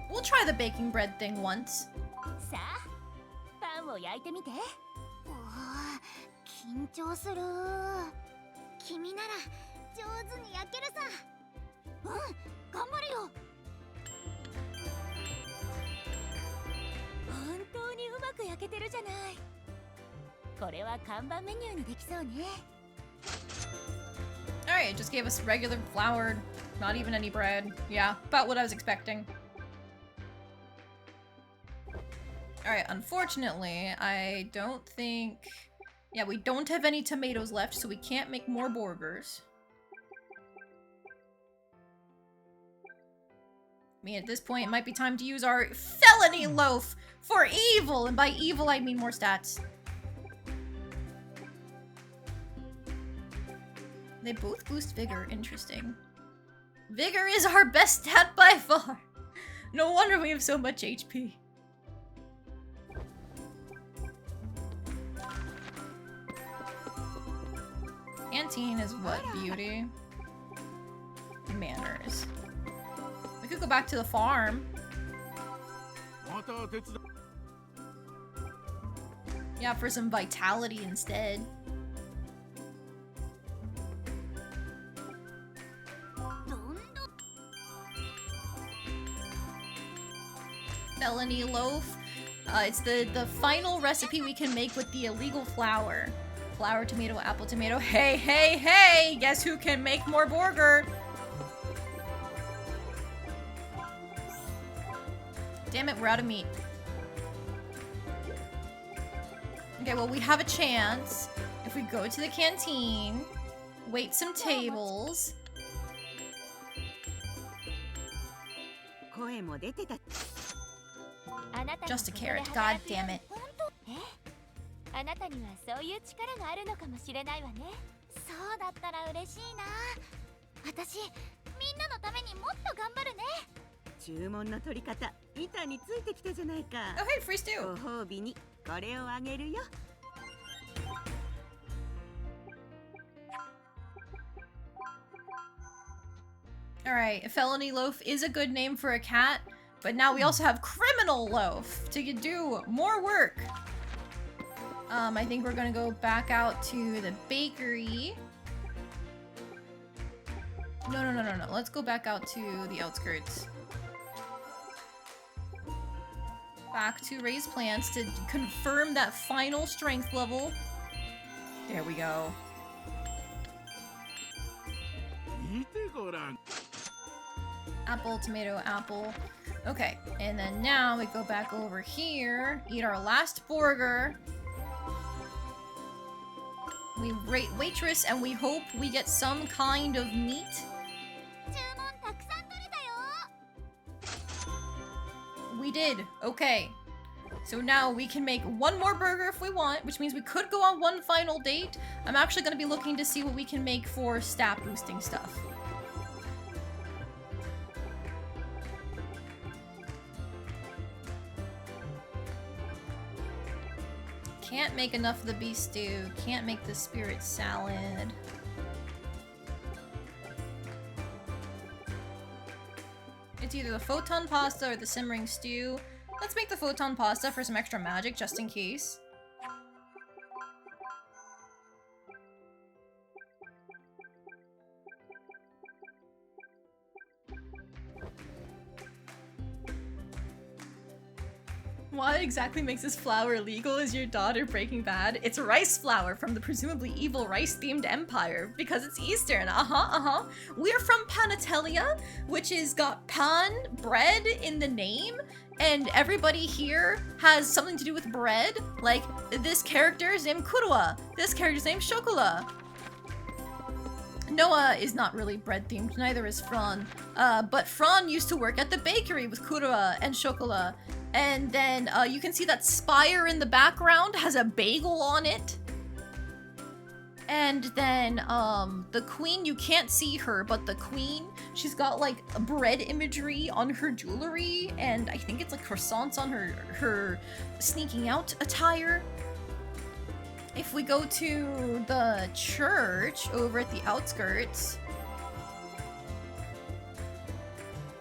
We'll try the baking bread thing once. さあ、パンを焼いてみて。緊張する。君なら上手に焼けるさ。うん、頑張るよ。本当にうまく焼けてるじゃない。これは看板メニューにできそうね。Alright, it just gave us regular flour, not even any bread. Yeah, about what I was expecting. Alright, unfortunately, I don't think... Yeah, we don't have any tomatoes left, so we can't make more burgers. I mean, at this point, it might be time to use our felony loaf for evil! And by evil, I mean more stats. They both boost vigor. Interesting. Vigor is our best stat by far! No wonder we have so much HP. Canteen is what? Beauty? Manners. We could go back to the farm. Yeah, for some vitality instead. Felony loaf. It's the final recipe we can make with the illegal flour. Flour, tomato, apple, tomato. Hey, hey, hey! Guess who can make more burger? Damn it, we're out of meat. Okay, well, we have a chance. If we go to the canteen, wait some tables. Just a carrot, god damn it. あなたにはそういう力があるのかもしれないわね。そうだったら嬉しいな。私、みんなのためにもっと頑張るね。注文の取り方、板についてきたじゃないか。Oh, hey, free stew. ご褒美にこれをあげるよ。Alright, felony loaf is a good name for a cat, but now we also have criminal loaf to do more work. I think we're gonna go back out to the bakery. No. Let's go back out to the outskirts. Back to raise plants to confirm that final strength level. There we go. Apple, tomato, apple. Okay, and then now we go back over here, eat our last burger. We rate waitress and we hope we get some kind of meat. We did. Okay. So now we can make one more burger if we want, which means we could go on one final date. I'm actually going to be looking to see what we can make for stat boosting stuff. Can't make enough of the beef stew. Can't make the spirit salad. It's either the photon pasta or the simmering stew. Let's make the photon pasta for some extra magic, just in case. What exactly makes this flour illegal? Is your daughter Breaking Bad? It's rice flour from the presumably evil rice-themed empire, because it's Eastern. We're from Panatelia, which is got pan, bread in the name, and everybody here has something to do with bread. Like, this character's named Kurua. This character's named Chocolat. Noah is not really bread themed, neither is Fran. But Fran used to work at the bakery with Kurua and Chocolat. And then you can see that spire in the background has a bagel on it. And then the queen, you can't see her, but the queen, she's got like bread imagery on her jewelry, and I think it's like croissants on her sneaking out attire. If we go to the church over at the outskirts,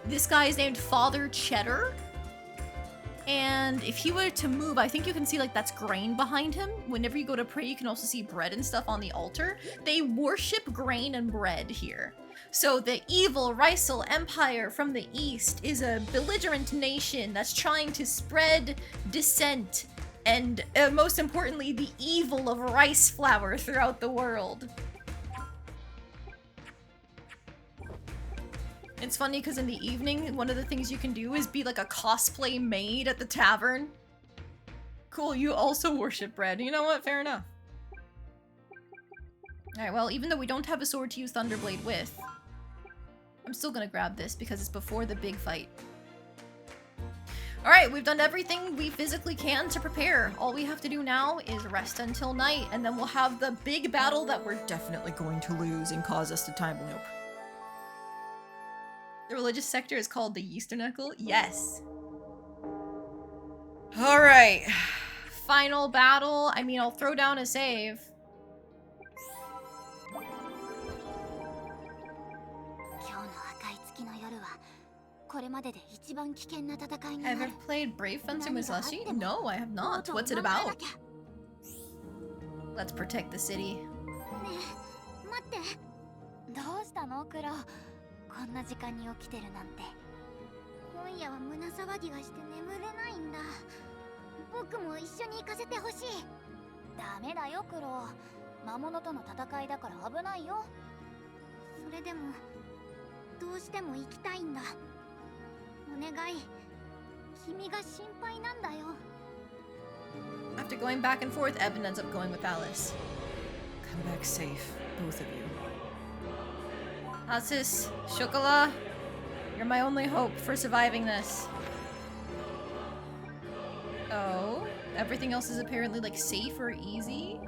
this guy is named Father Cheddar. And if he were to move, I think you can see like that's grain behind him. Whenever you go to pray, you can also see bread and stuff on the altar. They worship grain and bread here. So the evil Rysel Empire from the east is a belligerent nation that's trying to spread dissent and most importantly, the evil of rice flour throughout the world. It's funny because in the evening, one of the things you can do is be like a cosplay maid at the tavern. Cool, you also worship bread. You know what? Fair enough. Alright, well, even though we don't have a sword to use Thunderblade with, I'm still gonna grab this because it's before the big fight. Alright, we've done everything we physically can to prepare. All we have to do now is rest until night, and then we'll have the big battle that we're definitely going to lose and cause us to time loop. The religious sector is called the Yeasterneckle? Yes. Alright. Final battle. I mean, I'll throw down a save. Ever played Brave Fencer Musashi? No, I have not. What's it about? Let's protect the city. こんな時間に起きてるなんて。今夜は胸騒ぎがして眠れないんだ。僕も一緒に行かせてほしい。ダメだよ、クロ。魔物との戦いだから危ないよ。それでもどうしても行きたいんだ。お願い。君が心配なんだよ。After going back and forth, Evan ends up going with Alice. Come back safe, both of you. Asus, Chocolat, you're my only hope for surviving this. Oh, everything else is apparently like safe or easy?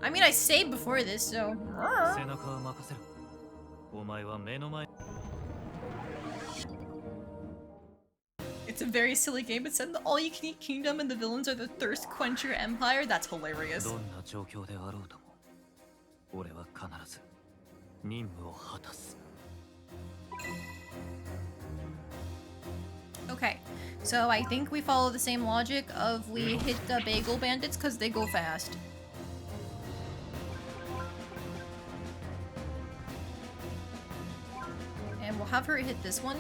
I mean, I saved before this, so... It's a very silly game. It said the all-you-can-eat kingdom and the villains are the thirst quencher empire. That's hilarious. Okay, so I think we follow the same logic of we hit the bagel bandits because they go fast. And we'll have her hit this one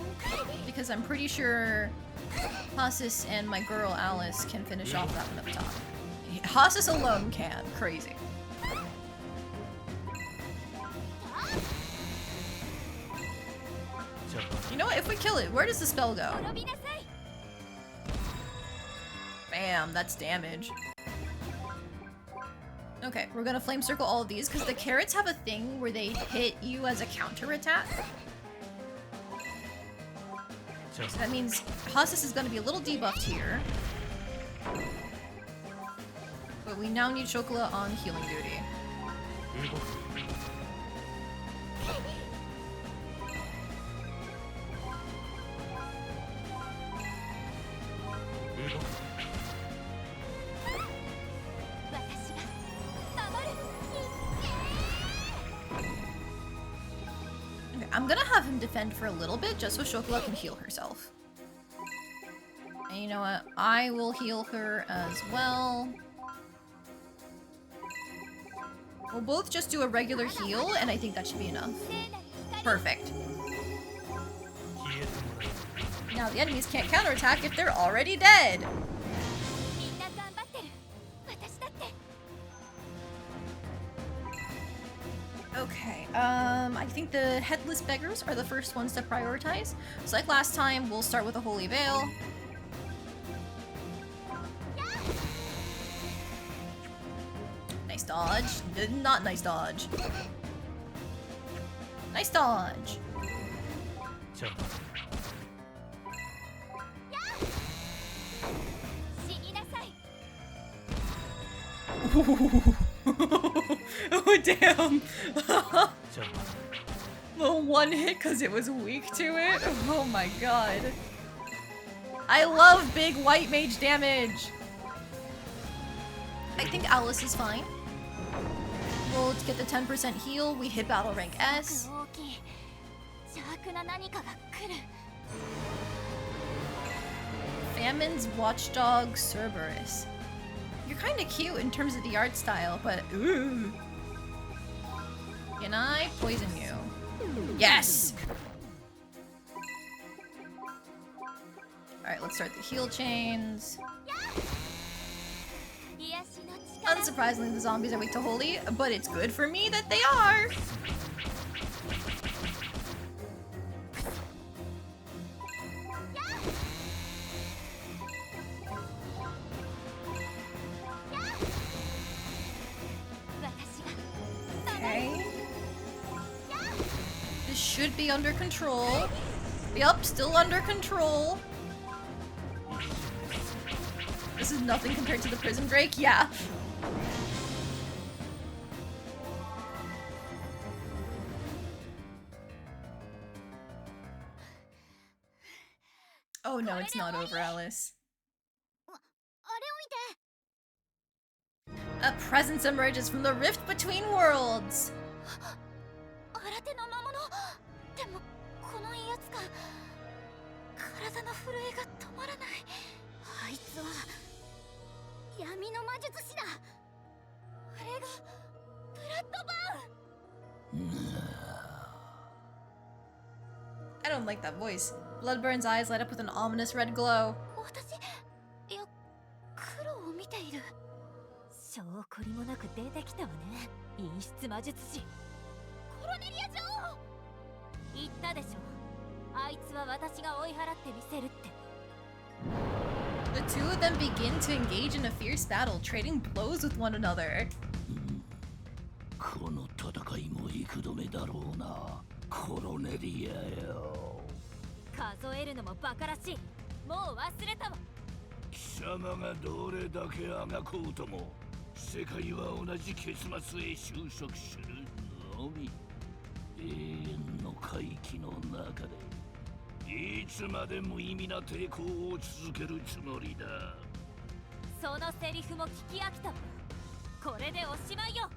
because I'm pretty sure Hasis and my girl Alice can finish off that one up top. Hasis alone can. Crazy. You know what? If we kill it, where does the spell go? Bam, that's damage. Okay, we're gonna flame circle all of these because the carrots have a thing where they hit you as a counter attack. So that means Hussus is going to be a little debuffed here. But we now need Chocolat on healing duty. Okay, I'm gonna have him defend for a little bit just so Chocolat can heal herself. And you know what? I will heal her as well. We'll both just do a regular heal, and I think that should be enough. Perfect. Now the enemies can't counterattack if they're already dead. Okay, I think the Headless Beggars are the first ones to prioritize. So like last time, we'll start with the Holy Veil. Nice dodge. Not nice dodge. Nice dodge. Oh damn! The one hit because it was weak to it? Oh my god. I love big white mage damage! I think Alice is fine. We'll get the 10% heal, we hit battle rank S. Famine's Watchdog Cerberus. You're kinda cute in terms of the art style, but ooh. Can I poison you? Yes! Alright, let's start the heal chains. Unsurprisingly, the zombies are weak to holy, but it's good for me that they are! Okay. This should be under control. Yup, still under control. This is nothing compared to the prison break, yeah. Oh no, it's not over, Alice. A presence emerges from the rift between worlds. I don't like that voice. Bloodburn's eyes light up with an ominous red glow. 証拠りもなく出てきたわね、陰湿魔術師。コロネリア女王！言ったでしょ。あいつは私が追い払ってみせるって。The two of them begin to engage in a fierce battle, trading blows with one another. この戦いも幾度目だろうな、コロネリアよ。数えるのもバカらしい。もう忘れたわ。貴様がどれだけあがこうとも、世界は同じ結末へ収束するのみ。永遠の海域の中でいつまで無意味な抵抗を続けるつもりだ。そのセリフも聞き飽きたわ。これでおしまいよ。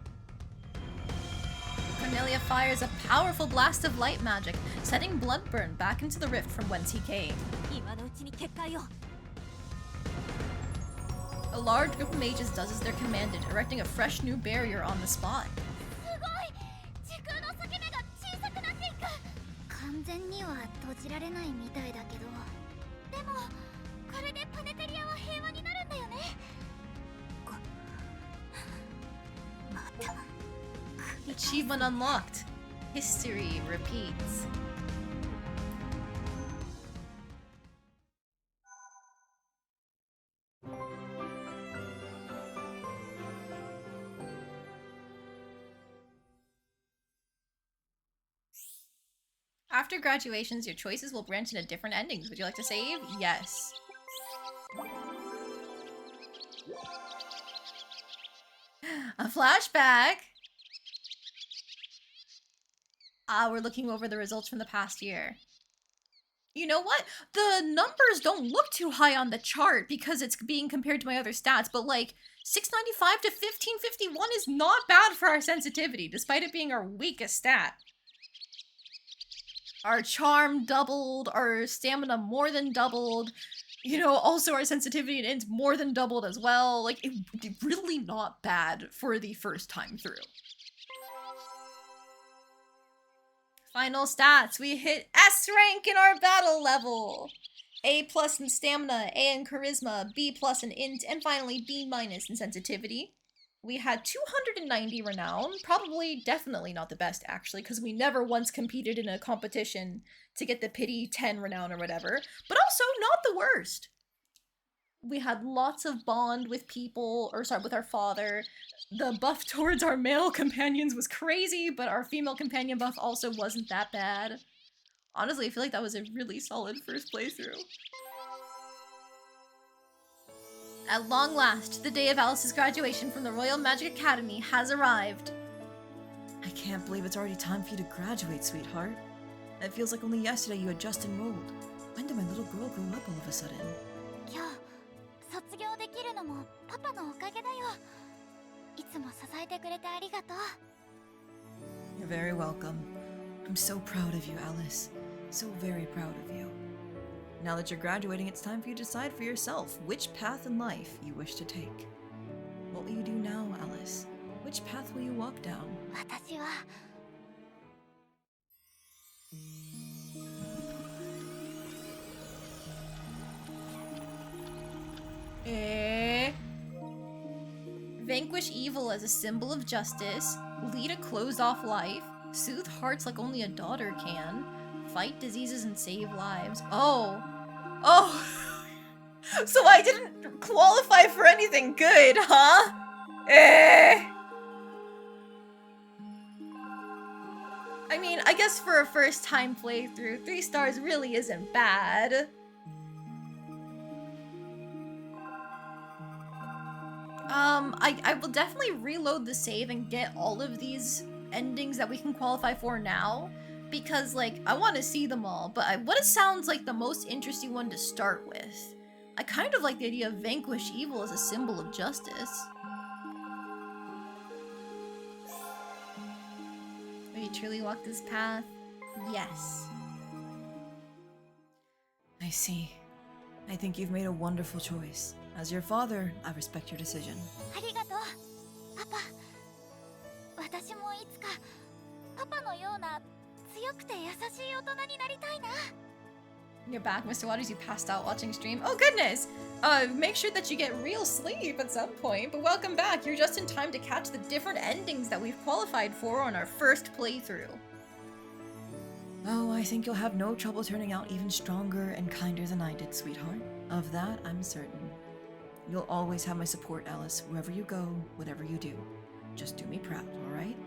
Cornelia fires a powerful blast of light magic, setting Bloodburn back into the rift from whence he came. 今のうちに結界を。A large group of mages does as they're commanded, erecting a fresh new barrier on the spot. 時空の裂け目が小さくなっていく。完全には閉じられないみたいだけど。でもこれでパネテリアは平和になるんだよね。また。Achievement unlocked. History repeats. After graduations, your choices will branch into different endings. Would you like to save? Yes. A flashback! We're looking over the results from the past year. You know what? The numbers don't look too high on the chart because it's being compared to my other stats, but like 695 to 1551 is not bad for our sensitivity, despite it being our weakest stat. Our charm doubled, our stamina more than doubled, you know, also our sensitivity and int more than doubled as well. Like, it really not bad for the first time through. Final stats. We hit S rank in our battle level. A plus in stamina, A in charisma, B plus in int, and finally B minus in sensitivity. We had 290 renown. Probably, definitely not the best, actually, because we never once competed in a competition to get the pity 10 renown or whatever. But also, not the worst. We had lots of bond with people, or sorry, with our father. The buff towards our male companions was crazy, but our female companion buff also wasn't that bad. Honestly, I feel like that was a really solid first playthrough. At long last, the day of Alice's graduation from the Royal Magic Academy has arrived. I can't believe it's already time for you to graduate, sweetheart. It feels like only yesterday you had just enrolled. When did my little girl grow up all of a sudden? 今日卒業できるのもパパのおかげだよ。いつも支えてくれてありがとう。 You're very welcome. I'm so proud of you, Alice. So very proud of you. Now that you're graduating, it's time for you to decide for yourself which path in life you wish to take. What will you do now, Alice? Which path will you walk down? 私は Vanquish evil as a symbol of justice, lead a closed-off life, soothe hearts like only a daughter can, fight diseases and save lives. Oh. Oh. So I didn't qualify for anything good, huh? I mean, I guess for a first-time playthrough, 3 stars really isn't bad. I will definitely reload the save and get all of these endings that we can qualify for now, because, like, I want to see them all, but what it sounds like the most interesting one to start with. I kind of like the idea of vanquish evil as a symbol of justice. Will you truly walk this path? Yes. I see. I think you've made a wonderful choice. As your father, I respect your decision. ありがとうパパ。私もいつかパパのような強くて優しい大人になりたいな。 You're back, Mr. Waters. You passed out watching stream. Oh goodness! Make sure that you get real sleep at some point, but welcome back. You're just in time to catch the different endings that we've qualified for on our first playthrough. Oh, I think you'll have no trouble turning out even stronger and kinder than I did, sweetheart. Of that, I'm certain. You'll always have my support, Alice, wherever you go, whatever you do. Just do me proud, alright?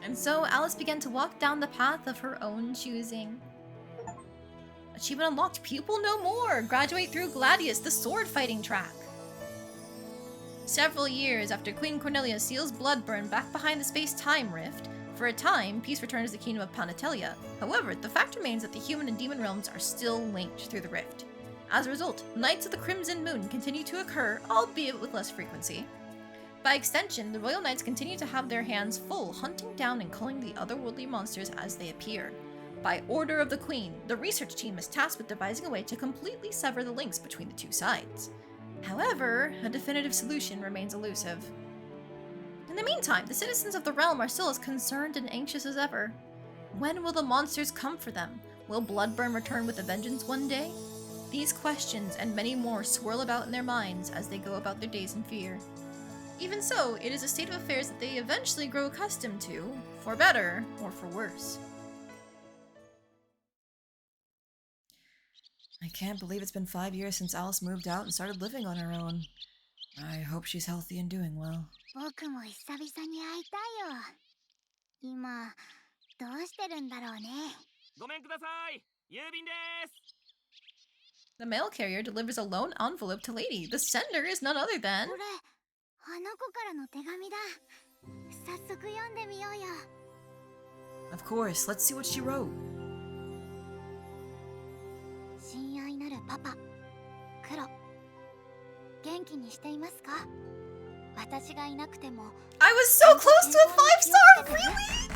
And so Alice began to walk down the path of her own choosing. Achievement unlocked, Pupil No More! Graduate through Gladius, the sword fighting track. Several years after Queen Cornelia seals Bloodburn back behind the space-time rift, for a time, peace returns to the kingdom of Panatelia. However, the fact remains that the human and demon realms are still linked through the rift. As a result, Nights of the Crimson Moon continue to occur, albeit with less frequency. By extension, the Royal Knights continue to have their hands full hunting down and culling the otherworldly monsters as they appear. By order of the Queen, the research team is tasked with devising a way to completely sever the links between the two sides. However, a definitive solution remains elusive. In the meantime, the citizens of the realm are still as concerned and anxious as ever. When will the monsters come for them? Will Bloodburn return with a vengeance one day? These questions and many more swirl about in their minds as they go about their days in fear. Even so, it is a state of affairs that they eventually grow accustomed to, for better or for worse. I can't believe it's been 5 years since Alice moved out and started living on her own. I hope she's healthy and doing well. 僕も久々に会いたいよ。今どうしてるんだろうね。ごめんください。郵便です。 The mail carrier delivers a lone envelope to Lady. The sender is none other than... これあの子からの手紙だ。早速読んでみようよ。 Of course, let's see what she wrote. 親愛なるパパクロ、元気にしていますか？私がいなくても I was so close to a 5-star! Really?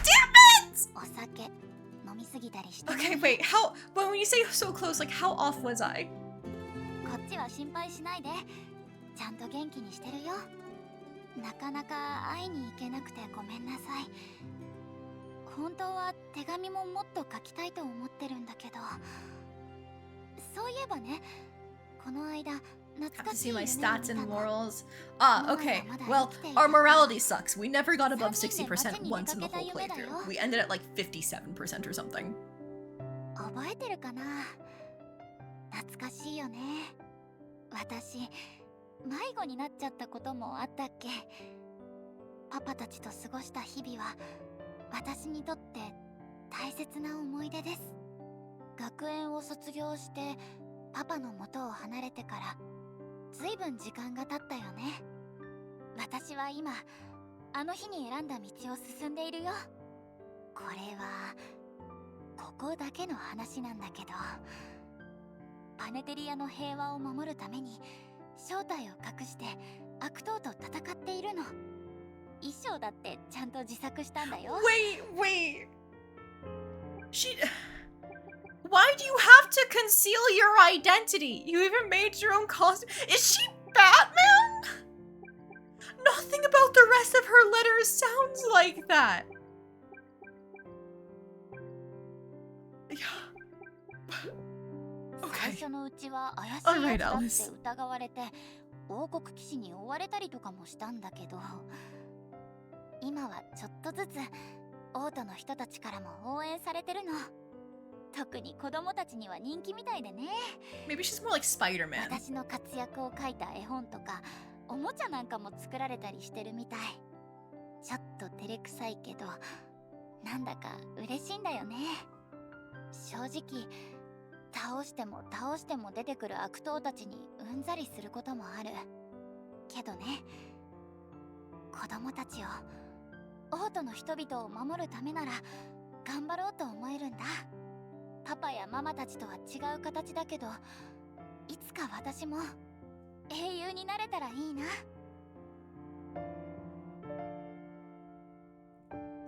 Damn it! お酒飲みすぎたりして、 Okay, wait, how... When you say so close, like, how off was I? こっちは心配しないで。ちゃんと元気にしてるよ。なかなか会いに行けなくてごめんなさい。本当は手紙ももっと書きたいと思ってるんだけど。そういえばね、この間 Have to see my stats and morals. Ah, okay. Well, our morality sucks. We never got above 60% once in the whole playthrough. We ended at like 57% or something. 覚えてるかな？懐かしいよね。私、迷子になっちゃったこともあったっけ？パパたちと過ごした日々は私にとって大切な思い出です。学園を卒業してパパの元を離れてからずいぶん時間が経ったよね。私は今あの日に選んだ道を進んでいるよ。これはここだけの話なんだけど、パネテリアの平和を守るために正体を隠して悪党と戦っているの。衣装だってちゃんと自作したんだよ。 Wait. She... Why do you have to conceal your identity? You even made your own costume. Is she Batman? Nothing about the rest of her letters sounds like that. Okay. 最初のうちは怪しいやつだ Alright, って Alice. 疑われて王国騎士に追われたりとかもしたんだけど、今はちょっとずつ王都の人たちからも応援されてるの。特に子供たちには人気みたいでね。 Maybe she's more like Spider-Man. 私の活躍を書いた絵本とかおもちゃなんかも作られたりしてるみたい。ちょっと照れくさいけどなんだか嬉しいんだよね。正直倒しても出てくる悪党たちにうんざりすることもあるけどね、子供たちを王都の人々を守るためなら頑張ろうと思えるんだ。パパやママたちとは違う形だけど、いつか私も英雄になれたらいいな。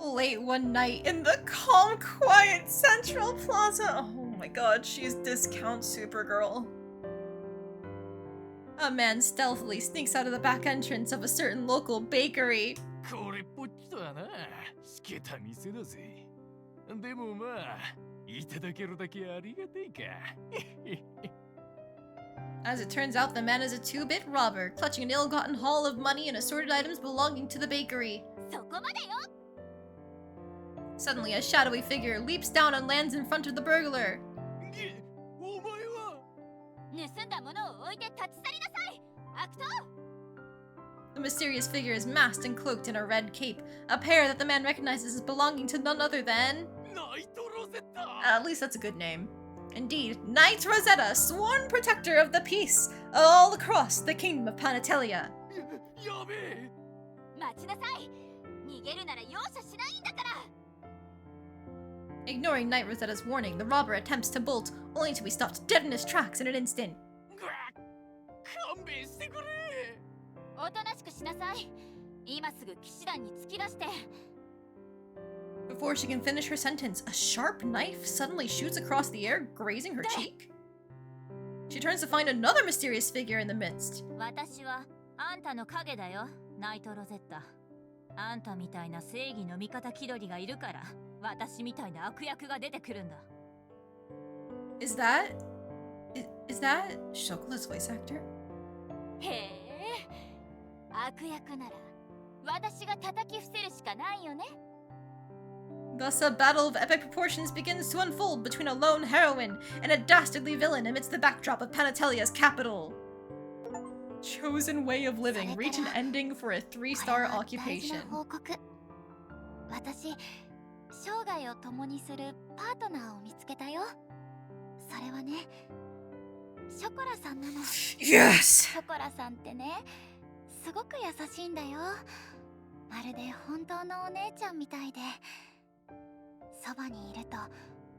Late one night in the calm, quiet Central Plaza. Oh my god, she's discount Supergirl. A man stealthily sneaks out of the back entrance of a certain local bakery. これっぽっちとはな、しけた店だぜ。でもまあ、いただけるだけありがてえか。As it turns out, the man is a two-bit robber, clutching an ill-gotten haul of money and assorted items belonging to the bakery. そこまでよ。 Suddenly, a shadowy figure leaps down and lands in front of the burglar. お前は。盗んだものを置いて立ち去りなさい、悪党。 The mysterious figure is masked and cloaked in a red cape, a pair that the man recognizes as belonging to none other than... At least that's a good name. Indeed, Knight Rosetta, sworn protector of the peace all across the kingdom of Panatelia. やべえ。待ちなさい。逃げるなら容赦しないんだから。 Ignoring Knight Rosetta's warning, the robber attempts to bolt, only to be stopped dead in his tracks in an instant. 勘弁してくれ。おとなしくしなさい。今すぐ騎士団に突き出して。 Before she can finish her sentence, a sharp knife suddenly shoots across the air, grazing her cheek. She turns to find another mysterious figure in the midst. 私はあんたの影だよ、ナイトロゼッタ。あんたみたいな正義の味方気取りがいるから、私みたいな悪役が出てくるんだ。Is that Chocolate's voice actor? へえ、悪役なら私が叩き伏せるしかないよね。 Thus, a battle of epic proportions begins to unfold between a lone heroine and a dastardly villain amidst the backdrop of Panatelia's capital. Chosen way of living. Reach an ending for a 3-star occupation. 私、生涯を共にするパートナーを見つけたよ。それはね、ショコラさんなの。Yes! ショコラさんってね、すごく優しいんだよ。まるで本当のお姉ちゃんみたいで、そばにいると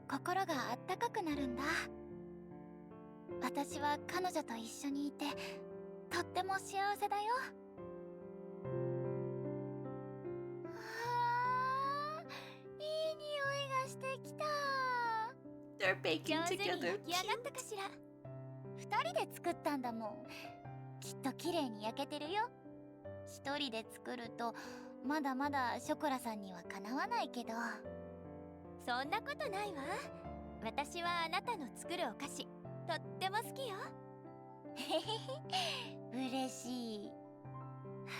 心があったかくなるんだ。私は彼女と一緒にいてとっても幸せだよ。いい匂いがしてきた。 They're baking 上手に together. 焼き上がったかしら。二人で作ったんだもん。きっと綺麗に焼けてるよ。一人で作るとまだまだショコラさんにはかなわないけど。そんなことないわ。私はあなたの作るお菓子とっても好きよ。へへへ、嬉しい。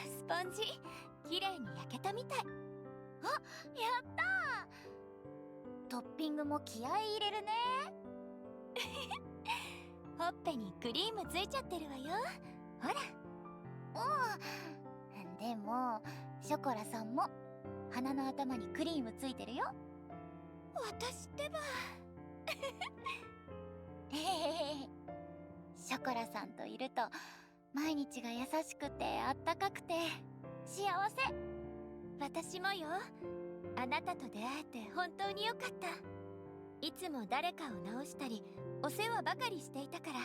スポンジ綺麗に焼けたみたい。あ、やったー。トッピングも気合い入れるね。ほっぺにクリームついちゃってるわよ。ほら。うん。でもショコラさんも鼻の頭にクリームついてるよ。私ってば。ショコラさんといると毎日が優しくてあったかくて幸せ。私もよ。あなたと出会えて本当によかった。いつも誰かを直したりお世話ばかりしていたから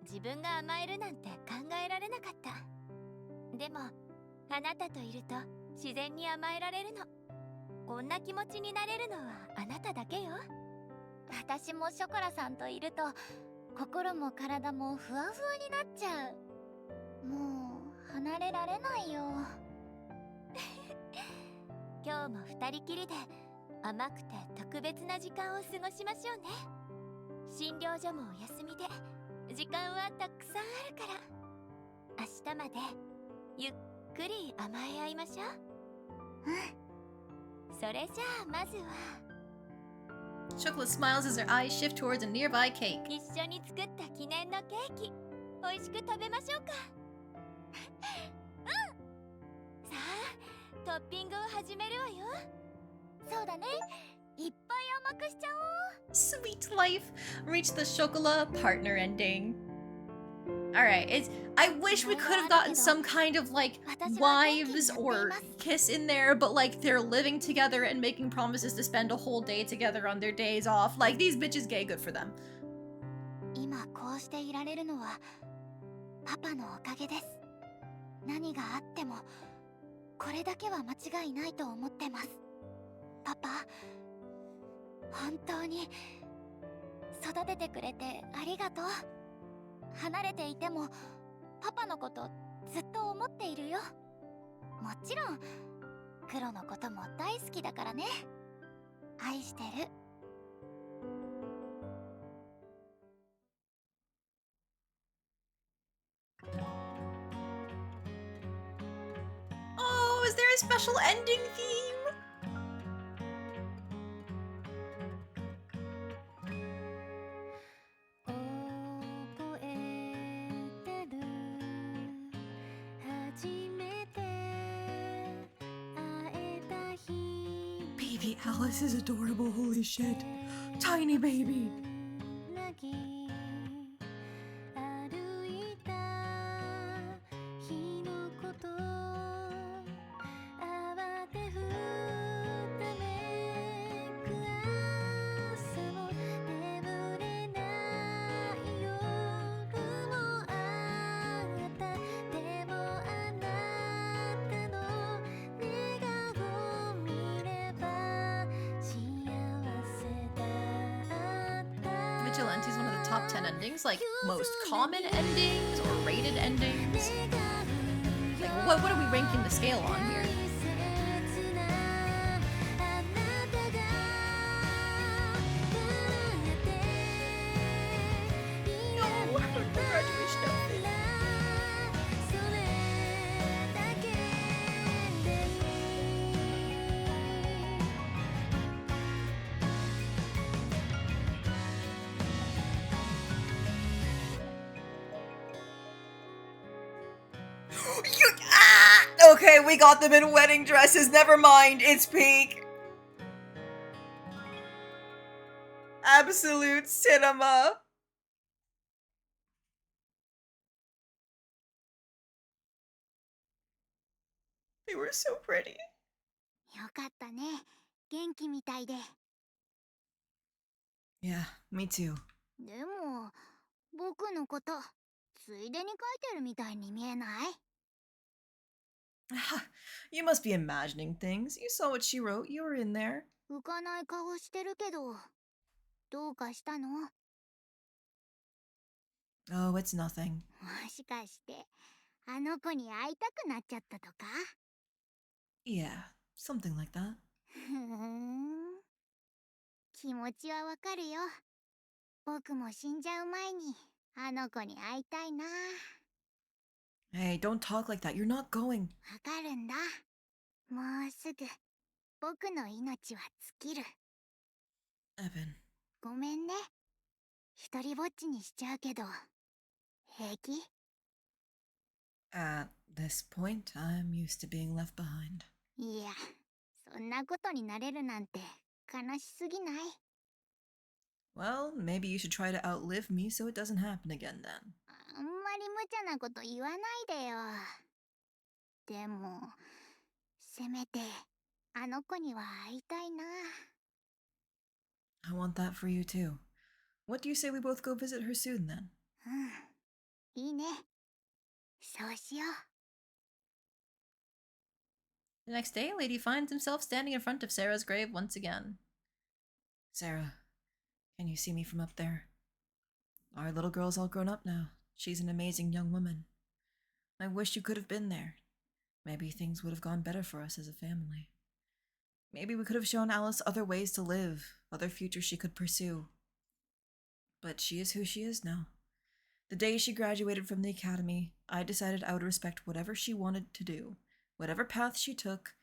自分が甘えるなんて考えられなかった。でもあなたといると自然に甘えられるの。こんな気持ちになれるのはあなただけよ。私もショコラさんといると心も体もふわふわになっちゃう。もう離れられないよ。今日も二人きりで甘くて特別な時間を過ごしましょうね。診療所もお休みで時間はたくさんあるから、明日までゆっくり甘え合いましょう。うん。それじゃあまずは Chocolat smiles as their eyes shift towards a nearby cake. 一緒に作った記念のケーキ美味しく食べましょうか。うん。さあトッピングを始めるわよ。そうだね。いっぱい甘くしちゃおう。 Sweet life. Reach the Chocolat partner ending. Alright, I wish we could have gotten some kind of like wives or kiss in there, but like they're living together and making promises to spend a whole day together on their days off. Like these bitches gay, good for them. 今こうしていられるのはパパのおかげです。何があってもこれだけは間違いないと思ってます。パパ、本当に育ててくれてありがとう。離れていてもパパのことずっと思っているよ。もちろんクロのことも大好きだからね。愛してる。Oh, is there a special ending theme? Baby Alice is adorable, holy shit. Tiny baby. Vigilante is one of the top 10 endings, like most common endings or rated endings. Like, what are we ranking the scale on here? No, the graduation outfit. Okay, we got them in wedding dresses. Never mind, it's peak. Absolute cinema. They were so pretty. よかったね。元気みたいで。 Yeah, me too. でも、僕のこと、ついでに書いてるみたいに見えない？ You must be imagining things. You saw what she wrote. You were in there. 浮かない顔してるけど、どうかしたの？も Oh, it's nothing. しかして、あの子に会いたくなっちゃったとか？ Yeah, something like that. ふーん。気持ちはわかるよ。僕も死んじゃう前に、あの子に会いたいな。わ Hey, don't talk like that. You're not going. かるんだ。もうすぐ、僕の命は尽きる。 Evan. ごめんね。一人ぼっちにしちゃうけど、平気？ At this point, I'm used to being left behind. いや、そんなことになれるなんて悲しすぎない？ Well, maybe you should try to outlive me so it doesn't happen again then. あんまり無茶なこと言わないでよ。でも、せめて、あの子には会いたいな。 I want that for you too. What do you say we both go visit her soon then? うん、いいね。そうしよう。 The next day, Lady finds himself standing in front of Sarah's grave once again. Sarah, can you see me from up there? Our little girl's all grown up now. She's an amazing young woman. I wish you could have been there. Maybe things would have gone better for us as a family. Maybe we could have shown Alice other ways to live, other futures she could pursue. But she is who she is now. The day she graduated from the academy, I decided I would respect whatever she wanted to do, whatever path she took,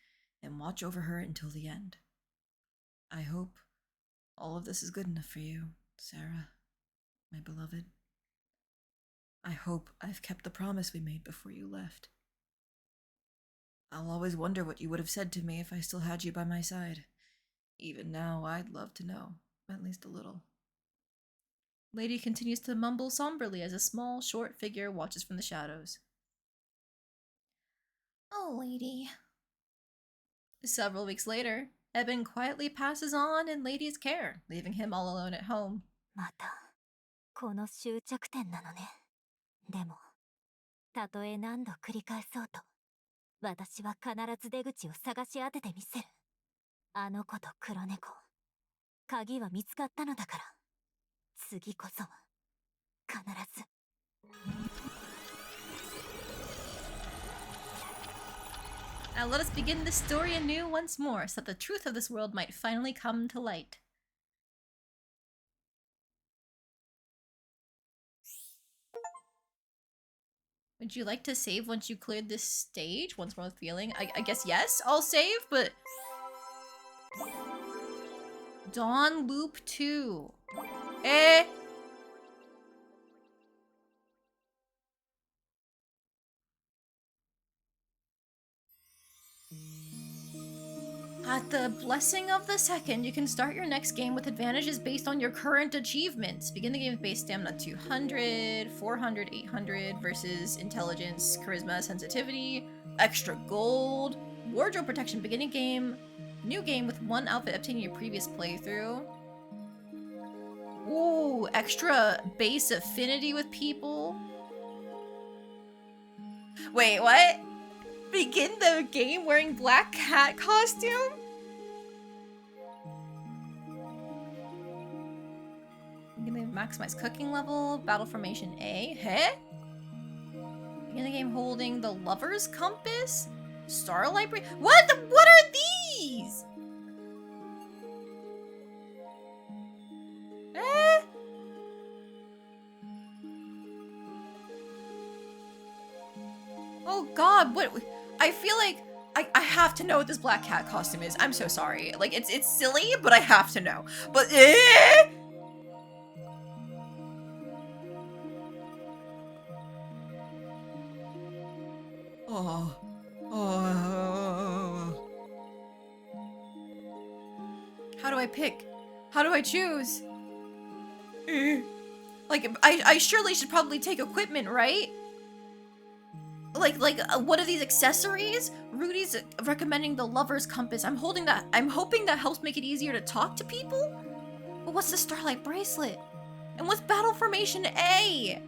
and watch over her until the end. I hope all of this is good enough for you, Sarah, my beloved. I hope I've kept the promise we made before you left. I'll always wonder what you would have said to me if I still had you by my side. Even now, I'd love to know, at least a little. Lady continues to mumble somberly as a small, short figure watches from the shadows. Oh, Lady. Several weeks later, Eben quietly passes on in Lady's care, leaving him all alone at home. またこの終着点なのね。でもたとえ何度繰り返そうと、私は必ず出口を探し当ててみせる。あの子と黒猫、鍵は見つかったのだから、次こそは必ず。Now let us begin this story anew once more, so that the truth of this world might finally come to light. Would you like to save once you cleared this stage? Once more with feeling? I guess yes, I'll save, but... Dawn Loop 2. Eh? At the blessing of the second, you can start your next game with advantages based on your current achievements. Begin the game with base stamina 200, 400, 800 versus intelligence, charisma, sensitivity, extra gold, wardrobe protection, beginning game, new game with one outfit obtained in your previous playthrough. Ooh, extra base affinity with people. Wait, what? Begin the game wearing black cat costume? I'm gonna maximize cooking level, battle formation A. Huh? Begin the game holding the lover's compass? Starlight Breeze? What are these? Eh? Oh god, what? I feel like I have to know what this black cat costume is. I'm so sorry. Like, it's silly, but I have to know. But, Oh. Oh. How do I pick? How do I choose? Like, I surely should probably take equipment, right? Like, what are these accessories? Rudy's recommending the lover's compass. I'm hoping that helps make it easier to talk to people? But what's the Starlight Bracelet? And what's Battle Formation A?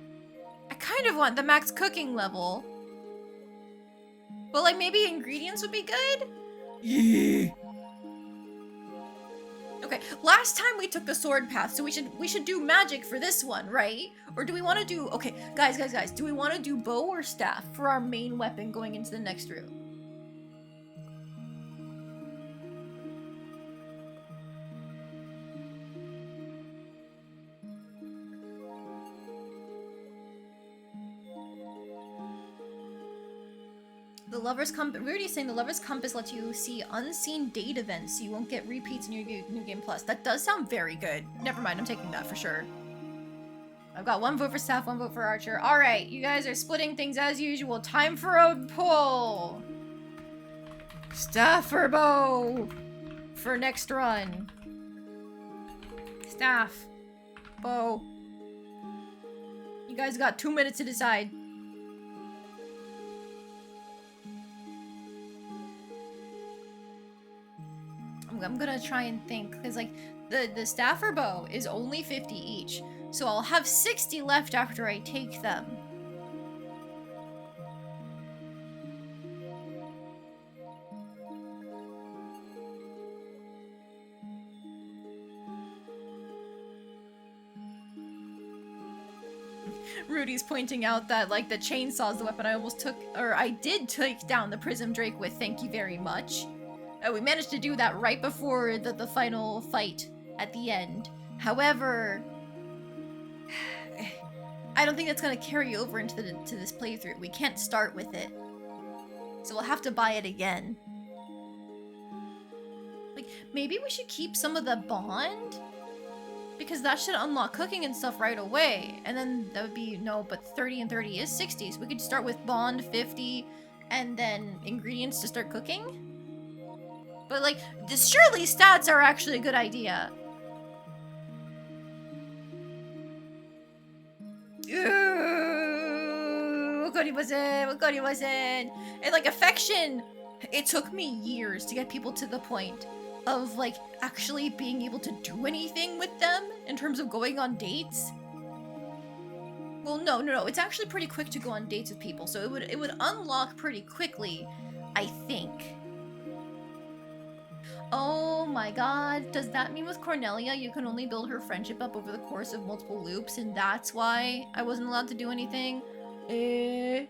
I kind of want the max cooking level. But like, maybe ingredients would be good? Yeah. Okay, last time we took the sword path, so we should do magic for this one, right? Or do we want to do, okay, guys, do we want to do bow or staff for our main weapon going into the next room? The Lover's Compass, Rudy's saying the Lover's Compass lets you see unseen date events so you won't get repeats in your New Game Plus. That does sound very good. Never mind, I'm taking that for sure. I've got 1 vote for staff, 1 vote for archer. Alright, you guys are splitting things as usual. Time for a poll. Staff or bow for next run. Staff. Bow. You guys got 2 minutes to decide. I'm gonna try and think, because like the staff or bow is only 50 each, so I'll have 60 left after I take them. Rudy's pointing out that like the chainsaw's the weapon I almost took, or I did take down the Prism Drake with, thank you very much. We managed to do that right before the final fight at the end. However, I don't think that's gonna carry over into this playthrough. We can't start with it, so we'll have to buy it again. Like, maybe we should keep some of the bond, because that should unlock cooking and stuff right away. And then that would be, no, but 30 and 30 is 60, so we could start with bond 50 and then ingredients to start cooking. But like, surely stats are actually a good idea. And like affection, it took me years to get people to the point of like actually being able to do anything with them in terms of going on dates. Well, no, it's actually pretty quick to go on dates with people, so it would unlock pretty quickly, I think. Oh my god, does that mean with Cornelia you can only build her friendship up over the course of multiple loops, and that's why I wasn't allowed to do anything? Okay,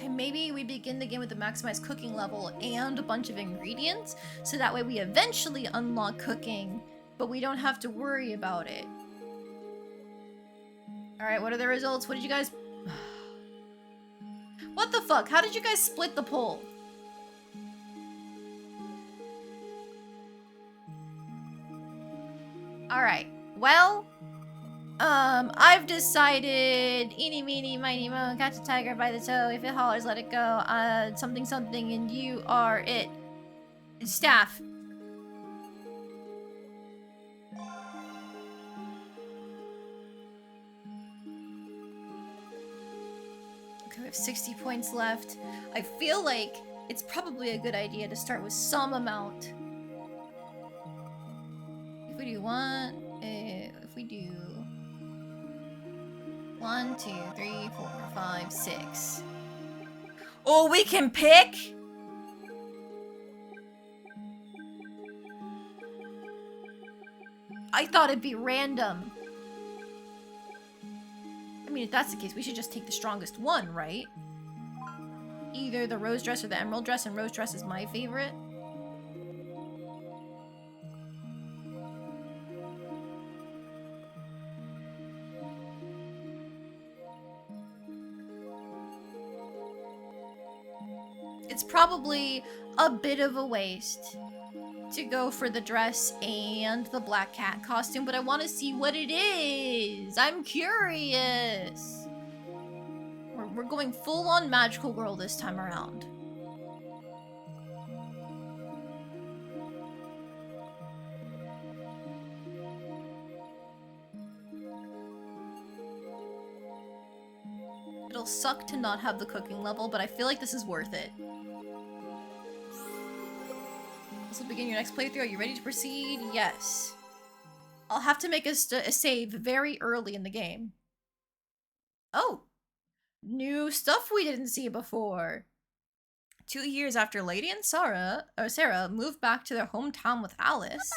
maybe we begin the game with the maximized cooking level and a bunch of ingredients, so that way we eventually unlock cooking, but we don't have to worry about it. Alright, what are the results? What did you guys... What the fuck? How did you guys split the poll? Alright, well... I've decided, eeny, meeny, miny, moe, catch a tiger by the toe, if it hollers, let it go, something, something, and you are it. Staff. Okay, we have 60 points left. I feel like it's probably a good idea to start with some amount. If we do if we do 1, 2, 3, 4, 5, 6. Oh, we can pick? I thought it'd be random. I mean, if that's the case, we should just take the strongest one, right? Either the rose dress or the emerald dress, and rose dress is my favorite. It's probably a bit of a waste to go for the dress and the black cat costume, but I want to see what it is. I'm curious. We're going full-on magical girl this time around. It'll suck to not have the cooking level, but I feel like this is worth it. This will begin your next playthrough. Are you ready to proceed? Yes. I'll have to make a save very early in the game. Oh! New stuff we didn't see before. 2 years after Lady and Sarah moved back to their hometown with Alice,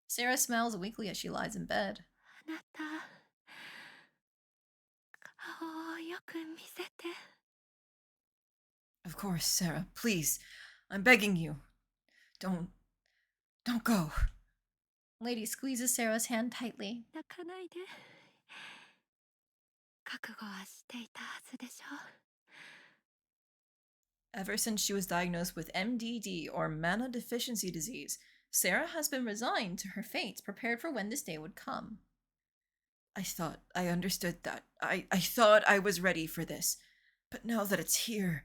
Sarah smiles weakly as she lies in bed. Of course, Sarah. Please. I'm begging you. Don't go. Lady squeezes Sarah's hand tightly. Ever since she was diagnosed with MDD, or Mana Deficiency Disease, Sarah has been resigned to her fate, prepared for when this day would come. I thought I understood that. I thought I was ready for this. But now that it's here...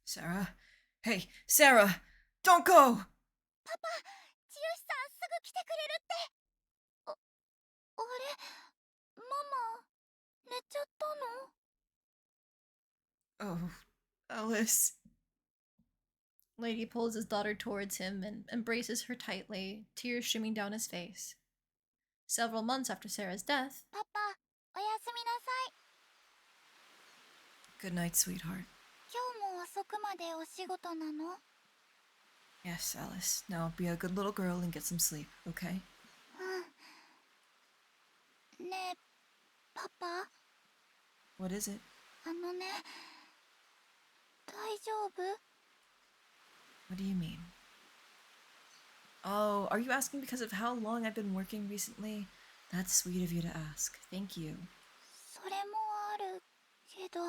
Sarah? Hey, Sarah! Don't go! Papa, 千代さんすぐ来てくれるって。あれ、ママ、寝ちゃったの? Oh, Alice. Lady pulls his daughter towards him and embraces her tightly, tears streaming down his face. Several months after Sarah's death... Papa, おやすみなさい. Good night, sweetheart. 今日も遅くまでお仕事なの? Yes, Alice. Now be a good little girl and get some sleep, okay? ねえ、パパ? What is it? あのね、大丈夫? What do you mean? Oh, are you asking because of how long I've been working recently? That's sweet of you to ask. Thank you. それもあるけど...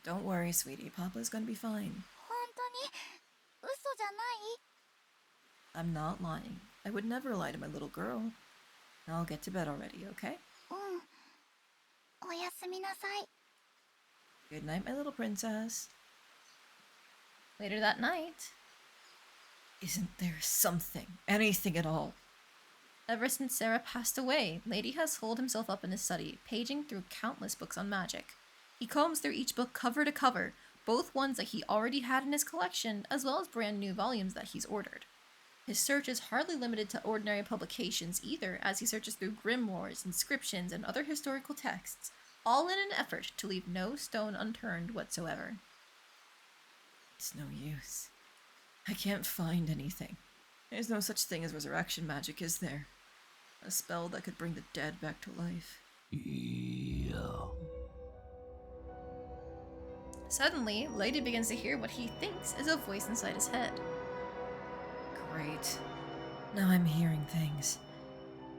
Don't worry, sweetie. Papa's gonna be fine. 本当に嘘じゃない? I'm not lying. I would never lie to my little girl. I'll get to bed already, okay? おやすみなさい. Good night, my little princess. Later that night... Isn't there something, anything at all? Ever since Sarah passed away, Lady has holed himself up in his study, paging through countless books on magic. He combs through each book cover to cover, both ones that he already had in his collection, as well as brand new volumes that he's ordered. His search is hardly limited to ordinary publications either, as he searches through grimoires, inscriptions, and other historical texts, all in an effort to leave no stone unturned whatsoever. It's no use. I can't find anything. There's no such thing as resurrection magic, is there? A spell that could bring the dead back to life. Yeah. Suddenly, Lady begins to hear what he thinks is a voice inside his head. Great. Now I'm hearing things.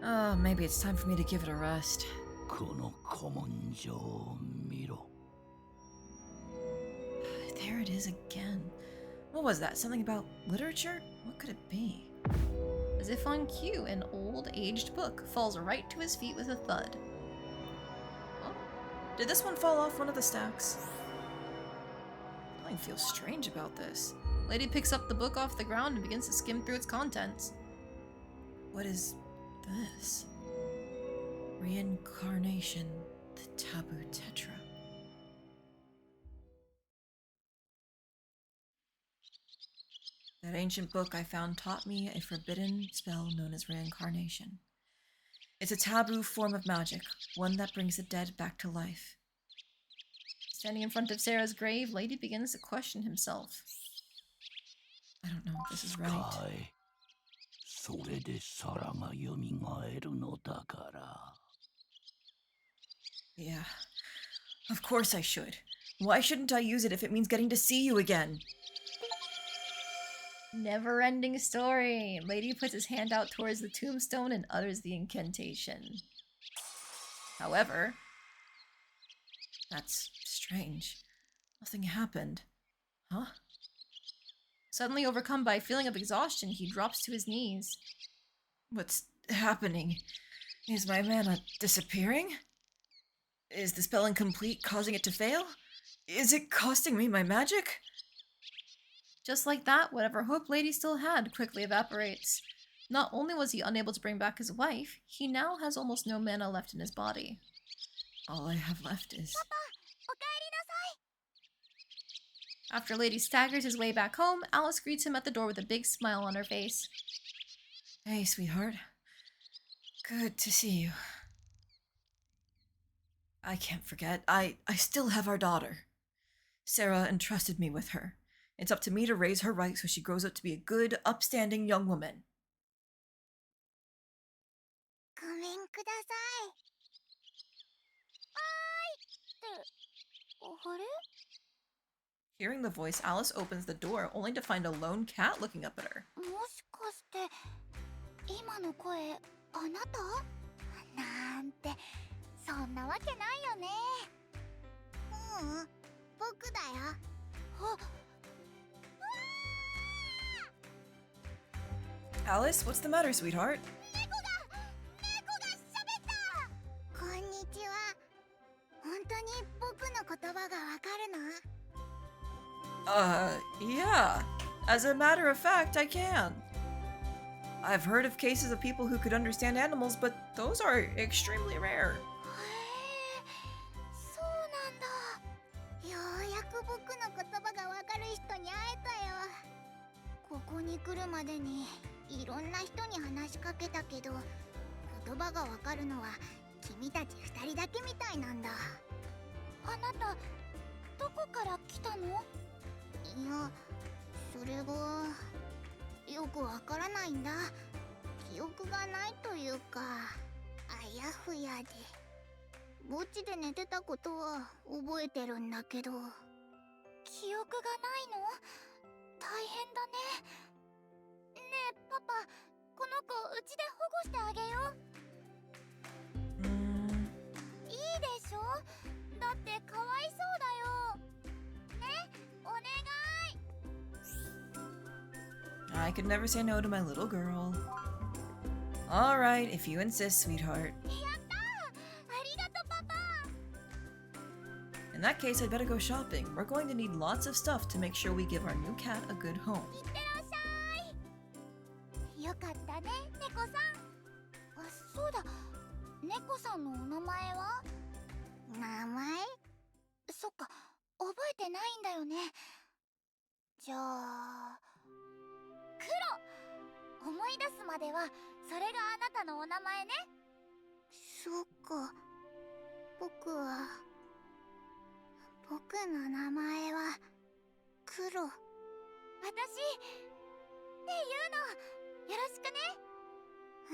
Oh, maybe it's time for me to give it a rest. There it is again. What was that? Something about literature? What could it be? As if on cue, an old, aged book falls right to his feet with a thud. Oh, did this one fall off one of the stacks? Something feels strange about this. Lady picks up the book off the ground and begins to skim through its contents. What is this? Reincarnation, the Taboo Tetra. That ancient book I found taught me a forbidden spell known as reincarnation. It's a taboo form of magic, one that brings the dead back to life. Standing in front of Sarah's grave, Lady begins to question himself. I don't know if this is right. それでサラが蘇るのだから。 Yeah. Of course I should. Why shouldn't I use it if it means getting to see you again? Never-ending story. Lady puts his hand out towards the tombstone and utters the incantation. However, that's strange. Nothing happened. Huh? Suddenly overcome by a feeling of exhaustion, he drops to his knees. What's happening? Is my mana disappearing? Is the spell incomplete, causing it to fail? Is it costing me my magic? Just like that, whatever hope Lady still had quickly evaporates. Not only was he unable to bring back his wife, he now has almost no mana left in his body. All I have left is... After Lady staggers his way back home, Alice greets him at the door with a big smile on her face. Hey, sweetheart. Good to see you. I can't forget. I still have our daughter. Sarah entrusted me with her. It's up to me to raise her right so she grows up to be a good, upstanding young woman. ごめんください。あーいって、あれ？ Hearing the voice, Alice opens the door, only to find a lone cat looking up at her. もしかして、今の声、あなた？なんて、そんなわけないよね。僕だよ。Alice, what's the matter, sweetheart? 猫が喋った。こんにちは。本当に僕の言葉がわかるの？ Yeah. As a matter of fact, I can. I've heard of cases of people who could understand animals, but those are extremely rare. そうなんだ。ようやく僕の言葉がわかる人に会えたよ。ここに来るまでにいろんな人に話しかけたけど、言葉がわかるのは君たち二人だけみたいなんだ。あなた、どこから来たの？いや、それがよくわからないんだ。記憶がないというか、あやふやで。墓地で寝てたことは覚えてるんだけど。記憶がないの？大変だね。ねえパパ、この子うちで保護してあげよう。いいでしょ？だってかわいそうだよ。ね、お願い。 I could never say no to my little girl. Alright, if you insist, sweetheart. やったー！ありがとうパパ。 In that case, I'd better go shopping. We're going to need lots of stuff to make sure we give our new cat a good home. いってらっしゃい。よかったね、猫さん。あ、そうだ。猫さんのお名前は？名前？そっか、覚えてないんだよね。じゃあ、黒。思い出すまではそれがあなたのお名前ね。そっか。僕の名前は黒。私って言うのよろしくね。う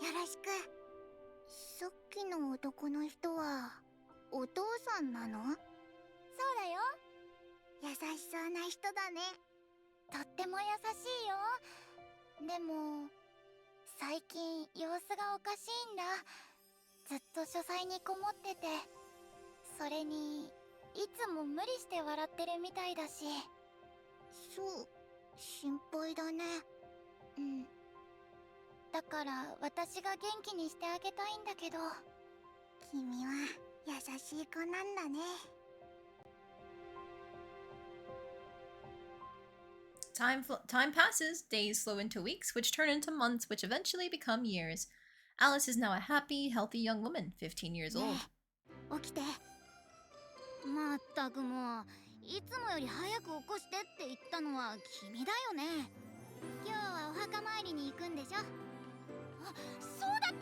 ん、よろしく。さっきの男の人はお父さんなの？そうだよ。優しそうな人だね。とっても優しいよ。でも最近様子がおかしいんだ。ずっと書斎にこもってて、それにいつも無理して笑ってるみたいだし。そう、心配だね。うん。だから私が元気にしてあげたいんだけど。君は優しい子なんだね。Time passes, days slow into weeks, which turn into months, which eventually become years. Alice is now a happy, healthy young woman, 15 years old. 起きて。まったくもう、いつもより早く起こしてって言ったのは君だよね。今日はお墓参りに行くんでしょ。あ、そうだっ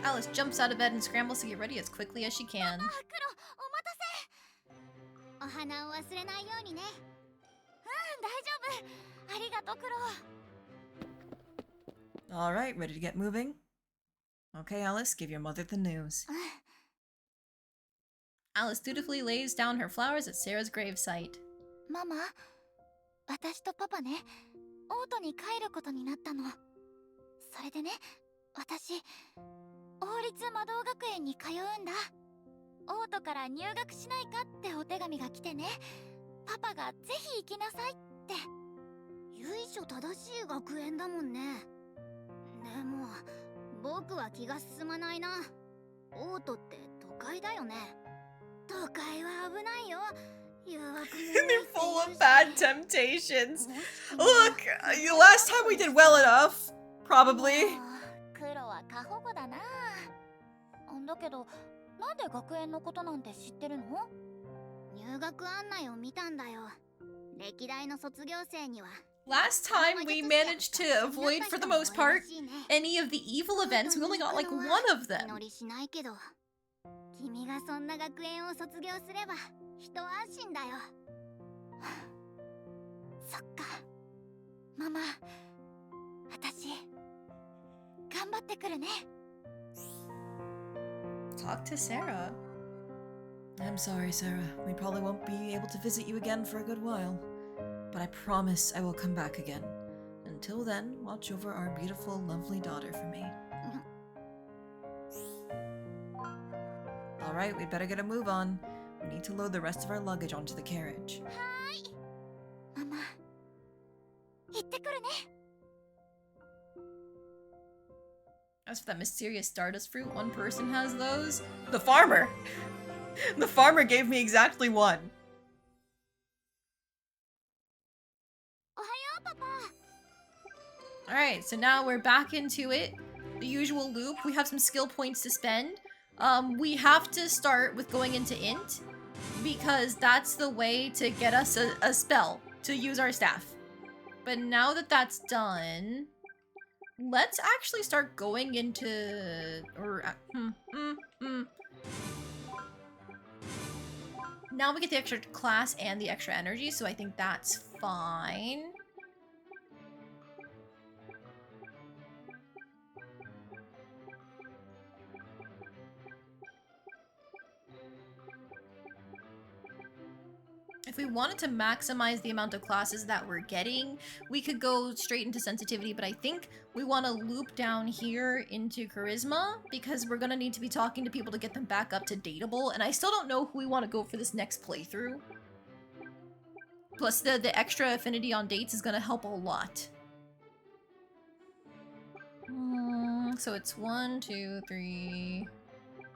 た。 Alice jumps out of bed and scrambles to get ready as quickly as she can. 黒、お待たせ。お花を忘れないようにね。うん、大丈夫。ありがとう、クロ。 Alright, ready to get moving? Okay, Alice, give your mother the news. Alice dutifully lays down her flowers at Sarah's gravesite. ママ、私とパパね、オートに帰ることになったの。それでね、私王立魔導学園に通うんだ。オートから入学しないかってお手紙が来てね、パパがぜひ行きなさいって。由緒正しい学園だもんね。でも僕は気が進まないな。オートって都会だよね。都会は危ないよ。They're full of bad temptations. Look, last time we did well enough. Probably. クロは過保護だな。だけど、なんで学園のことなんて知ってるの？入学案内を見たんだよ。歴代の卒業生には。Last time we managed to avoid, for the most part, any of the evil events. We only got like one of them. 祈りしないけど、君がそんな学園を卒業すれば一安心だよ。そっか。ママ、私頑張ってくるね。Talk to Sarah. I'm sorry, Sarah. We probably won't be able to visit you again for a good while. But I promise I will come back again. Until then, watch over our beautiful, lovely daughter for me. Alright, we'd better get a move on. We need to load the rest of our luggage onto the carriage. はーい。ママ、行ってくるね。As for that mysterious stardust fruit, one person has those. The farmer! The farmer gave me exactly one. おはよう、パパ。 Alright, so now we're back into it. The usual loop. We have some skill points to spend. We have to start with going into int, because that's the way to get us a spell to use our staff. But now that that's done, let's actually start going into... Now we get the extra class and the extra energy, so I think that's fine. If we wanted to maximize the amount of classes that we're getting, we could go straight into sensitivity, but I think we want to loop down here into charisma because we're going to need to be talking to people to get them back up to dateable, and I still don't know who we want to go for this next playthrough. Plus, the extra affinity on dates is going to help a lot. So it's 1, 2, 3,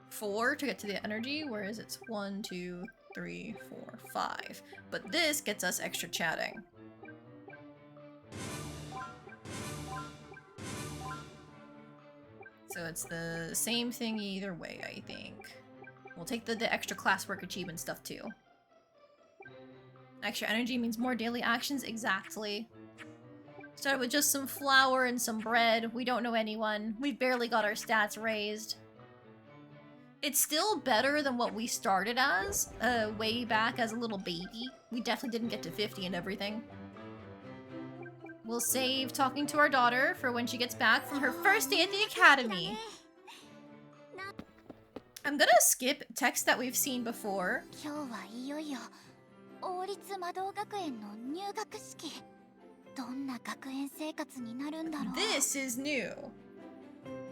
4 to get to the energy, whereas it's 1, 2, 3, 4, 5. But this gets us extra chatting. So it's the same thing either way, I think. We'll take the extra classwork achievement stuff too. Extra energy means more daily actions, exactly. Started with just some flour and some bread. We don't know anyone. We've barely got our stats raised. It's still better than what we started as, way back as a little baby. We definitely didn't get to 50 and everything. We'll save talking to our daughter for when she gets back from her first day at the academy. I'm gonna skip text that we've seen before. This is new.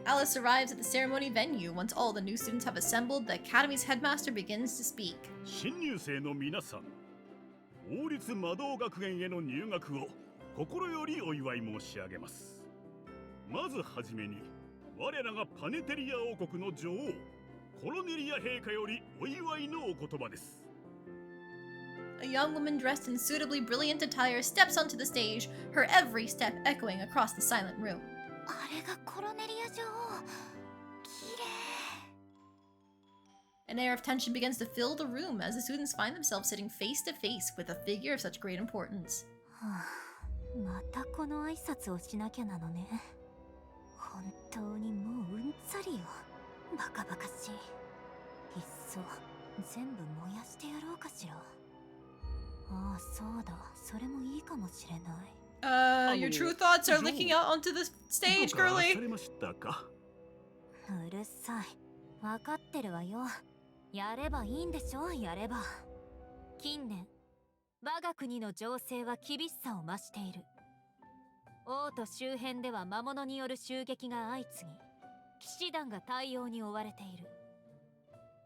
Alice arrives at the ceremony venue. Once all the new students have assembled, the academy's headmaster begins to speak. 新入生の皆さん、王立魔導学園への入学を心よりお祝い申し上げます。まずはじめに、我らがパネテリア王国の女王、コロネリア陛下よりお祝いのお言葉です。A young woman dressed in suitably brilliant attire steps onto the stage, her every step echoing across the silent room. An air of tension begins to fill the room as the students find themselves sitting face to face with a figure of such great importance. またこの挨拶をしなきゃなのね。本当にもううんざりよ。バカバカしい。いっそ全部燃やしてやろうかしら。ああ、そうだ。それもいいかもしれない。Your true thoughts are leaking out onto the stage, どうかさ girly. れましたか？うるさい。わかってるわよ。やればいいんでしょ、やれば。近年、我が国の情勢は厳しさを増している。王都周辺では魔物による襲撃が相次ぎ、騎士団が対応に追われている。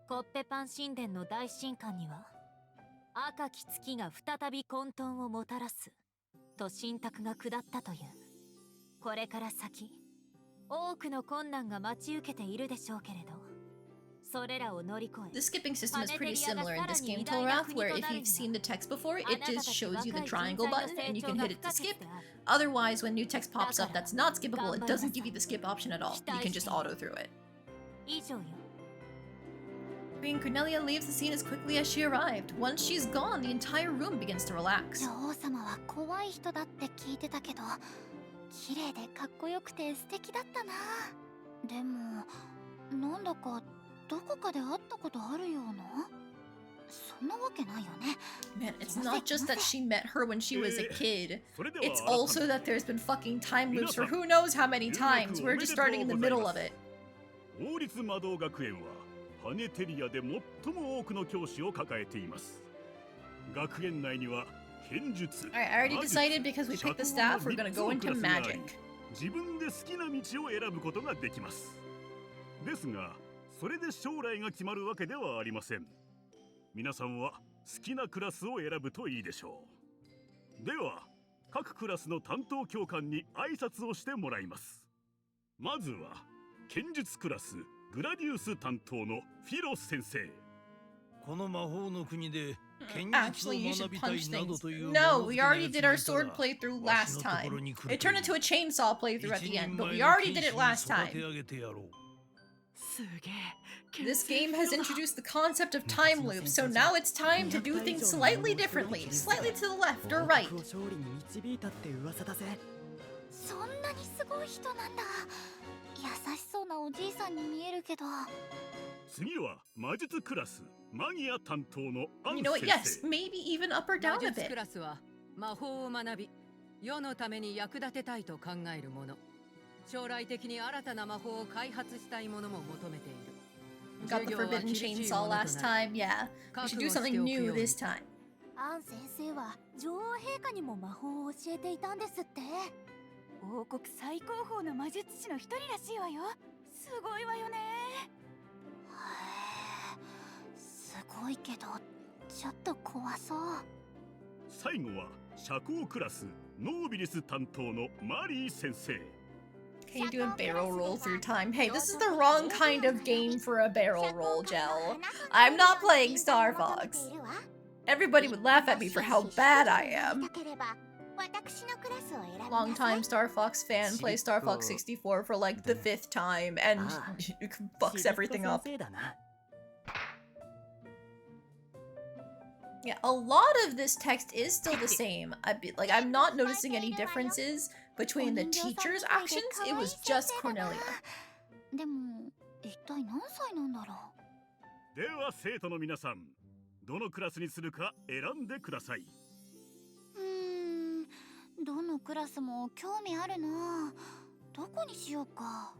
コッペパン神殿の大神官には、赤き月が再び混沌をもたらすと神託が下ったという。これから先、多くの困難が待ち受けているでしょうけれど、それらを乗り越え、 The skipping system is pretty similar in this game, Tolrath, where if you've seen the text before, it just shows you the triangle button and you can hit it to skip. Otherwise, when new text pops up that's not skippable, it doesn't give you the skip option at all. You can just auto through it. 以上よ。 Queen Cornelia leaves the scene as quickly as she arrived. Once she's gone, the entire room begins to relax. 女王様は怖い人だって聞いてたけど、綺麗でかっこよくて素敵だったな。でも、なんだかどこかで会ったことあるような。そんなわけないよね。 Man, it's not just that she met her when she was a kid. It's also that there's been fucking time loops for who knows how many times. We're just starting in the middle of it. 王立魔導学園はハネテリアで最も多くの教師を抱えています。学園内には剣術、 Alright, I already decided because we picked the staff, we're gonna go into magic. 自分で好きな道を選ぶことができます。ですが、それで将来が決まるわけではありません。皆さんは好きなクラスを選ぶといいでしょう。では、各クラスの担当教官に挨拶をしてもらいます。まずは剣術クラスグラディウス担当のフィロス先生。この魔法の国で Actually, you should punch things. No, we already did our sword playthrough last time. It turned into a chainsaw playthrough at the end, but we already did it last time. This game has introduced the concept of time loops, so now it's time to do things slightly differently, slightly to the left or right. そんなにすごい人なんだ。優しそうなおじいさんに見えるけど。次は魔術クラスマギア担当のアン You know what? 先 Yes, 生。 maybe even up or down 魔 a 術 bit. クラスは魔法を学び世のために役立てたいと考える者、将来的に新たな魔法を開発したい者も求めている。 Got the forbidden chainsaw last time, yeah. We should do something new this time. アン先生は女王陛下にも魔法を教えていたんですって。王国最高峰の魔術師の一人らしいわよ。すごいわよね。すごいけど、ちょっと怖そう。最後は社交クラスノービリス担当のマリー先生。 Can you do a barrel roll through time? Hey, this is the wrong kind of game for a barrel roll, Gel. I'm not playing Star Fox. Everybody would laugh at me for how bad I am. Longtime Star Fox fan plays Star Fox 64 for like the 5th time and fucks everything up. Yeah, a lot of this text is still the same. I'm not noticing any differences between the teacher's actions. It was just Cornelia. でも、一体何歳なんだろう。では生徒の皆さん、どのクラスにするか選んでください。どのクラスも興味あるな。どこにしようか。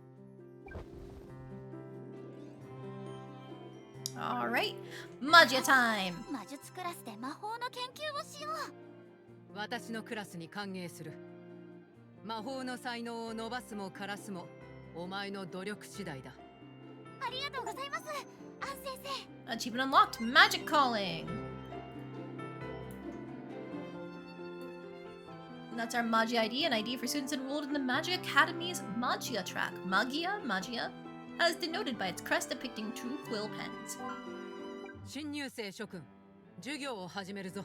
Alright, Magia time! 魔術クラスで魔法の研究をしよう。私のクラスに歓迎する。魔法の才能を伸ばすも枯らすもお前の努力次第だ。ありがとうございます、アン先生。 Achievement unlocked, Magic Calling! And that's our Magia ID, an ID for students enrolled in the Magic Academy's Magia track. Magia, as denoted by its crest depicting two quill pens. 新入生諸君、授業を始めるぞ。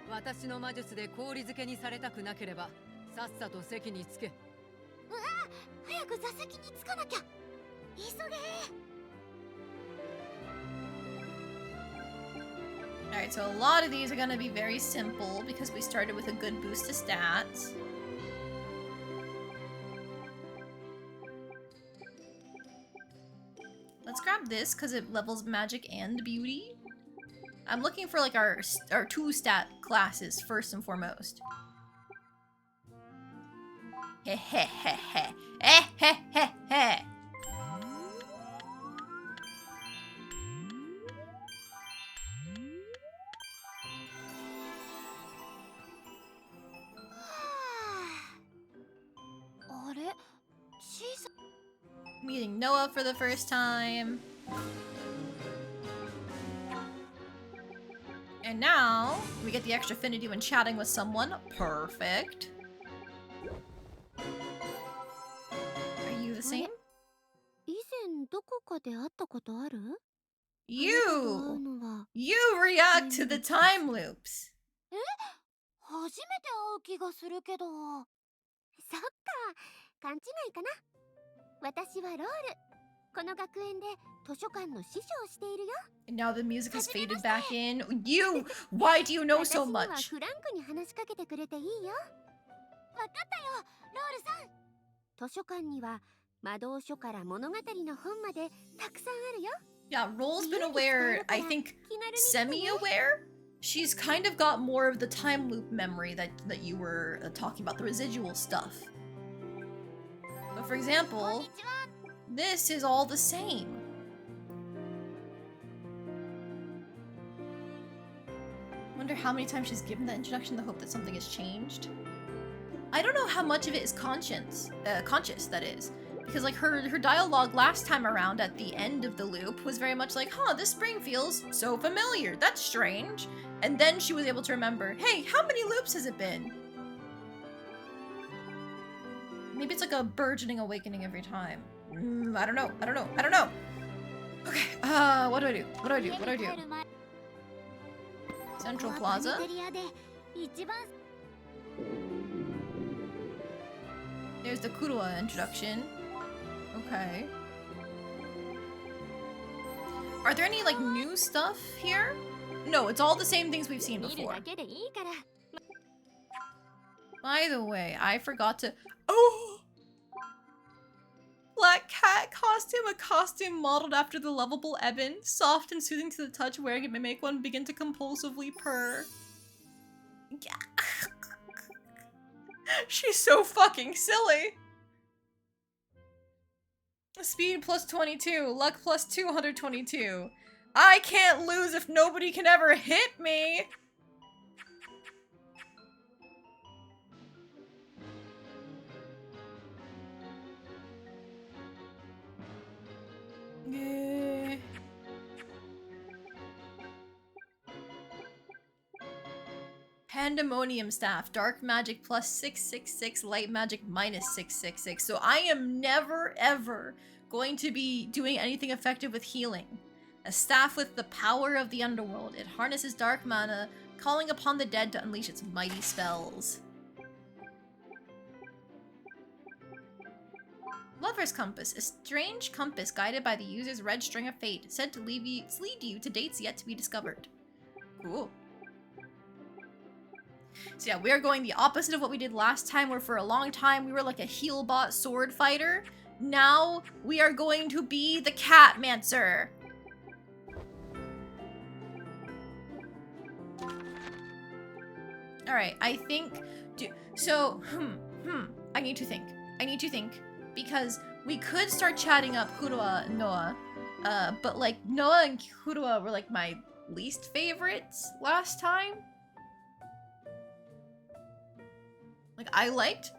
私の魔術で氷漬けにされたくなければ、さっさと席につけ。うわあ、早く座席に着かなきゃ。急げ。Alright, so a lot of these are gonna be very simple because we started with a good boost to stats. Let's grab this because it levels magic and beauty. I'm looking for like our 2-stat classes first and foremost. Heh heh heh heh. Eh heh heh heh. Meeting Noah for the first time. And now, we get the extra affinity when chatting with someone. Perfect. Are you the same? 以前どこかで会ったことある？ You! You react to the time loops! 初めて会う気がするけど。そっか、勘違いかな。私はロール。この学園で図書館の師匠をしているよ。 And now the music has faded back in. You! Why do you know so 私には much? フランクに話しかけてくれていいよ。わかったよ、ロールさん。図書館には魔導書から物語の本までたくさんあるよ。 Yeah, Roll's been aware, I think, semi-aware? She's kind of got more of the time loop memory that you were talking about, the residual stuff. But for example, this is all the same. Wonder how many times she's given that introduction in the hope that something has changed. I don't know how much of it is conscious, that is. Because like her dialogue last time around at the end of the loop was very much like, huh, this spring feels so familiar. That's strange. And then she was able to remember, hey, how many loops has it been? Maybe it's like a burgeoning awakening every time. I don't know. Okay, what do I do? Central Plaza? There's the Kurua introduction. Okay. Are there any, like, new stuff here? No, it's all the same things we've seen before. By the way, I forgot to... Oh! Black cat costume, a costume modeled after the lovable Eben. Soft and soothing to the touch, wearing it may make one begin to compulsively purr. Yeah. She's so fucking silly. Speed plus 22, luck plus 222. I can't lose if nobody can ever hit me! Yeah. Pandemonium staff, dark magic plus 666, light magic minus 666. So I am never ever going to be doing anything effective with healing. A staff with the power of the underworld. It harnesses dark mana, calling upon the dead to unleash its mighty spells. Lover's Compass, a strange compass guided by the user's red string of fate, said to lead you to dates yet to be discovered. Cool. So yeah, we are going the opposite of what we did last time, where for a long time we were like a heal bot sword fighter. Now we are going to be the Catmancer. Alright, I think... I need to think. Because we could start chatting up Kurua and Noah. But like, Noah and Kurua were like my least favorites last time. Like, I liked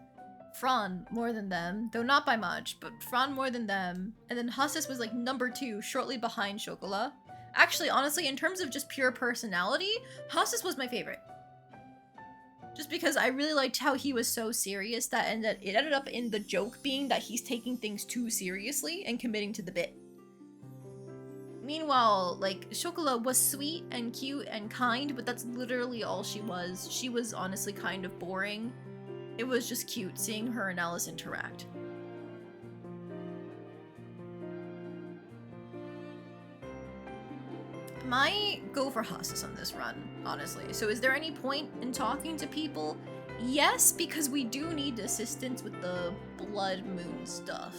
Fran more than them, though not by much, but Fran more than them. And then Hussis was like number 2, shortly behind Chocolat. Actually, honestly, in terms of just pure personality, Hussis was my favorite. Just because I really liked how he was so serious that it ended up in the joke being that he's taking things too seriously and committing to the bit. Meanwhile, like, Chocolat was sweet and cute and kind, but that's literally all she was. She was honestly kind of boring. It was just cute seeing her and Alice interact. Might go for Hussis on this run, honestly. So is there any point in talking to people? Yes, because we do need assistance with the Blood Moon stuff.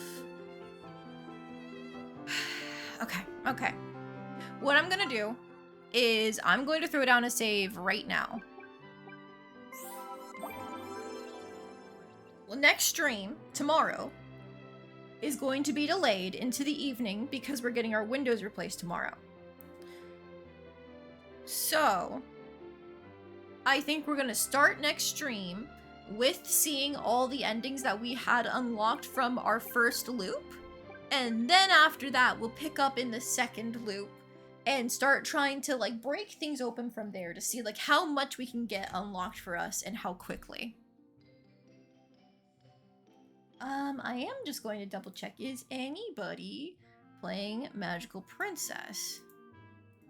Okay. What I'm gonna do is I'm going to throw down a save right now. Well, next stream, tomorrow, is going to be delayed into the evening because we're getting our windows replaced tomorrow. So, I think we're gonna start next stream with seeing all the endings that we had unlocked from our first loop. And then after that, we'll pick up in the second loop and start trying to like break things open from there to see like how much we can get unlocked for us and how quickly. I am just going to double check, is anybody playing Magical Princess?